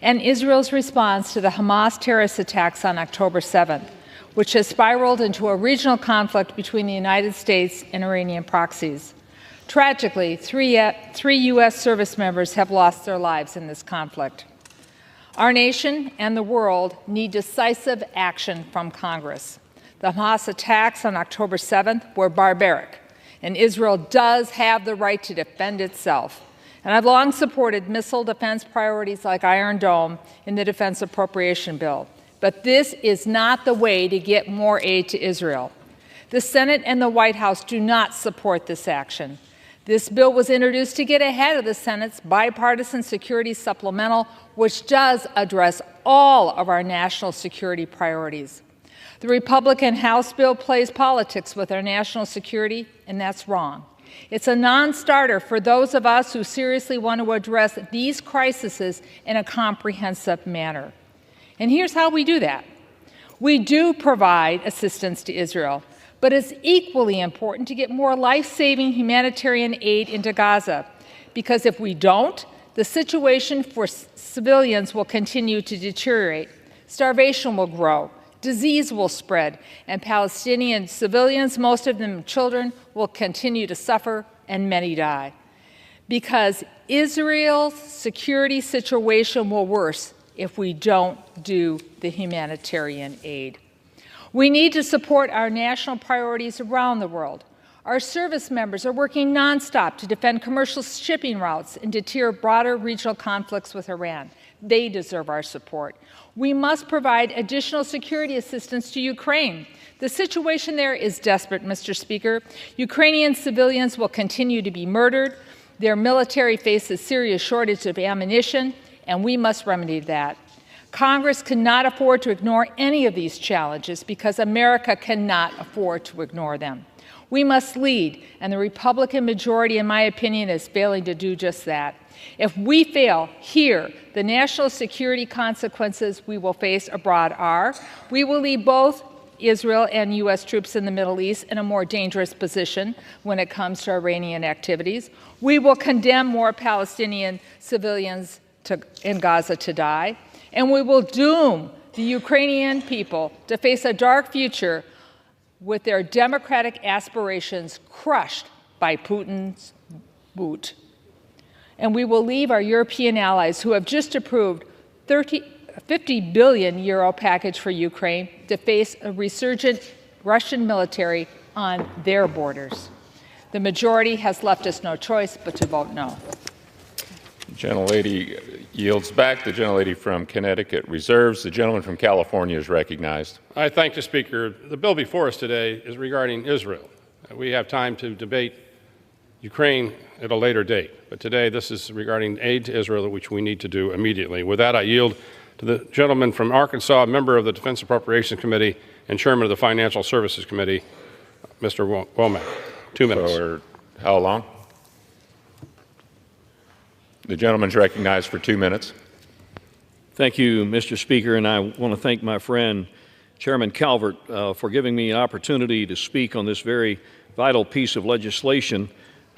Speaker 21: and Israel's response to the Hamas terrorist attacks on October 7th, which has spiraled into a regional conflict between the United States and Iranian proxies. Tragically, three U.S. service members have lost their lives in this conflict. Our nation and the world need decisive action from Congress. The Hamas attacks on October 7th were barbaric, and Israel does have the right to defend itself. And I've long supported missile defense priorities like Iron Dome in the defense appropriation bill. But this is not the way to get more aid to Israel. The Senate and the White House do not support this action. This bill was introduced to get ahead of the Senate's bipartisan security supplemental, which does address all of our national security priorities. The Republican House bill plays politics with our national security, and that's wrong. It's a non-starter for those of us who seriously want to address these crises in a comprehensive manner. And here's how we do that. We do provide assistance to Israel, but it's equally important to get more life-saving humanitarian aid into Gaza, because if we don't, the situation for civilians will continue to deteriorate. Starvation will grow, disease will spread, and Palestinian civilians, most of them children, will continue to suffer and many die. Because Israel's security situation will worsen if we don't do the humanitarian aid. We need to support our national priorities around the world. Our service members are working nonstop to defend commercial shipping routes and deter broader regional conflicts with Iran. They deserve our support. We must provide additional security assistance to Ukraine. The situation there is desperate, Mr. Speaker. Ukrainian civilians will continue to be murdered. Their military faces serious shortage of ammunition, and we must remedy that. Congress cannot afford to ignore any of these challenges because America cannot afford to ignore them. We must lead, and the Republican majority, in my opinion, is failing to do just that. If we fail here, the national security consequences we will face abroad are: we will leave both Israel and U.S. troops in the Middle East in a more dangerous position when it comes to Iranian activities. We will condemn more Palestinian civilians in Gaza to die. And we will doom the Ukrainian people to face a dark future with their democratic aspirations crushed by Putin's boot. And we will leave our European allies, who have just approved a 50 billion euro package for Ukraine, to face a resurgent Russian military on their borders. The majority has left us no choice but to vote no.
Speaker 4: The gentlelady yields back. The gentlelady from Connecticut reserves. The gentleman from California is recognized.
Speaker 6: I thank the Speaker. The bill before us today is regarding Israel. We have time to debate Ukraine at a later date, but today this is regarding aid to Israel, which we need to do immediately. With that, I yield to the gentleman from Arkansas, a member of the Defense Appropriations Committee and chairman of the Financial Services Committee, Mr. Womack. 2 minutes.
Speaker 4: For how long? The gentleman is recognized for 2 minutes.
Speaker 16: Thank you, Mr. Speaker, and I want to thank my friend, Chairman Calvert, for giving me an opportunity to speak on this very vital piece of legislation.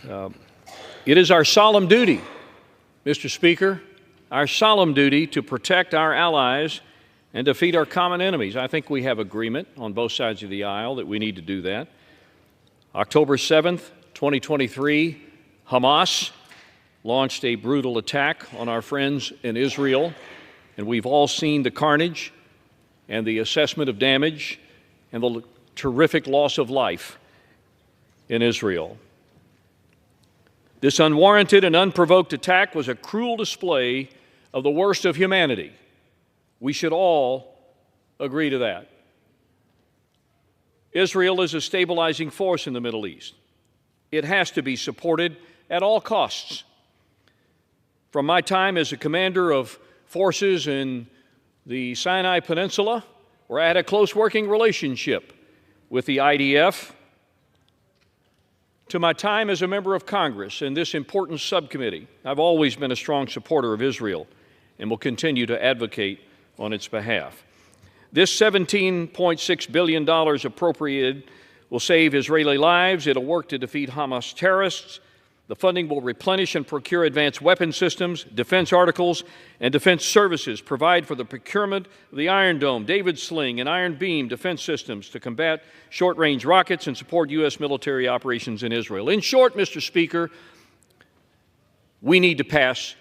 Speaker 16: It is our solemn duty, Mr. Speaker, our solemn duty to protect our allies and defeat our common enemies. I think we have agreement on both sides of the aisle that we need to do that. October 7th, 2023, Hamas launched a brutal attack on our friends in Israel, and we've all seen the carnage and the assessment of damage and the terrific loss of life in Israel. This unwarranted and unprovoked attack was a cruel display of the worst of humanity. We should all agree to that. Israel is a stabilizing force in the Middle East. It has to be supported at all costs. From my time as a commander of forces in the Sinai Peninsula, where I had a close working relationship with the IDF, to my time as a member of Congress in this important subcommittee, I've always been a strong supporter of Israel and will continue to advocate on its behalf. This $17.6 billion appropriated will save Israeli lives. It'll work to defeat Hamas terrorists. The funding will replenish and procure advanced weapon systems, defense articles, and defense services, provide for the procurement of the Iron Dome, David Sling, and Iron Beam defense systems to combat short-range rockets and support U.S. military operations in Israel. In short, Mr. Speaker, we need to pass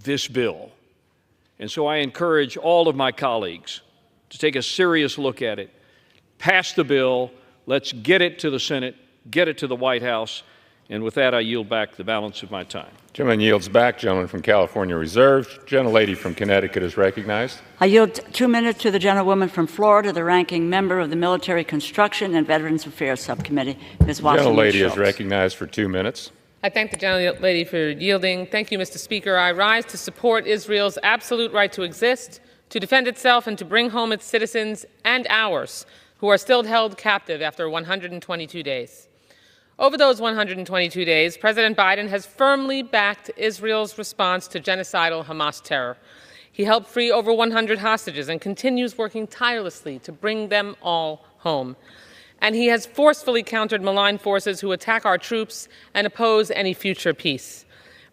Speaker 16: this bill. And so I encourage all of my colleagues to take a serious look at it. Pass the bill. Let's get it to the Senate, get it to the White House. And with that, I yield back the balance of my time.
Speaker 4: Gentleman yields back. Gentleman from California reserved. Gentlelady from Connecticut is recognized.
Speaker 5: I yield 2 minutes to the gentlewoman from Florida, the ranking member of the Military Construction and Veterans Affairs Subcommittee, Ms. Washington
Speaker 4: Gentlelady
Speaker 5: Schultz.
Speaker 4: is recognized for 2 minutes.
Speaker 1: I thank the gentlelady for yielding. Thank you, Mr. Speaker. I rise to support Israel's absolute right to exist, to defend itself, and to bring home its citizens and ours who are still held captive after 122 days. Over those 122 days, President Biden has firmly backed Israel's response to genocidal Hamas terror. He helped free over 100 hostages and continues working tirelessly to bring them all home. And he has forcefully countered malign forces who attack our troops and oppose any future peace.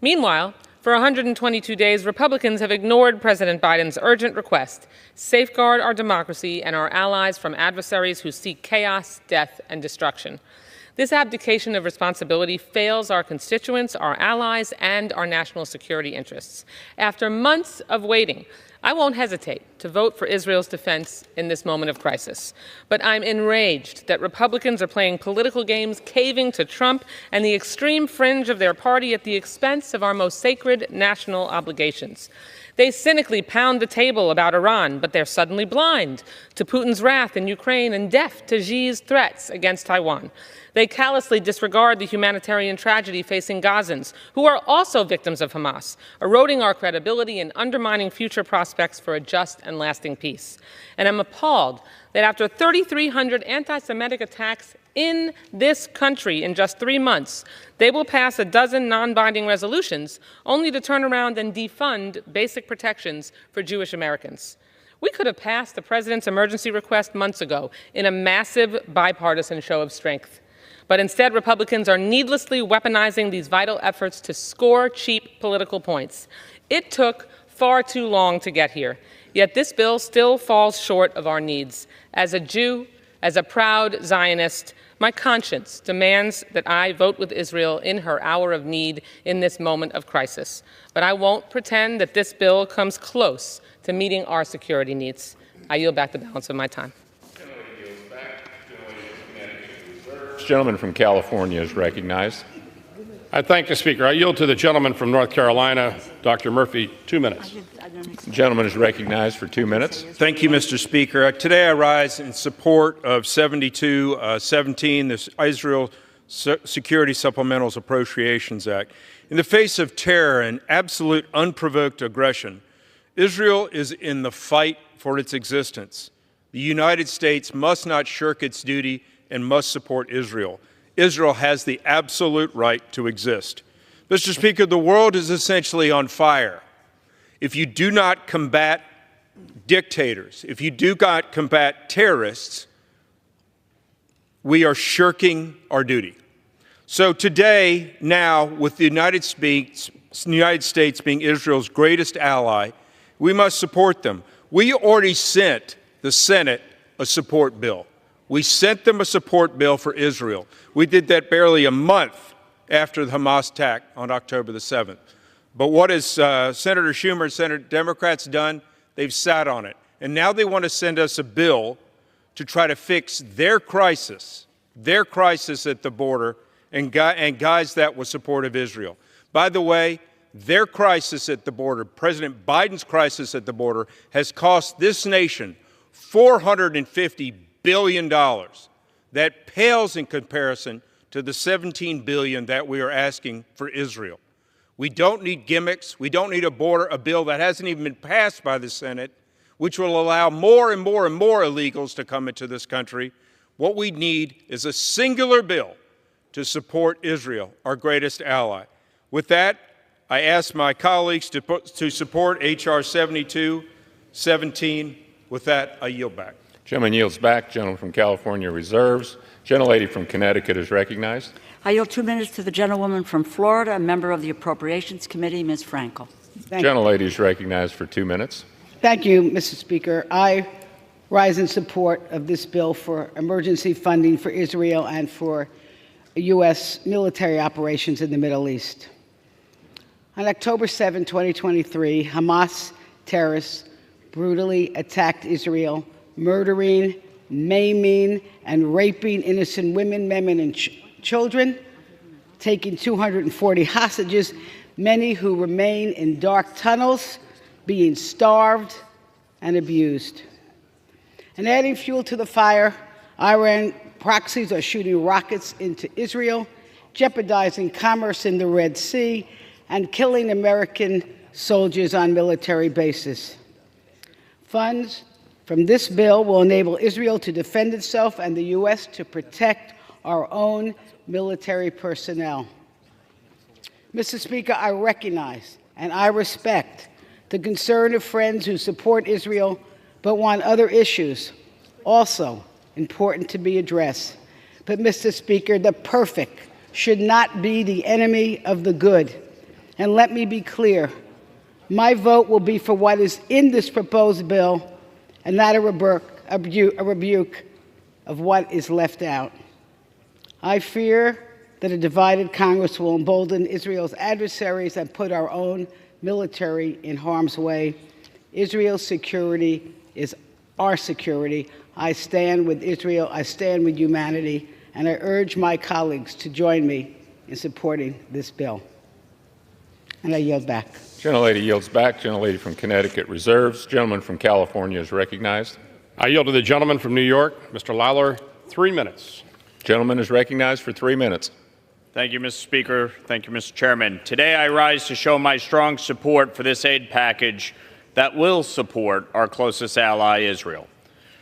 Speaker 1: Meanwhile, for 122 days, Republicans have ignored President Biden's urgent request: safeguard our democracy and our allies from adversaries who seek chaos, death, and destruction. This abdication of responsibility fails our constituents, our allies, and our national security interests. After months of waiting, I won't hesitate to vote for Israel's defense in this moment of crisis. But I'm enraged that Republicans are playing political games, caving to Trump and the extreme fringe of their party at the expense of our most sacred national obligations. They cynically pound the table about Iran, but they're suddenly blind to Putin's wrath in Ukraine and deaf to Xi's threats against Taiwan. They callously disregard the humanitarian tragedy facing Gazans, who are also victims of Hamas, eroding our credibility and undermining future prospects for a just and lasting peace. And I'm appalled that after 3,300 anti-Semitic attacks in this country in just 3 months, they will pass a dozen non-binding resolutions only to turn around and defund basic protections for Jewish Americans. We could have passed the president's emergency request months ago in a massive bipartisan show of strength. But instead, Republicans are needlessly weaponizing these vital efforts to score cheap political points. It took far too long to get here, yet this bill still falls short of our needs. As a Jew, as a proud Zionist, my conscience demands that I vote with Israel in her hour of need in this moment of crisis. But I won't pretend that this bill comes close to meeting our security needs. I yield back the balance of my time.
Speaker 4: Gentleman from California is recognized.
Speaker 6: I thank the Speaker. I yield to the gentleman from North Carolina, Dr. Murphy, 2 minutes.
Speaker 4: The gentleman is recognized for 2 minutes.
Speaker 11: Thank you, Mr. Speaker. Today I rise in support of 7217, the Israel Security Supplemental Appropriations Act. In the face of terror and absolute unprovoked aggression, Israel is in the fight for its existence. The United States must not shirk its duty and must support Israel. Israel has the absolute right to exist. Mr. Speaker, the world is essentially on fire. If you do not combat dictators, if you do not combat terrorists, we are shirking our duty. So today, now, with the United States being Israel's greatest ally, we must support them. We already sent the Senate a support bill. We sent them a support bill for Israel. We did that barely a month after the Hamas attack on October the 7th. But what has Senator Schumer and Senator Democrats done? They've sat on it. And now they want to send us a bill to try to fix their crisis at the border and guise that with support of Israel. By the way, their crisis at the border, President Biden's crisis at the border, has cost this nation $450 billion. That pales in comparison to the $17 billion that we are asking for Israel. We don't need gimmicks. We don't need a bill that hasn't even been passed by the Senate, which will allow more and more and more illegals to come into this country.
Speaker 13: What we need is a singular bill to support Israel, our greatest ally. With that, I ask my colleagues to support H.R. 7217. With that, I yield back.
Speaker 4: Gentleman yields back. Gentleman from California reserves. Gentlelady from Connecticut is recognized.
Speaker 5: I yield 2 minutes to the gentlewoman from Florida, a member of the Appropriations Committee, Ms. Frankel.
Speaker 4: Gentlelady is recognized for 2 minutes.
Speaker 22: Thank you, Mr. Speaker. I rise in support of this bill for emergency funding for Israel and for U.S. military operations in the Middle East. On October 7, 2023, Hamas terrorists brutally attacked Israel, murdering, maiming, and raping innocent women, men, and children, taking 240 hostages, many who remain in dark tunnels, being starved and abused. And adding fuel to the fire, Iran proxies are shooting rockets into Israel, jeopardizing commerce in the Red Sea, and killing American soldiers on military bases. Funds from this bill will enable Israel to defend itself and the U.S. to protect our own military personnel. Mr. Speaker, I recognize and I respect the concern of friends who support Israel but want other issues also important to be addressed. But, Mr. Speaker, the perfect should not be the enemy of the good. And let me be clear, my vote will be for what is in this proposed bill and not a rebuke of what is left out. I fear that a divided Congress will embolden Israel's adversaries and put our own military in harm's way. Israel's security is our security. I stand with Israel, I stand with humanity, and I urge my colleagues to join me in supporting this bill. And I yield back.
Speaker 4: Gentlelady yields back. Gentlelady from Connecticut reserves. Gentleman from California is recognized.
Speaker 6: I yield to the gentleman from New York, Mr. Lawler, 3 minutes.
Speaker 4: Gentleman is recognized for 3 minutes.
Speaker 23: Thank you, Mr. Speaker. Thank you, Mr. Chairman. Today I rise to show my strong support for this aid package that will support our closest ally, Israel.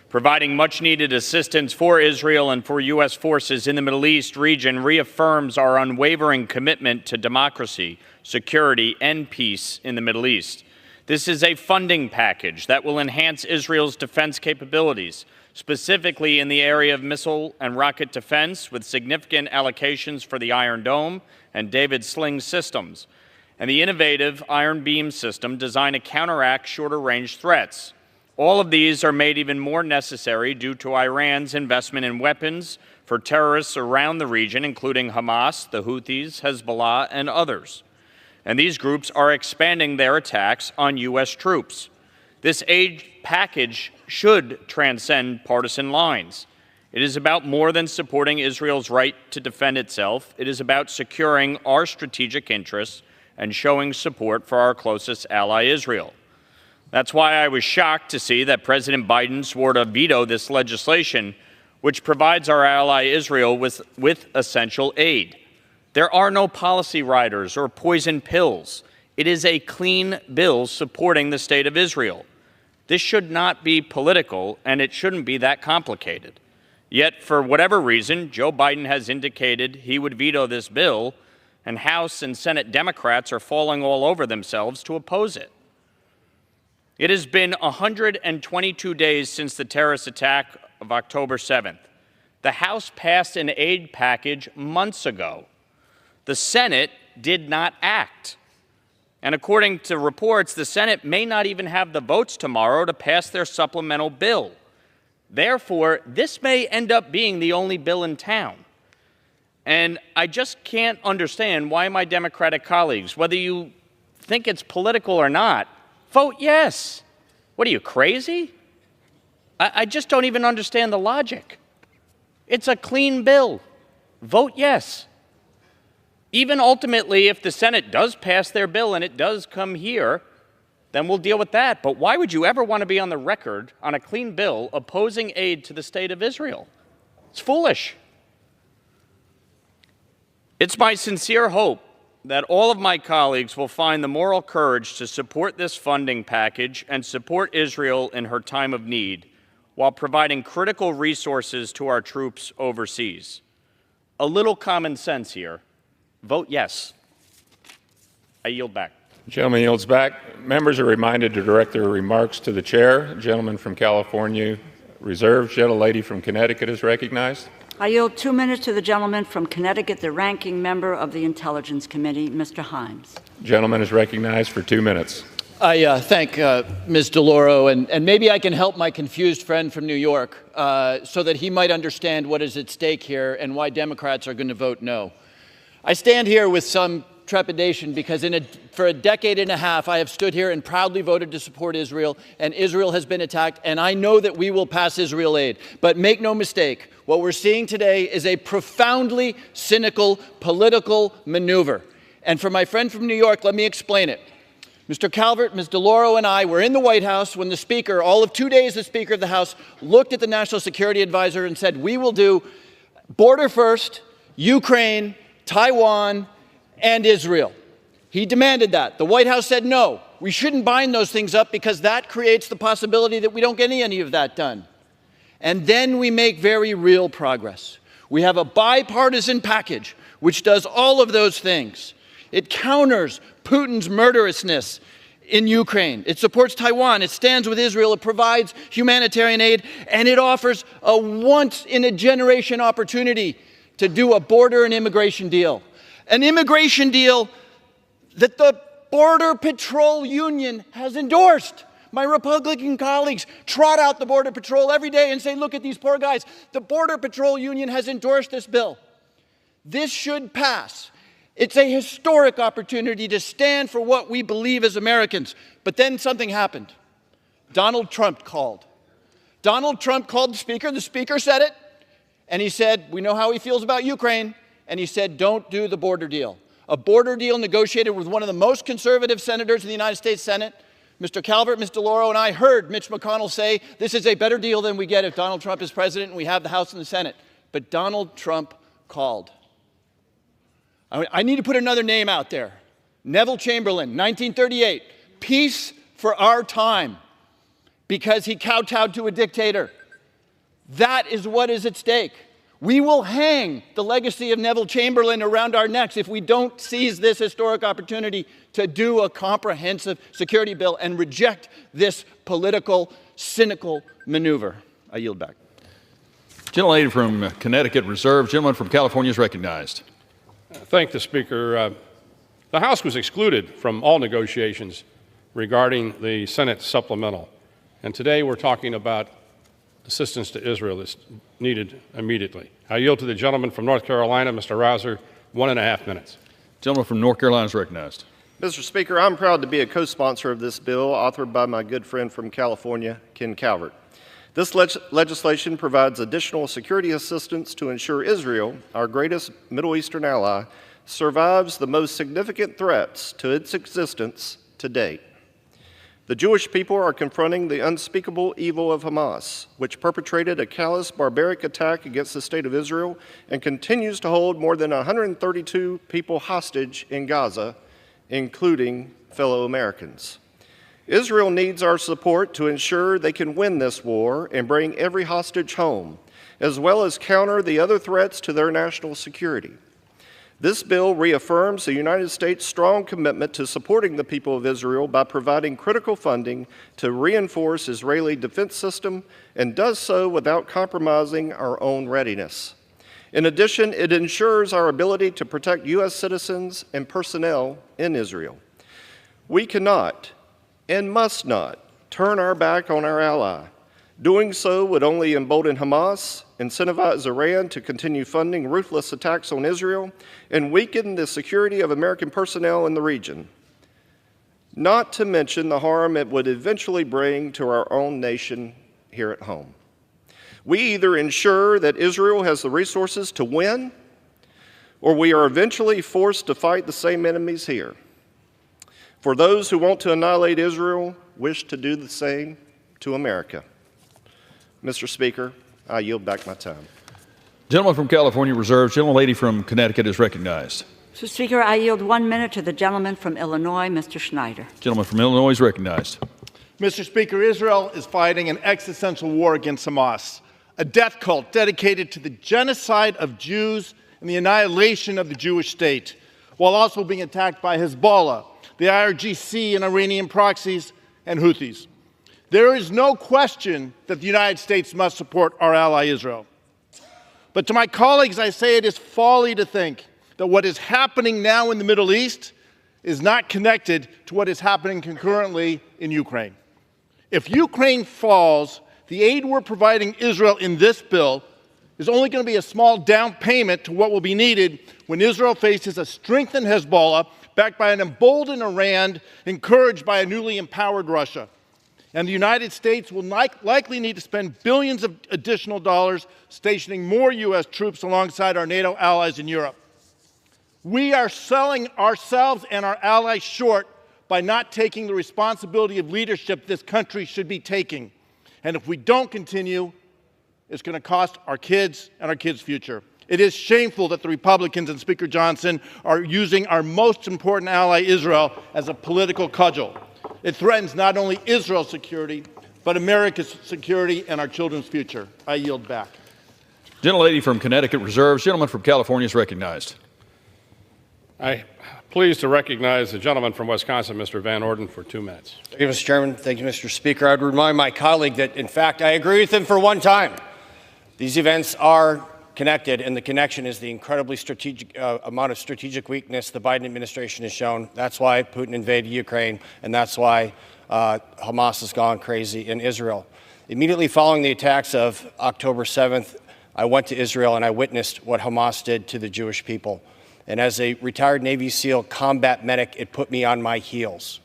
Speaker 23: Providing much-needed assistance for Israel and for U.S. forces in the Middle East region reaffirms our unwavering commitment to democracy, security, and peace in the Middle East. This is a funding package that will enhance Israel's defense capabilities, specifically in the area of missile and rocket defense, with significant allocations for the Iron Dome and David Sling systems, and the innovative Iron Beam system designed to counteract shorter-range threats. All of these are made even more necessary due to Iran's investment in weapons for terrorists around the region, including Hamas, the Houthis, Hezbollah, and others. And these groups are expanding their attacks on U.S. troops. This aid package should transcend partisan lines. It is about more than supporting Israel's right to defend itself. It is about securing our strategic interests and showing support for our closest ally, Israel. That's why I was shocked to see that President Biden swore to veto this legislation, which provides our ally Israel with essential aid. There are no policy riders or poison pills. It is a clean bill supporting the state of Israel. This should not be political, and it shouldn't be that complicated. Yet, for whatever reason, Joe Biden has indicated he would veto this bill, and House and Senate Democrats are falling all over themselves to oppose it. It has been 122 days since the terrorist attack of October 7th. The House passed an aid package months ago. The Senate did not act. And according to reports, the Senate may not even have the votes tomorrow to pass their supplemental bill. Therefore, this may end up being the only bill in town. And I just can't understand why my Democratic colleagues, whether you think it's political or not, vote yes. What are you, crazy? I just don't even understand the logic. It's a clean bill. Vote yes. Even ultimately, if the Senate does pass their bill and it does come here, then we'll deal with that. But why would you ever want to be on the record on a clean bill opposing aid to the state of Israel? It's foolish. It's my sincere hope that all of my colleagues will find the moral courage to support this funding package and support Israel in her time of need, while providing critical resources to our troops overseas. A little common sense here. Vote yes. I yield back.
Speaker 4: The gentleman yields back. Members are reminded to direct their remarks to the chair. The gentleman from California reserved. Gentlelady from Connecticut is recognized.
Speaker 5: I yield 2 minutes to the gentleman from Connecticut, the ranking member of the Intelligence Committee, Mr. Himes.
Speaker 4: The gentleman is recognized for 2 minutes.
Speaker 3: I thank Ms. DeLauro, and maybe I can help my confused friend from New York so that he might understand what is at stake here and why Democrats are going to vote no. I stand here with some trepidation because for a decade and a half I have stood here and proudly voted to support Israel, and Israel has been attacked, and I know that we will pass Israel aid. But make no mistake, what we're seeing today is a profoundly cynical political maneuver. And for my friend from New York, let me explain it. Mr. Calvert, Ms. DeLauro, and I were in the White House when the Speaker, all of 2 days the Speaker of the House, looked at the National Security Advisor and said, we will do border first, Ukraine, Taiwan, and Israel. He demanded that. The White House said, no, we shouldn't bind those things up because that creates the possibility that we don't get any of that done. And then we make very real progress. We have a bipartisan package which does all of those things. It counters Putin's murderousness in Ukraine. It supports Taiwan. It stands with Israel. It provides humanitarian aid. And it offers a once-in-a-generation opportunity to do a border and immigration deal. An immigration deal that the Border Patrol Union has endorsed. My Republican colleagues trot out the Border Patrol every day and say, look at these poor guys. The Border Patrol Union has endorsed this bill. This should pass. It's a historic opportunity to stand for what we believe as Americans. But then something happened. Donald Trump called. Donald Trump called the Speaker. The Speaker said it. And he said, we know how he feels about Ukraine. And he said, don't do the border deal. A border deal negotiated with one of the most conservative senators in the United States Senate. Mr. Calvert, Ms. DeLauro, and I heard Mitch McConnell say, this is a better deal than we get if Donald Trump is president and we have the House and the Senate. But Donald Trump called. I need to put another name out there. Neville Chamberlain, 1938, peace for our time, because he kowtowed to a dictator. That is what is at stake. We will hang the legacy of Neville Chamberlain around our necks if we don't seize this historic opportunity to do a comprehensive security bill and reject this political, cynical maneuver. I yield back.
Speaker 8: Gentlelady from Connecticut reserved. Gentleman from California is recognized.
Speaker 6: Thank the Speaker. The House was excluded from all negotiations regarding the Senate supplemental. And today we're talking about assistance to Israel that's needed immediately. I yield to the gentleman from North Carolina, Mr. Rouser, 1.5 minutes.
Speaker 8: Gentleman from North Carolina is recognized.
Speaker 10: Mr. Speaker, I'm proud to be a co-sponsor of this bill authored by my good friend from California, Ken Calvert. This legislation provides additional security assistance to ensure Israel, our greatest Middle Eastern ally, survives the most significant threats to its existence to date. The Jewish people are confronting the unspeakable evil of Hamas, which perpetrated a callous, barbaric attack against the state of Israel and continues to hold more than 132 people hostage in Gaza, including fellow Americans. Israel needs our support to ensure they can win this war and bring every hostage home, as well as counter the other threats to their national security. This bill reaffirms the United States' strong commitment to supporting the people of Israel by providing critical funding to reinforce Israeli defense system and does so without compromising our own readiness. In addition, it ensures our ability to protect U.S. citizens and personnel in Israel. We cannot and must not turn our back on our ally. Doing so would only embolden Hamas, incentivize Iran to continue funding ruthless attacks on Israel, and weaken the security of American personnel in the region, not to mention the harm it would eventually bring to our own nation here at home. We either ensure that Israel has the resources to win, or we are eventually forced to fight the same enemies here. For those who want to annihilate Israel wish to do the same to America. Mr. Speaker, I yield back my time.
Speaker 8: Gentleman from California reserved. Gentlelady from Connecticut is recognized.
Speaker 5: Mr. Speaker, I yield 1 minute to the gentleman from Illinois, Mr. Schneider.
Speaker 8: Gentleman from Illinois is recognized.
Speaker 15: Mr. Speaker, Israel is fighting an existential war against Hamas, a death cult dedicated to the genocide of Jews and the annihilation of the Jewish state, while also being attacked by Hezbollah, the IRGC and Iranian proxies, and Houthis. There is no question that the United States must support our ally Israel. But to my colleagues, I say it is folly to think that what is happening now in the Middle East is not connected to what is happening concurrently in Ukraine. If Ukraine falls, the aid we're providing Israel in this bill is only going to be a small down payment to what will be needed when Israel faces a strengthened Hezbollah backed by an emboldened Iran, encouraged by a newly empowered Russia. And the United States will likely need to spend billions of additional dollars stationing more U.S. troops alongside our NATO allies in Europe. We are selling ourselves and our allies short by not taking the responsibility of leadership this country should be taking. And if we don't continue, it's going to cost our kids and our kids' future. It is shameful that the Republicans and Speaker Johnson are using our most important ally, Israel, as a political cudgel. It threatens not only Israel's security, but America's security and our children's future. I yield back.
Speaker 8: Gentlelady from Connecticut reserves. Gentleman from California is recognized.
Speaker 6: I'm pleased to recognize the gentleman from Wisconsin, Mr. Van Orden, for 2 minutes.
Speaker 17: Thank you, Mr. Chairman. Thank you, Mr. Speaker. I'd remind my colleague that, in fact, I agree with him for one time. These events are connected, and the connection is the incredibly strategic amount of strategic weakness the Biden administration has shown. That's why Putin invaded Ukraine, and that's why Hamas has gone crazy in Israel. Immediately following the attacks of October 7th, I went to Israel and I witnessed what Hamas did to the Jewish people. And as a retired Navy SEAL combat medic, it put me on my heels.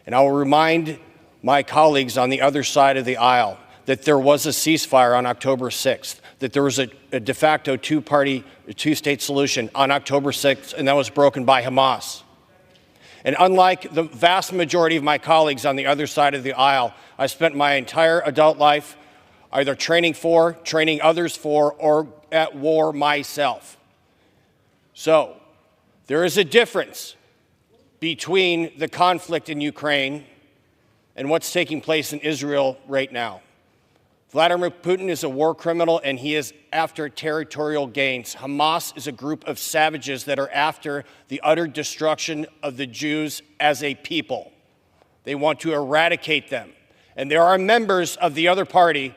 Speaker 17: And I will remind my colleagues on the other side of the aisle that there was a ceasefire on October 6th, that there was a de facto two-state solution on October 6th, and that was broken by Hamas. And unlike the vast majority of my colleagues on the other side of the aisle, I spent my entire adult life either training for, training others for, or at war myself. So there is a difference between the conflict in Ukraine and what's taking place in Israel right now. Vladimir Putin is a war criminal, and he is after territorial gains. Hamas is a group of savages that are after the utter destruction of the Jews as a people. They want to eradicate them. And there are members of the other party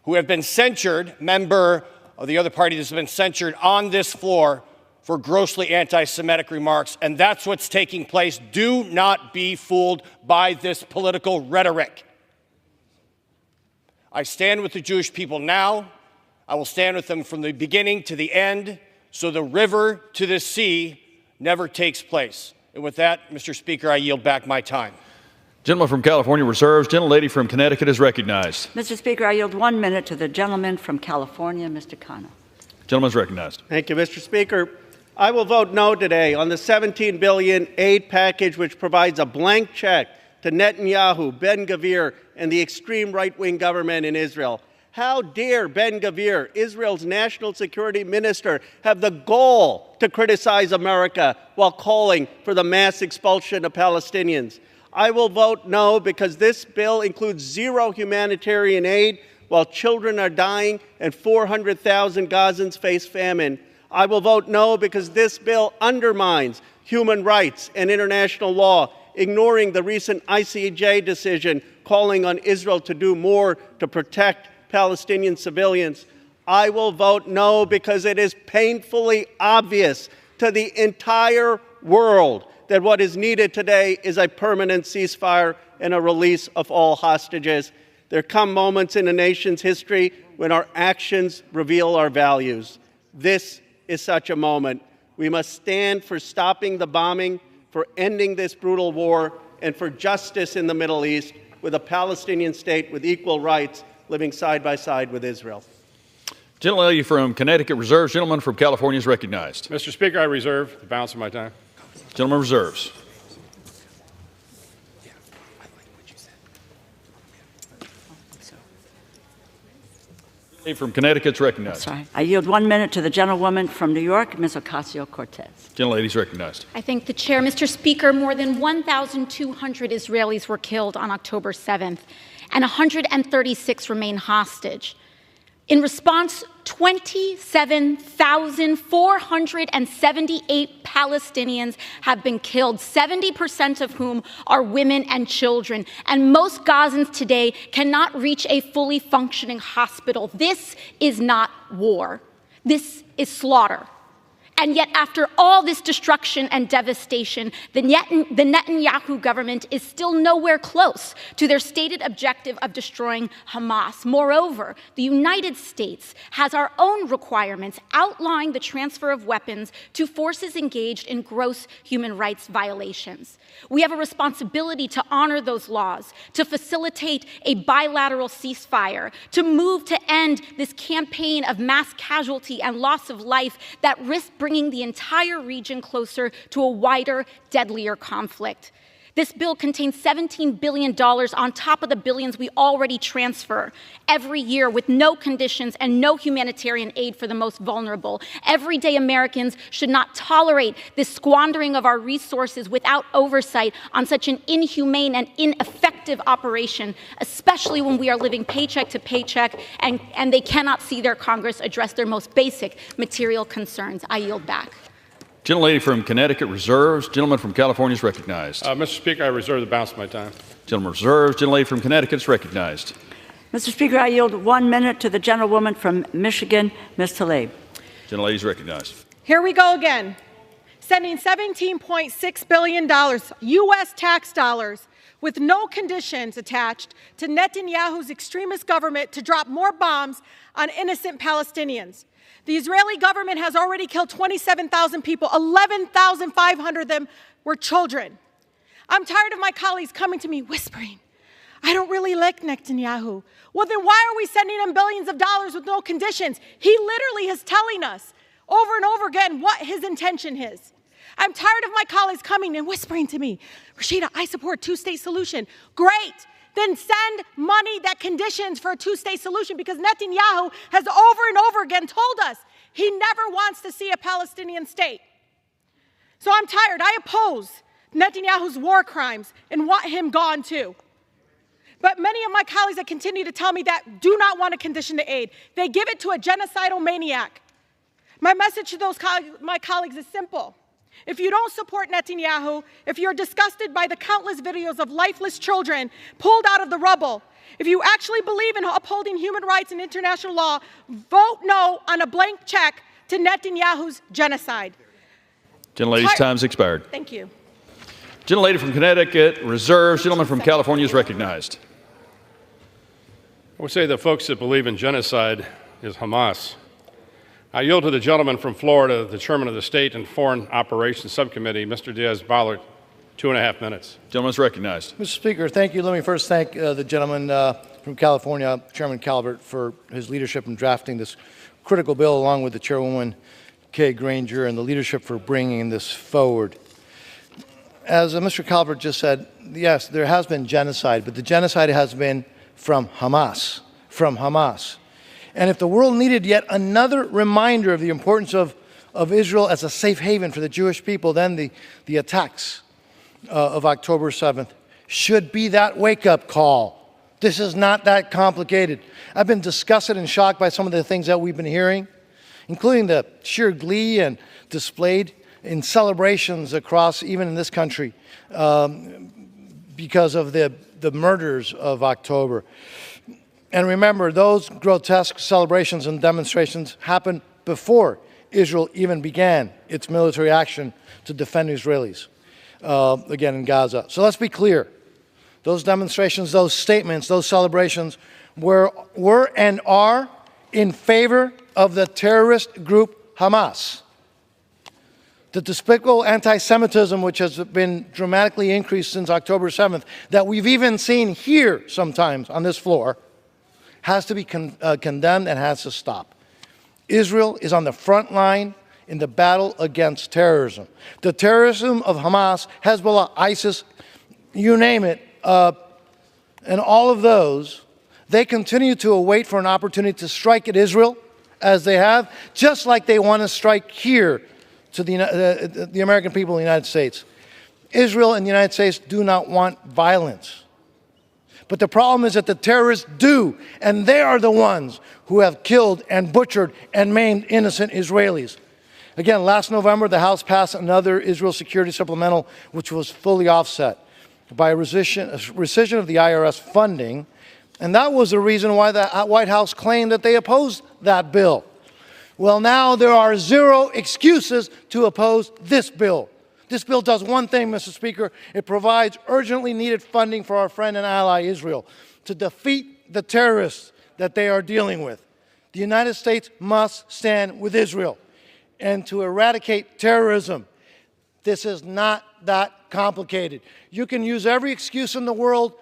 Speaker 17: who have been censured, member of the other party that's been censured on this floor for grossly anti-Semitic remarks, and that's what's taking place. Do not be fooled by this political rhetoric. I stand with the Jewish people now. I will stand with them from the beginning to the end, so the river to the sea never takes place. And with that, Mr. Speaker, I yield back my time.
Speaker 8: Gentleman from California reserves. Gentlelady from Connecticut is recognized.
Speaker 5: Mr. Speaker, I yield 1 minute to the gentleman from California, Mr. Khanna.
Speaker 8: Gentleman is recognized.
Speaker 18: Thank you, Mr. Speaker. I will vote no today on the $17 billion aid package, which provides a blank check to Netanyahu, Ben-Gvir, and the extreme right-wing government in Israel. How dare Ben-Gvir, Israel's national security minister, have the gall to criticize America while calling for the mass expulsion of Palestinians? I will vote no because this bill includes zero humanitarian aid while children are dying and 400,000 Gazans face famine. I will vote no because this bill undermines human rights and international law, ignoring the recent ICJ decision calling on Israel to do more to protect Palestinian civilians. I will vote no because it is painfully obvious to the entire world that what is needed today is a permanent ceasefire and a release of all hostages. There come moments in a nation's history when our actions reveal our values. This is such a moment. We must stand for stopping the bombing, for ending this brutal war, and for justice in the Middle East, with a Palestinian state with equal rights living side by side with Israel.
Speaker 8: Gentlelady from Connecticut reserves. Gentleman from California is recognized.
Speaker 6: Mr. Speaker, I reserve the balance of my time.
Speaker 8: Gentleman reserves. From Connecticut is recognized.
Speaker 5: Sorry. I yield 1 minute to the gentlewoman from New York, Ms. Ocasio-Cortez.
Speaker 8: Gentlelady is recognized.
Speaker 9: I thank the chair. Mr. Speaker, more than 1,200 Israelis were killed on October 7th, and 136 remain hostage. In response, 27,478 Palestinians have been killed, 70% of whom are women and children. And most Gazans today cannot reach a fully functioning hospital. This is not war. This is slaughter. And yet, after all this destruction and devastation, the Netanyahu government is still nowhere close to their stated objective of destroying Hamas. Moreover, the United States has our own requirements outlining the transfer of weapons to forces engaged in gross human rights violations. We have a responsibility to honor those laws, to facilitate a bilateral ceasefire, to move to end this campaign of mass casualty and loss of life that risks bringing the entire region closer to a wider, deadlier conflict. This bill contains $17 billion on top of the billions we already transfer every year with no conditions and no humanitarian aid for the most vulnerable. Everyday Americans should not tolerate this squandering of our resources without oversight on such an inhumane and ineffective operation, especially when we are living paycheck to paycheck and they cannot see their Congress address their most basic material concerns. I yield back.
Speaker 8: Gentlelady from Connecticut reserves. Gentleman from California is recognized.
Speaker 6: Mr. Speaker, I reserve the balance of my time.
Speaker 8: Gentleman reserves. Gentlelady from Connecticut is recognized.
Speaker 5: Mr. Speaker, I yield 1 minute to the gentlewoman from Michigan, Ms. Tlaib.
Speaker 8: Gentlelady is recognized.
Speaker 19: Here we go again, sending $17.6 billion U.S. tax dollars with no conditions attached to Netanyahu's extremist government to drop more bombs on innocent Palestinians. The Israeli government has already killed 27,000 people. 11,500 of them were children. I'm tired of my colleagues coming to me whispering, I don't really like Netanyahu. Well, then why are we sending him billions of dollars with no conditions? He literally is telling us over and over again what his intention is. I'm tired of my colleagues coming and whispering to me, Rashida, I support two-state solution. Great. Then send money that conditions for a two-state solution, because Netanyahu has over and over again told us he never wants to see a Palestinian state. So I'm tired. I oppose Netanyahu's war crimes and want him gone too. But many of my colleagues that continue to tell me that do not want to condition the aid. They give it to a genocidal maniac. My message to my colleagues is simple. If you don't support Netanyahu, if you're disgusted by the countless videos of lifeless children pulled out of the rubble, if you actually believe in upholding human rights and international law, vote no on a blank check to Netanyahu's genocide.
Speaker 8: Gentlelady's time's expired.
Speaker 19: Thank you.
Speaker 8: Gentlelady from Connecticut reserves. Gentleman from California is recognized.
Speaker 6: I would say the folks that believe in genocide is Hamas. I yield to the gentleman from Florida, the chairman of the State and Foreign Operations Subcommittee, Mr. Diaz-Balart, 2.5 minutes.
Speaker 8: Gentleman is recognized.
Speaker 20: Mr. Speaker, thank you. Let me first thank the gentleman from California, Chairman Calvert, for his leadership in drafting this critical bill, along with the Chairwoman Kay Granger, and the leadership for bringing this forward. As Mr. Calvert just said, yes, there has been genocide, but the genocide has been from Hamas, And if the world needed yet another reminder of the importance of Israel as a safe haven for the Jewish people, then the attacks of October 7th should be that wake-up call. This is not that complicated. I've been disgusted and shocked by some of the things that we've been hearing, including the sheer glee and displayed in celebrations across, even in this country, because of the murders of October. And remember, those grotesque celebrations and demonstrations happened before Israel even began its military action to defend Israelis, again in Gaza. So let's be clear. Those demonstrations, those statements, those celebrations were and are in favor of the terrorist group Hamas. The despicable anti-Semitism, which has been dramatically increased since October 7th, that we've even seen here sometimes on this floor, has to be condemned and has to stop. Israel is on the front line in the battle against terrorism. The terrorism of Hamas, Hezbollah, ISIS, you name it, and all of those They continue to await for an opportunity to strike at Israel, as they have, just like they want to strike here to the American people in the United States. Israel and the United States do not want violence. But the problem is that the terrorists do, and they are the ones who have killed and butchered and maimed innocent Israelis. Again, last November, the House passed another Israel security supplemental, which was fully offset by a rescission of the IRS funding, and that was the reason why the White House claimed that they opposed that bill. Well, now there are zero excuses to oppose this bill. This bill does one thing, Mr. Speaker. It provides urgently needed funding for our friend and ally Israel to defeat the terrorists that they are dealing with. The United States must stand with Israel and to eradicate terrorism. This is not that complicated. You can use every excuse in the world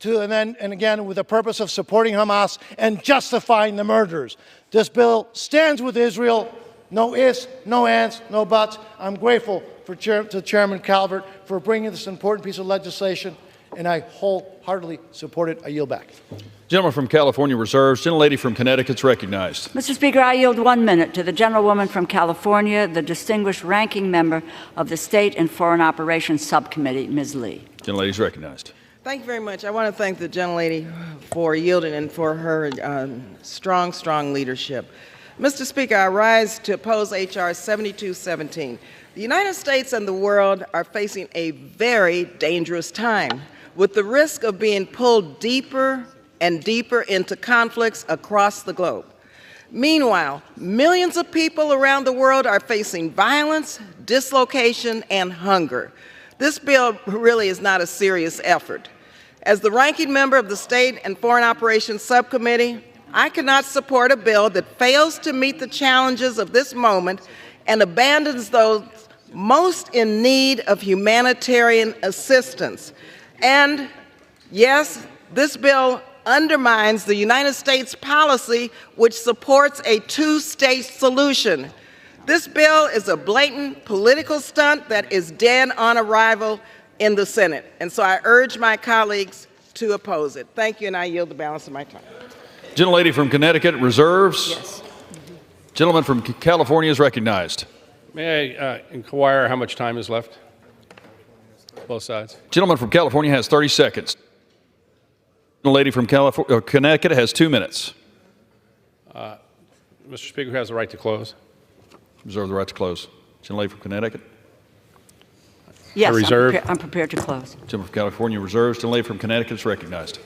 Speaker 20: and again, with the purpose of supporting Hamas and justifying the murders. This bill stands with Israel. No ifs, no ands, no buts. I'm grateful to Chairman Calvert for bringing this important piece of legislation, and I wholeheartedly support it. I yield back.
Speaker 8: Gentleman from California reserves. Gentlelady from Connecticut is recognized.
Speaker 5: Mr. Speaker, I yield 1 minute to the gentlewoman from California, the distinguished ranking member of the State and Foreign Operations Subcommittee, Ms. Lee.
Speaker 8: Gentlelady is recognized.
Speaker 2: Thank you very much. I want to thank the gentlelady for yielding and for her strong leadership. Mr. Speaker, I rise to oppose H.R. 7217. The United States and the world are facing a very dangerous time, with the risk of being pulled deeper and deeper into conflicts across the globe. Meanwhile, millions of people around the world are facing violence, dislocation, and hunger. This bill really is not a serious effort. As the ranking member of the State and Foreign Operations Subcommittee, I cannot support a bill that fails to meet the challenges of this moment and abandons those most in need of humanitarian assistance. And yes, this bill undermines the United States policy which supports a two-state solution. This bill is a blatant political stunt that is dead on arrival in the Senate. And so I urge my colleagues to oppose it. Thank you, and I yield the balance of my time.
Speaker 8: Gentlelady from Connecticut reserves.
Speaker 2: Yes.
Speaker 8: Gentleman from California is recognized.
Speaker 6: May I inquire how much time is left? Both sides.
Speaker 8: Gentleman from California has 30 seconds. Gentlelady from Connecticut has 2 minutes.
Speaker 6: Mr. Speaker, who has the right to close?
Speaker 8: Reserve the right to close. Gentlelady from Connecticut.
Speaker 5: Yes,
Speaker 6: reserve.
Speaker 5: I'm prepared to close.
Speaker 8: Gentleman from California reserves. Gentlelady from Connecticut is recognized.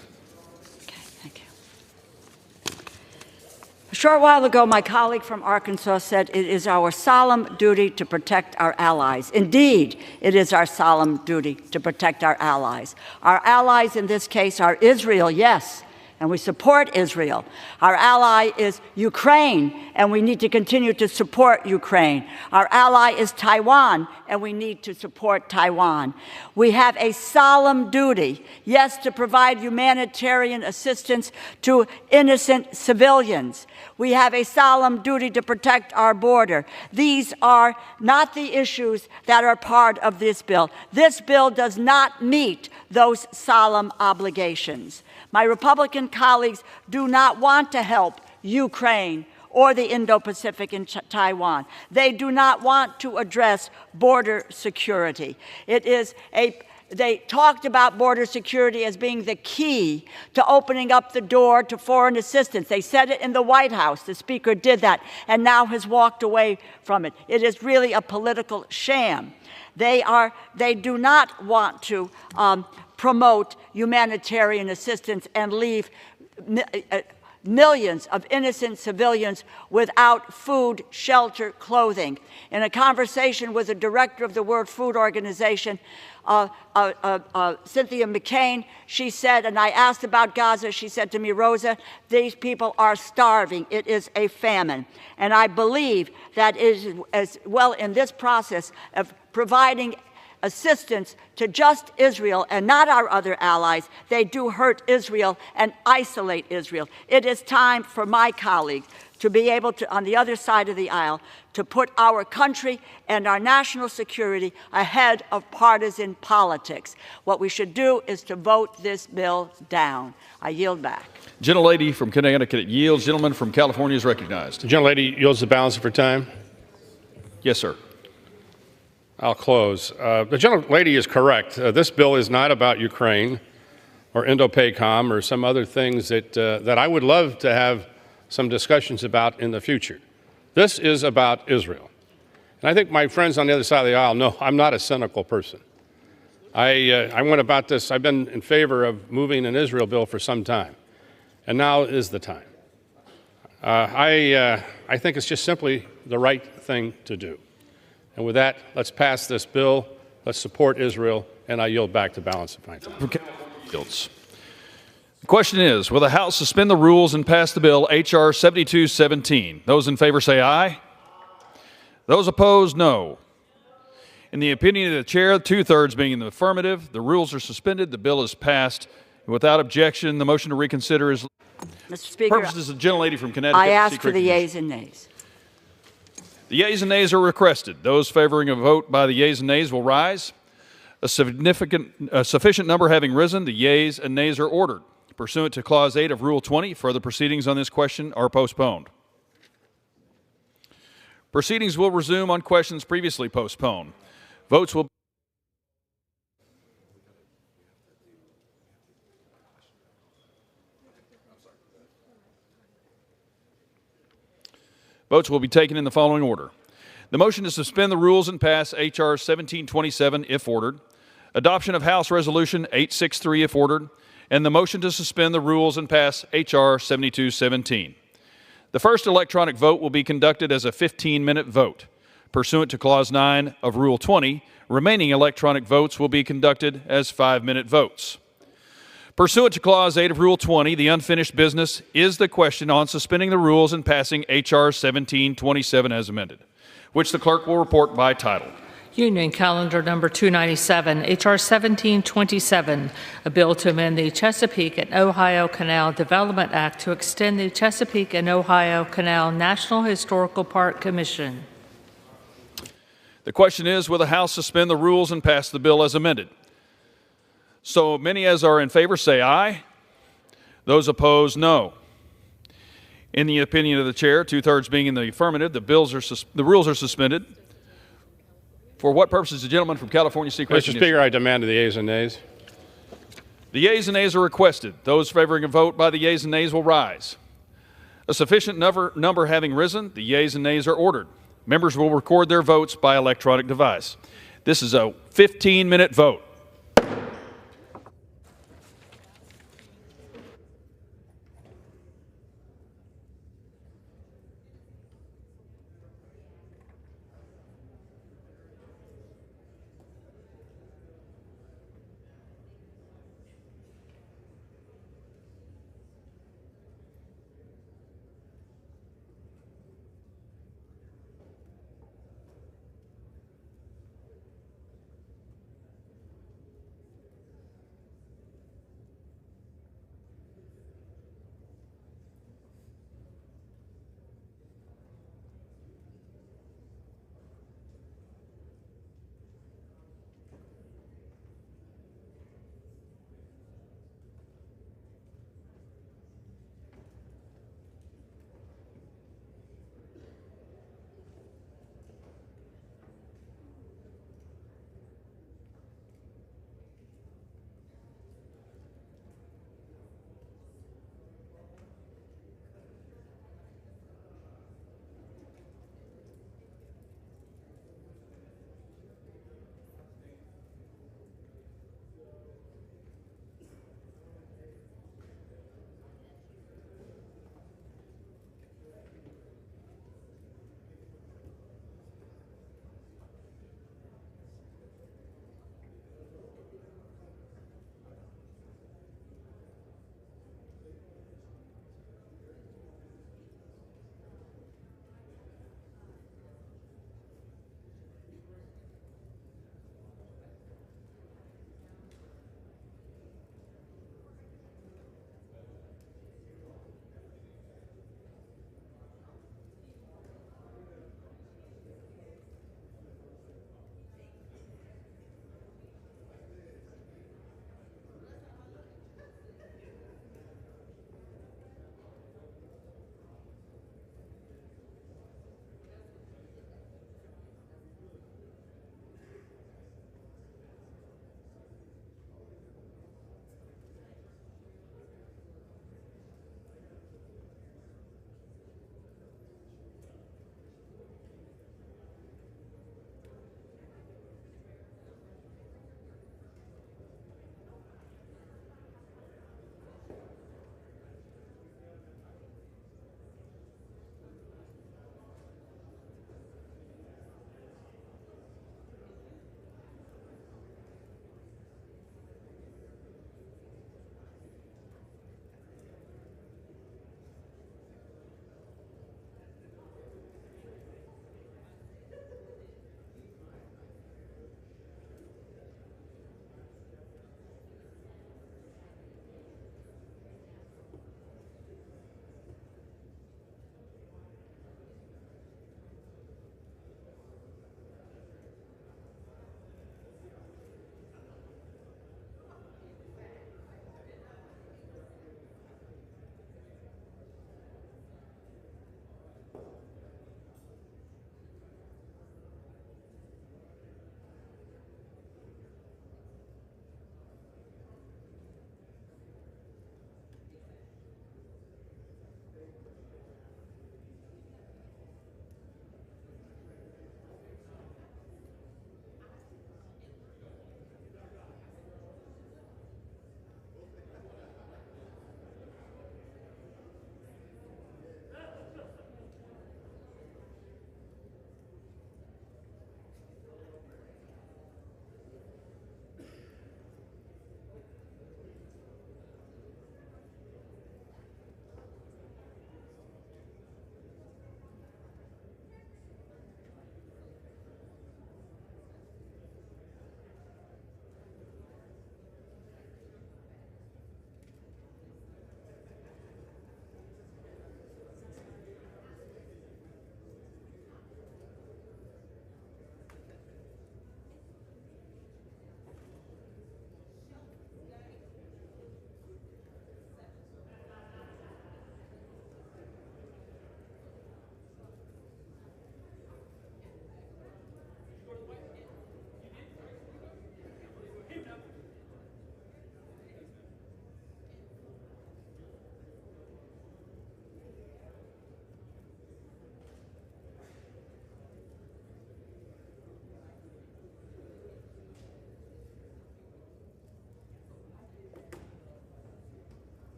Speaker 5: A short while ago, my colleague from Arkansas said it is our solemn duty to protect our allies. Indeed, it is our solemn duty to protect our allies. Our allies in this case are Israel, yes, and we support Israel. Our ally is Ukraine, and we need to continue to support Ukraine. Our ally is Taiwan, and we need to support Taiwan. We have a solemn duty, yes, to provide humanitarian assistance to innocent civilians. We have a solemn duty to protect our border. These are not the issues that are part of this bill. This bill does not meet those solemn obligations. My Republican colleagues do not want to help Ukraine or the Indo-Pacific and Taiwan. They do not want to address border security. They talked about border security as being the key to opening up the door to foreign assistance. They said it in the White House. The Speaker did that and now has walked away from it. It is really a political sham. They do not want to promote humanitarian assistance and leave millions of innocent civilians without food, shelter, clothing. In a conversation with the director of the World Food Organization, Cynthia McCain, she said, and I asked about Gaza, she said to me, Rosa, these people are starving. It is a famine. And I believe that is as well in this process of providing assistance to just Israel and not our other allies. They do hurt Israel and isolate Israel. It is time for my colleagues to be able to, on the other side of the aisle, to put our country and our national security ahead of partisan politics. What we should do is to vote this bill down. I yield back.
Speaker 8: Gentlelady from Connecticut yields. Gentleman from California is recognized.
Speaker 6: The gentlelady yields the balance for time.
Speaker 8: Yes, sir.
Speaker 6: I'll close. The gentlelady is correct. This bill is not about Ukraine or Indo-PACOM or some other things that I would love to have some discussions about in the future. This is about Israel. And I think my friends on the other side of the aisle know I'm not a cynical person. I went about this, I've been in favor of moving an Israel bill for some time, and now is the time. I think it's just simply the right thing to do. And with that, let's pass this bill, let's support Israel, and I yield back the balance of my time.
Speaker 8: The question is, will the House suspend the rules and pass the bill H.R. 7217? Those in favor say aye. Those opposed, no. In the opinion of the chair, 2/3 being in the affirmative, the rules are suspended, the bill is passed. Without objection, the motion to reconsider is...
Speaker 5: Mr. Speaker,
Speaker 8: Purposes of the gentlelady from Connecticut.
Speaker 5: I ask for the yeas and nays.
Speaker 8: The yeas and nays are requested. Those favoring a vote by the yeas and nays will rise. A sufficient number having risen, the yeas and nays are ordered. Pursuant to Clause 8 of Rule 20, further proceedings on this question are postponed. Proceedings will resume on questions previously postponed. Votes will be taken in the following order. The motion to suspend the rules and pass H.R. 1727 if ordered. Adoption of House Resolution 863 if ordered. And the motion to suspend the rules and pass H.R. 7217. The first electronic vote will be conducted as a 15-minute vote. Pursuant to Clause 9 of Rule 20, remaining electronic votes will be conducted as 5-minute votes. Pursuant to Clause 8 of Rule 20, the unfinished business is the question on suspending the rules and passing H.R. 1727 as amended, which the clerk will report by title.
Speaker 21: Union Calendar Number 297, H.R. 1727, a bill to amend the Chesapeake and Ohio Canal Development Act to extend the Chesapeake and Ohio Canal National Historical Park Commission.
Speaker 8: The question is, will the House suspend the rules and pass the bill as amended? So many as are in favor say aye. Those opposed, no. In the opinion of the chair, 2/3 being in the affirmative, the rules are suspended. For what purposes, the gentleman from California seek recognition?
Speaker 6: Mr. Speaker, I demand the yeas and nays.
Speaker 8: The yeas and nays are requested. Those favoring a vote by the yeas and nays will rise. A sufficient number having risen, the yeas and nays are ordered. Members will record their votes by electronic device. This is a 15-minute vote.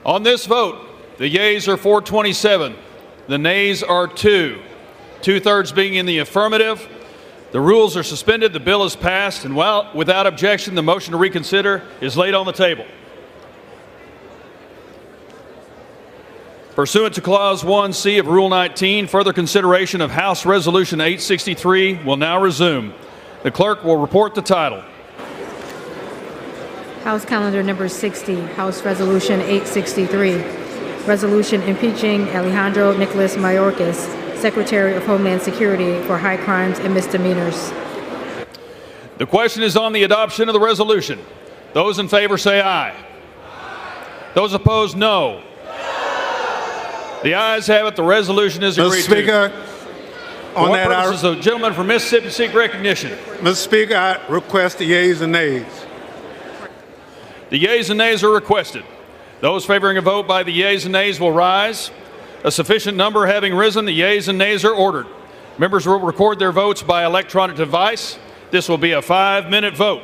Speaker 8: On this vote, the yeas are 427, the nays are 2, 2/3 being in the affirmative. The rules are suspended, the bill is passed, and without objection, the motion to reconsider is laid on the table. Pursuant to Clause 1C of Rule 19, further consideration of House Resolution 863 will now resume. The clerk will report the title.
Speaker 7: House Calendar Number 60, House Resolution 863, Resolution impeaching Alejandro Nicholas Mayorkas, Secretary of Homeland Security, for high crimes and misdemeanors.
Speaker 8: The question is on the adoption of the resolution. Those in favor say aye. Those opposed, no. The ayes have it. The resolution is agreed to.
Speaker 12: Mr. Speaker,
Speaker 8: on what purposes, the gentleman from Mississippi seek recognition.
Speaker 12: Mr. Speaker, I request the yeas and nays.
Speaker 8: The yeas and nays are requested. Those favoring a vote by the yeas and nays will rise. A sufficient number having risen, the yeas and nays are ordered. Members will record their votes by electronic device. This will be a 5-minute vote.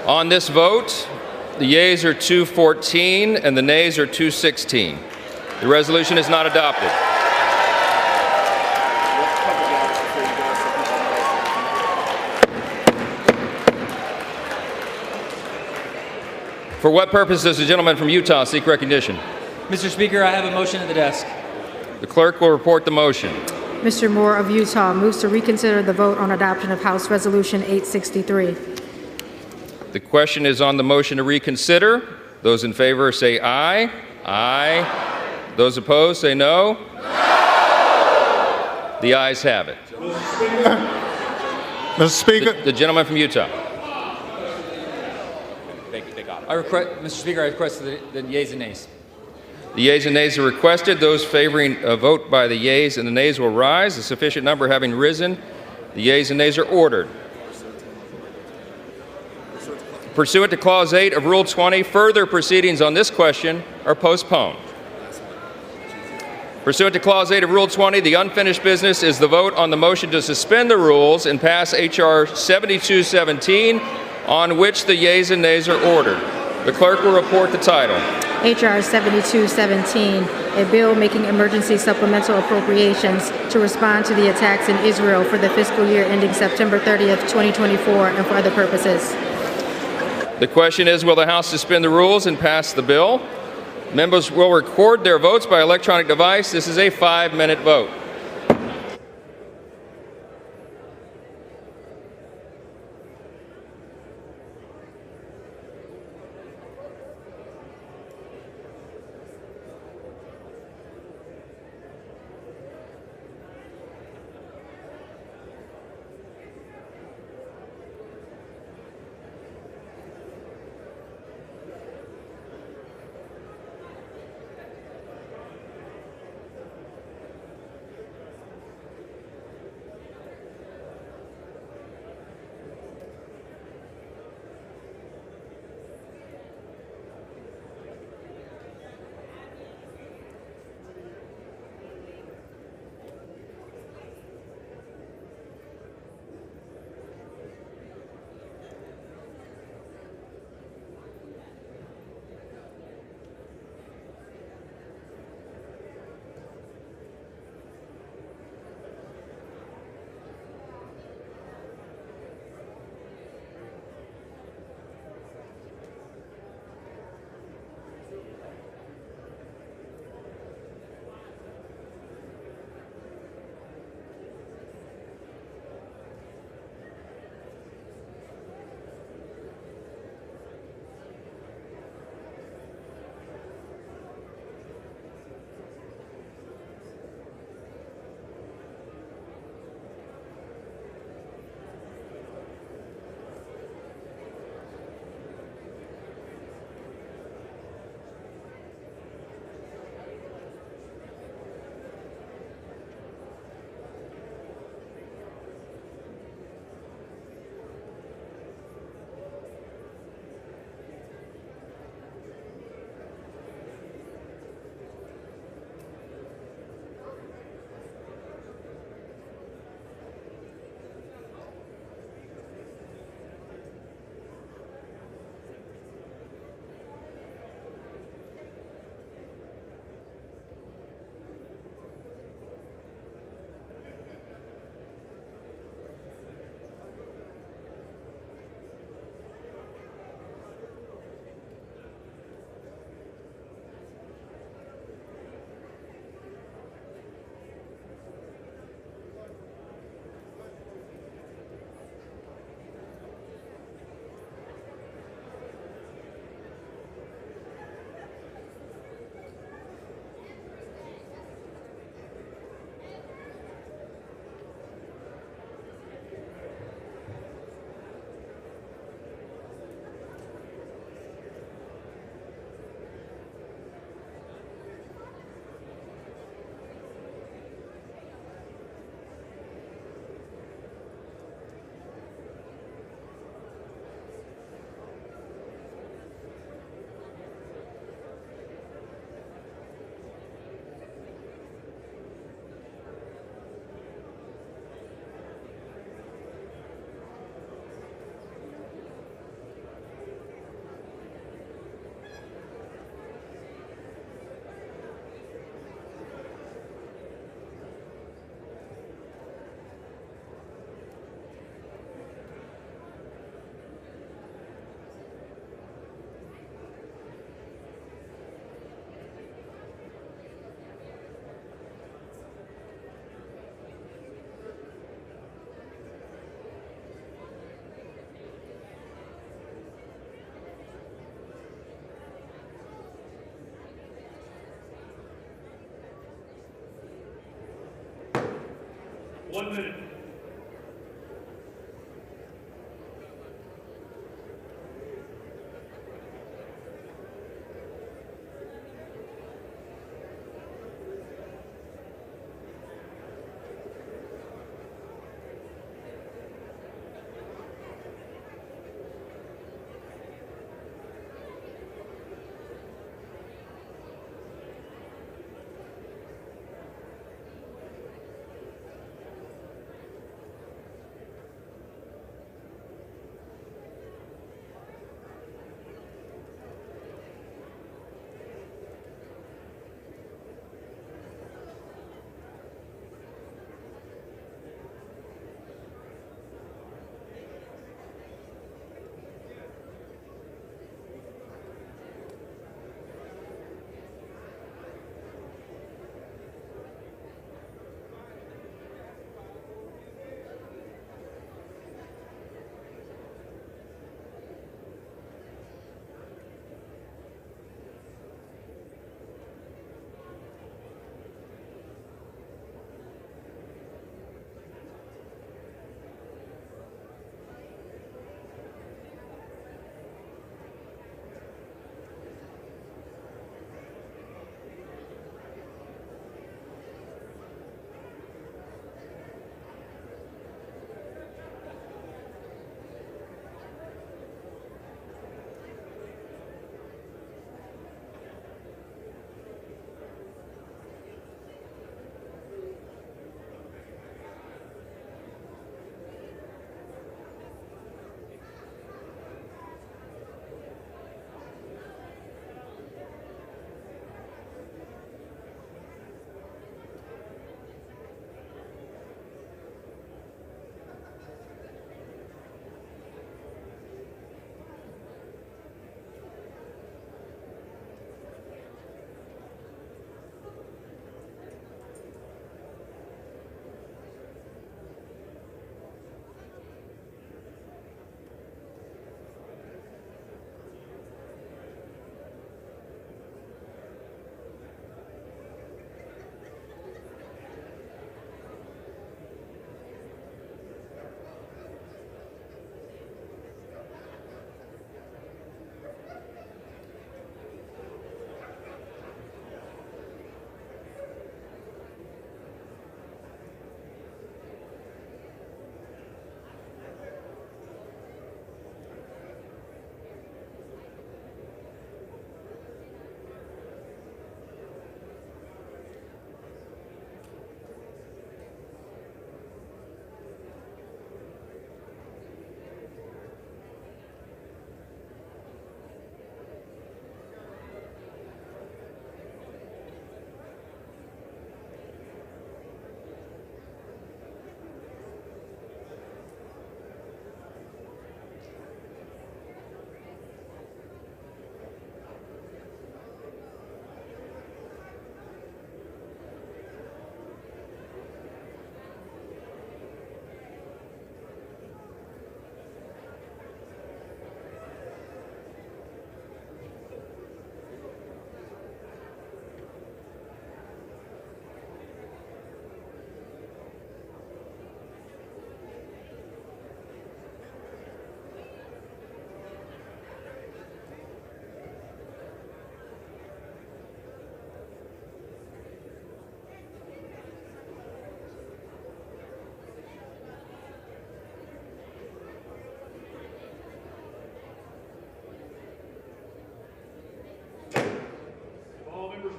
Speaker 1: On this vote, the yeas are 214 and the nays are 216. The resolution is not adopted. For what purpose does the gentleman from Utah seek recognition?
Speaker 14: Mr. Speaker, I have a motion at the desk.
Speaker 1: The clerk will report the motion.
Speaker 7: Mr. Moore of Utah moves to reconsider the vote on adoption of House Resolution 863.
Speaker 1: The question is on the motion to reconsider. Those in favor say aye. Aye. Those opposed say no. No. The ayes have it.
Speaker 12: Mr. Speaker.
Speaker 1: The gentleman from Utah.
Speaker 14: Mr. Speaker, I request the yeas and nays.
Speaker 1: The yeas and nays are requested. Those favoring a vote by the yeas and the nays will rise. A sufficient number having risen, the yeas and nays are ordered. Pursuant to Clause 8 of Rule 20, further proceedings on this question are postponed. Pursuant to Clause 8 of Rule 20, the unfinished business is the vote on the motion to suspend the rules and pass H.R. 7217, on which the yeas and nays are ordered. The clerk will report the title.
Speaker 7: H.R. 7217, a bill making emergency supplemental appropriations to respond to the attacks in Israel for the fiscal year ending September 30th, 2024, and for other purposes.
Speaker 1: The question is, will the House suspend the rules and pass the bill? Members will record their votes by electronic device. This is a 5-minute vote.
Speaker 11: 1 minute.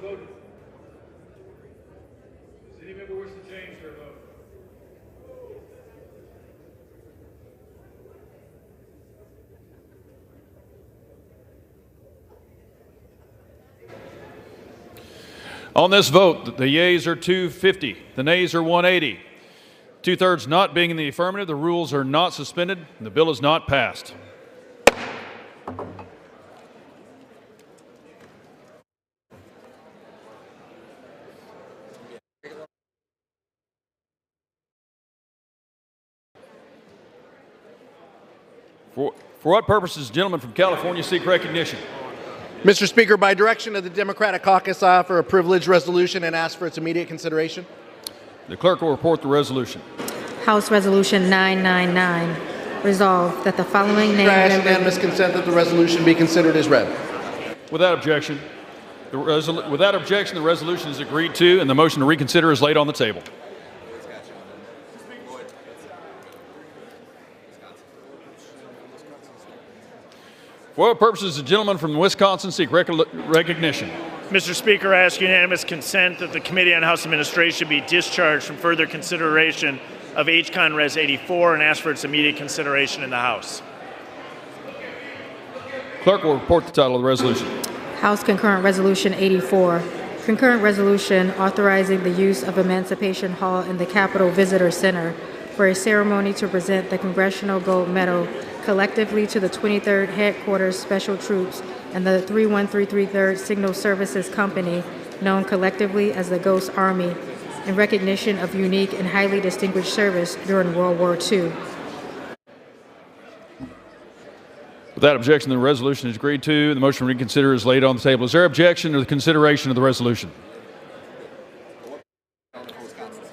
Speaker 11: voted? Does any member wish to change their vote?
Speaker 8: On this vote, the yeas are 250, the nays are 180. Two-thirds not being in the affirmative, the rules are not suspended, and the bill is not passed. For what purposes, gentlemen from California seek recognition?
Speaker 13: Mr. Speaker, by direction of the Democratic Caucus, I offer a privileged resolution and ask for its immediate consideration.
Speaker 8: The clerk will report the resolution.
Speaker 7: House Resolution 999. Resolved that the following named
Speaker 13: I ask
Speaker 7: members...
Speaker 13: unanimous consent that the resolution be considered as read.
Speaker 8: Without objection, the resolution is agreed to, and the motion to reconsider is laid on the table. For what purposes, the gentleman from Wisconsin seek recognition?
Speaker 11: Mr. Speaker, I ask unanimous consent that the Committee on House Administration be discharged from further consideration of H-Con Res 84 and ask for its immediate consideration in the House.
Speaker 8: Clerk will report the title of the resolution.
Speaker 7: House Concurrent Resolution 84. Concurrent resolution authorizing the use of Emancipation Hall in the Capitol Visitor Center for a ceremony to present the Congressional Gold Medal collectively to the 23rd Headquarters Special Troops and the 31333rd Signal Services Company, known collectively as the Ghost Army, in recognition of unique and highly distinguished service during World War II.
Speaker 8: Without objection, the resolution is agreed to. The motion to reconsider is laid on the table. Is there objection to the consideration of the resolution? For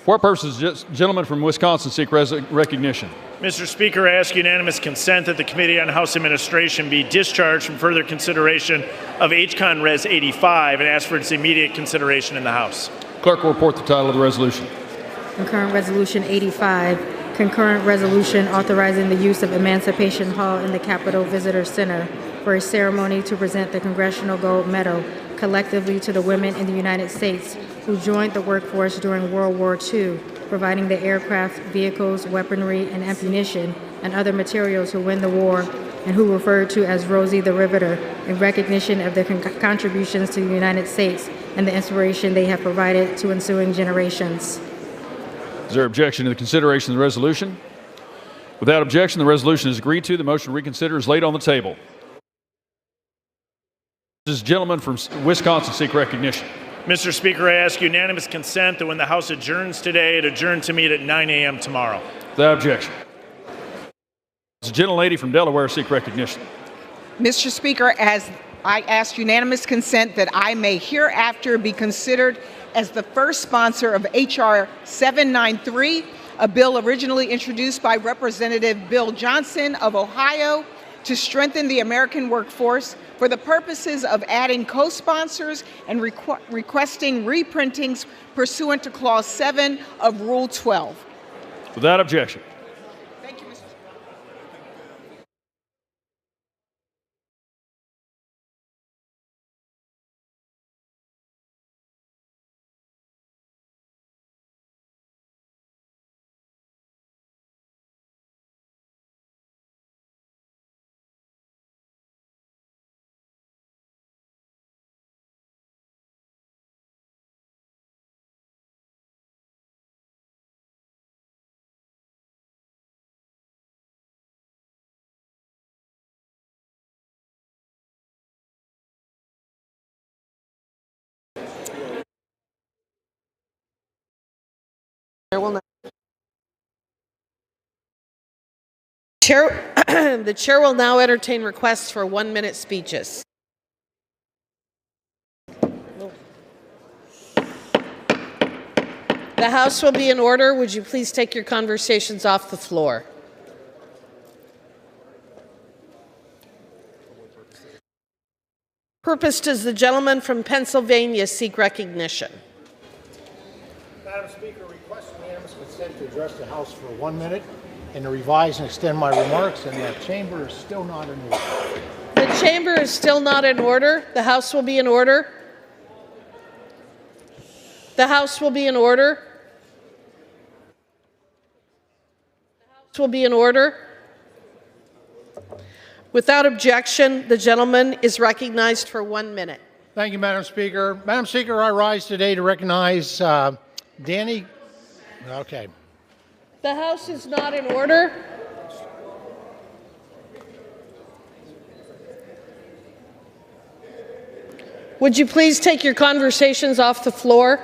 Speaker 8: what purposes, gentleman from Wisconsin seek recognition?
Speaker 11: Mr. Speaker, I ask unanimous consent that the Committee on House Administration be discharged from further consideration of H-Con Res 85 and ask for its immediate consideration in the House.
Speaker 8: Clerk will report the title of the resolution.
Speaker 7: Concurrent Resolution 85. Concurrent resolution authorizing the use of Emancipation Hall in the Capitol Visitor Center for a ceremony to present the Congressional Gold Medal collectively to the women in the United States who joined the workforce during World War II, providing the aircraft, vehicles, weaponry, and ammunition and other materials who win the war, and who referred to as Rosie the Riveter, in recognition of their contributions to the United States and the inspiration they have provided to ensuing generations.
Speaker 8: Is there objection to the consideration of the resolution? Without objection, the resolution is agreed to. The motion to reconsider is laid on the table. This gentleman from Wisconsin seek recognition.
Speaker 11: Mr. Speaker, I ask unanimous consent that when the House adjourns today, it adjourn to meet at 9 a.m. tomorrow.
Speaker 8: Without objection. This gentlelady from Delaware seek recognition.
Speaker 16: Mr. Speaker, as I ask unanimous consent that I may hereafter be considered as the first sponsor of H.R. 793, a bill originally introduced by Representative Bill Johnson of Ohio to strengthen the American workforce for the purposes of adding co-sponsors and requesting reprintings pursuant to Clause 7 of Rule 12.
Speaker 8: Without objection.
Speaker 16: Thank you, Mr. Speaker.
Speaker 22: The chair will now entertain requests for 1-minute speeches. The House will be in order. Would you please take your conversations off the floor? Purpose does the gentleman from Pennsylvania seek recognition?
Speaker 20: Madam Speaker, request unanimous consent to address the House for 1 minute and to revise and extend my remarks, and the chamber is still not in order.
Speaker 22: The chamber is still not in order. The House will be in order. The House will be in order. The House will be in order. Without objection, the gentleman is recognized for 1 minute.
Speaker 20: Thank you, Madam Speaker. Madam Speaker, I rise today to recognize Danny. Okay.
Speaker 22: The House is not in order. Would you please take your conversations off the floor?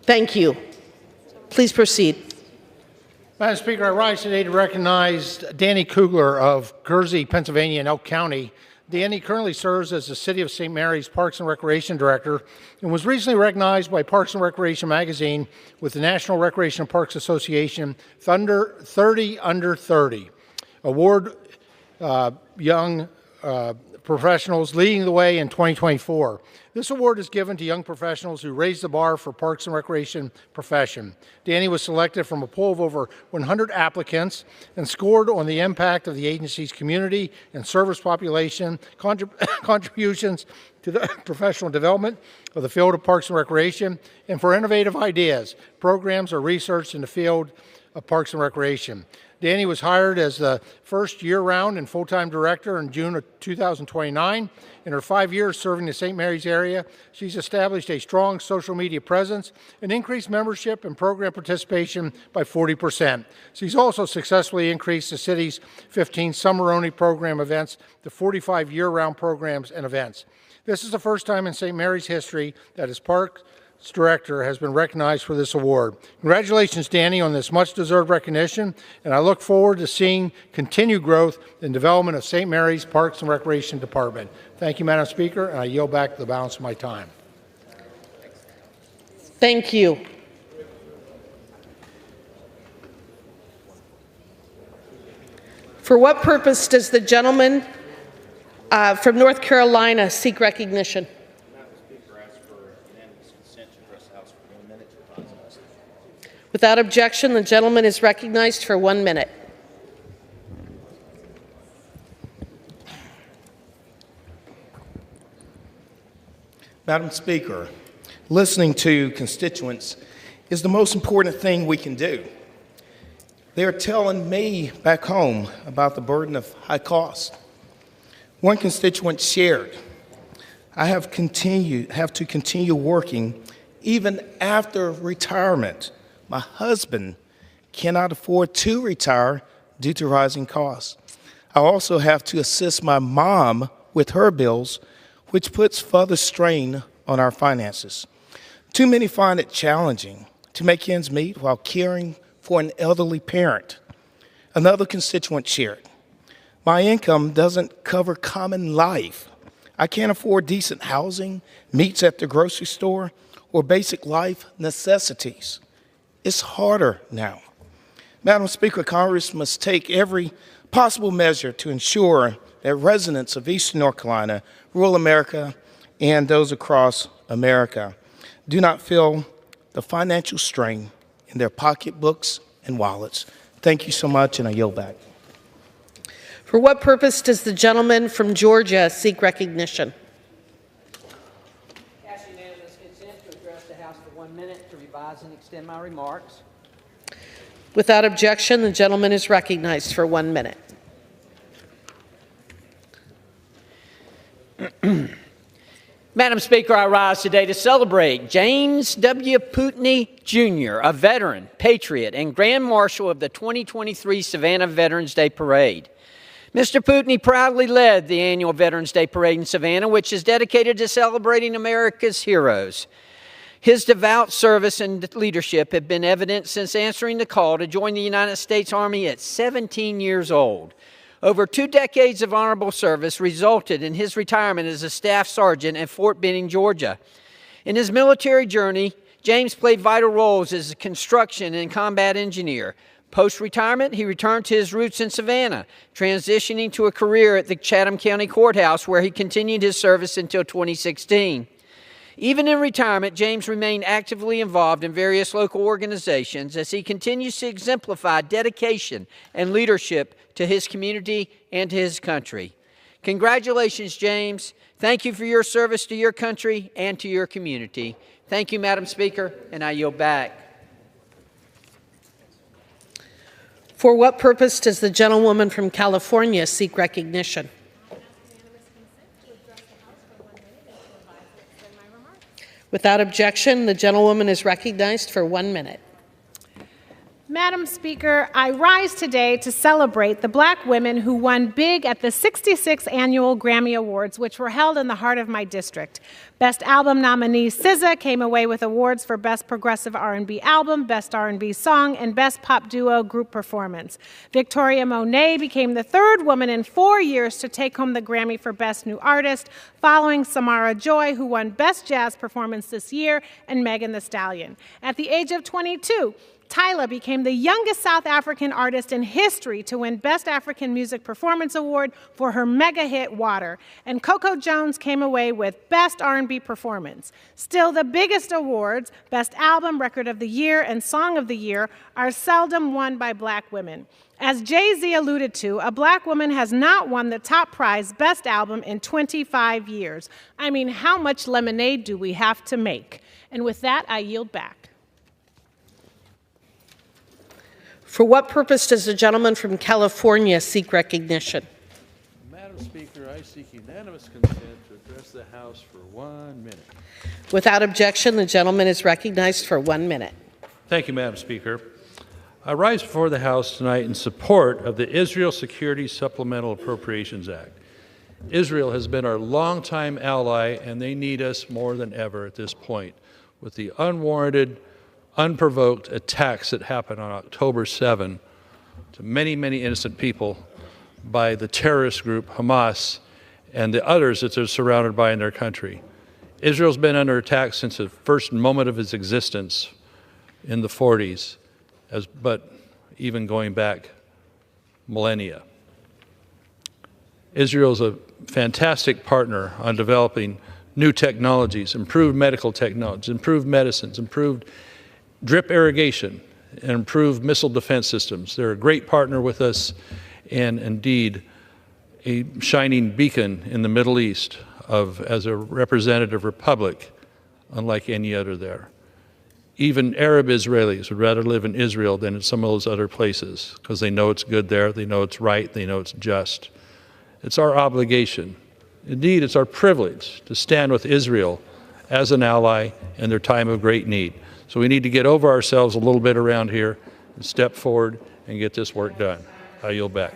Speaker 22: Thank you. Please proceed.
Speaker 20: Madam Speaker, I rise today to recognize Danny Kugler of Kersey, Pennsylvania, in Elk County. Danny currently serves as the City of St. Mary's Parks and Recreation Director and was recently recognized by Parks and Recreation magazine with the National Recreation and Parks Association 30 Under 30 award, young professionals leading the way in 2024. This award is given to young professionals who raise the bar for parks and recreation profession. Danny was selected from a pool of over 100 applicants and scored on the impact of the agency's community and service population, contributions to the professional development of the field of parks and recreation, and for innovative ideas, programs, or research in the field of parks and recreation. Danny was hired as the first year-round and full-time director in June of 2029. In her 5 years serving the St. Mary's area, she's established a strong social media presence and increased membership and program participation by 40%. She's also successfully increased the city's 15 summer-only program events to 45 year-round programs and events. This is the first time in St. Mary's history that its Parks Director has been recognized for this award. Congratulations, Danny, on this much-deserved recognition, and I look forward to seeing continued growth and development of St. Mary's Parks and Recreation Department. Thank you, Madam Speaker, and I yield back the balance of my time.
Speaker 22: Thank you. For what purpose does the gentleman from North Carolina seek recognition? Without objection, the gentleman is recognized for 1 minute.
Speaker 3: Madam Speaker, listening to constituents is the most important thing we can do. They're telling me back home about the burden of high cost. One constituent shared, I have to continue working even after retirement. My husband cannot afford to retire due to rising costs. I also have to assist my mom with her bills, which puts further strain on our finances. Too many find it challenging to make ends meet while caring for an elderly parent. Another constituent shared, my income doesn't cover common life. I can't afford decent housing, meats at the grocery store, or basic life necessities. It's harder now. Madam Speaker, Congress must take every possible measure to ensure that residents of Eastern North Carolina, rural America, and those across America do not feel the financial strain in their pocketbooks and wallets. Thank you so much, and I yield back.
Speaker 22: For what purpose does the gentleman from Georgia seek recognition?
Speaker 4: Ask unanimous consent to address the House for 1 minute to revise and extend my remarks.
Speaker 22: Without objection, the gentleman is recognized for 1 minute.
Speaker 4: Madam Speaker, I rise today to celebrate James W. Putney, Jr., a veteran, patriot, and Grand Marshal of the 2023 Savannah Veterans Day Parade. Mr. Putney proudly led the annual Veterans Day Parade in Savannah, which is dedicated to celebrating America's heroes. His devout service and leadership have been evident since answering the call to join the United States Army at 17 years old. Over 2 decades of honorable service resulted in his retirement as a staff sergeant at Fort Benning, Georgia. In his military journey, James played vital roles as a construction and combat engineer. Post-retirement, he returned to his roots in Savannah, transitioning to a career at the Chatham County Courthouse, where he continued his service until 2016. Even in retirement, James remained actively involved in various local organizations as he continues to exemplify dedication and leadership to his community and to his country. Congratulations, James. Thank you for your service to your country and to your community. Thank you, Madam Speaker, and I yield back.
Speaker 22: For what purpose does the gentlewoman from California seek recognition? Without objection, the gentlewoman is recognized for 1 minute.
Speaker 10: Madam Speaker, I rise today to celebrate the Black women who won big at the 66th Annual Grammy Awards, which were held in the heart of my district. Best Album nominee SZA came away with awards for Best Progressive R&B Album, Best R&B Song, and Best Pop Duo Group Performance. Victoria Monet became the third woman in 4 years to take home the Grammy for Best New Artist, following Samara Joy, who won Best Jazz Performance this year, and Megan Thee Stallion. At the age of 22, Tyla became the youngest South African artist in history to win Best African Music Performance Award for her mega hit Water, and Coco Jones came away with Best R&B Performance. Still, the biggest awards, Best Album, Record of the Year, and Song of the Year, are seldom won by Black women. As Jay-Z alluded to, a Black woman has not won the top prize, Best Album, in 25 years. I mean, how much lemonade do we have to make? And with that, I yield back.
Speaker 22: For what purpose does the gentleman from California seek recognition?
Speaker 15: Madam Speaker, I seek unanimous consent to address the House for 1 minute.
Speaker 22: Without objection, the gentleman is recognized for 1 minute.
Speaker 15: Thank you, Madam Speaker. I rise before the House tonight in support of the Israel Security Supplemental Appropriations Act. Israel has been our longtime ally, and they need us more than ever at this point. With the unwarranted, unprovoked attacks that happened on October 7 to many, many innocent people by the terrorist group Hamas and the others that they're surrounded by in their country. Israel's been under attack since the first moment of its existence in the 40s, but even going back millennia. Israel's a fantastic partner on developing new technologies, improved medical technologies, improved medicines, improved drip irrigation, and improved missile defense systems. They're a great partner with us, and indeed a shining beacon in the Middle East as a representative republic unlike any other there. Even Arab Israelis would rather live in Israel than in some of those other places because they know it's good there, they know it's right, they know it's just. It's our obligation. Indeed, it's our privilege to stand with Israel as an ally in their time of great need. So we need to get over ourselves a little bit around here and step forward and get this work done. I yield back.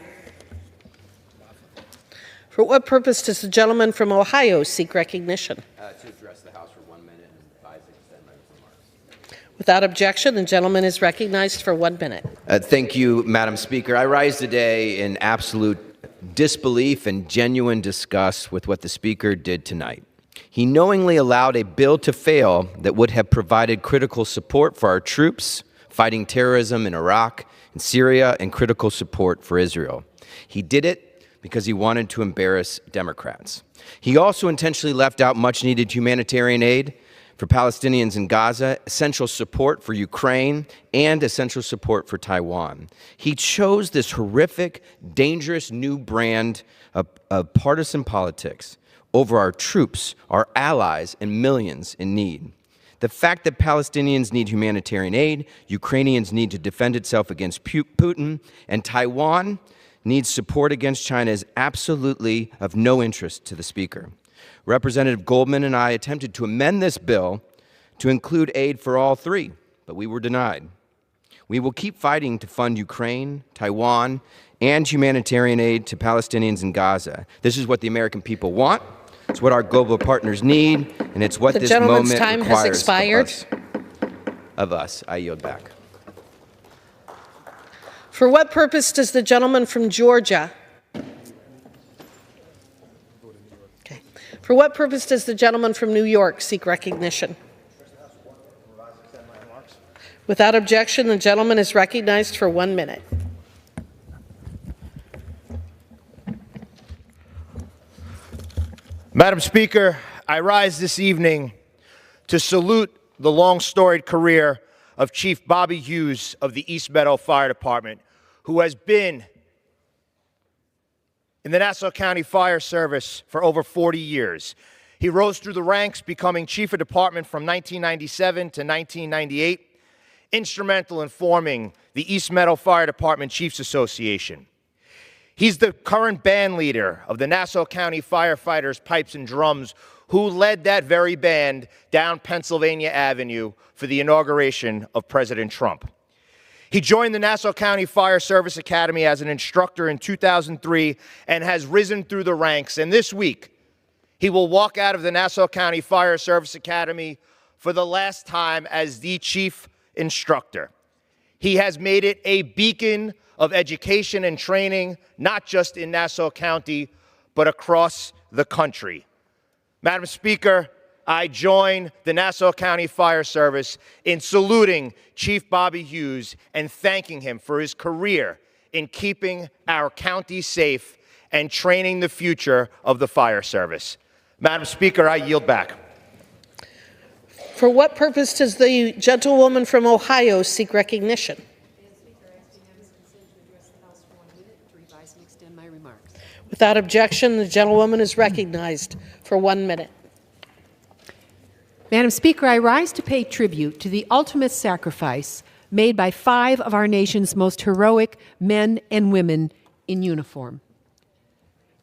Speaker 22: For what purpose does the gentleman from Ohio seek recognition?
Speaker 23: To address the House for 1 minute and advise to extend my remarks.
Speaker 22: Without objection, the gentleman is recognized for 1 minute.
Speaker 23: Thank you, Madam Speaker. I rise today in absolute disbelief and genuine disgust with what the Speaker did tonight. He knowingly allowed a bill to fail that would have provided critical support for our troops fighting terrorism in Iraq and Syria and critical support for Israel. He did it because he wanted to embarrass Democrats. He also intentionally left out much-needed humanitarian aid for Palestinians in Gaza, essential support for Ukraine, and essential support for Taiwan. He chose this horrific, dangerous new brand of partisan politics over our troops, our allies, and millions in need. The fact that Palestinians need humanitarian aid, Ukrainians need to defend itself against Putin, and Taiwan needs support against China is absolutely of no interest to the Speaker. Representative Goldman and I attempted to amend this bill to include aid for all three, but we were denied. We will keep fighting to fund Ukraine, Taiwan, and humanitarian aid to Palestinians in Gaza. This is what the American people want. It's what our global partners need, and it's what this moment requires. The gentleman's time has expired. Of us. I yield back.
Speaker 22: For what purpose does the gentleman from Georgia? Okay. For what purpose does the gentleman from New York seek recognition? Without objection, the gentleman is recognized for 1 minute.
Speaker 3: Madam Speaker, I rise this evening to salute the long-storied career of Chief Bobby Hughes of the East Meadow Fire Department, who has been in the Nassau County Fire Service for over 40 years. He rose through the ranks, becoming Chief of Department from 1997 to 1998, instrumental in forming the East Meadow Fire Department Chiefs Association. He's the current band leader of the Nassau County Firefighters Pipes and Drums, who led that very band down Pennsylvania Avenue for the inauguration of President Trump.
Speaker 9: He joined the Nassau County Fire Service Academy as an instructor in 2003 and has risen through the ranks. And this week, he will walk out of the Nassau County Fire Service Academy for the last time as the chief instructor. He has made it a beacon of education and training, not just in Nassau County, but across the country. Madam Speaker, I join the Nassau County Fire Service in saluting Chief Bobby Hughes and thanking him for his career in keeping our county safe and training the future of the fire service. Madam Speaker, I yield back.
Speaker 22: For what purpose does the gentlewoman from Ohio seek recognition? Without objection, the gentlewoman is recognized for 1 minute.
Speaker 17: Madam Speaker, I rise to pay tribute to the ultimate sacrifice made by 5 of our nation's most heroic men and women in uniform.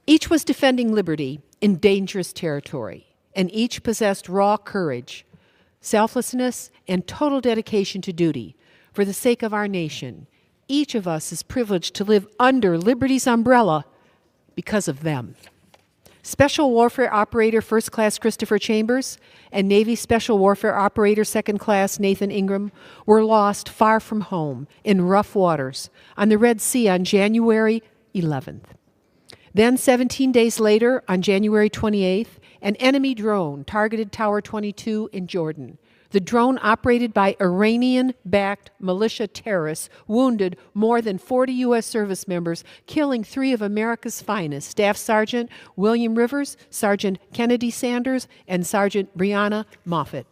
Speaker 17: Each was defending liberty in dangerous territory, and each possessed raw courage, selflessness, and total dedication to duty for the sake of our nation. Each of us is privileged to live under liberty's umbrella because of them. Special Warfare Operator First Class Christopher Chambers and Navy Special Warfare Operator Second Class Nathan Ingram were lost far from home in rough waters on the Red Sea on January 11th. Then 17 days later, on January 28th, an enemy drone targeted Tower 22 in Jordan. The drone, operated by Iranian-backed militia terrorists, wounded more than 40 U.S. service members, killing 3 of America's finest, Staff Sergeant William Rivers, Sergeant Kennedy Sanders, and Sergeant Brianna Moffitt.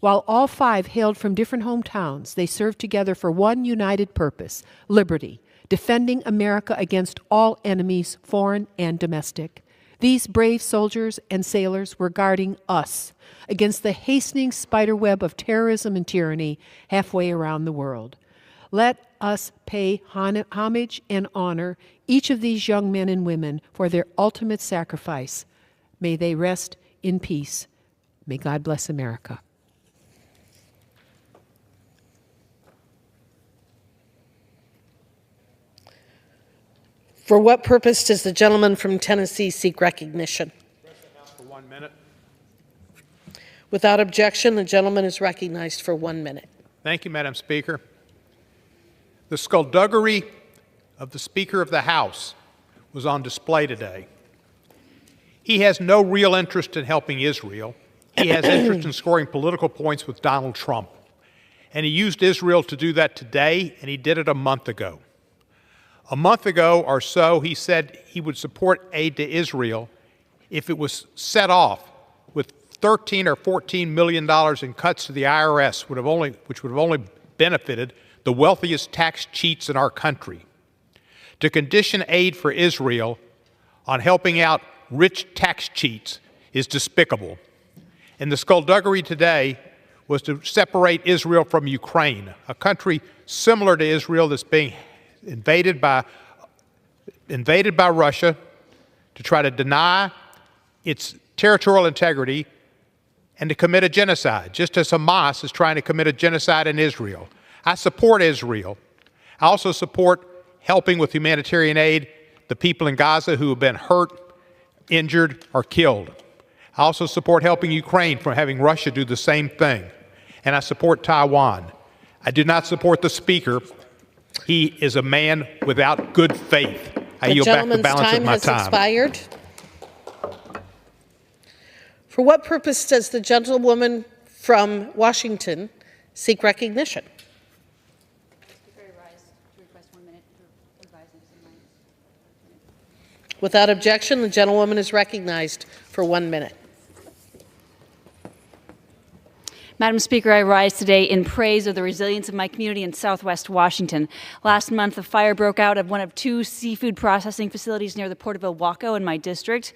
Speaker 17: While all 5 hailed from different hometowns, they served together for one united purpose: liberty, defending America against all enemies, foreign and domestic. These brave soldiers and sailors were guarding us against the hastening spiderweb of terrorism and tyranny halfway around the world. Let us pay homage and honor each of these young men and women for their ultimate sacrifice. May they rest in peace. May God bless America.
Speaker 22: For what purpose does the gentleman from Tennessee seek recognition?
Speaker 18: For 1 minute.
Speaker 22: Without objection, the gentleman is recognized for 1 minute.
Speaker 18: Thank you, Madam Speaker. The skullduggery of the Speaker of the House was on display today. He has no real interest in helping Israel. He has interest in scoring political points with Donald Trump. And he used Israel to do that today, and he did it a month ago. A month ago or so, he said he would support aid to Israel if it was set off with $13 or $14 million in cuts to the IRS, which would have only benefited the wealthiest tax cheats in our country. To condition aid for Israel on helping out rich tax cheats is despicable. And the skullduggery today was to separate Israel from Ukraine, a country similar to Israel that's being invaded by Russia to try to deny its territorial integrity and to commit a genocide, just as Hamas is trying to commit a genocide in Israel. I support Israel. I also support helping with humanitarian aid the people in Gaza who have been hurt, injured, or killed. I also support helping Ukraine from having Russia do the same thing. And I support Taiwan. I do not support the Speaker. He is a man without good faith. I yield back the balance of my time.
Speaker 22: The gentleman's time has expired. For what purpose does the gentlewoman from Washington seek recognition? Without objection, the gentlewoman is recognized for 1 minute.
Speaker 24: Madam Speaker, I rise today in praise of the resilience of my community in Southwest Washington. Last month, a fire broke out at one of 2 seafood processing facilities near the Port of Ilwaco in my district.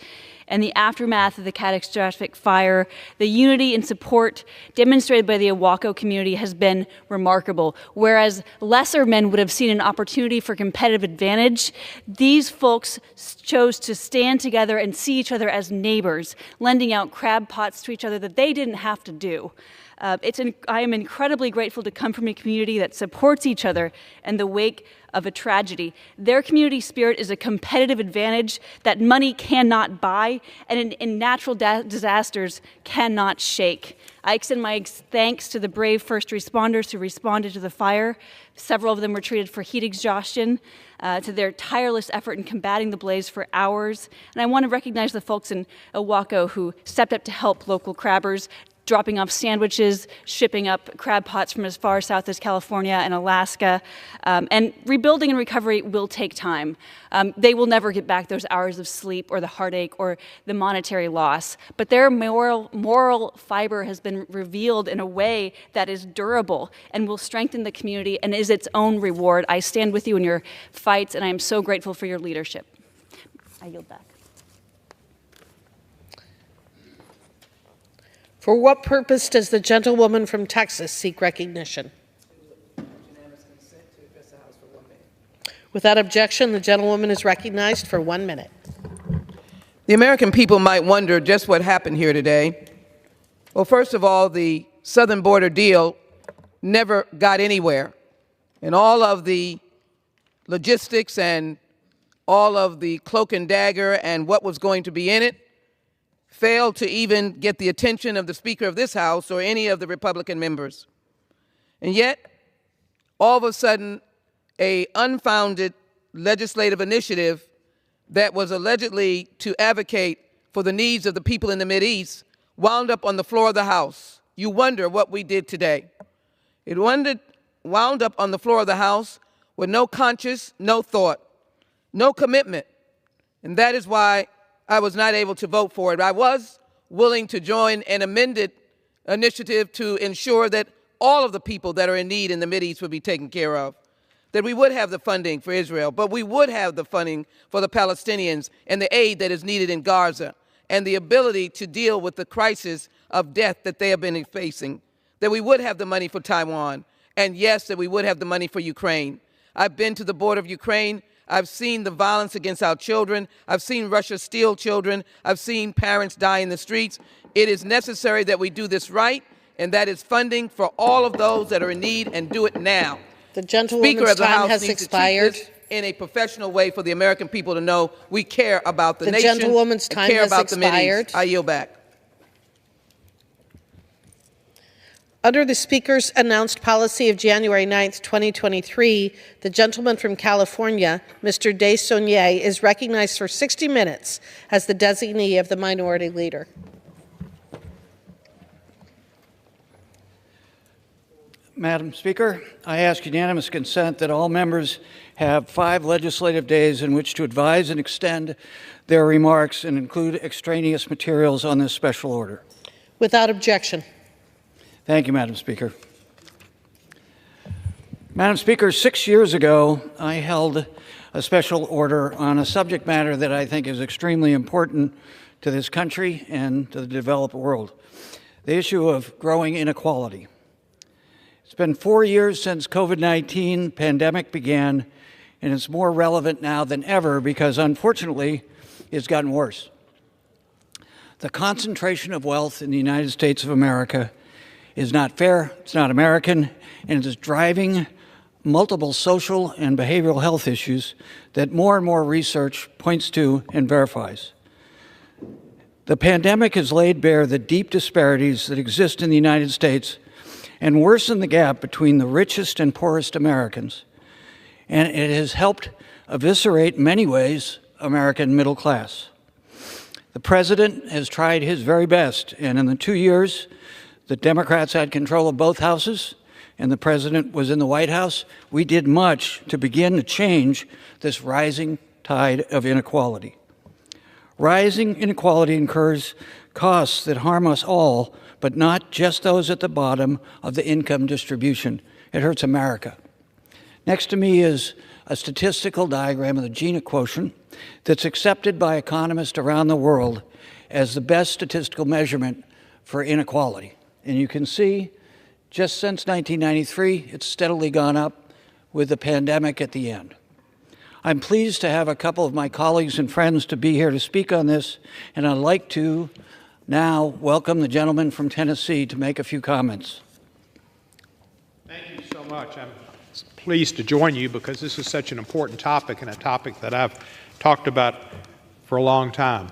Speaker 24: In the aftermath of the catastrophic fire, the unity and support demonstrated by the Ilwaco community has been remarkable. Whereas lesser men would have seen an opportunity for competitive advantage, these folks chose to stand together and see each other as neighbors, lending out crab pots to each other that they didn't have to do. I am incredibly grateful to come from a community that supports each other in the wake of a tragedy. Their community spirit is a competitive advantage that money cannot buy and in natural disasters cannot shake. I extend my thanks to the brave first responders who responded to the fire. Several of them were treated for heat exhaustion, to their tireless effort in combating the blaze for hours. And I want to recognize the folks in Owako who stepped up to help local crabbers, dropping off sandwiches, shipping up crab pots from as far south as California and Alaska. And rebuilding and recovery will take time. They will never get back those hours of sleep or the heartache or the monetary loss. But their moral fiber has been revealed in a way that is durable and will strengthen the community and is its own reward. I stand with you in your fights, and I am so grateful for your leadership. I yield back.
Speaker 22: For what purpose does the gentlewoman from Texas seek recognition? Without objection, the gentlewoman is recognized for 1 minute.
Speaker 2: The American people might wonder just what happened here today. Well, first of all, the southern border deal never got anywhere. And all of the logistics and all of the cloak and dagger and what was going to be in it failed to even get the attention of the Speaker of this House or any of the Republican members. And yet, all of a sudden, an unfounded legislative initiative that was allegedly to advocate for the needs of the people in the Mideast wound up on the floor of the House. You wonder what we did today. It wound up on the floor of the House with no conscience, no thought, no commitment. And that is why I was not able to vote for it. I was willing to join an amended initiative to ensure that all of the people that are in need in the Mideast would be taken care of, that we would have the funding for Israel, but we would have the funding for the Palestinians and the aid that is needed in Gaza and the ability to deal with the crisis of death that they have been facing, that we would have the money for Taiwan, and yes, that we would have the money for Ukraine. I've been to the border of Ukraine. I've seen the violence against our children. I've seen Russia steal children. I've seen parents die in the streets. It is necessary that we do this right, and that is funding for all of those that are in need, and do it now.
Speaker 22: The gentlewoman's time has expired.
Speaker 2: In a professional way for the American people to know we care about the nation.
Speaker 22: The gentlewoman's time has expired.
Speaker 2: I yield back.
Speaker 22: Under the Speaker's announced policy of January 9th, 2023, the gentleman from California, Mr. Desaulniers, is recognized for 60 minutes as the designee of the Minority Leader.
Speaker 5: Madam Speaker, I ask unanimous consent that all members have 5 legislative days in which to advise and extend their remarks and include extraneous materials on this special order.
Speaker 22: Without objection.
Speaker 5: Thank you, Madam Speaker. Madam Speaker, 6 years ago, I held a special order on a subject matter that I think is extremely important to this country and to the developed world, the issue of growing inequality. It's been 4 years since COVID-19 pandemic began, and it's more relevant now than ever because, unfortunately, it's gotten worse. The concentration of wealth in the United States of America is not fair, it's not American, and it is driving multiple social and behavioral health issues that more and more research points to and verifies. The pandemic has laid bare the deep disparities that exist in the United States and worsened the gap between the richest and poorest Americans. And it has helped eviscerate, in many ways, American middle class. The president has tried his very best, and in the 2 years the Democrats had control of both houses and the president was in the White House, we did much to begin to change this rising tide of inequality. Rising inequality incurs costs that harm us all, but not just those at the bottom of the income distribution. It hurts America. Next to me is a statistical diagram of the Gini quotient that's accepted by economists around the world as the best statistical measurement for inequality. And you can see, just since 1993, it's steadily gone up with the pandemic at the end. I'm pleased to have a couple of my colleagues and friends to be here to speak on this, and I'd like to Now, welcome the gentleman from Tennessee to make a few comments.
Speaker 18: Thank you so much. I'm pleased to join you because this is such an important topic and a topic that I've talked about for a long time.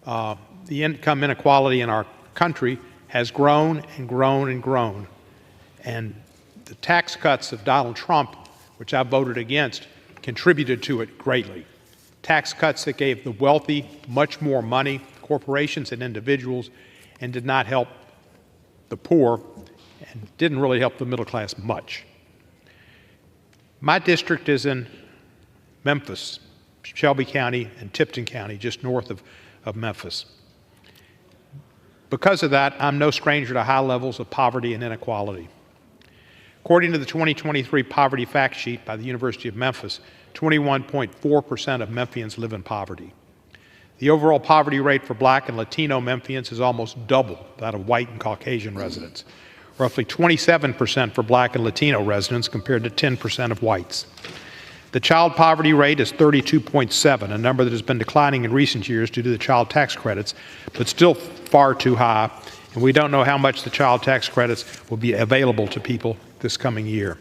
Speaker 18: The income inequality in our country has grown and grown and grown. And the tax cuts of Donald Trump, which I voted against, contributed to it greatly. Tax cuts that gave the wealthy much more money, corporations and individuals, and did not help the poor and didn't really help the middle class much. My district is in Memphis, Shelby County and Tipton County, just north of Memphis. Because of that, I'm no stranger to high levels of poverty and inequality. According to the 2023 Poverty Fact Sheet by the University of Memphis, 21.4% of Memphians live in poverty. The overall poverty rate for Black and Latino Memphians is almost double that of white and Caucasian residents, roughly 27% for Black and Latino residents compared to 10% of whites. The child poverty rate is 32.7, a number that has been declining in recent years due to the child tax credits, but still far too high, and we don't know how much the child tax credits will be available to people this coming year.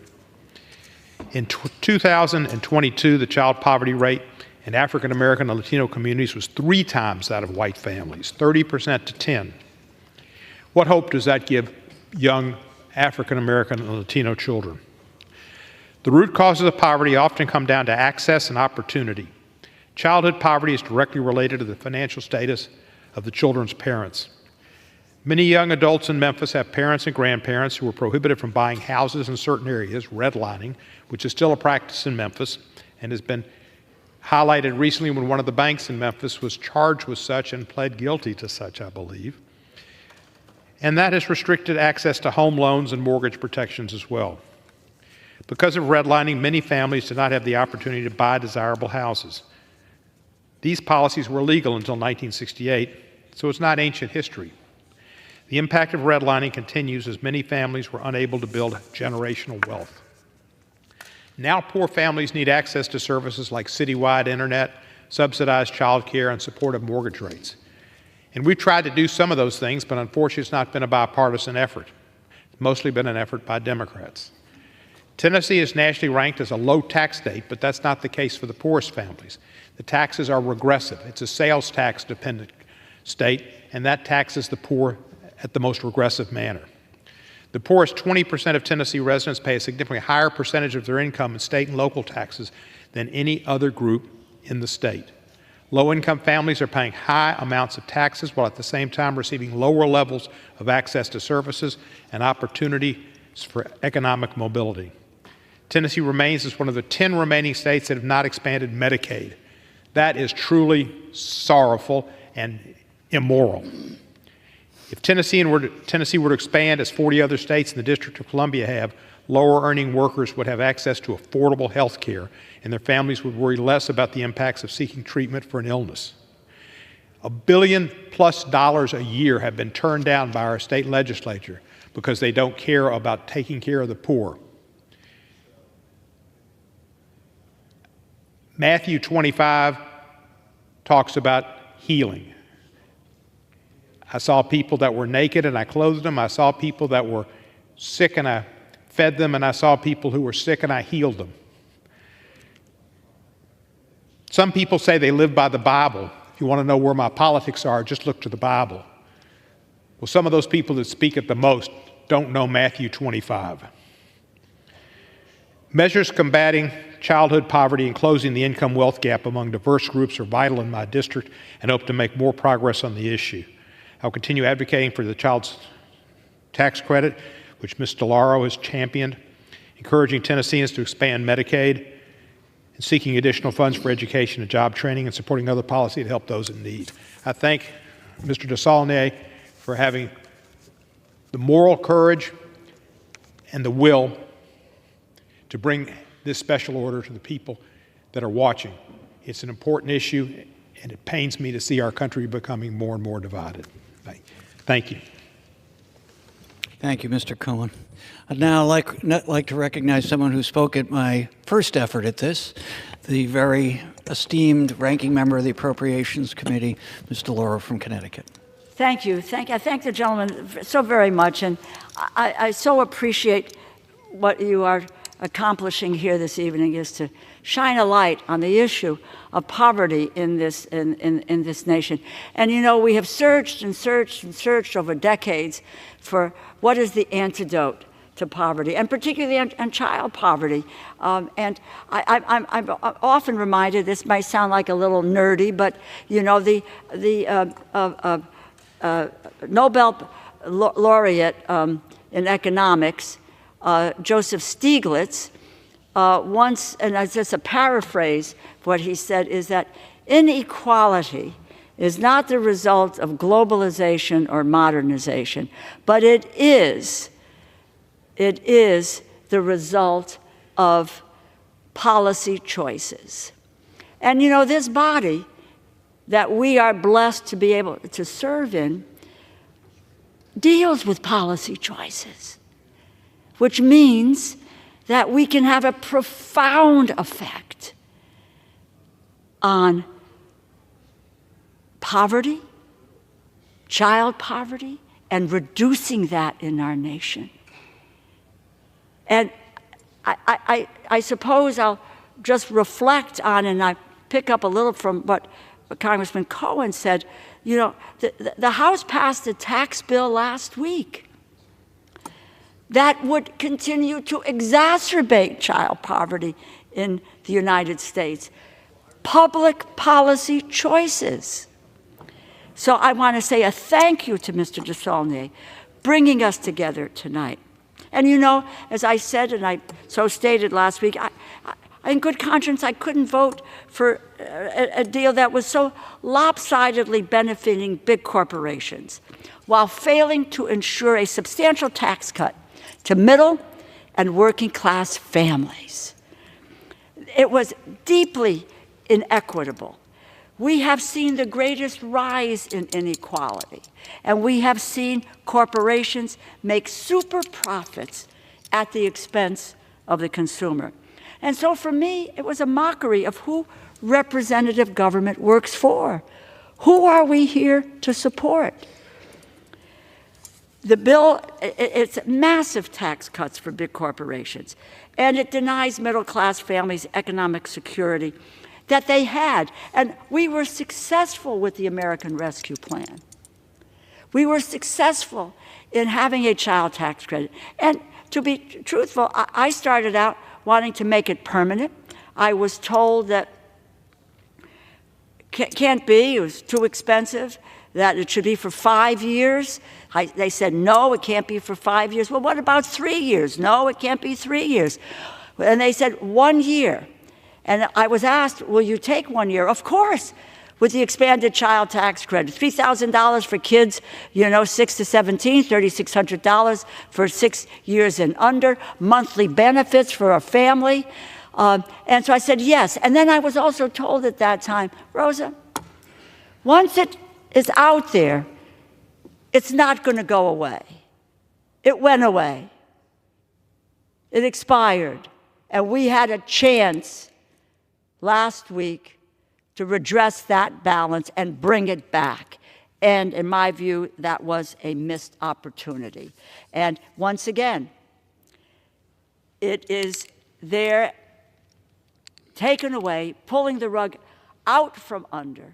Speaker 18: In 2022, the child poverty rate in African American and Latino communities was 3 times that of white families, 30% to 10. What hope does that give young African American and Latino children? The root causes of poverty often come down to access and opportunity. Childhood poverty is directly related to the financial status of the children's parents. Many young adults in Memphis have parents and grandparents who were prohibited from buying houses in certain areas, redlining, which is still a practice in Memphis and has been highlighted recently when one of the banks in Memphis was charged with such and pled guilty to such, I believe. And that has restricted access to home loans and mortgage protections as well. Because of redlining, many families did not have the opportunity to buy desirable houses. These policies were legal until 1968, so it's not ancient history. The impact of redlining continues as many families were unable to build generational wealth. Now poor families need access to services like citywide internet, subsidized child care, and supportive mortgage rates. And we've tried to do some of those things, but unfortunately it's not been a bipartisan effort. It's mostly been an effort by Democrats. Tennessee is nationally ranked as a low tax state, but that's not the case for the poorest families. The taxes are regressive. It's a sales tax dependent state, and that taxes the poor at the most regressive manner. The poorest 20% of Tennessee residents pay a significantly higher percentage of their income in state and local taxes than any other group in the state. Low-income families are paying high amounts of taxes while at the same time receiving lower levels of access to services and opportunities for economic mobility. Tennessee remains as one of the 10 remaining states that have not expanded Medicaid. That is truly sorrowful and immoral. If Tennessee were to expand as 40 other states in the District of Columbia have, lower-earning workers would have access to affordable health care, and their families would worry less about the impacts of seeking treatment for an illness. $1 billion+ a year have been turned down by our state legislature because they don't care about taking care of the poor. Matthew 25 talks about healing. I saw people that were naked and I clothed them. I saw people that were sick and I fed them, and I saw people who were sick and I healed them. Some people say they live by the Bible. If you want to know where my politics are, just look to the Bible. Well, some of those people that speak it the most don't know Matthew 25. Measures combating childhood poverty and closing the income-wealth gap among diverse groups are vital in my district and hope to make more progress on the issue. I'll continue advocating for the child's tax credit, which Ms. DeLauro has championed, encouraging Tennesseans to expand Medicaid, and seeking additional funds for education and job training, and supporting other policy to help those in need. I thank Mr. DeSaulnier for having the moral courage and the will to bring this special order to the people that are watching. It's an important issue, and it pains me to see our country becoming more and more divided. Thank you.
Speaker 5: Thank you, Mr. Cohen. I'd now like to recognize someone who spoke at my first effort at this, the very esteemed ranking member of the Appropriations Committee, Ms. DeLauro from Connecticut.
Speaker 6: Thank you. I thank the gentleman so very much, and I so appreciate what you are accomplishing here this evening, is to shine a light on the issue of poverty in this nation. And you know, we have searched and searched and searched over decades for what is the antidote to poverty, and particularly on child poverty. And I'm often reminded, this might sound like a little nerdy, but you know, the Nobel laureate in economics, Joseph Stiglitz, once, and it's just a paraphrase of what he said, is that inequality is not the result of globalization or modernization, but it is the result of policy choices. And you know, this body that we are blessed to be able to serve in deals with policy choices, which means that we can have a profound effect on poverty, child poverty, and reducing that in our nation. And I suppose I'll just reflect on, and I pick up a little from what Congressman Cohen said. You know, the House passed a tax bill last week that would continue to exacerbate child poverty in the United States. Public policy choices. So I want to say a thank you to Mr. DeSaulnier bringing us together tonight. And you know, as I said, and I so stated last week, in good conscience, I couldn't vote for a deal that was so lopsidedly benefiting big corporations, while failing to ensure a substantial tax cut to middle and working class families. It was deeply inequitable. We have seen the greatest rise in inequality, and we have seen corporations make super profits at the expense of the consumer. And so for me, it was a mockery of who representative government works for. Who are we here to support? The bill, it's massive tax cuts for big corporations, and it denies middle-class families economic security that they had. And we were successful with the American Rescue Plan. We were successful in having a child tax credit. And to be truthful, I started out wanting to make it permanent. I was told that can't be, it was too expensive, that it should be for 5 years. They said, no, it can't be for 5 years. Well, what about 3 years? No, it can't be 3 years. And they said 1 year. And I was asked, will you take 1 year? Of course, with the expanded child tax credit. $3,000 for kids, you know, 6 to 17, $3,600 for 6 years and under, monthly benefits for a family. And so I said yes. And then I was also told at that time, Rosa, once it is out there, it's not going to go away. It went away. It expired. And we had a chance last week to redress that balance and bring it back. And in my view, that was a missed opportunity. And once again, it is there, taken away, pulling the rug out from under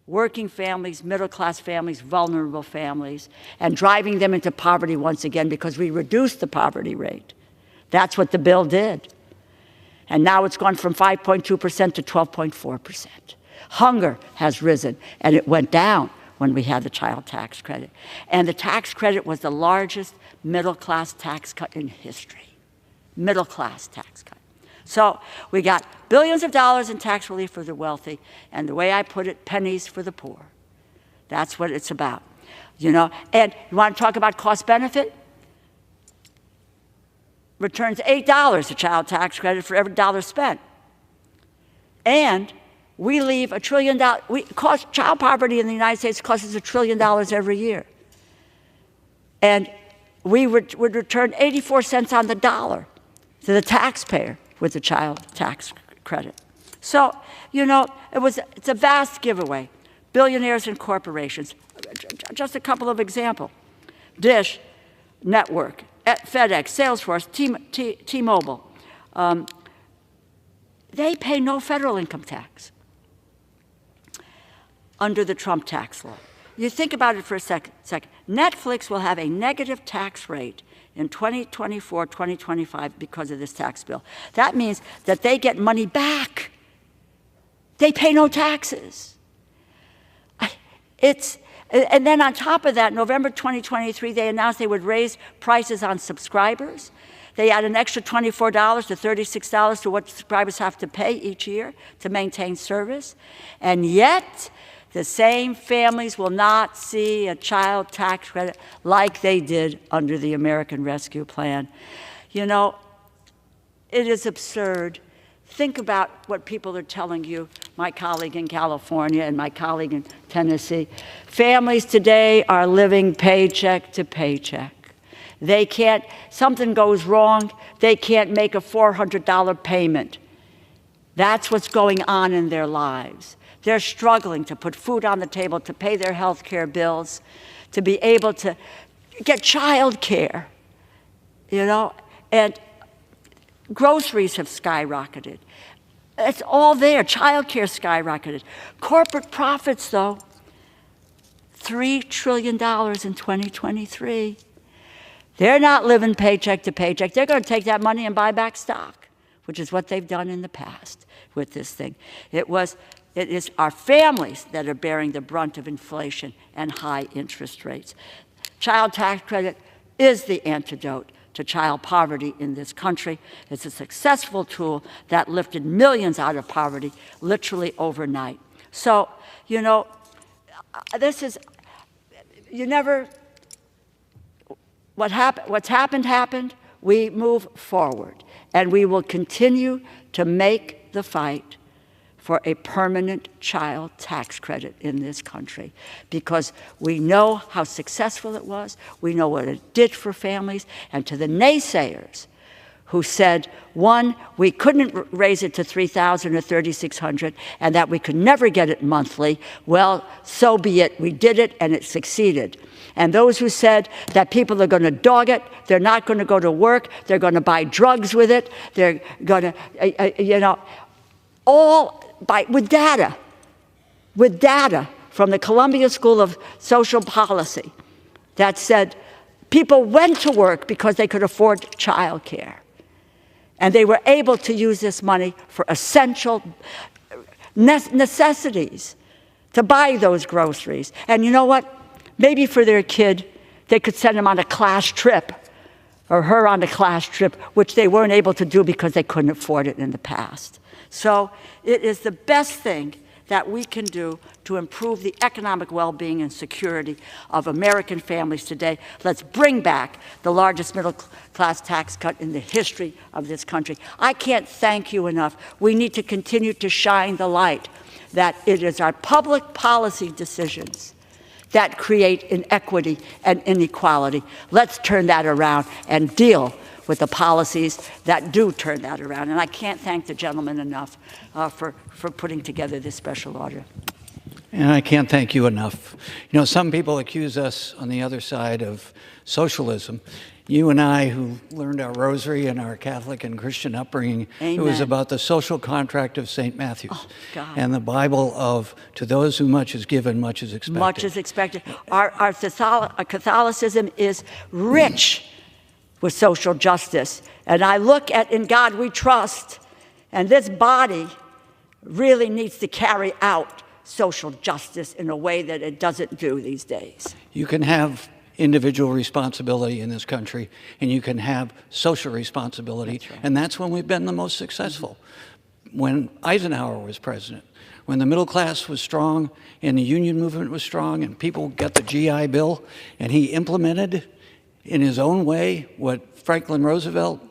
Speaker 6: working families, middle-class families, vulnerable families, and driving them into poverty once again because we reduced the poverty rate. That's what the bill did. And now it's gone from 5.2% to 12.4%. Hunger has risen, and it went down when we had the child tax credit. And the tax credit was the largest middle-class tax cut in history. Middle-class tax cut. So we got billions of dollars in tax relief for the wealthy, and the way I put it, pennies for the poor. That's what it's about. You know, and you want to talk about cost benefit? Returns $8 a child tax credit for every dollar spent. And we leave $1 trillion, child poverty in the United States costs us $1 trillion every year. And we would return 84 cents on the dollar to the taxpayer with the child tax credit. So, you know, it's a vast giveaway. Billionaires and corporations. just a couple of examples. Dish Network, FedEx, Salesforce, T-Mobile. They pay no federal income tax under the Trump tax law. You think about it for a second. Netflix will have a negative tax rate in 2024, 2025 because of this tax bill. That means that they get money back. They pay no taxes. And then on top of that, November 2023, they announced they would raise prices on subscribers. They add an extra $24 to $36 to what subscribers have to pay each year to maintain service. And yet, the same families will not see a child tax credit like they did under the American Rescue Plan. You know, it is absurd. Think about what people are telling you, my colleague in California and my colleague in Tennessee. Families today are living paycheck to paycheck. They can't, something goes wrong, they can't make a $400 payment. That's what's going on in their lives. They're struggling to put food on the table, to pay their health care bills, to be able to get child care, you know, and groceries have skyrocketed. It's all there. Child care skyrocketed. Corporate profits, though, $3 trillion in 2023. They're not living paycheck to paycheck. They're going to take that money and buy back stock, which is what they've done in the past with this thing. It is our families that are bearing the brunt of inflation and high interest rates. Child tax credit is the antidote to child poverty in this country. It's a successful tool that lifted millions out of poverty literally overnight. So, you know, this is, you never, what's happened, happened. We move forward, and we will continue to make the fight for a permanent child tax credit in this country, because we know how successful it was, we know what it did for families, and to the naysayers who said, one, we couldn't raise it to $3,000 or $3,600, and that we could never get it monthly, well, so be it. We did it, and it succeeded. And those who said that people are going to dog it, they're not going to go to work, they're going to buy drugs with it, they're going to, you know, all with data from the Columbia School of Social Policy that said people went to work because they could afford child care. And they were able to use this money for essential necessities, to buy those groceries. And you know what? Maybe for their kid, they could send him on a class trip or her on a class trip, which they weren't able to do because they couldn't afford it in the past. So it is the best thing that we can do to improve the economic well-being and security of American families today. Let's bring back the largest middle-class tax cut in the history of this country. I can't thank you enough. We need to continue to shine the light that it is our public policy decisions that create inequity and inequality. Let's turn that around and deal with the policies that do turn that around. And I can't thank the gentleman enough for putting together this special order.
Speaker 5: And I can't thank you enough. You know, some people accuse us on the other side of socialism. You and I, who learned our rosary and our Catholic and Christian upbringing,
Speaker 6: Amen.
Speaker 5: It was about the social contract of St. Matthew's.
Speaker 6: Oh, God.
Speaker 5: And the Bible of, to those who much is given, much is expected.
Speaker 6: Much is expected. Our Catholicism is rich with social justice. And I look at In God We Trust, and this body really needs to carry out social justice in a way that it doesn't do these days.
Speaker 5: You can have individual responsibility in this country, and you can have social responsibility, that's right. And that's when we've been the most successful. When Eisenhower was president, when the middle class was strong, and the union movement was strong, and people got the GI Bill, and he implemented in his own way what Franklin Roosevelt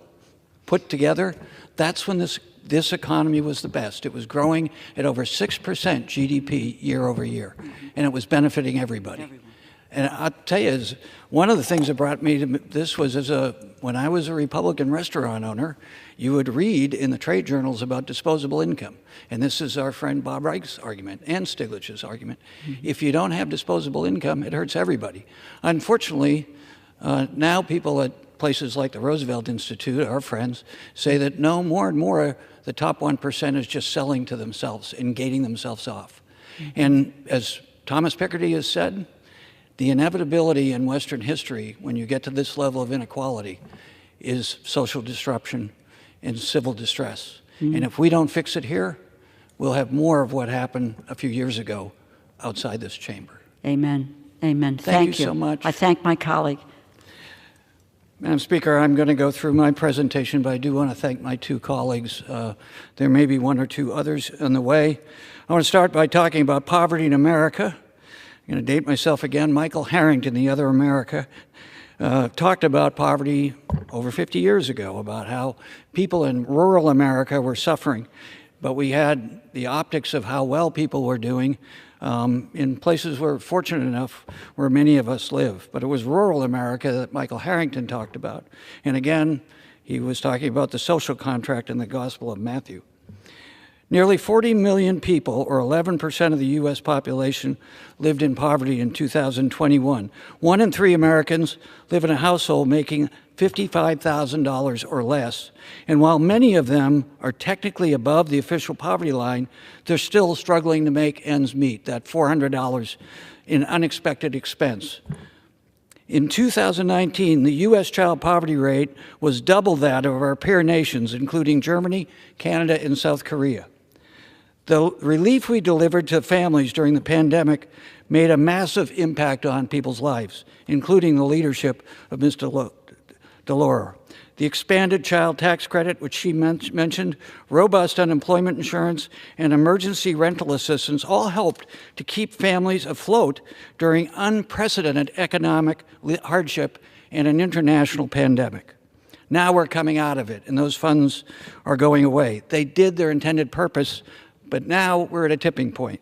Speaker 5: put together, that's when this economy was the best. It was growing at over 6% GDP year over year, and it was benefiting everybody. And I'll tell you, one of the things that brought me to this was when I was a Republican restaurant owner, you would read in the trade journals about disposable income. And this is our friend Bob Reich's argument and Stiglitz's argument. If you don't have disposable income, it hurts everybody. Unfortunately, now people at places like the Roosevelt Institute, our friends, say that no, more and more, the top 1% is just selling to themselves and gating themselves off. And as Thomas Piketty has said, the inevitability in Western history, when you get to this level of inequality, is social disruption and civil distress. And if we don't fix it here, we'll have more of what happened a few years ago outside this chamber.
Speaker 6: Amen. Amen.
Speaker 5: Thank you so much.
Speaker 6: I thank my colleague.
Speaker 5: Madam Speaker, I'm going to go through my presentation, but I do want to thank my two colleagues. There may be one or two others on the way. I want to start by talking about poverty in America. I'm going to date myself again. Michael Harrington, the other America, talked about poverty over 50 years ago, about how people in rural America were suffering, but we had the optics of how well people were doing in places we're fortunate enough where many of us live. But it was rural America that Michael Harrington talked about. And again, he was talking about the social contract in the Gospel of Matthew. Nearly 40 million people, or 11% of the U.S. population, lived in poverty in 2021. 1 in 3 Americans live in a household making $55,000 or less. And while many of them are technically above the official poverty line, they're still struggling to make ends meet, that $400 in unexpected expense. In 2019, the U.S. child poverty rate was double that of our peer nations, including Germany, Canada, and South Korea. The relief we delivered to families during the pandemic made a massive impact on people's lives, including the leadership of Ms. Delora. The expanded child tax credit, which she mentioned, robust unemployment insurance, and emergency rental assistance all helped to keep families afloat during unprecedented economic hardship and an international pandemic. Now we're coming out of it, and those funds are going away. They did their intended purpose, but now we're at a tipping point.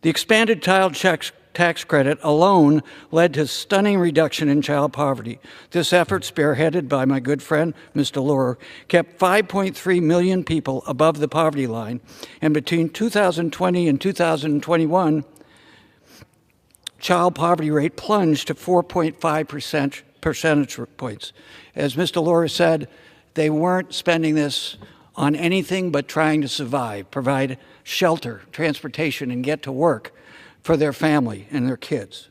Speaker 5: The expanded child tax credit alone led to stunning reduction in child poverty. This effort, spearheaded by my good friend, Ms. Delora, kept 5.3 million people above the poverty line, and between 2020 and 2021, child poverty rate plunged to 4.5 percentage points. As Ms. Delora said, they weren't spending this on anything but trying to survive, provide shelter, transportation, and get to work for their family and their kids.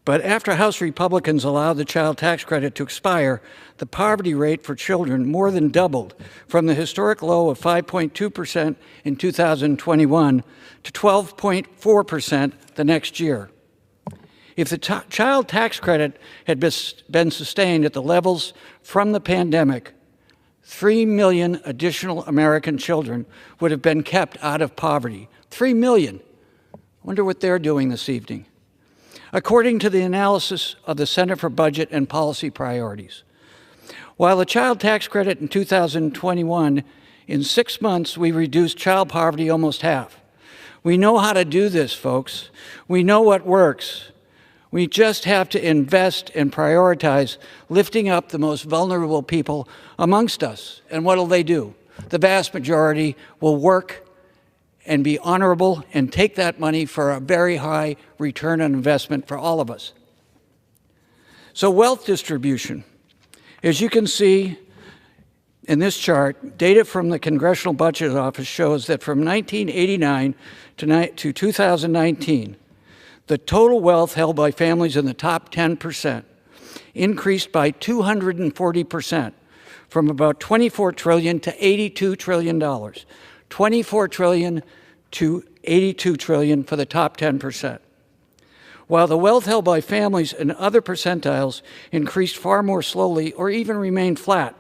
Speaker 5: But after House Republicans allowed the child tax credit to expire, the poverty rate for children more than doubled from the historic low of 5.2% in 2021 to 12.4% the next year. If the child tax credit had been sustained at the levels from the pandemic, 3 million additional American children would have been kept out of poverty. 3 million. Wonder what they're doing this evening. According to the analysis of the Center for Budget and Policy Priorities, while the child tax credit in 2021, in 6 months, we reduced child poverty almost half. We know how to do this, folks. We know what works. We just have to invest and prioritize lifting up the most vulnerable people amongst us. And what will they do? The vast majority will work and be honorable and take that money for a very high return on investment for all of us. So wealth distribution. As you can see in this chart, data from the Congressional Budget Office shows that from 1989 to 2019, the total wealth held by families in the top 10% increased by 240%, from about $24 trillion to $82 trillion. $24 trillion to $82 trillion for the top 10%. While the wealth held by families in other percentiles increased far more slowly or even remained flat,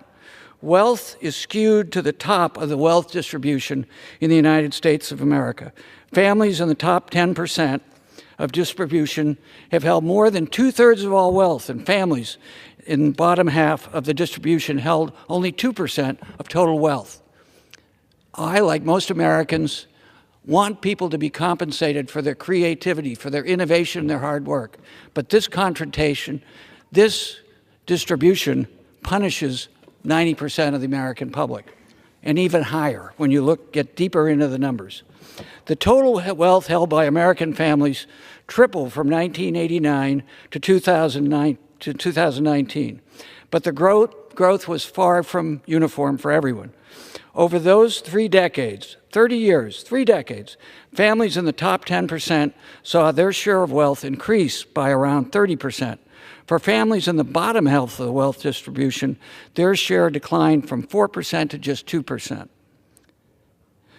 Speaker 5: wealth is skewed to the top of the wealth distribution in the United States of America. Families in the top 10% of distribution have held more than 2/3 of all wealth, and families in the bottom half of the distribution held only 2% of total wealth. I, like most Americans, want people to be compensated for their creativity, for their innovation, their hard work. But this confrontation, this distribution punishes 90% of the American public, and even higher when you get deeper into the numbers. The total wealth held by American families tripled from 1989 to 2019, but the growth was far from uniform for everyone. Over those 3 decades, 30 years, 3 decades, families in the top 10% saw their share of wealth increase by around 30%. For families in the bottom half of the wealth distribution, their share declined from 4% to just 2%.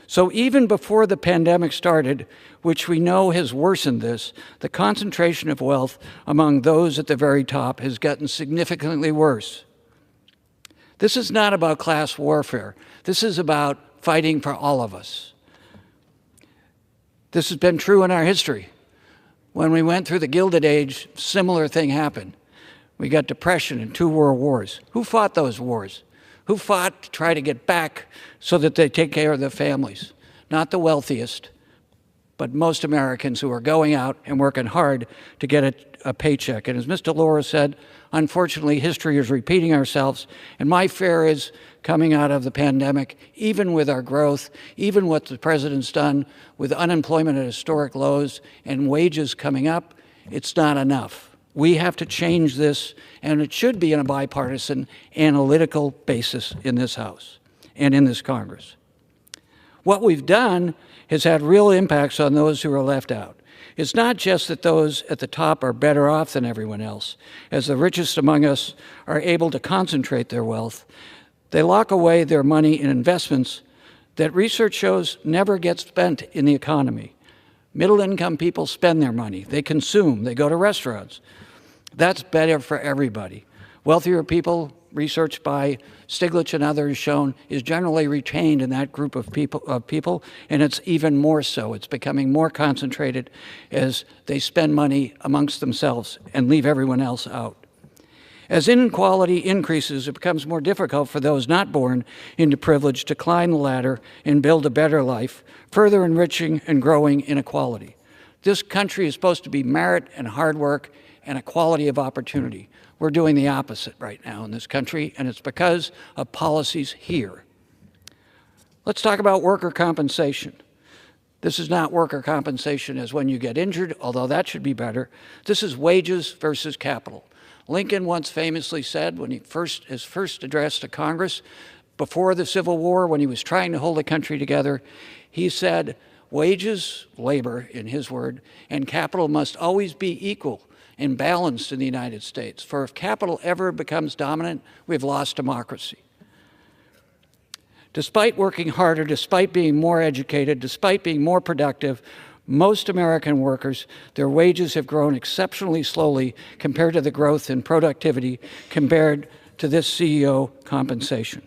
Speaker 5: So even before the pandemic started, which we know has worsened this, the concentration of wealth among those at the very top has gotten significantly worse. This is not about class warfare. This is about fighting for all of us. This has been true in our history. When we went through the Gilded Age, similar thing happened. We got depression and 2 world wars. Who fought those wars? Who fought to try to get back so that they take care of their families? Not the wealthiest, but most Americans who are going out and working hard to get a paycheck. And as Mr. Laura said, unfortunately, history is repeating ourselves. And my fear is coming out of the pandemic, even with our growth, even what the president's done with unemployment at historic lows and wages coming up, it's not enough. We have to change this, and it should be on a bipartisan, analytical basis in this House and in this Congress. What we've done has had real impacts on those who are left out. It's not just that those at the top are better off than everyone else. As the richest among us are able to concentrate their wealth, they lock away their money in investments that research shows never get spent in the economy. Middle-income people spend their money. They consume. They go to restaurants. That's better for everybody. Wealthier people, research by Stiglitz and others shown, is generally retained in that group of people, and it's even more so. It's becoming more concentrated as they spend money amongst themselves and leave everyone else out. As inequality increases, it becomes more difficult for those not born into privilege to climb the ladder and build a better life, further enriching and growing inequality. This country is supposed to be merit and hard work and equality of opportunity. We're doing the opposite right now in this country, and it's because of policies here. Let's talk about worker compensation. This is not worker compensation as when you get injured, although that should be better. This is wages versus capital. Lincoln once famously said, when he his first address to Congress before the Civil War, when he was trying to hold the country together, he said, wages, labor in his word, and capital must always be equal and balanced in the United States. For if capital ever becomes dominant, we've lost democracy. Despite working harder, despite being more educated, despite being more productive, most American workers, their wages have grown exceptionally slowly compared to the growth in productivity compared to this CEO compensation.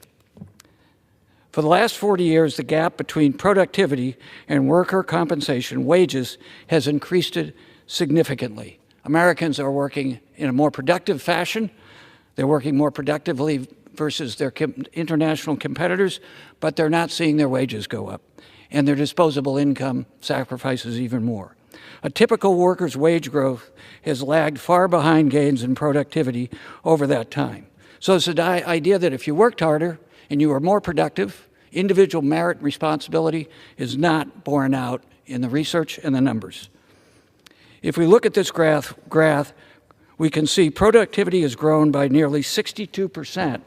Speaker 5: For the last 40 years, the gap between productivity and worker compensation wages has increased significantly. Americans are working in a more productive fashion. They're working more productively versus their international competitors, but they're not seeing their wages go up, and their disposable income sacrifices even more. A typical worker's wage growth has lagged far behind gains in productivity over that time. So it's the idea that if you worked harder and you were more productive, individual merit and responsibility is not borne out in the research and the numbers. If we look at this graph, we can see productivity has grown by nearly 62%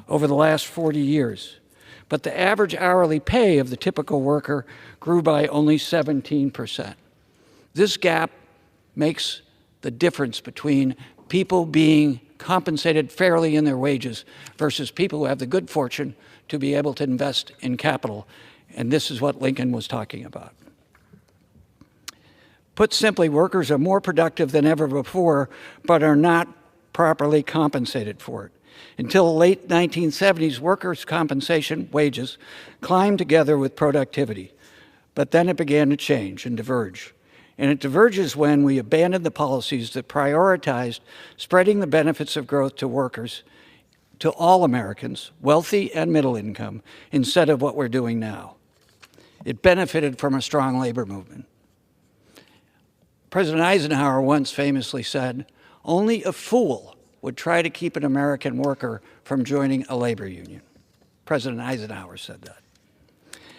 Speaker 5: over the last 40 years. But the average hourly pay of the typical worker grew by only 17%. This gap makes the difference between people being compensated fairly in their wages versus people who have the good fortune to be able to invest in capital. And this is what Lincoln was talking about. Put simply, workers are more productive than ever before, but are not properly compensated for it. Until the late 1970s, workers' compensation, wages, climbed together with productivity. But then it began to change and diverge. And it diverges when we abandoned the policies that prioritized spreading the benefits of growth to workers, to all Americans, wealthy and middle income, instead of what we're doing now. It benefited from a strong labor movement. President Eisenhower once famously said, "Only a fool would try to keep an American worker from joining a labor union." President Eisenhower said that.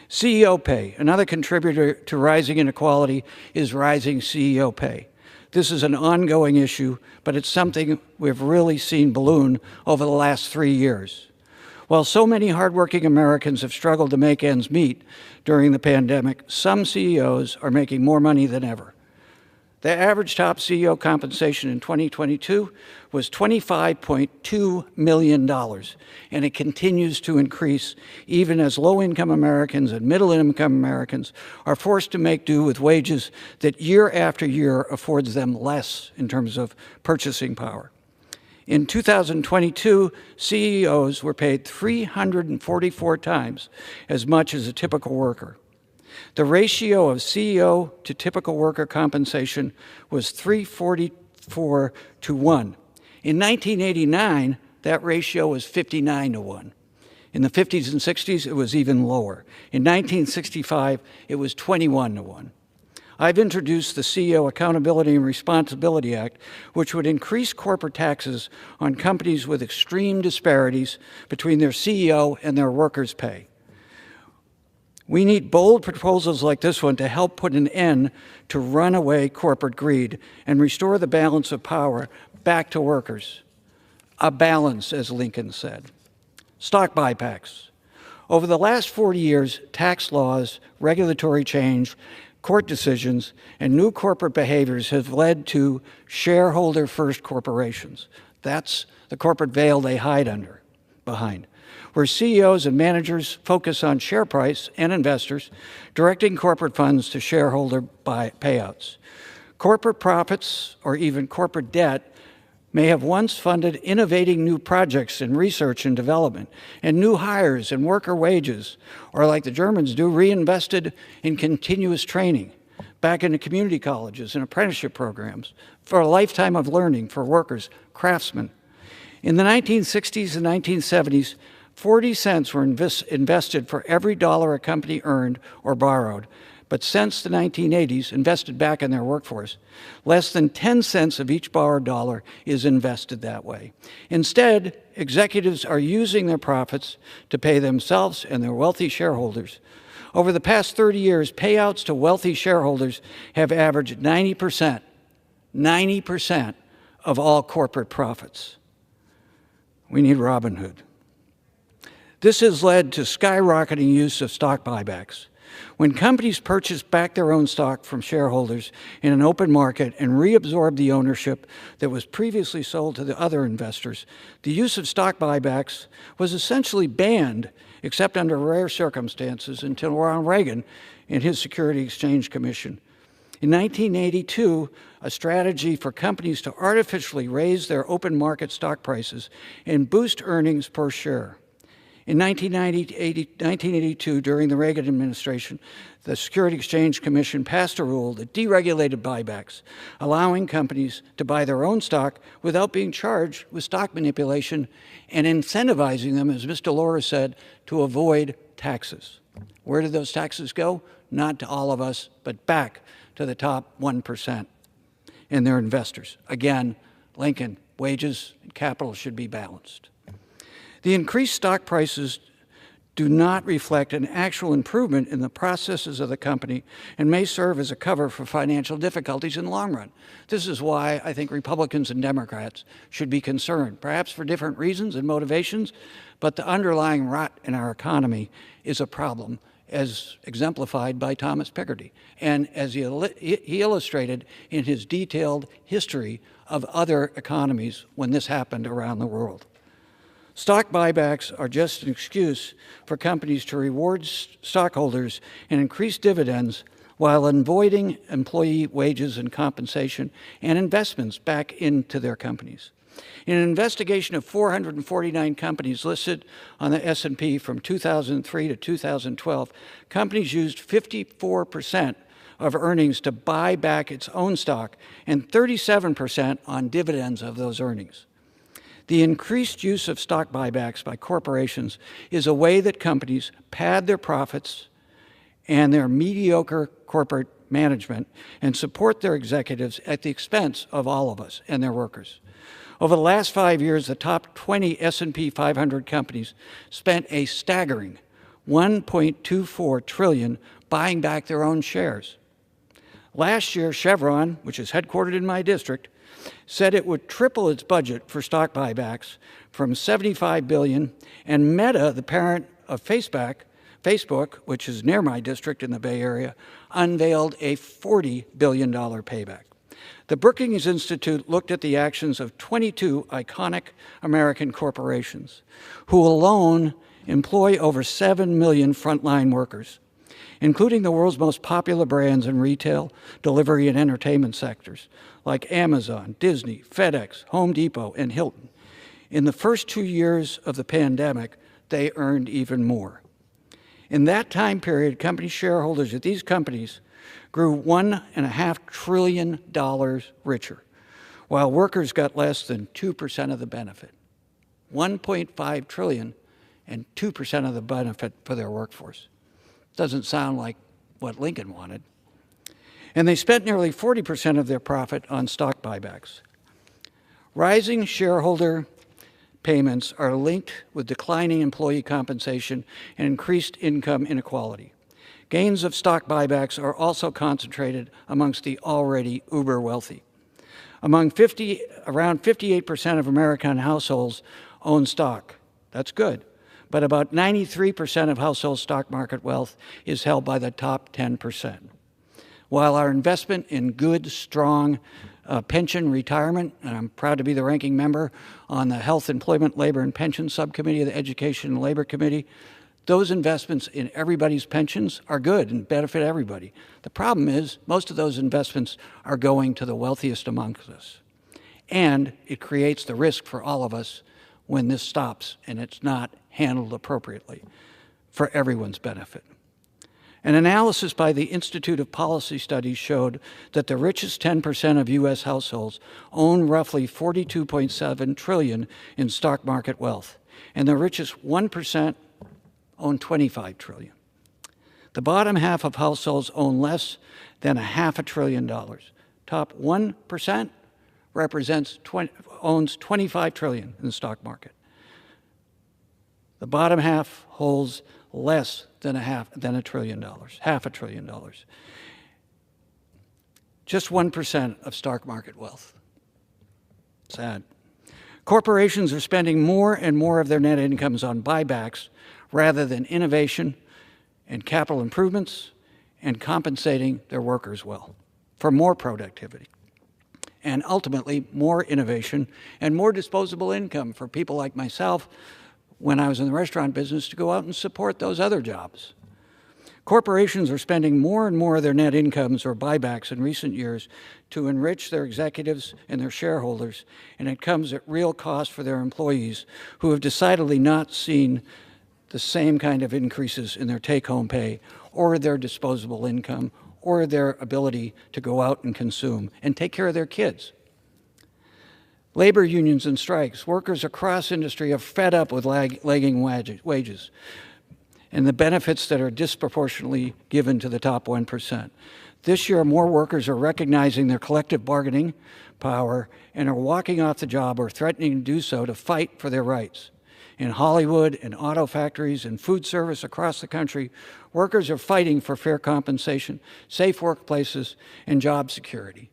Speaker 5: CEO pay, another contributor to rising inequality, is rising CEO pay. This is an ongoing issue, but it's something we've really seen balloon over the last 3 years. While so many hardworking Americans have struggled to make ends meet during the pandemic, some CEOs are making more money than ever. The average top CEO compensation in 2022 was $25.2 million, and it continues to increase even as low-income Americans and middle-income Americans are forced to make do with wages that year after year affords them less in terms of purchasing power. In 2022, CEOs were paid 344 times as much as a typical worker. The ratio of CEO to typical worker compensation was 344 to 1. In 1989, that ratio was 59 to 1. In the 50s and 60s, it was even lower. In 1965, it was 21 to 1. I've introduced the CEO Accountability and Responsibility Act, which would increase corporate taxes on companies with extreme disparities between their CEO and their workers' pay. We need bold proposals like this one to help put an end to runaway corporate greed and restore the balance of power back to workers. A balance, as Lincoln said. Stock buybacks. Over the last 40 years, tax laws, regulatory change, court decisions, and new corporate behaviors have led to shareholder-first corporations. That's the corporate veil they hide behind, where CEOs and managers focus on share price and investors, directing corporate funds to shareholder payouts. Corporate profits, or even corporate debt, may have once funded innovating new projects in research and development, and new hires and worker wages, or like the Germans do, reinvested in continuous training, back into community colleges and apprenticeship programs, for a lifetime of learning for workers, craftsmen. In the 1960s and 1970s, 40 cents were invested for every dollar a company earned or borrowed. But since the 1980s, invested back in their workforce, less than 10 cents of each borrowed dollar is invested that way. Instead, executives are using their profits to pay themselves and their wealthy shareholders. Over the past 30 years, payouts to wealthy shareholders have averaged 90% of all corporate profits. We need Robin Hood. This has led to skyrocketing use of stock buybacks. When companies purchase back their own stock from shareholders in an open market and reabsorb the ownership that was previously sold to the other investors, the use of stock buybacks was essentially banned, except under rare circumstances, until Ronald Reagan and his Securities Exchange Commission. In 1982, a strategy for companies to artificially raise their open market stock prices and boost earnings per share. In 1982, during the Reagan administration, the Securities Exchange Commission passed a rule that deregulated buybacks, allowing companies to buy their own stock without being charged with stock manipulation and incentivizing them, as Mr. Laura said, to avoid taxes. Where did those taxes go? Not to all of us, but back to the top 1% and their investors. Again, Lincoln, wages and capital should be balanced. The increased stock prices do not reflect an actual improvement in the processes of the company and may serve as a cover for financial difficulties in the long run. This is why I think Republicans and Democrats should be concerned, perhaps for different reasons and motivations, but the underlying rot in our economy is a problem, as exemplified by Thomas Piketty, and as he illustrated in his detailed history of other economies when this happened around the world. Stock buybacks are just an excuse for companies to reward stockholders and increase dividends while avoiding employee wages and compensation and investments back into their companies. In an investigation of 449 companies listed on the S&P from 2003 to 2012, companies used 54% of earnings to buy back its own stock and 37% on dividends of those earnings. The increased use of stock buybacks by corporations is a way that companies pad their profits and their mediocre corporate management and support their executives at the expense of all of us and their workers. Over the last 5 years, the top 20 S&P 500 companies spent a staggering $1.24 trillion buying back their own shares. Last year, Chevron, which is headquartered in my district, said it would triple its budget for stock buybacks from $75 billion, and Meta, the parent of Facebook, which is near my district in the Bay Area, unveiled a $40 billion payback. The Brookings Institute looked at the actions of 22 iconic American corporations, who alone employ over 7 million frontline workers, including the world's most popular brands in retail, delivery, and entertainment sectors, like Amazon, Disney, FedEx, Home Depot, and Hilton. In the first 2 years of the pandemic, they earned even more. In that time period, company shareholders at these companies grew $1.5 trillion richer, while workers got less than 2% of the benefit. $1.5 trillion and 2% of the benefit for their workforce. Doesn't sound like what Lincoln wanted. And they spent nearly 40% of their profit on stock buybacks. Rising shareholder payments are linked with declining employee compensation and increased income inequality. Gains of stock buybacks are also concentrated amongst the already uber wealthy. Around 58% of American households own stock. That's good. But about 93% of household stock market wealth is held by the top 10%. While our investment in good, strong pension retirement, and I'm proud to be the ranking member on the Health, Employment, Labor, and Pension Subcommittee of the Education and Labor Committee, those investments in everybody's pensions are good and benefit everybody. The problem is most of those investments are going to the wealthiest amongst us. And it creates the risk for all of us when this stops and it's not handled appropriately for everyone's benefit. An analysis by the Institute of Policy Studies showed that the richest 10% of U.S. households own roughly $42.7 trillion in stock market wealth, and the richest 1% own $25 trillion. The bottom half of households own less than $500 billion. Top 1% owns $25 trillion in the stock market. The bottom half holds less than $500 billion. Just 1% of stock market wealth. Sad. Corporations are spending more and more of their net incomes on buybacks rather than innovation and capital improvements and compensating their workers well for more productivity and ultimately more innovation and more disposable income for people like myself when I was in the restaurant business to go out and support those other jobs. Corporations are spending more and more of their net incomes or buybacks in recent years to enrich their executives and their shareholders, and it comes at real cost for their employees who have decidedly not seen the same kind of increases in their take-home pay or their disposable income or their ability to go out and consume and take care of their kids. Labor unions and strikes. Workers across industry are fed up with lagging wages and the benefits that are disproportionately given to the top 1%. This year, more workers are recognizing their collective bargaining power and are walking off the job or threatening to do so to fight for their rights. In Hollywood, in auto factories, and food service across the country, workers are fighting for fair compensation, safe workplaces, and job security.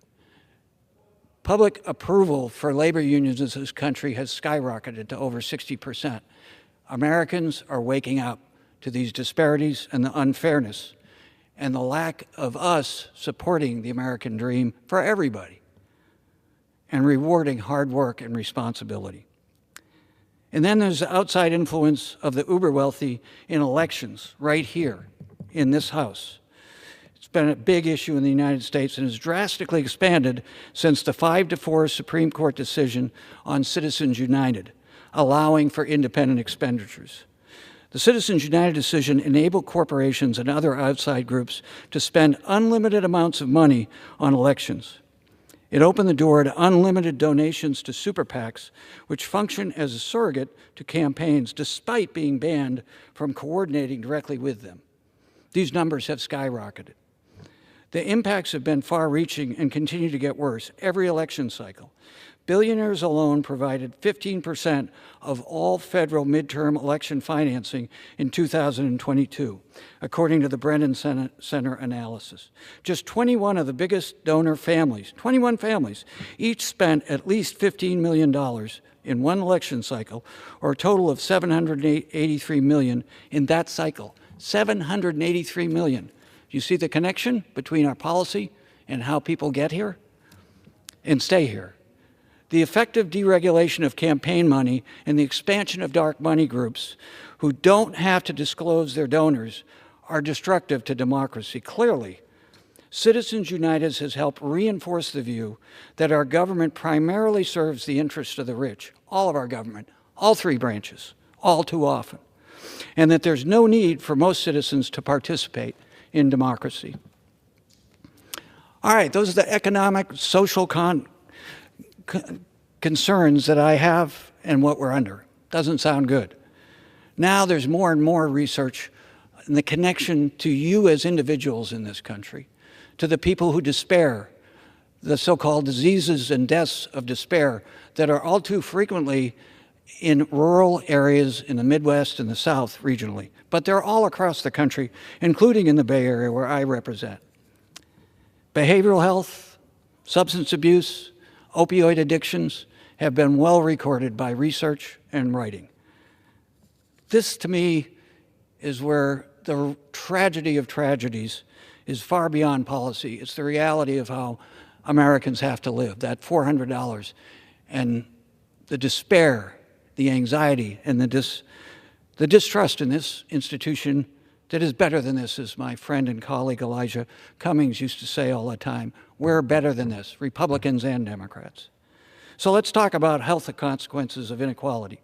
Speaker 5: Public approval for labor unions in this country has skyrocketed to over 60%. Americans are waking up to these disparities and the unfairness and the lack of us supporting the American dream for everybody and rewarding hard work and responsibility. And then there's the outside influence of the uber wealthy in elections right here in this House. It's been a big issue in the United States and has drastically expanded since the 5-4 Supreme Court decision on Citizens United, allowing for independent expenditures. The Citizens United decision enabled corporations and other outside groups to spend unlimited amounts of money on elections. It opened the door to unlimited donations to super PACs, which function as a surrogate to campaigns despite being banned from coordinating directly with them. these numbers have skyrocketed. The impacts have been far-reaching and continue to get worse every election cycle. Billionaires alone provided 15% of all federal midterm election financing in 2022, according to the Brennan Center analysis. Just 21 of the biggest donor families, 21 families, each spent at least $15 million in one election cycle, or a total of $783 million in that cycle. $783 million. Do you see the connection between our policy and how people get here and stay here? The effective deregulation of campaign money and the expansion of dark money groups who don't have to disclose their donors are destructive to democracy. Clearly, Citizens United has helped reinforce the view that our government primarily serves the interests of the rich, all of our government, all three branches, all too often, and that there's no need for most citizens to participate in democracy. All right, those are the economic, social concerns that I have and what we're under. Doesn't sound good. Now there's more and more research in the connection to you as individuals in this country, to the people who despair, the so-called diseases and deaths of despair that are all too frequently in rural areas in the Midwest and the South regionally. But they're all across the country, including in the Bay Area where I represent. Behavioral health, substance abuse, opioid addictions have been well recorded by research and writing. This, to me, is where the tragedy of tragedies is far beyond policy. It's the reality of how Americans have to live, that $400 and the despair, the anxiety, and the distrust in this institution that is better than this, as my friend and colleague Elijah Cummings used to say all the time. We're better than this, Republicans and Democrats. So let's talk about health consequences of inequality.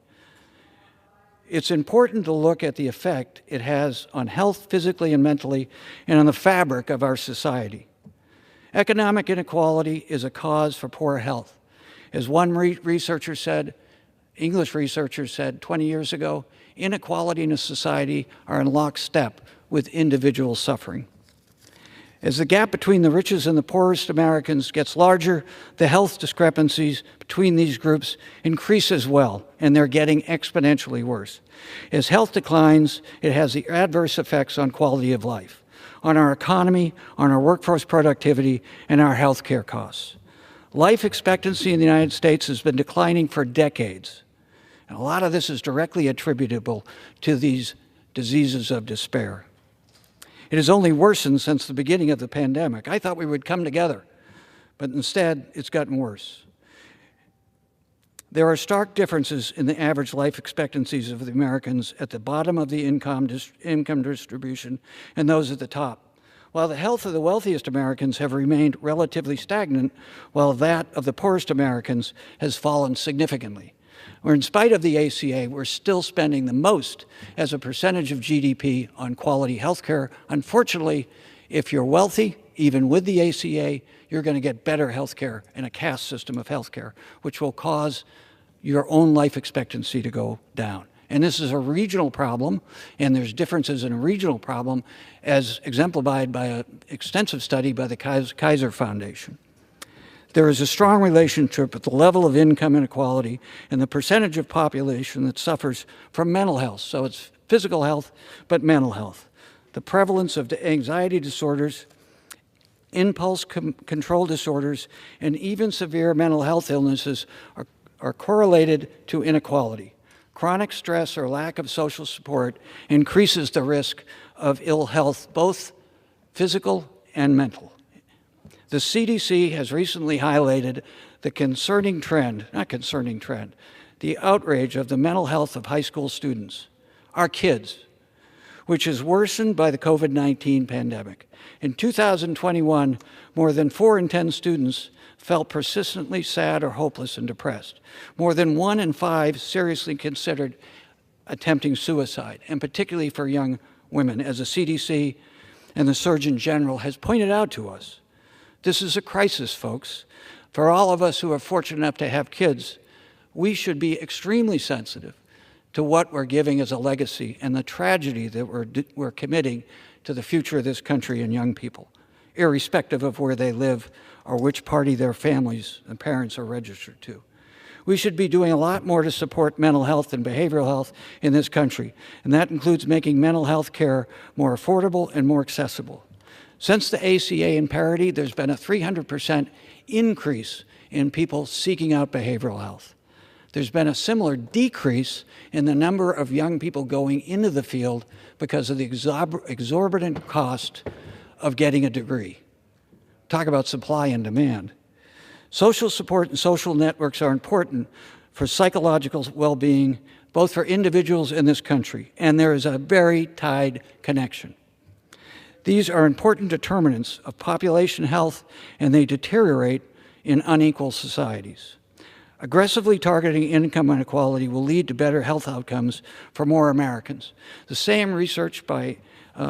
Speaker 5: It's important to look at the effect it has on health physically and mentally and on the fabric of our society. Economic inequality is a cause for poor health. As one researcher said, English researcher said 20 years ago, inequality in a society are in lockstep with individual suffering. As the gap between the richest and the poorest Americans gets larger, the health discrepancies between these groups increase as well, and they're getting exponentially worse. As health declines, it has the adverse effects on quality of life, on our economy, on our workforce productivity, and our health care costs. Life expectancy in the United States has been declining for decades, and a lot of this is directly attributable to these diseases of despair. It has only worsened since the beginning of the pandemic. I thought we would come together, but instead it's gotten worse. There are stark differences in the average life expectancies of the Americans at the bottom of the income distribution and those at the top. While the health of the wealthiest Americans have remained relatively stagnant, while that of the poorest Americans has fallen significantly. Where in spite of the ACA, we're still spending the most as a percentage of GDP on quality health care. Unfortunately, if you're wealthy, even with the ACA, you're going to get better health care and a caste system of health care, which will cause your own life expectancy to go down. And this is a regional problem, and there's differences in a regional problem as exemplified by an extensive study by the Kaiser Foundation. There is a strong relationship with the level of income inequality and the percentage of population that suffers from mental health. So it's physical health, but mental health. The prevalence of anxiety disorders, impulse control disorders, and even severe mental health illnesses are correlated to inequality. Chronic stress or lack of social support increases the risk of ill health, both physical and mental. The CDC has recently highlighted the the outrage of the mental health of high school students, our kids, which is worsened by the COVID-19 pandemic. In 2021, more than 4 in 10 students felt persistently sad or hopeless and depressed. More than 1 in 5 seriously considered attempting suicide, and particularly for young women, as the CDC and the Surgeon General has pointed out to us. This is a crisis, folks. For all of us who are fortunate enough to have kids, we should be extremely sensitive to what we're giving as a legacy and the tragedy that we're committing to the future of this country and young people, irrespective of where they live or which party their families and parents are registered to. We should be doing a lot more to support mental health and behavioral health in this country, and that includes making mental health care more affordable and more accessible. Since the ACA in parity, there's been a 300% increase in people seeking out behavioral health. There's been a similar decrease in the number of young people going into the field because of the exorbitant cost of getting a degree. Talk about supply and demand. Social support and social networks are important for psychological well-being, both for individuals in this country, and there is a very tied connection. These are important determinants of population health, and they deteriorate in unequal societies. Aggressively targeting income inequality will lead to better health outcomes for more Americans. The same research by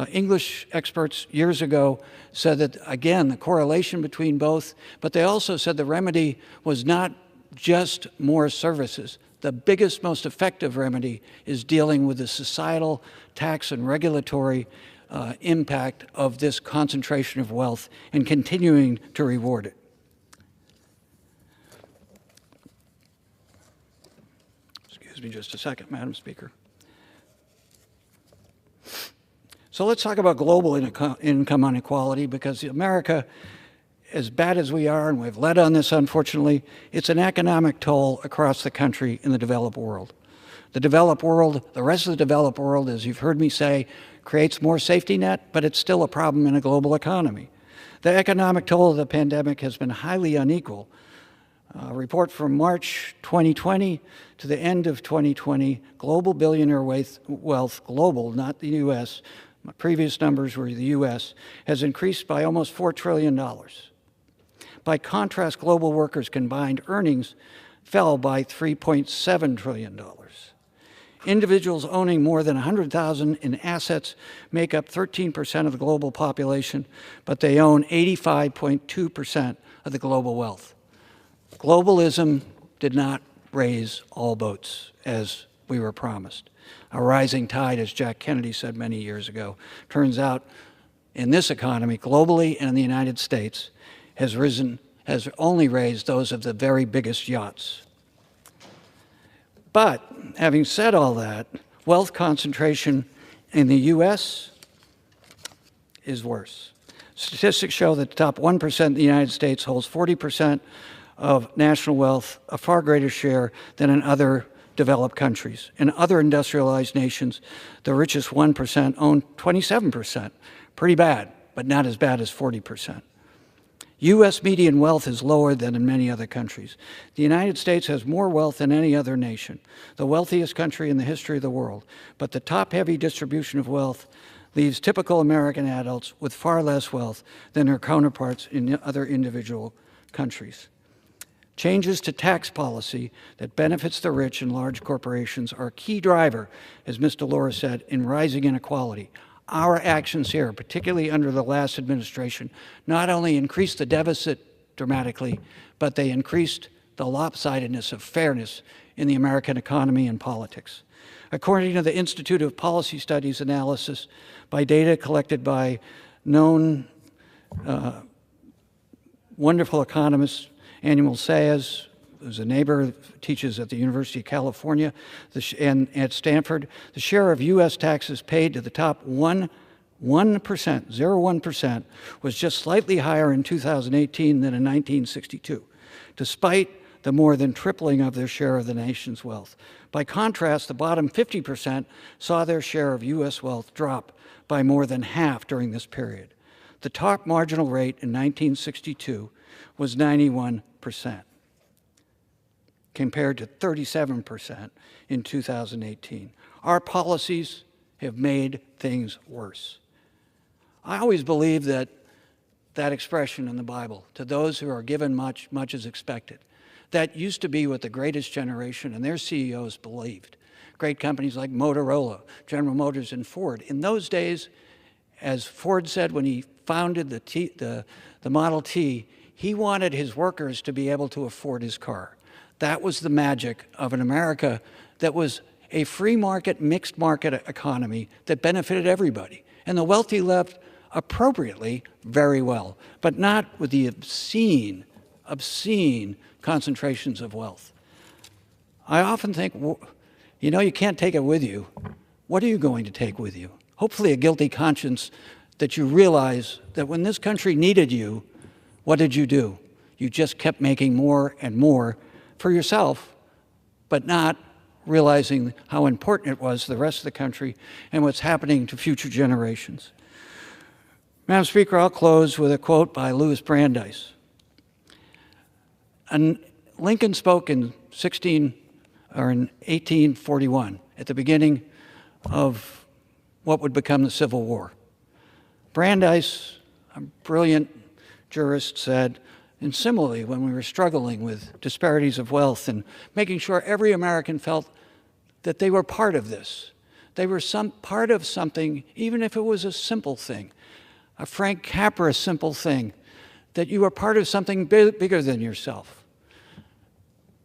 Speaker 5: English experts years ago said that, again, the correlation between both, but they also said the remedy was not just more services. The biggest, most effective remedy is dealing with the societal, tax, and regulatory impact of this concentration of wealth and continuing to reward it. Excuse me just a second, Madam Speaker. So let's talk about global income inequality, because America, as bad as we are, and we've led on this unfortunately, it's an economic toll across the country in the developed world. The developed world, the rest of the developed world, as you've heard me say, creates more safety net, but it's still a problem in a global economy. The economic toll of the pandemic has been highly unequal. A report from March 2020 to the end of 2020, global billionaire wealth, global, not the U.S., my previous numbers were the U.S., has increased by almost $4 trillion. By contrast, global workers' combined earnings fell by $3.7 trillion. Individuals owning more than $100,000 in assets make up 13% of the global population, but they own 85.2% of the global wealth. Globalism did not raise all boats, as we were promised. A rising tide, as Jack Kennedy said many years ago, turns out in this economy, globally and in the United States, has only raised those of the very biggest yachts. But having said all that, wealth concentration in the U.S. is worse. Statistics show that the top 1% of the United States holds 40% of national wealth, a far greater share than in other developed countries. In other industrialized nations, the richest 1% own 27%. Pretty bad, but not as bad as 40%. U.S. median wealth is lower than in many other countries. The United States has more wealth than any other nation, the wealthiest country in the history of the world. But the top-heavy distribution of wealth leaves typical American adults with far less wealth than their counterparts in other individual countries. Changes to tax policy that benefits the rich and large corporations are a key driver, as Ms. Delora said, in rising inequality. Our actions here, particularly under the last administration, not only increased the deficit dramatically, but they increased the lopsidedness of fairness in the American economy and politics. According to the Institute of Policy Studies analysis, by data collected by known wonderful economists, Annual Sayers, who's a neighbor, teaches at the University of California and at Stanford, the share of U.S. taxes paid to the top 0.1%, was just slightly higher in 2018 than in 1962, despite the more than tripling of their share of the nation's wealth. By contrast, the bottom 50% saw their share of U.S. wealth drop by more than half during this period. The top marginal rate in 1962 was 91%, compared to 37% in 2018. Our policies have made things worse. I always believe that expression in the Bible, to those who are given much, much is expected, that used to be what the greatest generation and their CEOs believed. Great companies like Motorola, General Motors, and Ford. In those days, as Ford said when he founded the Model T, he wanted his workers to be able to afford his car. That was the magic of an America that was a free market, mixed market economy that benefited everybody. And the wealthy lived appropriately very well, but not with the obscene concentrations of wealth. I often think, you know, you can't take it with you. What are you going to take with you? Hopefully a guilty conscience that you realize that when this country needed you, what did you do? You just kept making more and more for yourself, but not realizing how important it was to the rest of the country and what's happening to future generations. Madam Speaker, I'll close with a quote by Louis Brandeis. And Lincoln spoke in 1841, at the beginning of what would become the Civil War. Brandeis, a brilliant jurist, said, and similarly, when we were struggling with disparities of wealth and making sure every American felt that they were part of this, they were part of something, even if it was a simple thing, a Frank Capra simple thing, that you were part of something bigger than yourself,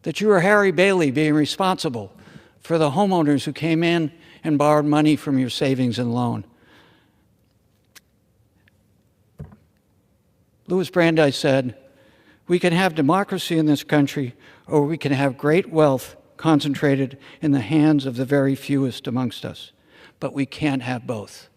Speaker 5: that you were Harry Bailey being responsible for the homeowners who came in and borrowed money from your savings and loan. Louis Brandeis said, "We can have democracy in this country, or we can have great wealth concentrated in the hands of the very fewest amongst us. But we can't have both."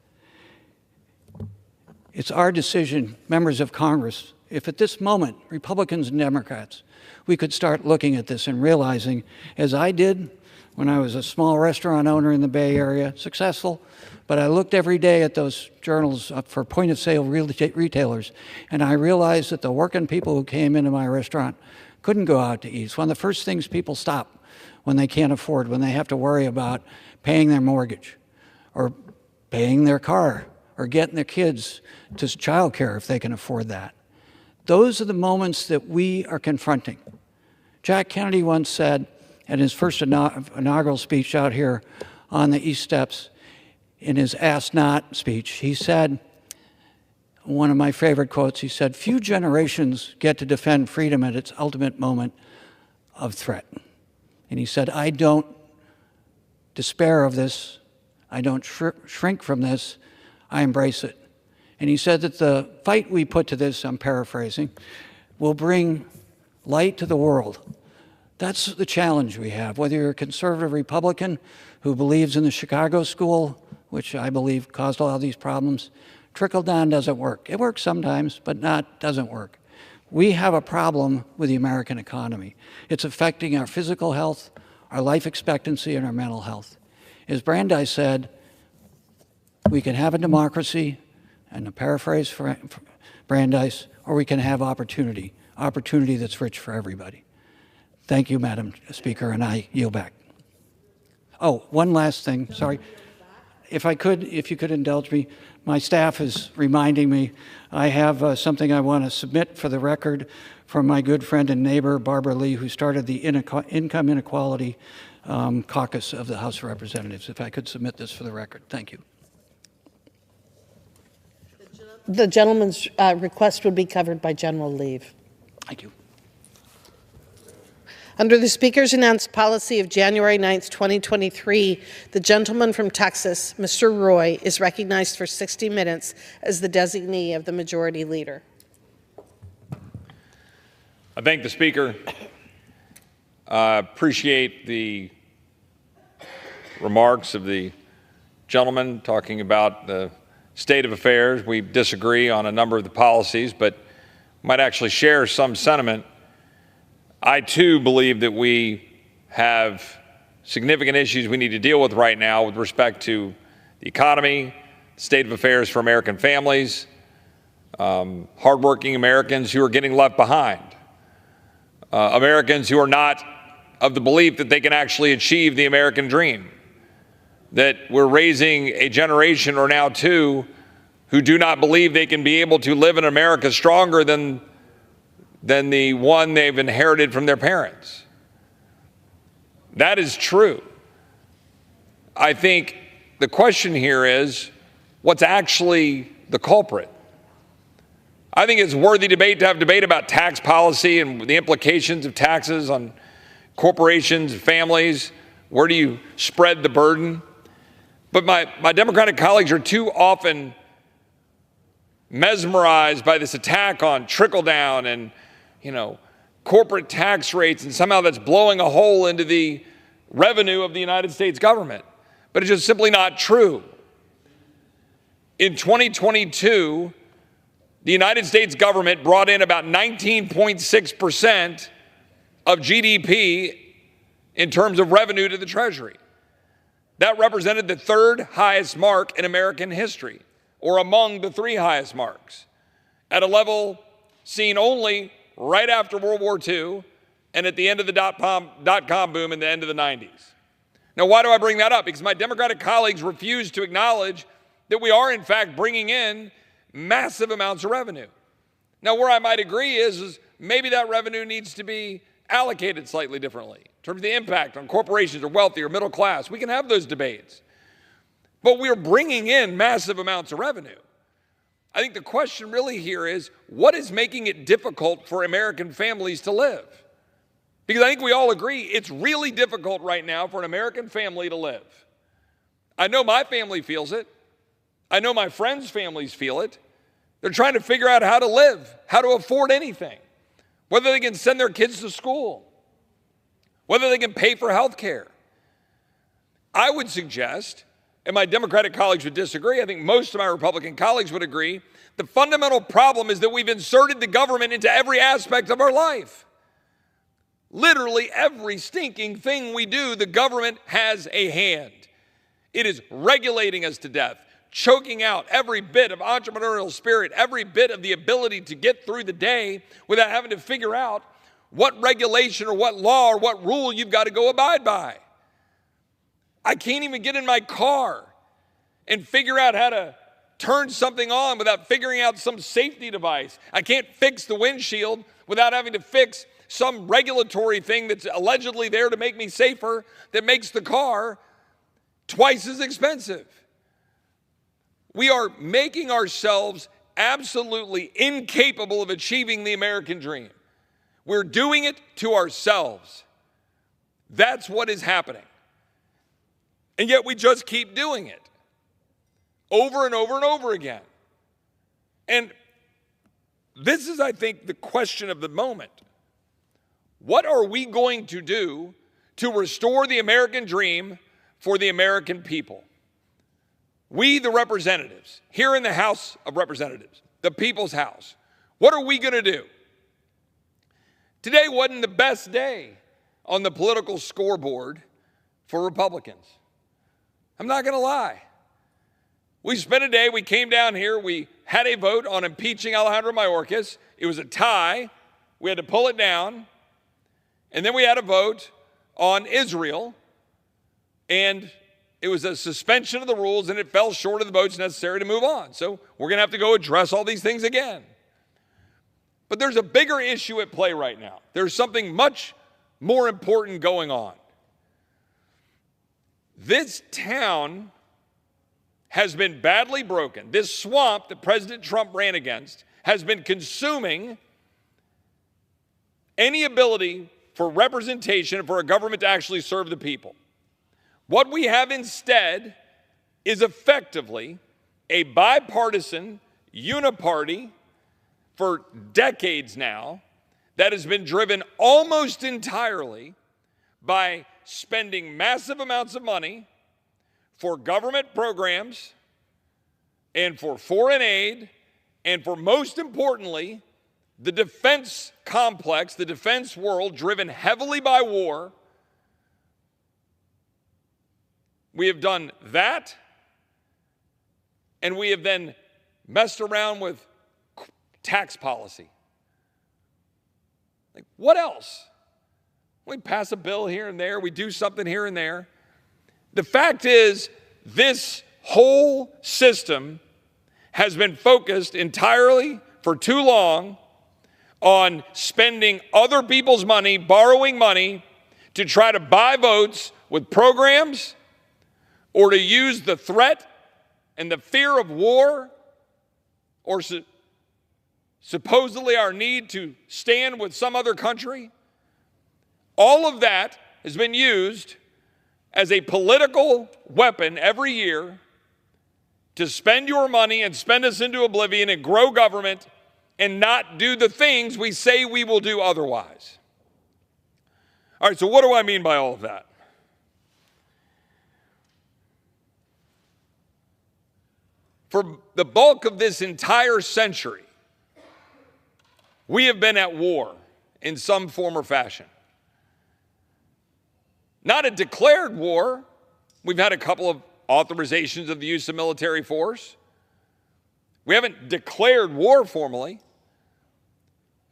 Speaker 5: It's our decision, members of Congress, if at this moment, Republicans and Democrats, we could start looking at this and realizing, as I did when I was a small restaurant owner in the Bay Area, successful, but I looked every day at those journals for point-of-sale retailers, and I realized that the working people who came into my restaurant couldn't go out to eat. It's one of the first things people stop when they can't afford, when they have to worry about paying their mortgage or paying their car or getting their kids to childcare if they can afford that. Those are the moments that we are confronting. Jack Kennedy once said at his first inaugural speech out here on the East Steps, in his Ask Not speech, he said, one of my favorite quotes, he said, "Few generations get to defend freedom at its ultimate moment of threat." And he said, "I don't despair of this. I don't shrink from this. I embrace it." And he said that the fight we put to this, I'm paraphrasing, will bring light to the world. That's the challenge we have. Whether you're a conservative Republican who believes in the Chicago school, which I believe caused all these problems, trickle down doesn't work. It works sometimes, but doesn't work. We have a problem with the American economy. It's affecting our physical health, our life expectancy, and our mental health. As Brandeis said, we can have a democracy, and to paraphrase Brandeis, or we can have opportunity that's rich for everybody. Thank you, Madam Speaker, and I yield back. Oh, one last thing, sorry. If you could indulge me, my staff is reminding me I have something I want to submit for the record from my good friend and neighbor, Barbara Lee, who started the Income Inequality Caucus of the House of Representatives. If I could submit this for the record. Thank you.
Speaker 22: The gentleman's request would be covered by general leave.
Speaker 5: Thank you.
Speaker 22: Under the Speaker's announced policy of January 9th, 2023, the gentleman from Texas, Mr. Roy, is recognized for 60 minutes as the designee of the Majority Leader.
Speaker 1: I thank the Speaker. Appreciate the remarks of the gentleman talking about the state of affairs. We disagree on a number of the policies, but might actually share some sentiment. I, too, believe that we have significant issues we need to deal with right now with respect to the economy, the state of affairs for American families, hardworking Americans who are getting left behind, Americans who are not of the belief that they can actually achieve the American dream, that we're raising a generation or now two who do not believe they can be able to live in America stronger than the one they've inherited from their parents. That is true. I think the question here is, what's actually the culprit? I think it's worthy debate to have debate about tax policy and the implications of taxes on corporations and families,
Speaker 12: Where do you spread the burden? But my Democratic colleagues are too often mesmerized by this attack on trickle down and, corporate tax rates, and somehow that's blowing a hole into the revenue of the United States government. But it's just simply not true. In 2022, the United States government brought in about 19.6% of GDP in terms of revenue to the Treasury. That represented the third highest mark in American history, or among the three highest marks, at a level seen only right after World War II and at the end of the dot-com boom in the end of the 90s. Now, why do I bring that up? Because my Democratic colleagues refuse to acknowledge that we are, in fact, bringing in massive amounts of revenue. Now, where I might agree is maybe that revenue needs to be allocated slightly differently in terms of the impact on corporations or wealthy or middle class. We can have those debates. But we're bringing in massive amounts of revenue. I think the question really here is, what is making it difficult for American families to live? Because I think we all agree it's really difficult right now for an American family to live. I know my family feels it. I know my friends' families feel it. They're trying to figure out how to live, how to afford anything, whether they can send their kids to school, whether they can pay for health care. I would suggest, and my Democratic colleagues would disagree, I think most of my Republican colleagues would agree, the fundamental problem is that we've inserted the government into every aspect of our life. Literally every stinking thing we do, the government has a hand. It is regulating us to death, choking out every bit of entrepreneurial spirit, every bit of the ability to get through the day without having to figure out what regulation or what law or what rule you've got to go abide by. I can't even get in my car and figure out how to turn something on without figuring out some safety device. I can't fix the windshield without having to fix some regulatory thing that's allegedly there to make me safer that makes the car twice as expensive. We are making ourselves absolutely incapable of achieving the American dream. We're doing it to ourselves. That's what is happening. And yet we just keep doing it over and over and over again. And this is, I think, the question of the moment. What are we going to do to restore the American dream for the American people? We, the representatives, here in the House of Representatives, the people's house, what are we going to do? Today wasn't the best day on the political scoreboard for Republicans. I'm not going to lie. We spent a day, we came down here, we had a vote on impeaching Alejandro Mayorkas. It was a tie. We had to pull it down. And then we had a vote on Israel. And it was a suspension of the rules, and it fell short of the votes necessary to move on. So we're going to have to go address all these things again. But there's a bigger issue at play right now. There's something much more important going on. This town has been badly broken. This swamp that President Trump ran against has been consuming any ability for representation and for a government to actually serve the people. What we have instead is effectively a bipartisan uniparty for decades now that has been driven almost entirely by spending massive amounts of money for government programs and for foreign aid and for, most importantly, the defense complex, the defense world driven heavily by war. We have done that, and we have then messed around with tax policy. Like, what else? We pass a bill here and there, we do something here and there. The fact is, this whole system has been focused entirely for too long on spending other people's money, borrowing money to try to buy votes with programs or to use the threat and the fear of war or supposedly our need to stand with some other country. All of that has been used as a political weapon every year to spend your money and spend us into oblivion and grow government and not do the things we say we will do otherwise. All right, so what do I mean by all of that? For the bulk of this entire century, we have been at war in some form or fashion. Not a declared war. We've had a couple of authorizations of the use of military force. We haven't declared war formally,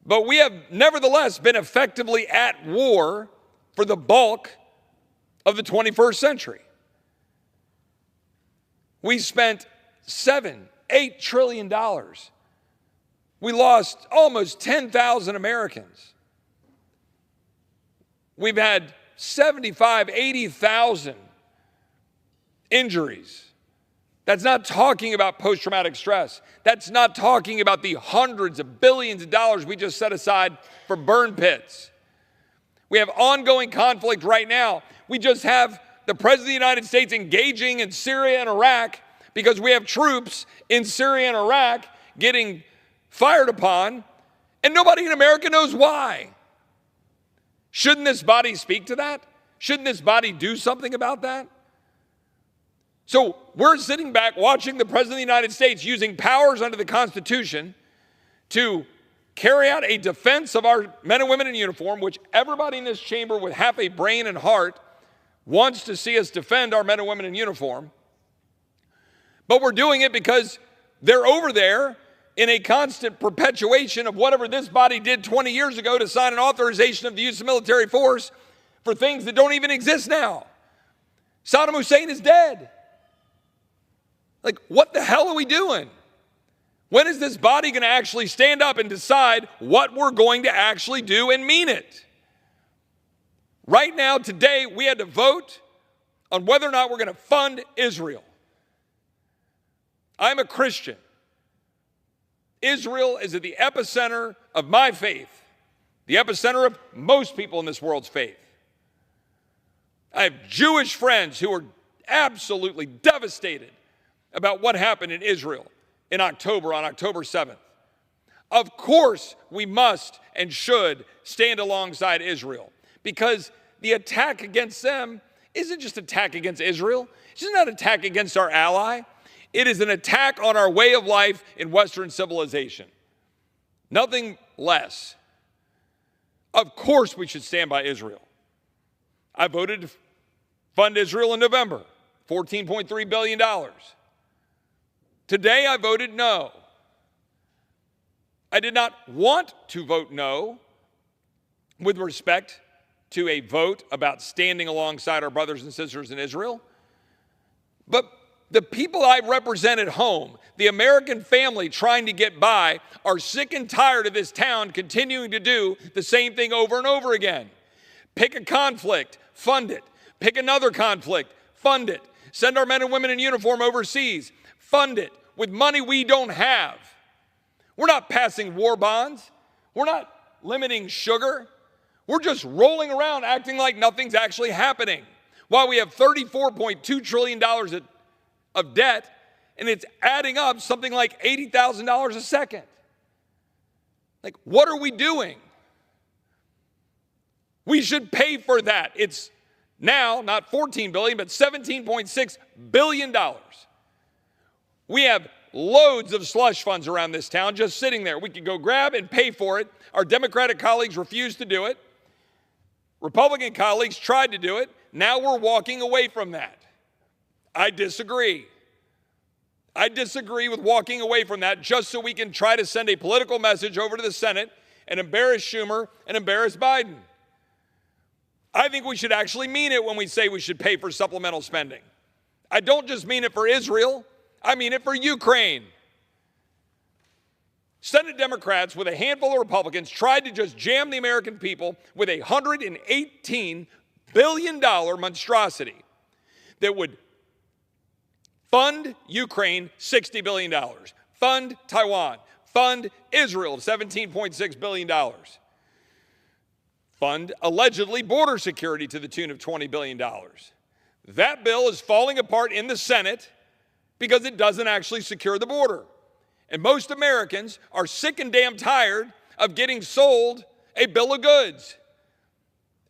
Speaker 12: but we have nevertheless been effectively at war for the bulk of the 21st century. We spent $7-8 trillion. We lost almost 10,000 Americans. We've had 80,000 injuries. That's not talking about post-traumatic stress. That's not talking about the hundreds of billions of dollars we just set aside for burn pits. We have ongoing conflict right now. We just have the President of the United States engaging in Syria and Iraq because we have troops in Syria and Iraq getting fired upon, and nobody in America knows why. Shouldn't this body speak to that? Shouldn't this body do something about that? So we're sitting back watching the President of the United States using powers under the Constitution to carry out a defense of our men and women in uniform, which everybody in this chamber with half a brain and heart wants to see us defend our men and women in uniform. But we're doing it because they're over there in a constant perpetuation of whatever this body did 20 years ago to sign an authorization of the use of military force for things that don't even exist now. Saddam Hussein is dead. Like, what the hell are we doing? When is this body going to actually stand up and decide what we're going to actually do and mean it? Right now, today, we had to vote on whether or not we're going to fund Israel. I'm a Christian. Israel is at the epicenter of my faith, the epicenter of most people in this world's faith. I have Jewish friends who are absolutely devastated about what happened in Israel in October, on October 7th. Of course, we must and should stand alongside Israel because the attack against them isn't just an attack against Israel. It's not an attack against our ally. It is an attack on our way of life in Western civilization. Nothing less. Of course, we should stand by Israel. I voted to fund Israel in November, $14.3 billion. Today, I voted no. I did not want to vote no with respect to a vote about standing alongside our brothers and sisters in Israel. But the people I represent at home, the American family trying to get by, are sick and tired of this town continuing to do the same thing over and over again. Pick a conflict, fund it. Pick another conflict, fund it. Send our men and women in uniform overseas, fund it with money we don't have. We're not passing war bonds. We're not limiting sugar. We're just rolling around acting like nothing's actually happening while we have $34.2 trillion of debt, and it's adding up something like $80,000 a second. Like, what are we doing? We should pay for that. It's now not $14 billion, but $17.6 billion. We have loads of slush funds around this town just sitting there. We could go grab and pay for it. Our Democratic colleagues refused to do it. Republican colleagues tried to do it. Now we're walking away from that. I disagree. I disagree with walking away from that just so we can try to send a political message over to the Senate and embarrass Schumer and embarrass Biden. I think we should actually mean it when we say we should pay for supplemental spending. I don't just mean it for Israel. I mean it for Ukraine. Senate Democrats with a handful of Republicans tried to just jam the American people with a $118 billion monstrosity that would fund Ukraine $60 billion, fund Taiwan, fund Israel $17.6 billion, fund allegedly border security to the tune of $20 billion, That bill is falling apart in the Senate because it doesn't actually secure the border. And most Americans are sick and damn tired of getting sold a bill of goods.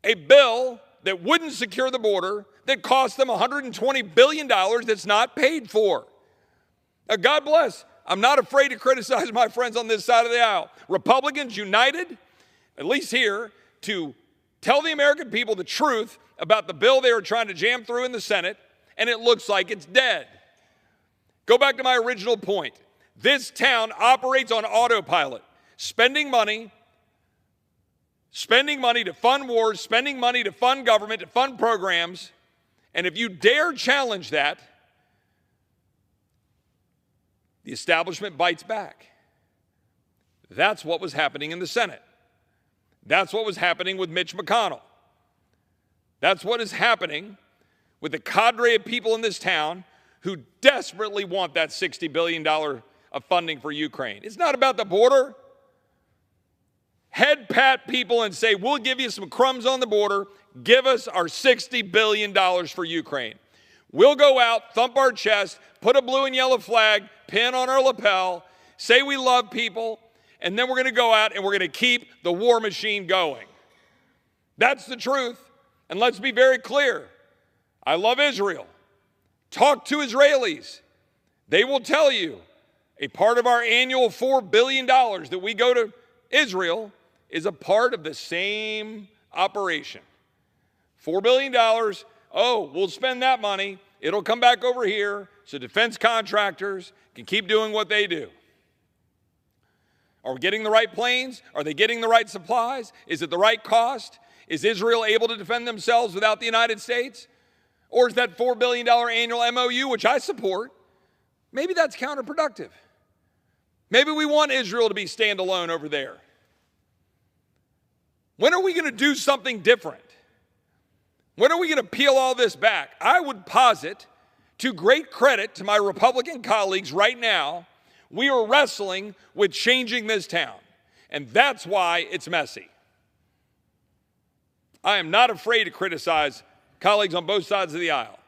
Speaker 12: A bill that wouldn't secure the border, that cost them $120 billion that's not paid for. Now, God bless. I'm not afraid to criticize my friends on this side of the aisle. Republicans united, at least here, to tell the American people the truth about the bill they were trying to jam through in the Senate, and it looks like it's dead. Go back to my original point. This town operates on autopilot, spending money to fund wars, spending money to fund government, to fund programs, and if you dare challenge that, the establishment bites back. That's what was happening in the Senate. That's what was happening with Mitch McConnell. That's what is happening with the cadre of people in this town who desperately want that $60 billion of funding for Ukraine. It's not about the border. Head pat people and say, we'll give you some crumbs on the border. Give us our $60 billion for Ukraine. We'll go out, thump our chest, put a blue and yellow flag, pin on our lapel, say we love people, and then we're going to go out and we're going to keep the war machine going. That's the truth. And let's be very clear. I love Israel. Talk to Israelis. They will tell you a part of our annual $4 billion that we go to Israel is a part of the same operation. $4 billion, oh, we'll spend that money. It'll come back over here so defense contractors can keep doing what they do. Are we getting the right planes? Are they getting the right supplies? Is it the right cost? Is Israel able to defend themselves without the United States? Or is that $4 billion annual MOU, which I support, maybe that's counterproductive? Maybe we want Israel to be standalone over there. When are we going to do something different? When are we going to peel all this back? I would posit, to great credit to my Republican colleagues right now, we are wrestling with changing this town. And that's why it's messy. I am not afraid to criticize colleagues on both sides of the aisle,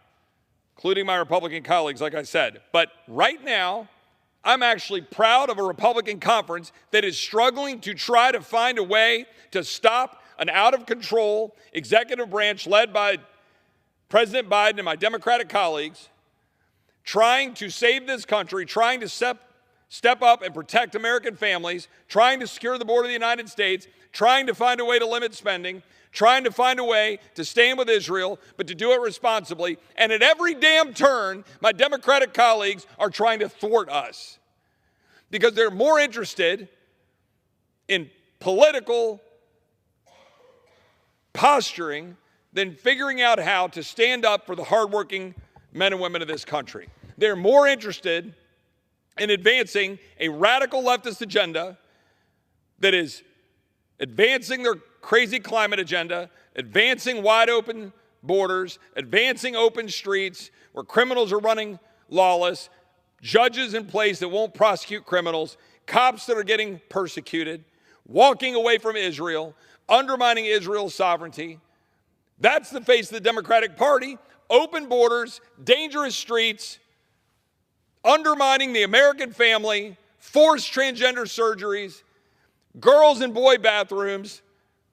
Speaker 12: including my Republican colleagues, like I said. But right now, I'm actually proud of a Republican conference that is struggling to try to find a way to stop an out-of-control executive branch led by President Biden and my Democratic colleagues, trying to save this country, trying to step up and protect American families, trying to secure the border of the United States, trying to find a way to limit spending, trying to find a way to stand with Israel, but to do it responsibly. And at every damn turn, my Democratic colleagues are trying to thwart us because they're more interested in political posturing than figuring out how to stand up for the hardworking men and women of this country. They're more interested in advancing a radical leftist agenda that is advancing their crazy climate agenda, advancing wide open borders, advancing open streets where criminals are running lawless, judges in place that won't prosecute criminals, cops that are getting persecuted, walking away from Israel, undermining Israel's sovereignty. That's the face of the Democratic Party. Open borders, dangerous streets, undermining the American family, forced transgender surgeries, girls in boy bathrooms,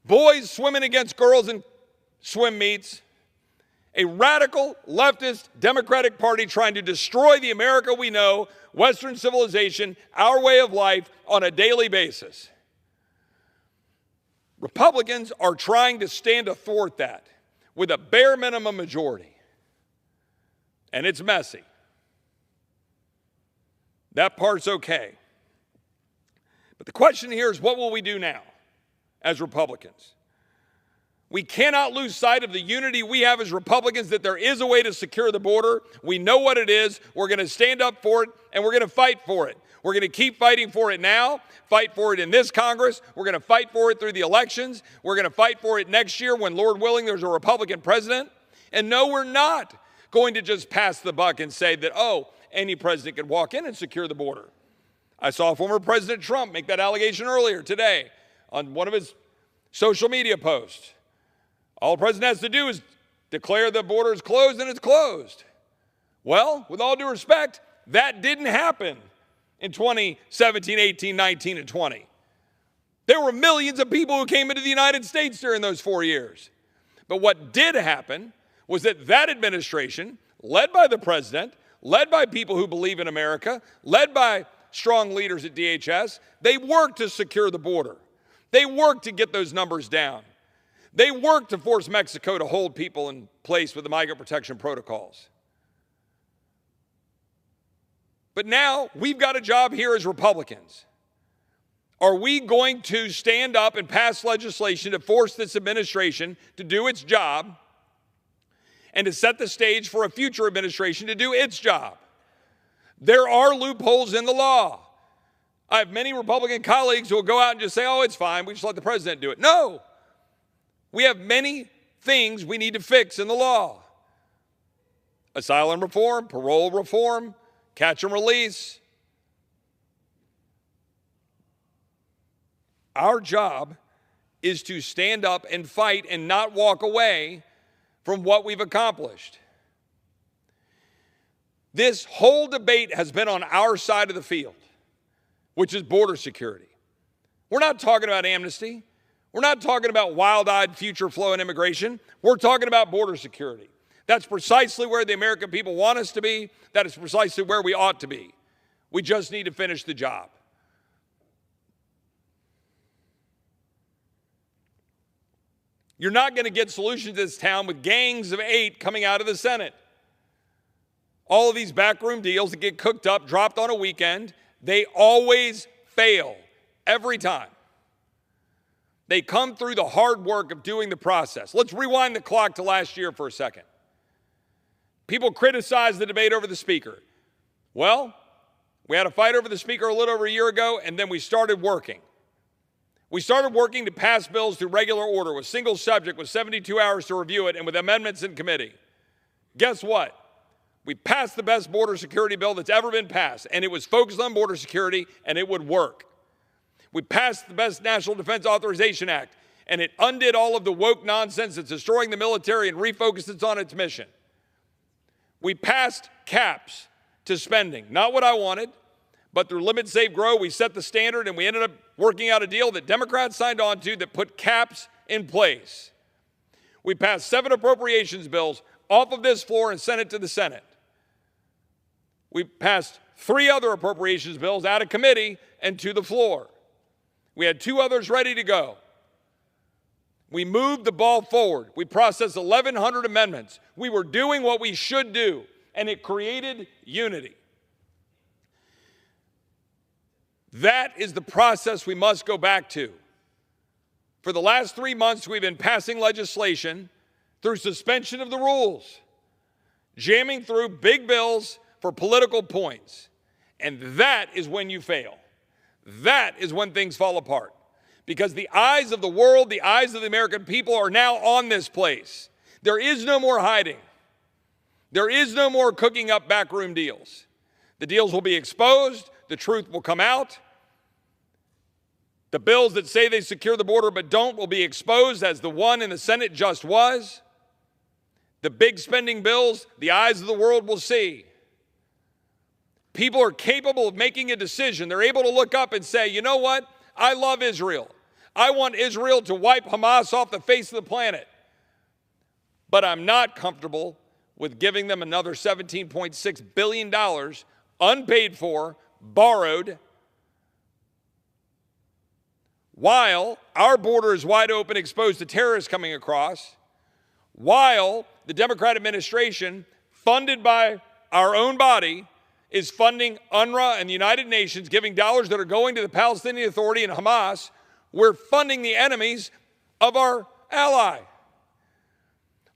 Speaker 12: boys swimming against girls in swim meets, a radical leftist Democratic Party trying to destroy the America we know, Western civilization, our way of life on a daily basis. Republicans are trying to stand athwart that with a bare minimum majority. And it's messy. That part's okay. But the question here is, what will we do now as Republicans? We cannot lose sight of the unity we have as Republicans that there is a way to secure the border. We know what it is. We're going to stand up for it, and we're going to fight for it. We're going to keep fighting for it now, fight for it in this Congress. We're going to fight for it through the elections. We're going to fight for it next year when, Lord willing, there's a Republican president. And no, we're not going to just pass the buck and say that, oh, any president can walk in and secure the border. I saw former President Trump make that allegation earlier today on one of his social media posts. All the president has to do is declare the border is closed and it's closed. Well, with all due respect, that didn't happen in 2017, 18, 19, and 20. There were millions of people who came into the United States during those 4 years. But what did happen was that administration, led by the president, led by people who believe in America, led by strong leaders at DHS, they worked to secure the border. They worked to get those numbers down. They worked to force Mexico to hold people in place with the migrant protection protocols. But now we've got a job here as Republicans. Are we going to stand up and pass legislation to force this administration to do its job and to set the stage for a future administration to do its job? There are loopholes in the law. I have many Republican colleagues who will go out and just say, oh, it's fine, we just let the president do it. No. We have many things we need to fix in the law. Asylum reform, parole reform, catch and release. Our job is to stand up and fight and not walk away from what we've accomplished. This whole debate has been on our side of the field, which is border security. We're not talking about amnesty. We're not talking about wild-eyed future flow and immigration. We're talking about border security. That's precisely where the American people want us to be. That is precisely where we ought to be. We just need to finish the job. You're not going to get solutions to this town with gangs of 8 coming out of the Senate. All of these backroom deals that get cooked up, dropped on a weekend, they always fail, every time. They come through the hard work of doing the process. Let's rewind the clock to last year for a second. People criticize the debate over the speaker. Well, we had a fight over the speaker a little over a year ago, and then we started working. We started working to pass bills through regular order with single subject, with 72 hours to review it, and with amendments in committee. Guess what? We passed the best border security bill that's ever been passed, and it was focused on border security, and it would work. We passed the best National Defense Authorization Act, and it undid all of the woke nonsense that's destroying the military and refocused it on its mission. We passed caps to spending, not what I wanted, but through Limit, Save, Grow, we set the standard, and we ended up working out a deal that Democrats signed on to that put caps in place. We passed 7 appropriations bills off of this floor and sent it to the Senate. We passed 3 other appropriations bills out of committee and to the floor. We had 2 others ready to go. We moved the ball forward. We processed 1,100 amendments. We were doing what we should do, and it created unity. That is the process we must go back to. For the last 3 months, we've been passing legislation through suspension of the rules, jamming through big bills for political points. And that is when you fail. That is when things fall apart. Because the eyes of the world, the eyes of the American people are now on this place. There is no more hiding. There is no more cooking up backroom deals. The deals will be exposed. The truth will come out. The bills that say they secure the border but don't will be exposed, as the one in the Senate just was. The big spending bills, the eyes of the world will see. People are capable of making a decision. They're able to look up and say, you know what? I love Israel. I want Israel to wipe Hamas off the face of the planet. But I'm not comfortable with giving them another $17.6 billion unpaid for, borrowed, while our border is wide open, exposed to terrorists coming across, while the Democrat administration, funded by our own body, is funding UNRWA and the United Nations, giving dollars that are going to the Palestinian Authority and Hamas. We're funding the enemies of our ally.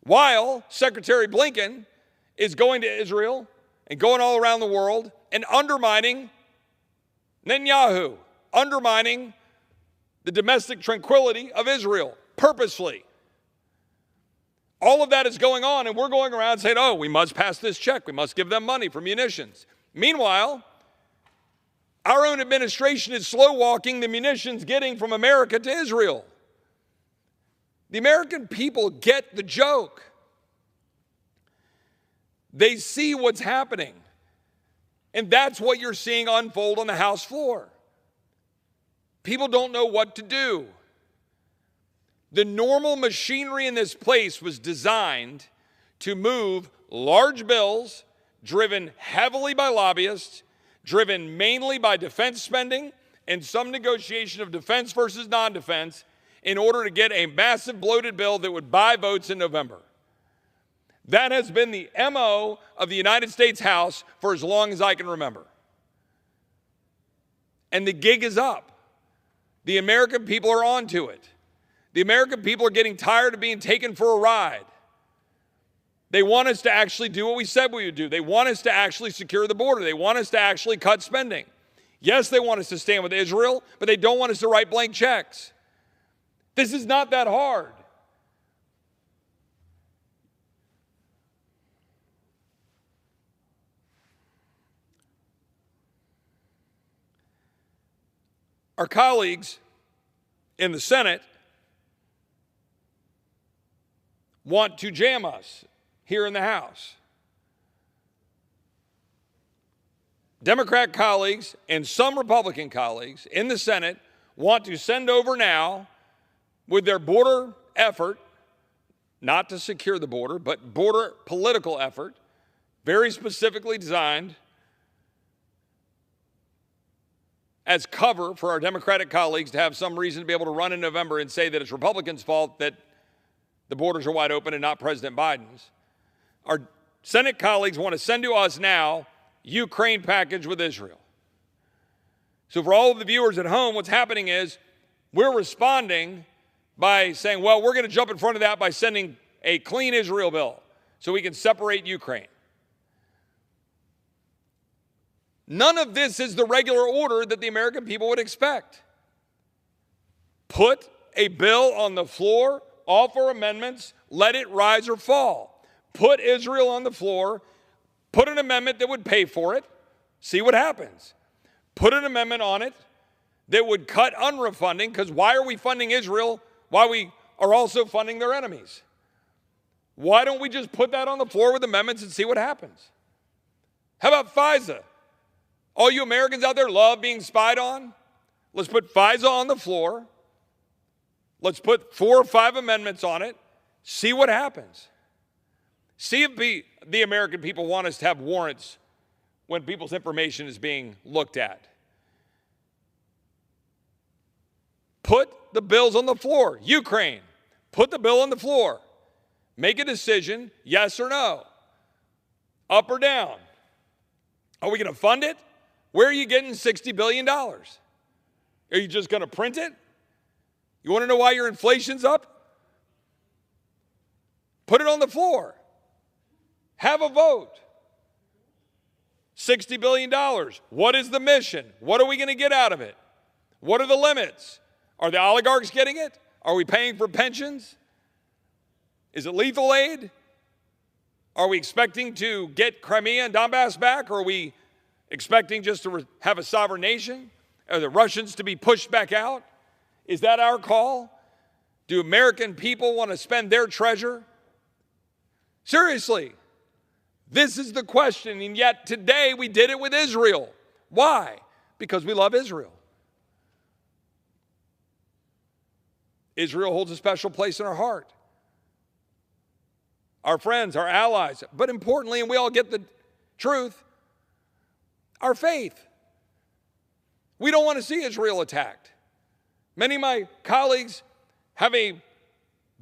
Speaker 12: While Secretary Blinken is going to Israel and going all around the world and undermining Netanyahu, undermining the domestic tranquility of Israel purposely. All of that is going on, and we're going around saying, oh, we must pass this check. We must give them money for munitions. Meanwhile, our own administration is slow-walking the munitions getting from America to Israel. The American people get the joke. They see what's happening. And that's what you're seeing unfold on the House floor. People don't know what to do. The normal machinery in this place was designed to move large bills driven heavily by lobbyists, driven mainly by defense spending and some negotiation of defense versus non-defense in order to get a massive bloated bill that would buy votes in November. That has been the MO of the United States House for as long as I can remember. And the gig is up. The American people are onto it. The American people are getting tired of being taken for a ride. They want us to actually do what we said we would do. They want us to actually secure the border. They want us to actually cut spending. Yes, they want us to stand with Israel, but they don't want us to write blank checks. This is not that hard. Our colleagues in the Senate want to jam us here in the House. Democrat colleagues and some Republican colleagues in the Senate want to send over now, with their border effort, not to secure the border, but border political effort, very specifically designed as cover for our Democratic colleagues to have some reason to be able to run in November and say that it's Republicans' fault that the borders are wide open and not President Biden's. Our Senate colleagues want to send to us now Ukraine package with Israel. So for all of the viewers at home, what's happening is we're responding by saying, well, we're going to jump in front of that by sending a clean Israel bill so we can separate Ukraine. None of this is the regular order that the American people would expect. Put a bill on the floor, offer amendments, let it rise or fall. Put Israel on the floor, put an amendment that would pay for it, see what happens. Put an amendment on it that would cut UNRWA funding, because why are we funding Israel while we are also funding their enemies? Why don't we just put that on the floor with amendments and see what happens? How about FISA? All you Americans out there love being spied on? Let's put FISA on the floor. Let's put 4 or 5 amendments on it. See what happens. See if the American people want us to have warrants when people's information is being looked at. Put the bills on the floor. Ukraine, put the bill on the floor. Make a decision, yes or no. Up or down. Are we going to fund it? Where are you getting $60 billion? Are you just going to print it? You want to know why your inflation's up? Put it on the floor. Have a vote. $60 billion. What is the mission? What are we going to get out of it? What are the limits? Are the oligarchs getting it? Are we paying for pensions? Is it lethal aid? Are we expecting to get Crimea and Donbass back? Or are we expecting just to have a sovereign nation? Are the Russians to be pushed back out? Is that our call? Do American people want to spend their treasure? Seriously, this is the question, and yet today we did it with Israel. Why? Because we love Israel. Israel holds a special place in our heart. Our friends, our allies, but importantly, and we all get the truth, our faith. We don't want to see Israel attacked. Many of my colleagues have a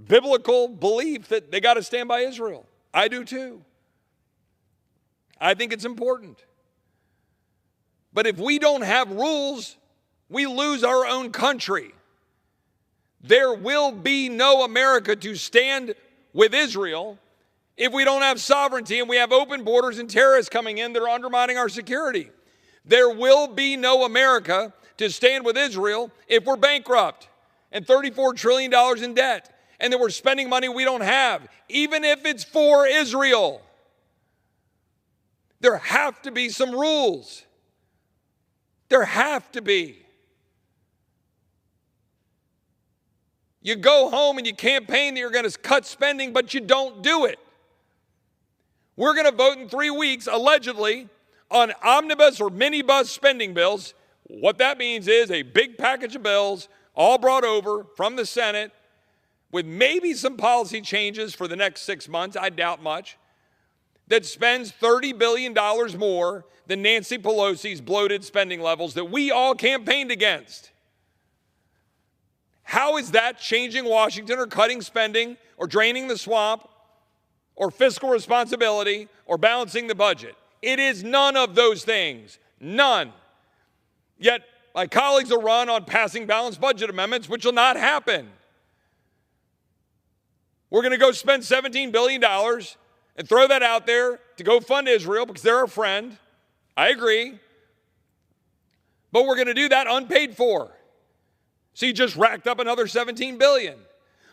Speaker 12: biblical belief that they got to stand by Israel. I do too. I think it's important. But if we don't have rules, we lose our own country. There will be no America to stand with Israel if we don't have sovereignty and we have open borders and terrorists coming in that are undermining our security. There will be no America to stand with Israel if we're bankrupt and $34 trillion in debt and that we're spending money we don't have, even if it's for Israel. There have to be some rules. There have to be. You go home and you campaign that you're going to cut spending, but you don't do it. We're going to vote in 3 weeks, allegedly, on omnibus or minibus spending bills. What that means is a big package of bills all brought over from the Senate with maybe some policy changes for the next 6 months, I doubt much, that spends $30 billion more than Nancy Pelosi's bloated spending levels that we all campaigned against. How is that changing Washington or cutting spending or draining the swamp or fiscal responsibility or balancing the budget? It is none of those things. None. Yet my colleagues will run on passing balanced budget amendments, which will not happen. We're going to go spend $17 billion and throw that out there to go fund Israel because they're our friend. I agree. But we're going to do that unpaid for. So you just racked up another $17 billion.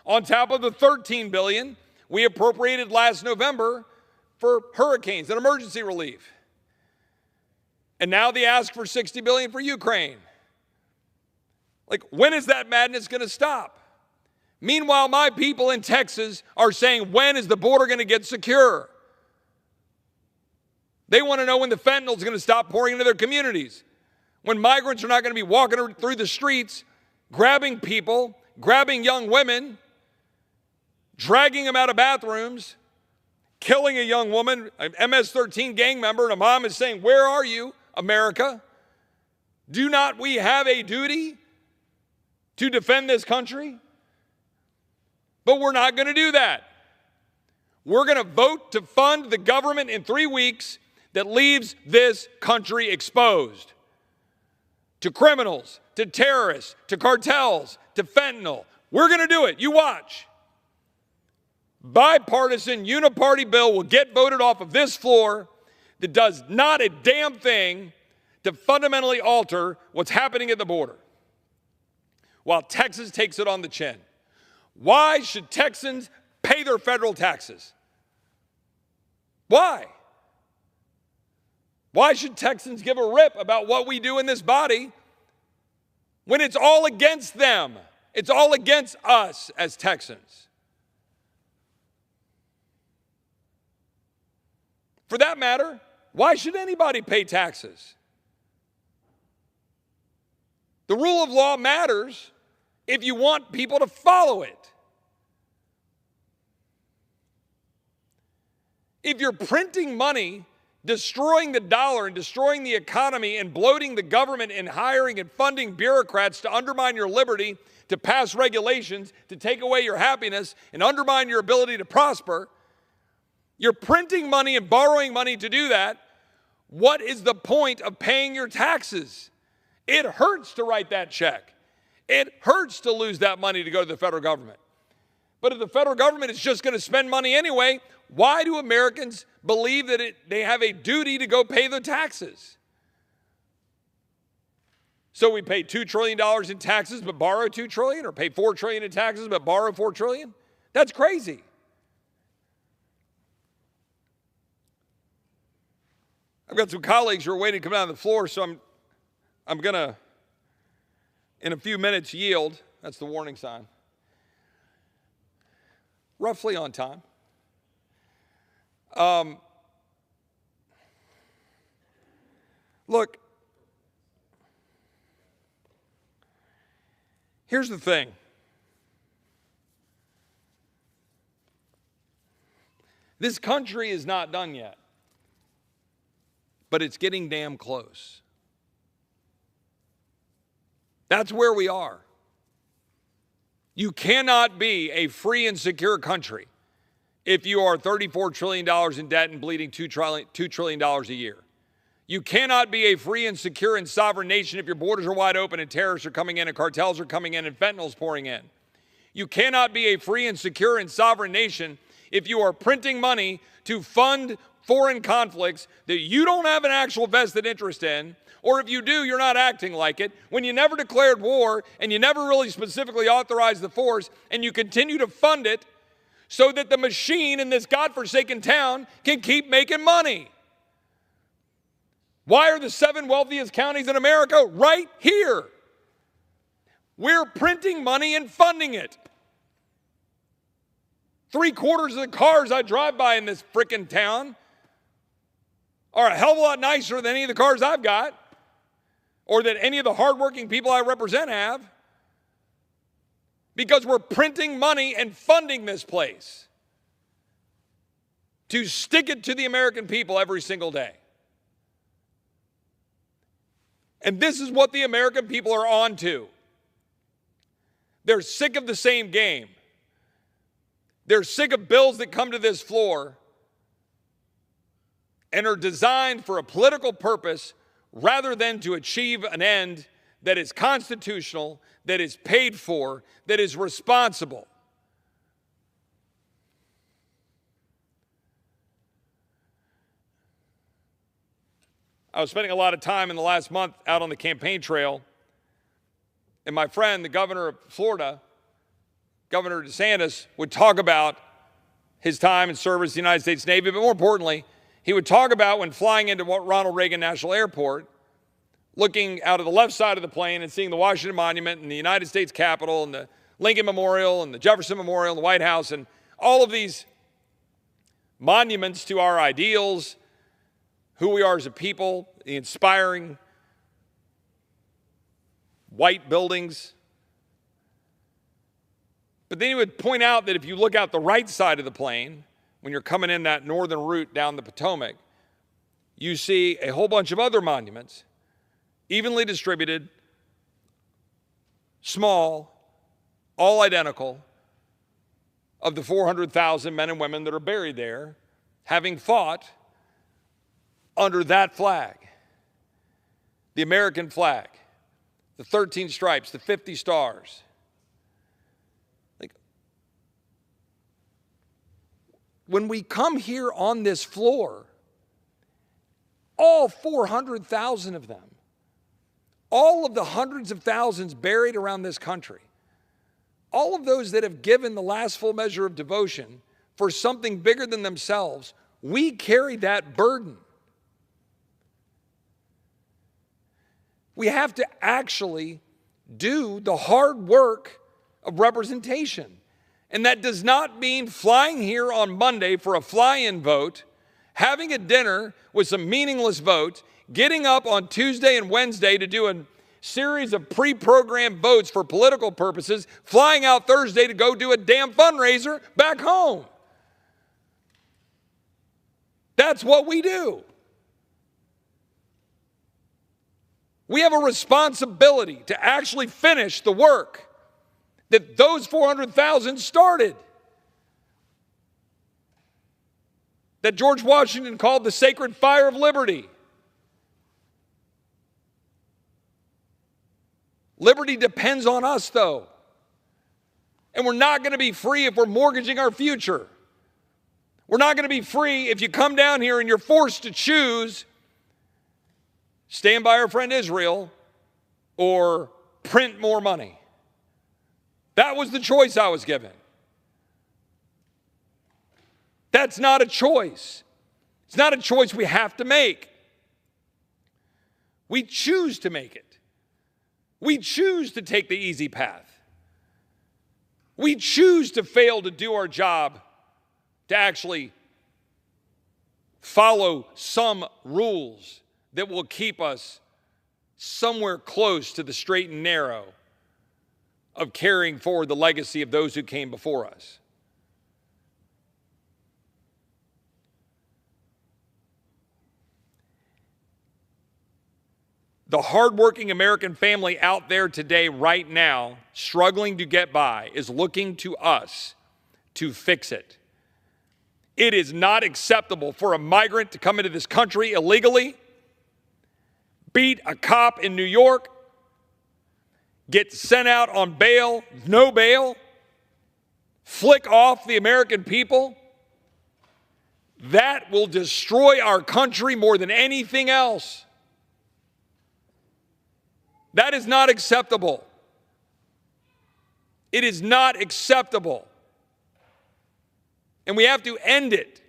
Speaker 12: On top of the $13 billion we appropriated last November for hurricanes and emergency relief. And now they ask for $60 billion for Ukraine. Like, when is that madness going to stop? Meanwhile, my people in Texas are saying, when is the border going to get secure? They want to know when the fentanyl is going to stop pouring into their communities, when migrants are not going to be walking through the streets, grabbing people, grabbing young women, dragging them out of bathrooms, killing a young woman, an MS-13 gang member, and a mom is saying, where are you, America? Do not we have a duty to defend this country? But we're not going to do that. We're going to vote to fund the government in 3 weeks that leaves this country exposed to criminals, to terrorists, to cartels, to fentanyl. We're going to do it. You watch. Bipartisan, uniparty bill will get voted off of this floor that does not a damn thing to fundamentally alter what's happening at the border, while Texas takes it on the chin. Why should Texans pay their federal taxes? Why? Why should Texans give a rip about what we do in this body when it's all against them? It's all against us as Texans. For that matter, why should anybody pay taxes? The rule of law matters if you want people to follow it. If you're printing money, destroying the dollar and destroying the economy and bloating the government and hiring and funding bureaucrats to undermine your liberty, to pass regulations, to take away your happiness and undermine your ability to prosper, you're printing money and borrowing money to do that. What is the point of paying your taxes? It hurts to write that check. It hurts to lose that money to go to the federal government. But if the federal government is just going to spend money anyway, why do Americans believe that they have a duty to go pay the taxes? So we pay $2 trillion in taxes but borrow $2 trillion, or pay $4 trillion in taxes but borrow $4 trillion? That's crazy. I've got some colleagues who are waiting to come down to the floor, so I'm going to, in a few minutes, yield. That's the warning sign. Roughly on time. Look, here's the thing. This country is not done yet, but it's getting damn close. That's where we are. You cannot be a free and secure country if you are $34 trillion in debt and bleeding $2 trillion a year. You cannot be a free and secure and sovereign nation if your borders are wide open and terrorists are coming in and cartels are coming in and fentanyl's pouring in. You cannot be a free and secure and sovereign nation if you are printing money to fund foreign conflicts that you don't have an actual vested interest in, or if you do, you're not acting like it, when you never declared war and you never really specifically authorized the force, and you continue to fund it so that the machine in this godforsaken town can keep making money. Why are the 7 wealthiest counties in America right here? We're printing money and funding it. 3/4 of the cars I drive by in this frickin' town are a hell of a lot nicer than any of the cars I've got or that any of the hardworking people I represent have, because we're printing money and funding this place to stick it to the American people every single day. And this is what the American people are on to. They're sick of the same game. They're sick of bills that come to this floor and are designed for a political purpose rather than to achieve an end that is constitutional, that is paid for, that is responsible. I was spending a lot of time in the last month out on the campaign trail, and my friend, the governor of Florida, Governor DeSantis, would talk about his time in service in the United States Navy, but more importantly, he would talk about when flying into Ronald Reagan National Airport, looking out of the left side of the plane and seeing the Washington Monument and the United States Capitol and the Lincoln Memorial and the Jefferson Memorial and the White House and all of these monuments to our ideals, who we are as a people, the inspiring white buildings. But then he would point out that if you look out the right side of the plane, when you're coming in that northern route down the Potomac, you see a whole bunch of other monuments, evenly distributed, small, all identical, of the 400,000 men and women that are buried there, having fought under that flag, the American flag, the 13 stripes, the 50 stars. When we come here on this floor, all 400,000 of them, all of the hundreds of thousands buried around this country, all of those that have given the last full measure of devotion for something bigger than themselves, we carry that burden. We have to actually do the hard work of representation. And that does not mean flying here on Monday for a fly-in vote, having a dinner with some meaningless votes, getting up on Tuesday and Wednesday to do a series of pre-programmed votes for political purposes, flying out Thursday to go do a damn fundraiser back home. That's what we do. We have a responsibility to actually finish the work that those 400,000 started, that George Washington called the sacred fire of liberty. Liberty depends on us, though. And we're not going to be free if we're mortgaging our future. We're not going to be free if you come down here and you're forced to choose stand by our friend Israel or print more money. That was the choice I was given. That's not a choice. It's not a choice we have to make. We choose to make it. We choose to take the easy path. We choose to fail to do our job, to actually follow some rules that will keep us somewhere close to the straight and narrow of carrying forward the legacy of those who came before us. The hardworking American family out there today, right now, struggling to get by, is looking to us to fix it. It is not acceptable for a migrant to come into this country illegally, beat a cop in New York, get sent out on bail, no bail, flick off the American people. That will destroy our country more than anything else. That is not acceptable. It is not acceptable. And we have to end it,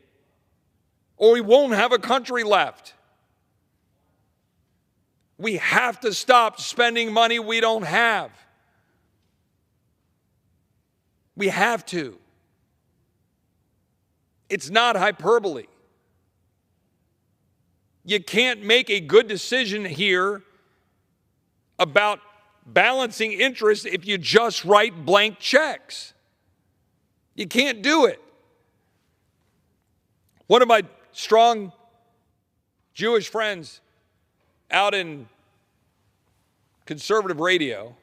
Speaker 12: or we won't have a country left. We have to stop spending money we don't have. We have to. It's not hyperbole. You can't make a good decision here about balancing interests if you just write blank checks. You can't do it. One of my strong Jewish friends out in conservative radio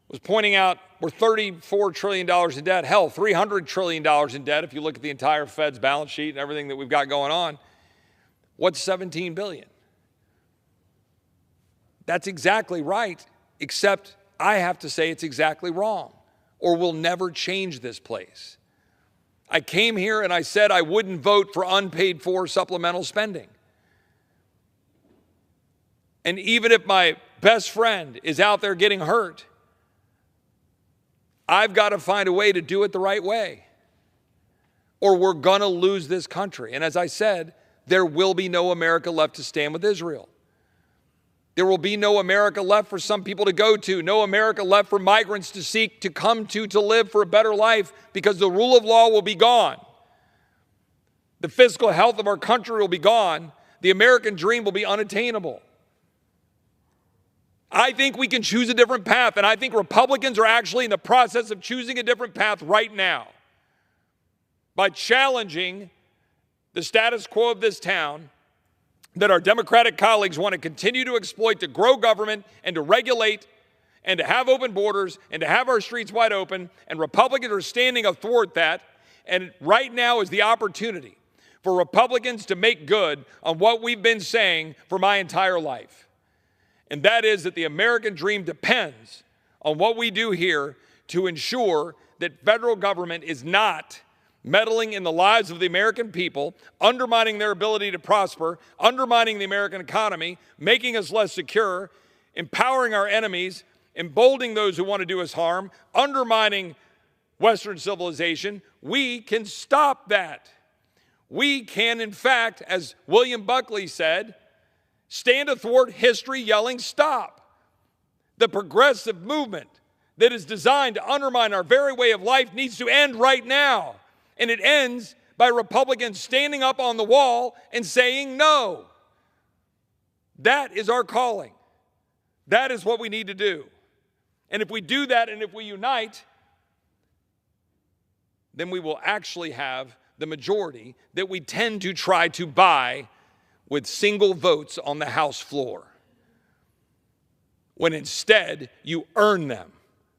Speaker 12: was pointing out we're $34 trillion in debt. Hell, $300 trillion in debt if you look at the entire Fed's balance sheet and everything that we've got going on. What's 17 billion? That's exactly right, except I have to say it's exactly wrong, or we'll never change this place. I came here and I said I wouldn't vote for unpaid for supplemental spending. And even if my best friend is out there getting hurt, I've got to find a way to do it the right way, or we're going to lose this country. And as I said, there will be no America left to stand with Israel. There will be no America left for some people to go to, no America left for migrants to seek to come to live for a better life, because the rule of law will be gone. The fiscal health of our country will be gone. The American dream will be unattainable. I think we can choose a different path, and I think Republicans are actually in the process of choosing a different path right now by challenging the status quo of this town that our Democratic colleagues want to continue to exploit, to grow government and to regulate and to have open borders and to have our streets wide open, and Republicans are standing athwart that. And right now is the opportunity for Republicans to make good on what we've been saying for my entire life. And that is that the American dream depends on what we do here to ensure that federal government is not meddling in the lives of the American people, undermining their ability to prosper, undermining the American economy, making us less secure, empowering our enemies, emboldening those who want to do us harm, undermining Western civilization. We can stop that. We can, in fact, as William Buckley said, stand athwart history yelling, "Stop!" The progressive movement that is designed to undermine our very way of life needs to end right now. And it ends by Republicans standing up on the wall and saying no. That is our calling. That is what we need to do. And if we do that, and if we unite, then we will actually have the majority that we tend to try to buy with single votes on the House floor, when instead you earn them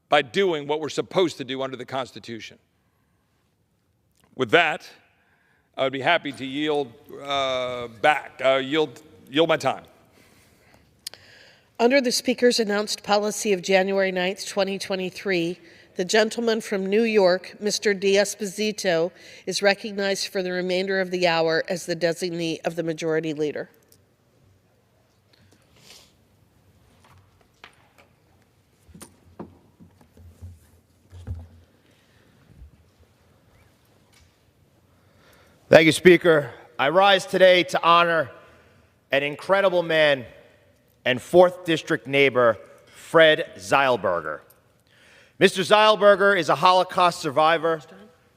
Speaker 12: by doing what we're supposed to do under the Constitution. With that, I would be happy to yield my time.
Speaker 22: Under the Speaker's announced policy of January 9th, 2023, the gentleman from New York, Mr. D'Esposito, is recognized for the remainder of the hour as the designee of the Majority Leader.
Speaker 9: Thank you, Speaker. I rise today to honor an incredible man and 4th District neighbor, Fred Zeilberger. Mr. Zeilberger is a Holocaust survivor,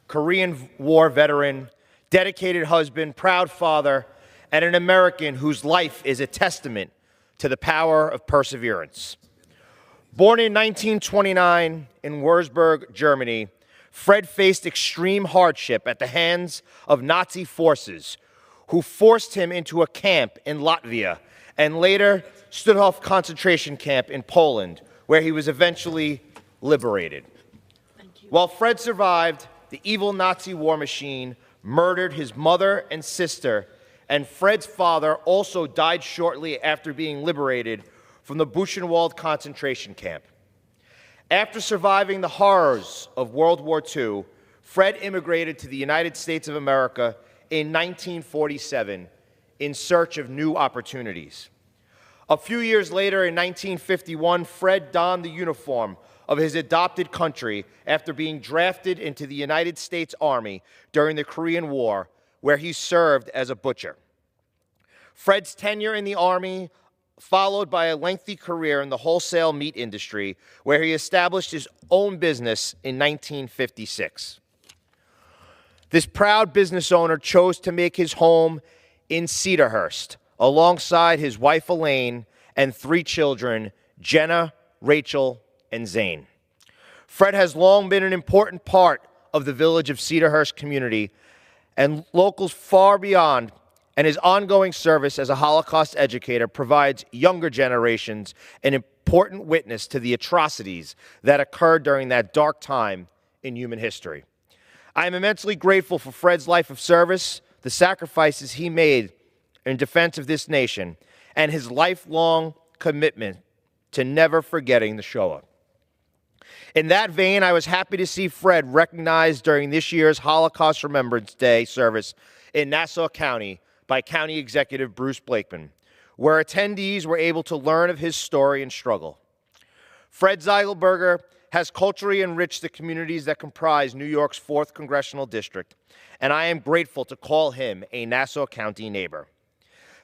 Speaker 9: Korean War veteran, dedicated husband, proud father, and an American whose life is a testament to the power of perseverance. Born in 1929 in Würzburg, Germany, Fred faced extreme hardship at the hands of Nazi forces who forced him into a camp in Latvia and later Stutthof concentration camp in Poland, where he was eventually liberated. While Fred survived, the evil Nazi war machine murdered his mother and sister, and Fred's father also died shortly after being liberated from the Buchenwald concentration camp. After surviving the horrors of World War II, Fred immigrated to the United States of America in 1947 in search of new opportunities. A few years later, in 1951, Fred donned the uniform of his adopted country after being drafted into the United States Army during the Korean War, where he served as a butcher. Fred's tenure in the Army followed by a lengthy career in the wholesale meat industry, where he established his own business in 1956. This proud business owner chose to make his home in Cedarhurst, alongside his wife Elaine and 3 children, Jenna, Rachel, and Zane. Fred has long been an important part of the village of Cedarhurst community and locals far beyond, and his ongoing service as a Holocaust educator provides younger generations an important witness to the atrocities that occurred during that dark time in human history. I am immensely grateful for Fred's life of service, the sacrifices he made in defense of this nation, and his lifelong commitment to never forgetting the Shoah. In that vein, I was happy to see Fred recognized during this year's Holocaust Remembrance Day service in Nassau County by County Executive Bruce Blakeman, where attendees were able to learn of his story and struggle. Fred Zeigelberger has culturally enriched the communities that comprise New York's 4th Congressional District, and I am grateful to call him a Nassau County neighbor.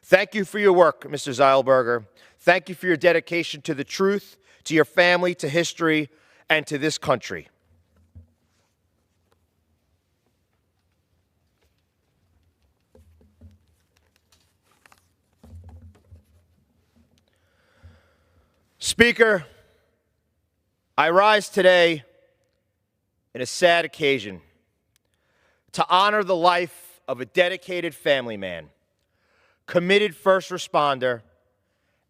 Speaker 9: Thank you for your work, Mr. Zeigelberger. Thank you for your dedication to the truth, to your family, to history, and to this country. Speaker, I rise today in a sad occasion to honor the life of a dedicated family man, committed first responder,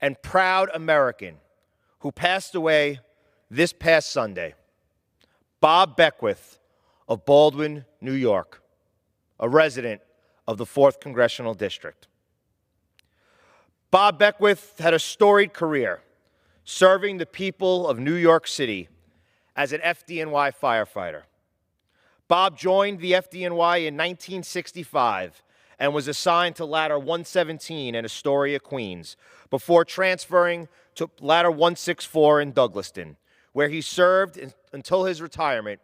Speaker 9: and proud American who passed away this past Sunday, Bob Beckwith of Baldwin, New York, a resident of the 4th Congressional District. Bob Beckwith had a storied career serving the people of New York City as an FDNY firefighter. Bob joined the FDNY in 1965 and was assigned to Ladder 117 in Astoria, Queens, before transferring to Ladder 164 in Douglaston, where he served until his retirement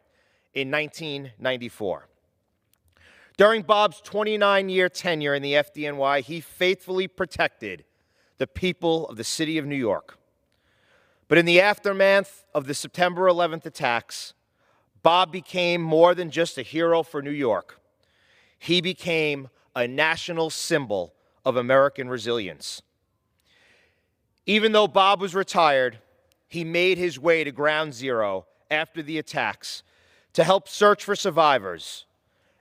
Speaker 9: in 1994. During Bob's 29-year tenure in the FDNY, he faithfully protected the people of the city of New York. But in the aftermath of the September 11th attacks, Bob became more than just a hero for New York. He became a national symbol of American resilience. Even though Bob was retired, he made his way to Ground Zero after the attacks to help search for survivors,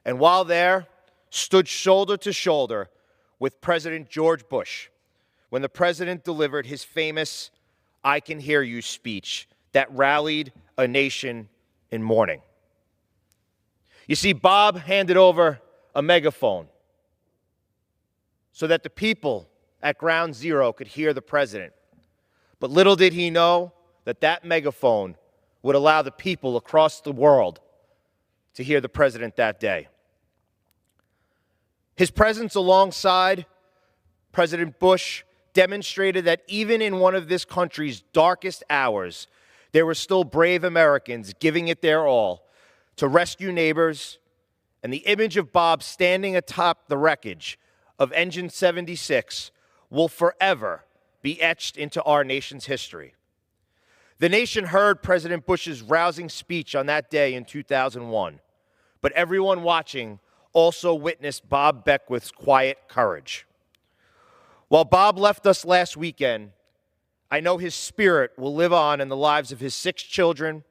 Speaker 9: and while there, stood shoulder to shoulder with President George Bush when the president delivered his famous "I Can Hear You" speech that rallied a nation in mourning. You see, Bob handed over a megaphone so that the people at Ground Zero could hear the president. But little did he know that that megaphone would allow the people across the world to hear the president that day. His presence alongside President Bush demonstrated that even in one of this country's darkest hours, there were still brave Americans giving it their all to rescue neighbors, and the image of Bob standing atop the wreckage of Engine 76 will forever be etched into our nation's history. The nation heard President Bush's rousing speech on that day in 2001, but everyone watching also witnessed Bob Beckwith's quiet courage. While Bob left us last weekend, I know his spirit will live on in the lives of his 6 children,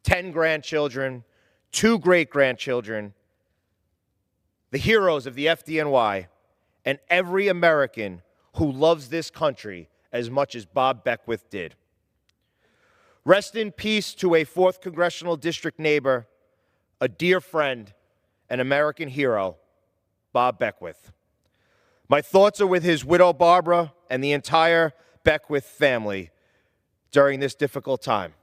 Speaker 9: 10 grandchildren, 2 great-grandchildren, the heroes of the FDNY, and every American who loves this country as much as Bob Beckwith did. Rest in peace to a 4th Congressional District neighbor, a dear friend, an American hero, Bob Beckwith. My thoughts are with his widow, Barbara, and the entire Beckwith family during this difficult time.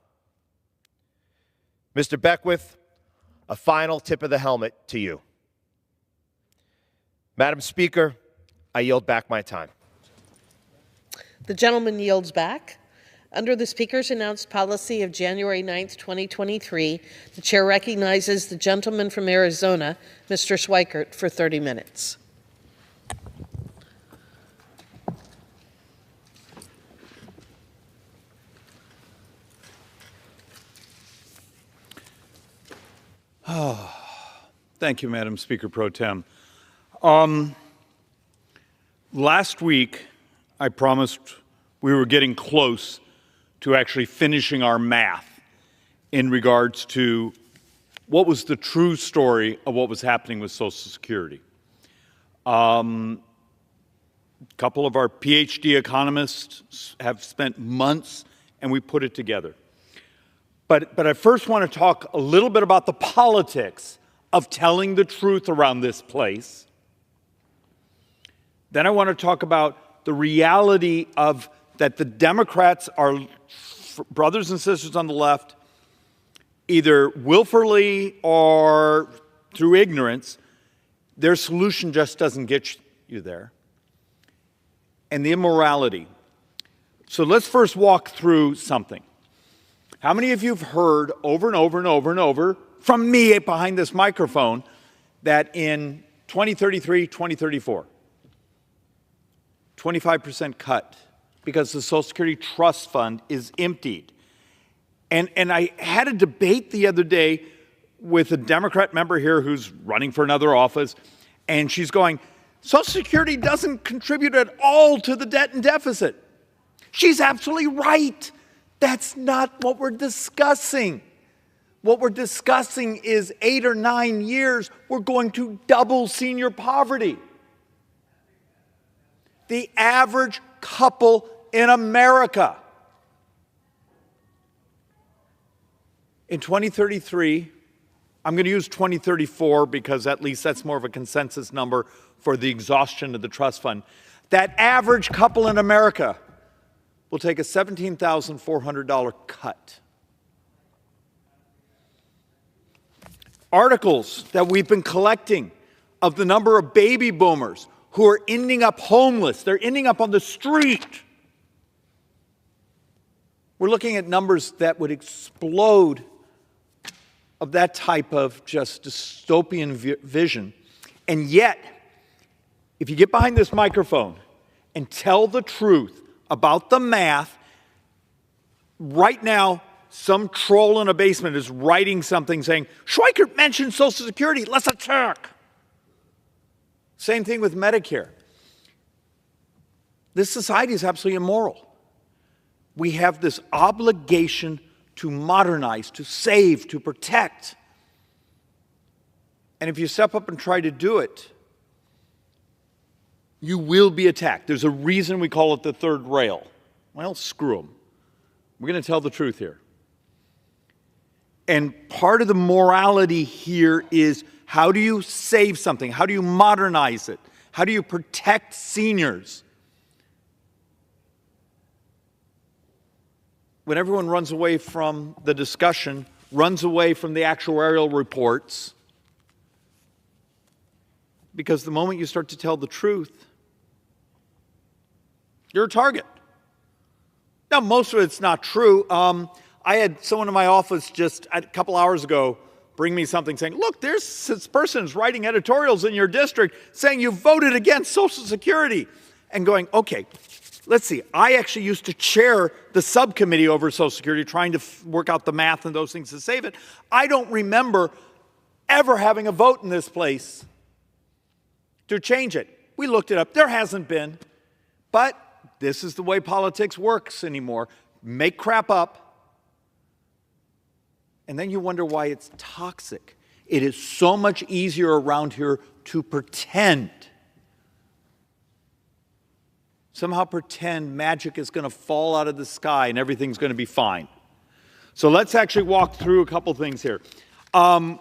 Speaker 9: Mr. Beckwith, a final tip of the helmet to you. Madam Speaker, I yield back my time.
Speaker 22: The gentleman yields back. Under the Speaker's announced policy of January 9th, 2023, the Chair recognizes the gentleman from Arizona, Mr. Schweikert, for 30 minutes.
Speaker 13: Thank you, Madam Speaker Pro Tem. Last week, I promised we were getting close to actually finishing our math in regards to what was the true story of what was happening with Social Security. A couple of our PhD economists have spent months, and we put it together. But I first want to talk a little bit about the politics of telling the truth around this place. Then I want to talk about the reality of that the Democrats are brothers and sisters on the left, either willfully or through ignorance. Their solution just doesn't get you there. And the immorality. So let's first walk through something. How many of you have heard over and over and over and over from me behind this microphone that in 2033, 2034, 25% cut because the Social Security Trust Fund is emptied? And I had a debate the other day with a Democrat member here who's running for another office, and she's going, Social Security doesn't contribute at all to the debt and deficit. She's absolutely right. That's not what we're discussing. What we're discussing is 8 or 9 years, we're going to double senior poverty. The average couple in America in 2033, I'm going to use 2034 because at least that's more of a consensus number for the exhaustion of the trust fund. That average couple in America will take a $17,400 cut. Articles that we've been collecting of the number of baby boomers who are ending up homeless. They're ending up on the street. We're looking at numbers that would explode of that type of just dystopian vision. And yet, if you get behind this microphone and tell the truth about the math, right now, some troll in a basement is writing something saying, Schweikert mentioned Social Security, let's attack. Same thing with Medicare. This society is absolutely immoral. We have this obligation to modernize, to save, to protect. And if you step up and try to do it, you will be attacked. There's a reason we call it the third rail. Well, screw them. We're going to tell the truth here. And part of the morality here is, how do you save something? How do you modernize it? How do you protect seniors? When everyone runs away from the discussion, runs away from the actuarial reports, because the moment you start to tell the truth, you're a target. Now, most of it's not true. I had someone in my office just a couple hours ago bring me something saying, look, there's this person's writing editorials in your district saying you voted against Social Security. And going, okay, let's see. I actually used to chair the subcommittee over Social Security, trying to work out the math and those things to save it. I don't remember ever having a vote in this place to change it. We looked it up. There hasn't been. But this is the way politics works anymore. Make crap up. And then you wonder why it's toxic. It is so much easier around here to pretend. Somehow pretend magic is going to fall out of the sky and everything's going to be fine. So let's actually walk through a couple things here. One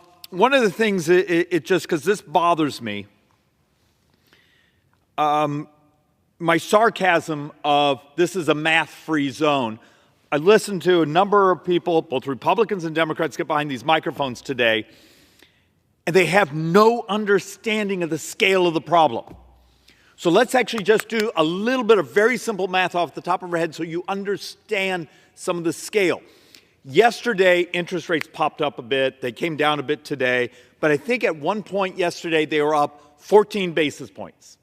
Speaker 13: of the things, it just, because this bothers me, my sarcasm of this is a math-free zone. I listened to a number of people, both Republicans and Democrats, get behind these microphones today, and they have no understanding of the scale of the problem. So let's actually just do a little bit of very simple math off the top of our head so you understand some of the scale. Yesterday, interest rates popped up a bit. They came down a bit today. But I think at one point yesterday, they were up 14 basis points.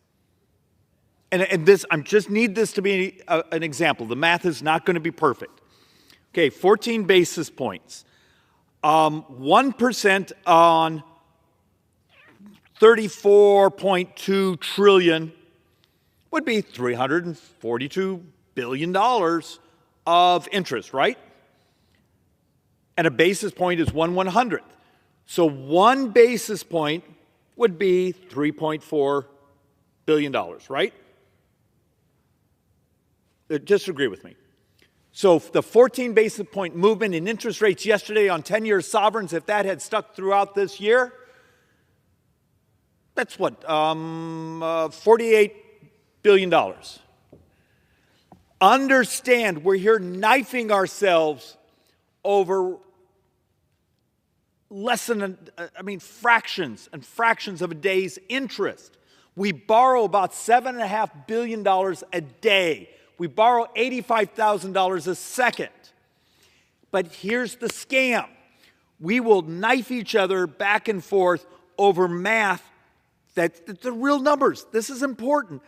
Speaker 13: And this, I just need this to be an example. The math is not going to be perfect. Okay, 14 basis points. 1% on 34.2 trillion would be $342 billion of interest, right? And a basis point is 1/100th. So 1 basis point would be $3.4 billion, right? Disagree with me. So the 14 basis point movement in interest rates yesterday on 10-year sovereigns, if that had stuck throughout this year, that's what, $48 billion. Understand, we're here knifing ourselves over less than, fractions and fractions of a day's interest. We borrow about $7.5 billion a day. We borrow $85,000 a second. But here's the scam. We will knife each other back and forth over math that's the real numbers. This is important.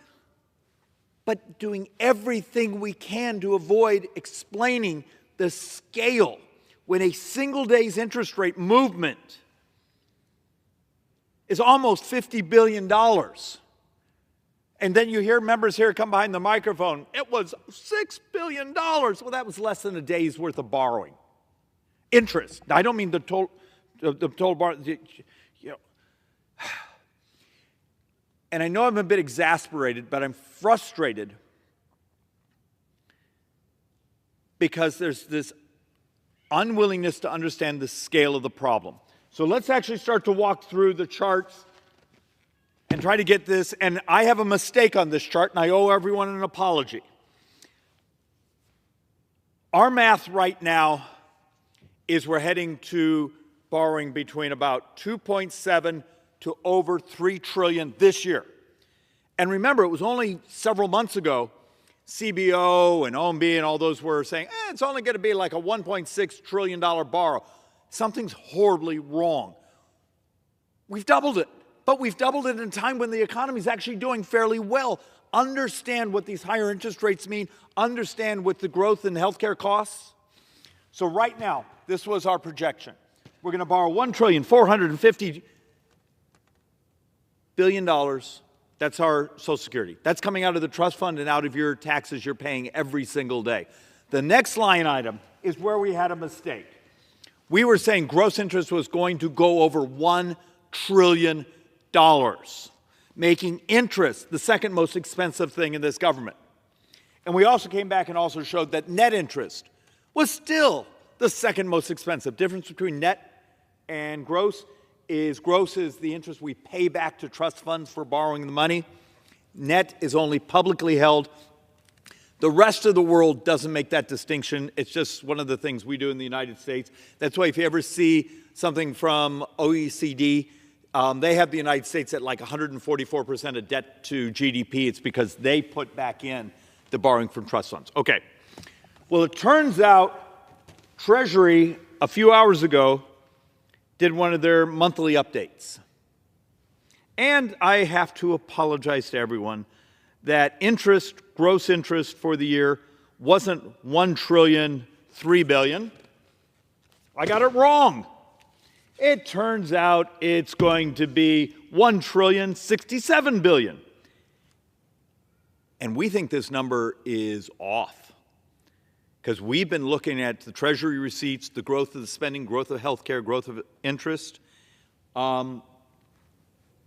Speaker 13: But doing everything we can to avoid explaining the scale when a single day's interest rate movement is almost $50 billion. And then you hear members here come behind the microphone, it was $6 billion. Well, that was less than a day's worth of borrowing. Interest. I don't mean the total borrowing. And I know I'm a bit exasperated, but I'm frustrated because there's this unwillingness to understand the scale of the problem. So let's actually start to walk through the charts and try to get this. And I have a mistake on this chart, and I owe everyone an apology. Our math right now is we're heading to borrowing between about 2.7 to over 3 trillion this year. And remember, it was only several months ago, CBO and OMB and all those were saying, it's only going to be like a $1.6 trillion borrow. Something's horribly wrong. We've doubled it, but we've doubled it in a time when the economy is actually doing fairly well. Understand what these higher interest rates mean. Understand what the growth in healthcare costs. So right now, this was our projection. We're going to borrow $1.45 trillion. That's our Social Security. That's coming out of the trust fund and out of your taxes you're paying every single day. The next line item is where we had a mistake. We were saying gross interest was going to go over $1 trillion, making interest the second most expensive thing in this government. And we also came back and also showed that net interest was still the second most expensive. Difference between net and gross is the interest we pay back to trust funds for borrowing the money. Net is only publicly held. The rest of the world doesn't make that distinction. It's just one of the things we do in the United States. That's why if you ever see something from OECD, they have the United States at like 144% of debt to GDP. It's because they put back in the borrowing from trust funds. Okay. Well, it turns out Treasury, a few hours ago, did one of their monthly updates. And I have to apologize to everyone that interest, gross interest for the year wasn't $1.003 trillion. I got it wrong. It turns out it's going to be $1.067 trillion. And we think this number is off because we've been looking at the Treasury receipts, the growth of the spending, growth of healthcare, growth of interest. My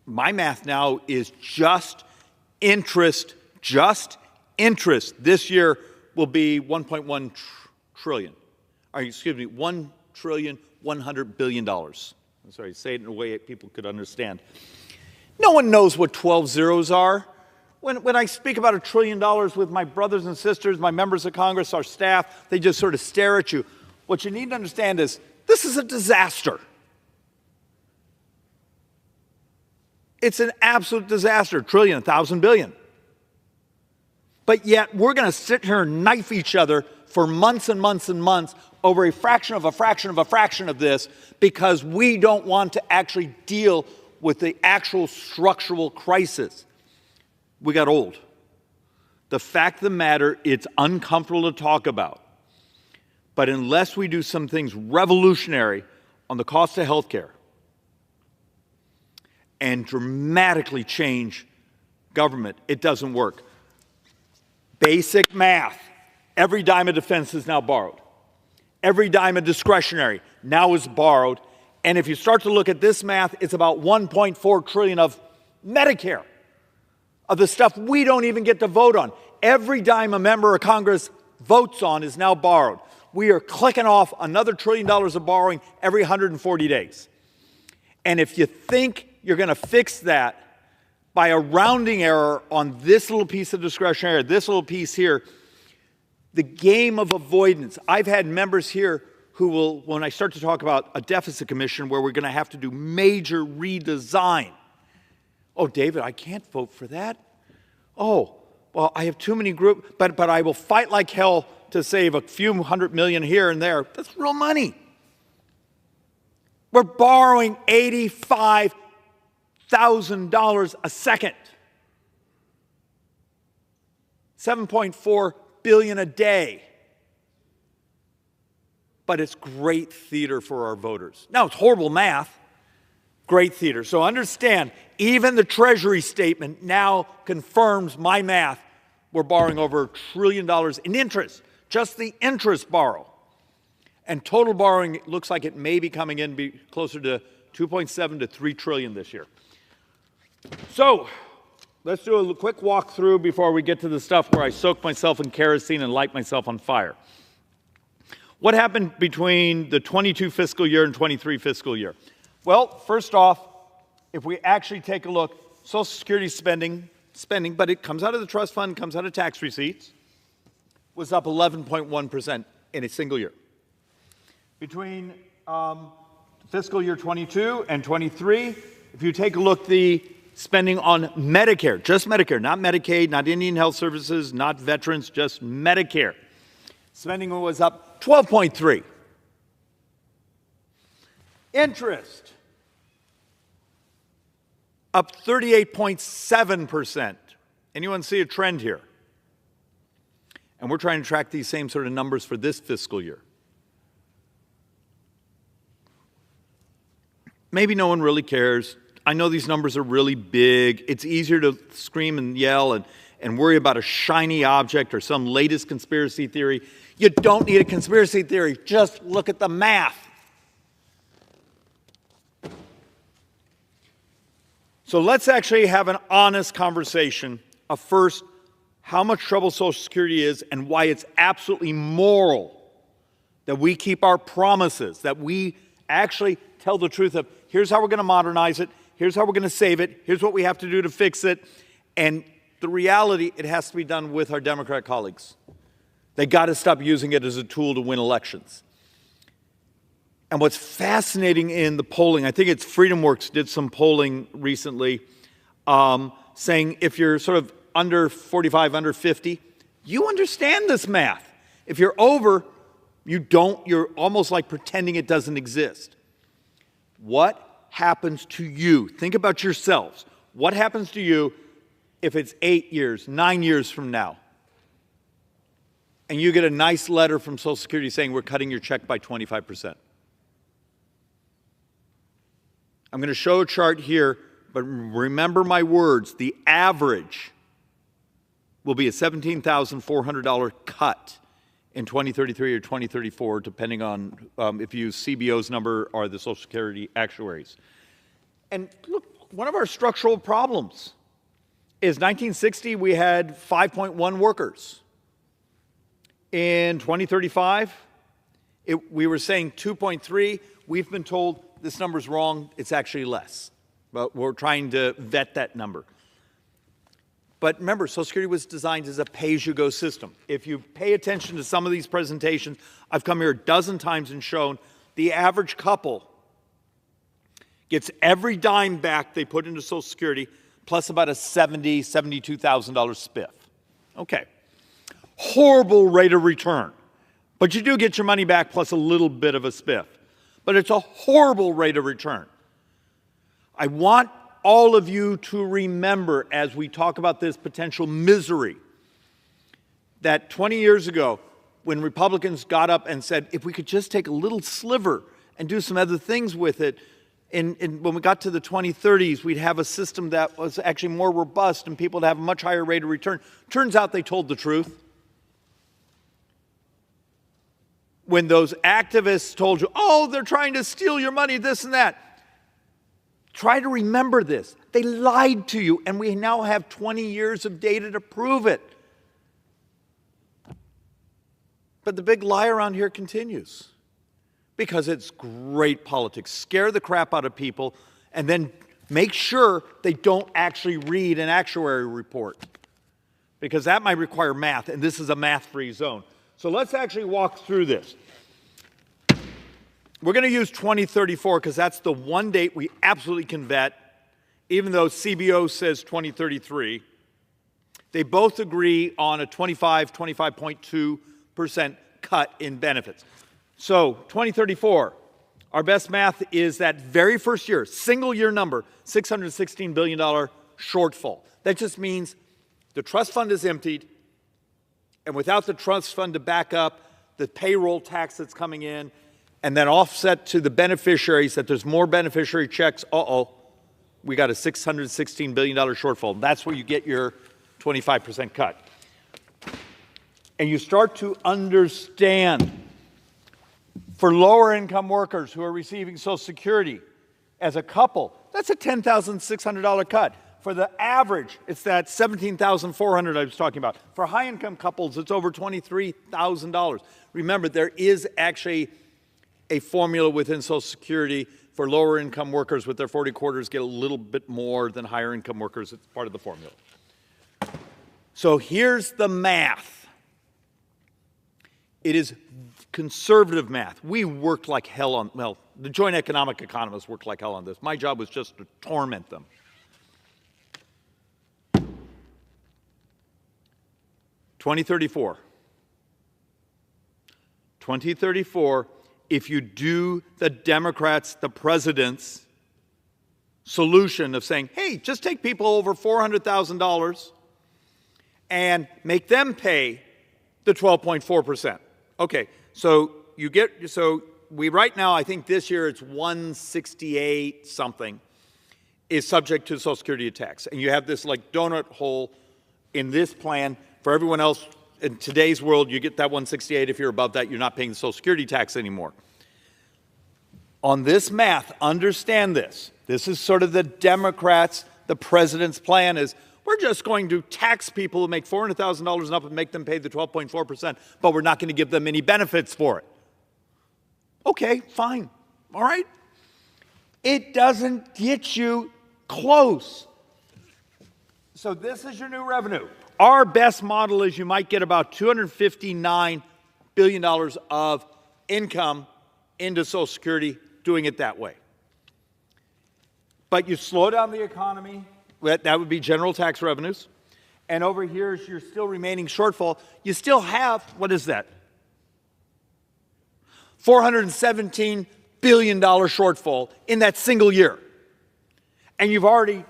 Speaker 13: math now is just interest. This year will be 1.1 trillion. $1.1 billion. I'm sorry, say it in a way that people could understand. No one knows what 12 zeros are. When I speak about $1 trillion with my brothers and sisters, my members of Congress, our staff, they just sort of stare at you. What you need to understand is this is a disaster. It's an absolute disaster. Trillion, 1,000 billion. But yet we're going to sit here and knife each other for months and months and months over a fraction of a fraction of a fraction of this because we don't want to actually deal with the actual structural crisis. We got old. The fact of the matter, it's uncomfortable to talk about. But unless we do some things revolutionary on the cost of health care and dramatically change government, it doesn't work. basic math. Every dime of defense is now borrowed. Every dime of discretionary now is borrowed. And if you start to look at this math, it's about 1.4 trillion of Medicare, of the stuff we don't even get to vote on. Every dime a member of Congress votes on is now borrowed. We are clicking off another $1 trillion of borrowing every 140 days. And if you think you're going to fix that by a rounding error on this little piece of discretionary, this little piece here, the game of avoidance. I've had members here who will, when I start to talk about a deficit commission where we're going to have to do major redesign, oh, David, I can't vote for that. Oh, well, I have too many groups, but I will fight like hell to save a few $100 million here and there. That's real money. We're borrowing $85,000 a second. $7.4 billion a day. But it's great theater for our voters. Now, it's horrible math. Great theater. So understand, even the Treasury statement now confirms my math. We're borrowing over $1 trillion in interest. Just the interest borrow. And total borrowing looks like it may be coming in be closer to 2.7 to 3 trillion this year. So let's do a quick walkthrough before we get to the stuff where I soak myself in kerosene and light myself on fire. What happened between the 22 fiscal year and 23 fiscal year? Well, first off, if we actually take a look, Social Security spending, but it comes out of the trust fund, comes out of tax receipts, was up 11.1% in a single year. Between fiscal year 22 and 23, if you take a look, the spending on Medicare, just Medicare, not Medicaid, not Indian Health Services, not veterans, just Medicare. Spending was up 12.3. Interest, up 38.7%. Anyone see a trend here? And we're trying to track these same sort of numbers for this fiscal year. Maybe no one really cares. I know these numbers are really big. It's easier to scream and yell and worry about a shiny object or some latest conspiracy theory. You don't need a conspiracy theory. Just look at the math. So let's actually have an honest conversation of first how much trouble Social Security is and why it's absolutely moral that we keep our promises, that we actually tell the truth of here's how we're going to modernize it, here's how we're going to save it, here's what we have to do to fix it, and the reality, it has to be done with our Democrat colleagues. They got to stop using it as a tool to win elections. And what's fascinating in the polling, I think it's FreedomWorks did some polling recently saying if you're sort of under 45, under 50, you understand this math. If you're over, you don't, you're almost like pretending it doesn't exist. What happens to you? Think about yourselves. What happens to you if it's 8 years, 9 years from now, and you get a nice letter from Social Security saying we're cutting your check by 25%? I'm going to show a chart here, but remember my words. The average will be a $17,400 cut in 2033 or 2034, depending on if you use CBO's number or the Social Security actuaries. And look, one of our structural problems is 1960 we had 5.1 workers. In 2035, we were saying 2.3. We've been told this number's wrong, it's actually less. But we're trying to vet that number. But remember, Social Security was designed as a pay-as-you-go system. If you pay attention to some of these presentations, I've come here a dozen times and shown the average couple gets every dime back they put into Social Security plus about a $72,000 spiff. Okay. Horrible rate of return. But you do get your money back plus a little bit of a spiff. But it's a horrible rate of return. I want all of you to remember as we talk about this potential misery that 20 years ago when Republicans got up and said, if we could just take a little sliver and do some other things with it, when we got to the 2030s, we'd have a system that was actually more robust and people would have a much higher rate of return. Turns out they told the truth. When those activists told you, oh, they're trying to steal your money, this and that, try to remember this. They lied to you, and we now have 20 years of data to prove it. But the big lie around here continues because it's great politics. Scare the crap out of people and then make sure they don't actually read an actuary report because that might require math, and this is a math-free zone. So let's actually walk through this. We're going to use 2034 because that's the one date we absolutely can vet, even though CBO says 2033. They both agree on a 25.2% cut in benefits. So 2034, our best math is that very first year, single year number, $616 billion shortfall. That just means the trust fund is emptied, and without the trust fund to back up the payroll tax that's coming in, and then offset to the beneficiaries that there's more beneficiary checks, we got a $616 billion shortfall. That's where you get your 25% cut. And you start to understand, for lower income workers who are receiving Social Security as a couple, that's a $10,600 cut. For the average, it's that $17,400 I was talking about. For high income couples, it's over $23,000. Remember, there is actually a formula within Social Security for lower income workers with their 40 quarters get a little bit more than higher income workers. It's part of the formula. So here's the math. It is conservative math. We worked like hell on, well, the joint economic economists worked like hell on this. My job was just to torment them. 2034. 2034, if you do the Democrats, the president's solution of saying, hey, just take people over $400,000 and make them pay the 12.4%. Okay, so we right now, I think this year it's 168 something is subject to Social Security tax. And you have this like donut hole in this plan. For everyone else, in today's world, you get that 168. If you're above that, you're not paying the Social Security tax anymore. On this math, understand this. This is sort of the Democrats, the president's plan is, we're just going to tax people who make $400,000 and up and make them pay the 12.4%, but we're not going to give them any benefits for it. Okay, fine. All right? It doesn't get you close. So this is your new revenue. Our best model is you might get about $259 billion of income into Social Security doing it that way. But you slow down the economy, that would be general tax revenues. And over here is your still remaining shortfall. You still have, what is that? $417 billion shortfall in that single year. And you've already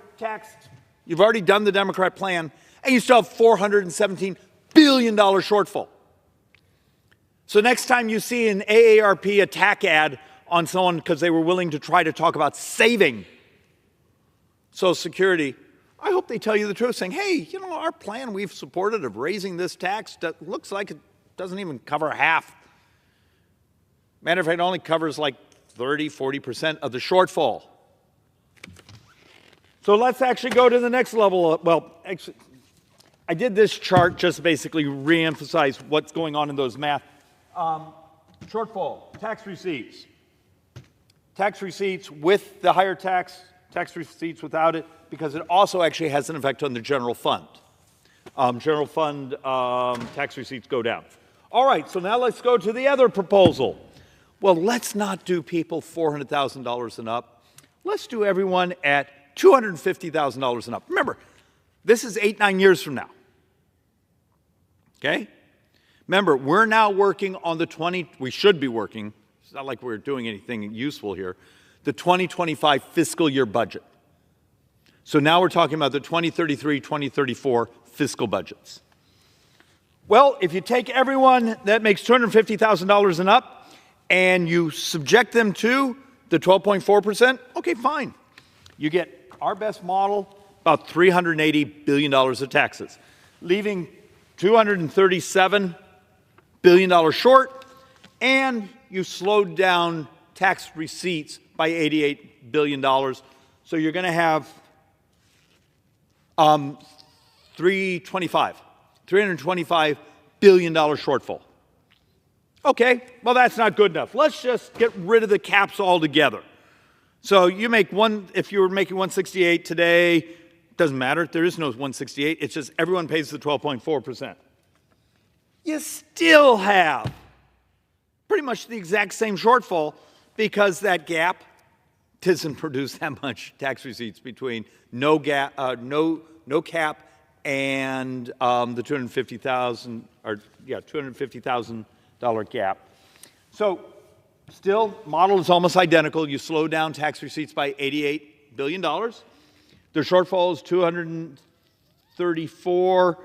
Speaker 13: done the Democrat plan, and you still have $417 billion shortfall. So next time you see an AARP attack ad on someone because they were willing to try to talk about saving Social Security, I hope they tell you the truth, saying, hey, you know, our plan we've supported of raising this tax looks like it doesn't even cover half. Matter of fact, it only covers like 30, 40% of the shortfall. So let's actually go to the next level. Well, actually, I did this chart just to basically reemphasize what's going on in those math. Shortfall, tax receipts. Tax receipts with the higher tax receipts without it, because it also actually has an effect on the general fund. General fund tax receipts go down. All right, so now let's go to the other proposal. Well, let's not do people $400,000 and up. Let's do everyone at $250,000 and up. Remember, this is 8-9 years from now. Okay? Remember, we're now working on we should be working, it's not like we're doing anything useful here, the 2025 fiscal year budget. So now we're talking about the 2033, 2034 fiscal budgets. Well, if you take everyone that makes $250,000 and up and you subject them to the 12.4%, okay, fine. You get our best model, about $380 billion of taxes, leaving $237 billion short, and you slowed down tax receipts by $88 billion. So you're going to have $325 billion shortfall. Okay, well, that's not good enough. Let's just get rid of the caps altogether. So you make one, if you were making 168 today, doesn't matter. There is no 168. It's just everyone pays the 12.4%. You still have pretty much the exact same shortfall because that gap doesn't produce that much tax receipts between no cap and the $250,000 gap. So still, model is almost identical. You slow down tax receipts by $88 billion. Their shortfall is 234.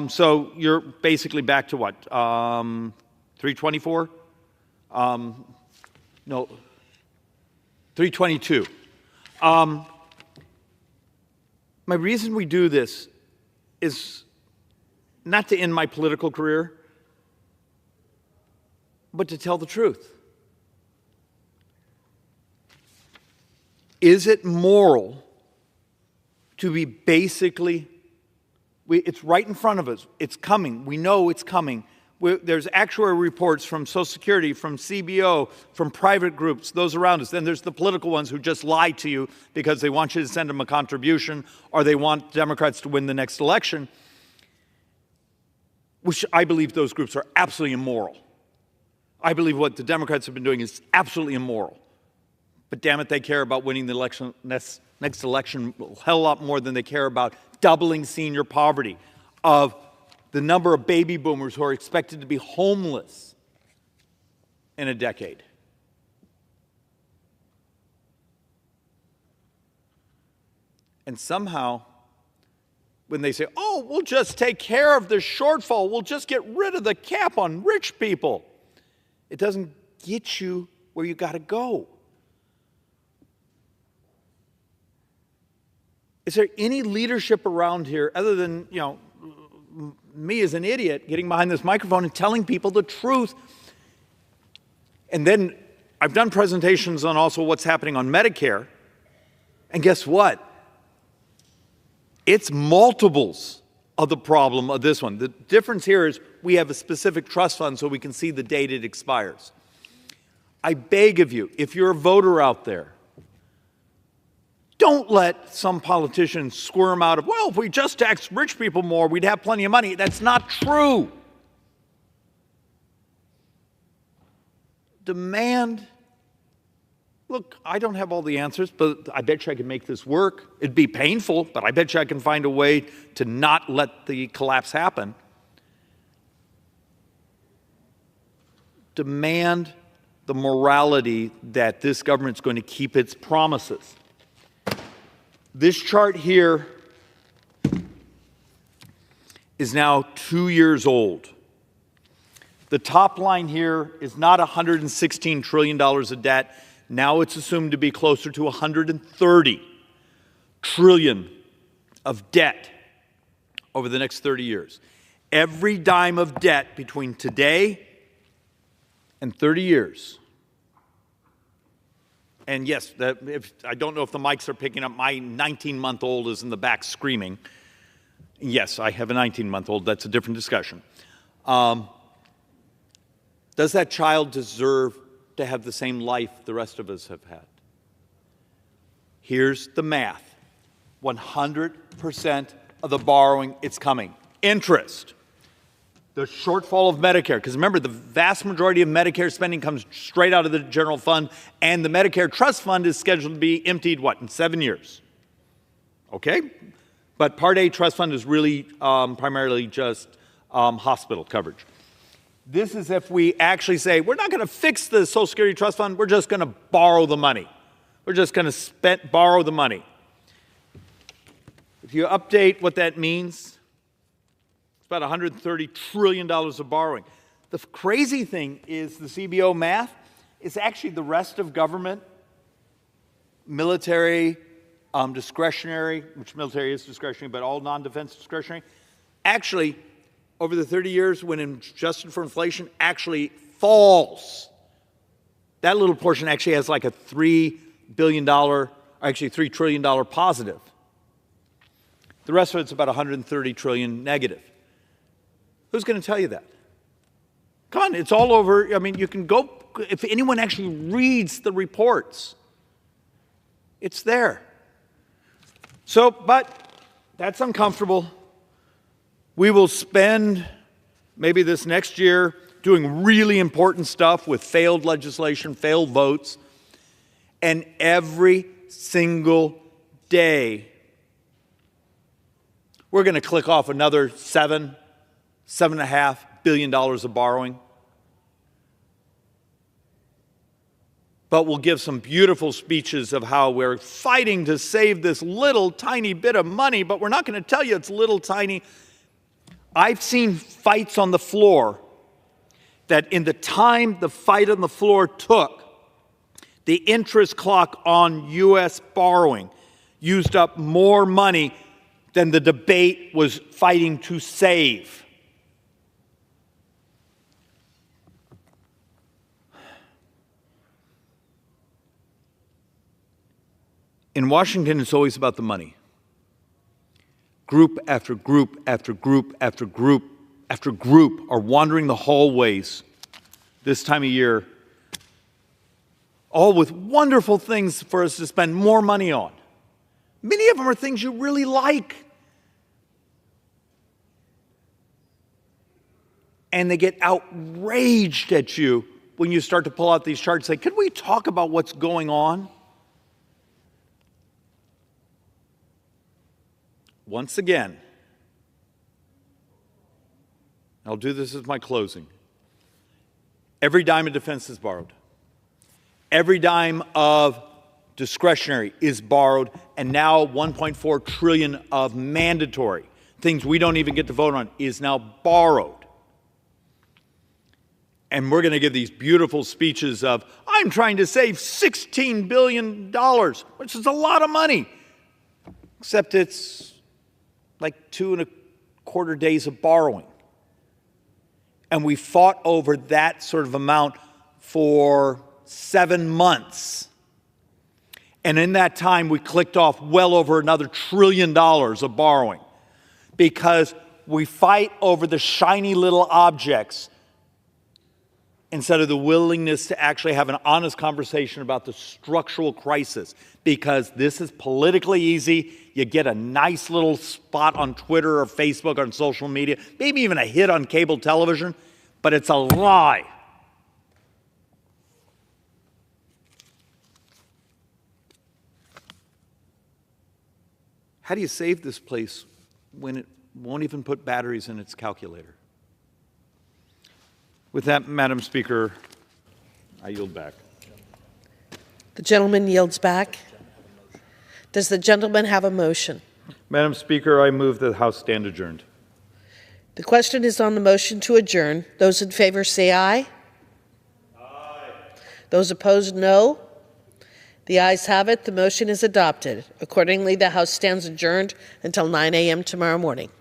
Speaker 13: So you're basically back to what? 324? No, 322. My reason we do this is not to end my political career, but to tell the truth. Is it moral to be basically, it's right in front of us, it's coming, we know it's coming. There's actuarial reports from Social Security, from CBO, from private groups, those around us. Then there's the political ones who just lie to you because they want you to send them a contribution or they want Democrats to win the next election, which I believe those groups are absolutely immoral. I believe what the Democrats have been doing is absolutely immoral. But damn it, they care about winning the election, next election a hell lot more than they care about doubling senior poverty, of the number of baby boomers who are expected to be homeless in a decade. And somehow, when they say, oh, we'll just take care of the shortfall, we'll just get rid of the cap on rich people, it doesn't get you where you got to go. Is there any leadership around here other than, me as an idiot getting behind this microphone and telling people the truth? And then I've done presentations on also what's happening on Medicare. And guess what? It's multiples of the problem of this one. The difference here is we have a specific trust fund so we can see the date it expires. I beg of you, if you're a voter out there, don't let some politician squirm out of, well, if we just tax rich people more, we'd have plenty of money. That's not true. Demand. Look, I don't have all the answers, but I bet you I can make this work. It'd be painful, but I bet you I can find a way to not let the collapse happen. Demand the morality that this government's going to keep its promises. This chart here is now 2 years old. The top line here is not $116 trillion of debt. Now it's assumed to be closer to $130 trillion of debt over the next 30 years. Every dime of debt between today and 30 years. And yes, I don't know if the mics are picking up. My 19-month-old is in the back screaming. Yes, I have a 19-month-old. That's a different discussion. Does that child deserve to have the same life the rest of us have had? Here's the math. 100% of the borrowing, it's coming. Interest. The shortfall of Medicare, because remember, the vast majority of Medicare spending comes straight out of the general fund, and the Medicare trust fund is scheduled to be emptied, in 7 years? Okay? But Part A trust fund is really primarily just hospital coverage. This is if we actually say, we're not going to fix the Social Security trust fund, we're just going to borrow the money. We're just going to borrow the money. If you update what that means, it's about $130 trillion of borrowing. The crazy thing is the CBO math is actually the rest of government military discretionary, which military is discretionary, but all non-defense discretionary, actually, over the 30 years, when adjusted for inflation, actually falls. That little portion actually has like a $3 billion, actually $3 trillion positive. The rest of it's about 130 trillion negative. Who's going to tell you that? Come on, it's all over. I mean, you can go, if anyone actually reads the reports, it's there. So, but that's uncomfortable. We will spend maybe this next year doing really important stuff with failed legislation, failed votes, and every single day we're going to click off another $7.5 billion of borrowing. But we'll give some beautiful speeches of how we're fighting to save this little tiny bit of money, but we're not going to tell you it's little tiny. I've seen fights on the floor that in the time the fight on the floor took, the interest clock on U.S. borrowing used up more money than the debate was fighting to save. In Washington, it's always about the money. Group after group after group after group after group are wandering the hallways this time of year, all with wonderful things for us to spend more money on. Many of them are things you really like. And they get outraged at you when you start to pull out these charts and say, can we talk about what's going on? Once again, I'll do this as my closing. Every dime of defense is borrowed. Every dime of discretionary is borrowed, and now 1.4 trillion of mandatory, things we don't even get to vote on, is now borrowed. And we're going to give these beautiful speeches of, I'm trying to save $16 billion, which is a lot of money, except it's like 2.25 days of borrowing. And we fought over that sort of amount for 7 months. And in that time, we clicked off well over another $1 trillion of borrowing because we fight over the shiny little objects instead of the willingness to actually have an honest conversation about the structural crisis, because this is politically easy. You get a nice little spot on Twitter or Facebook or on social media, maybe even a hit on cable television, but it's a lie. How do you save this place when it won't even put batteries in its calculator? With that, Madam Speaker, I yield back.
Speaker 22: The gentleman yields back. Does the gentleman have a motion?
Speaker 13: Madam Speaker, I move that the House stand adjourned.
Speaker 22: The question is on the motion to adjourn. Those in favor say aye.
Speaker 13: Aye.
Speaker 22: Those opposed, no. The ayes have it. The motion is adopted. Accordingly, the House stands adjourned until 9 a.m. tomorrow morning.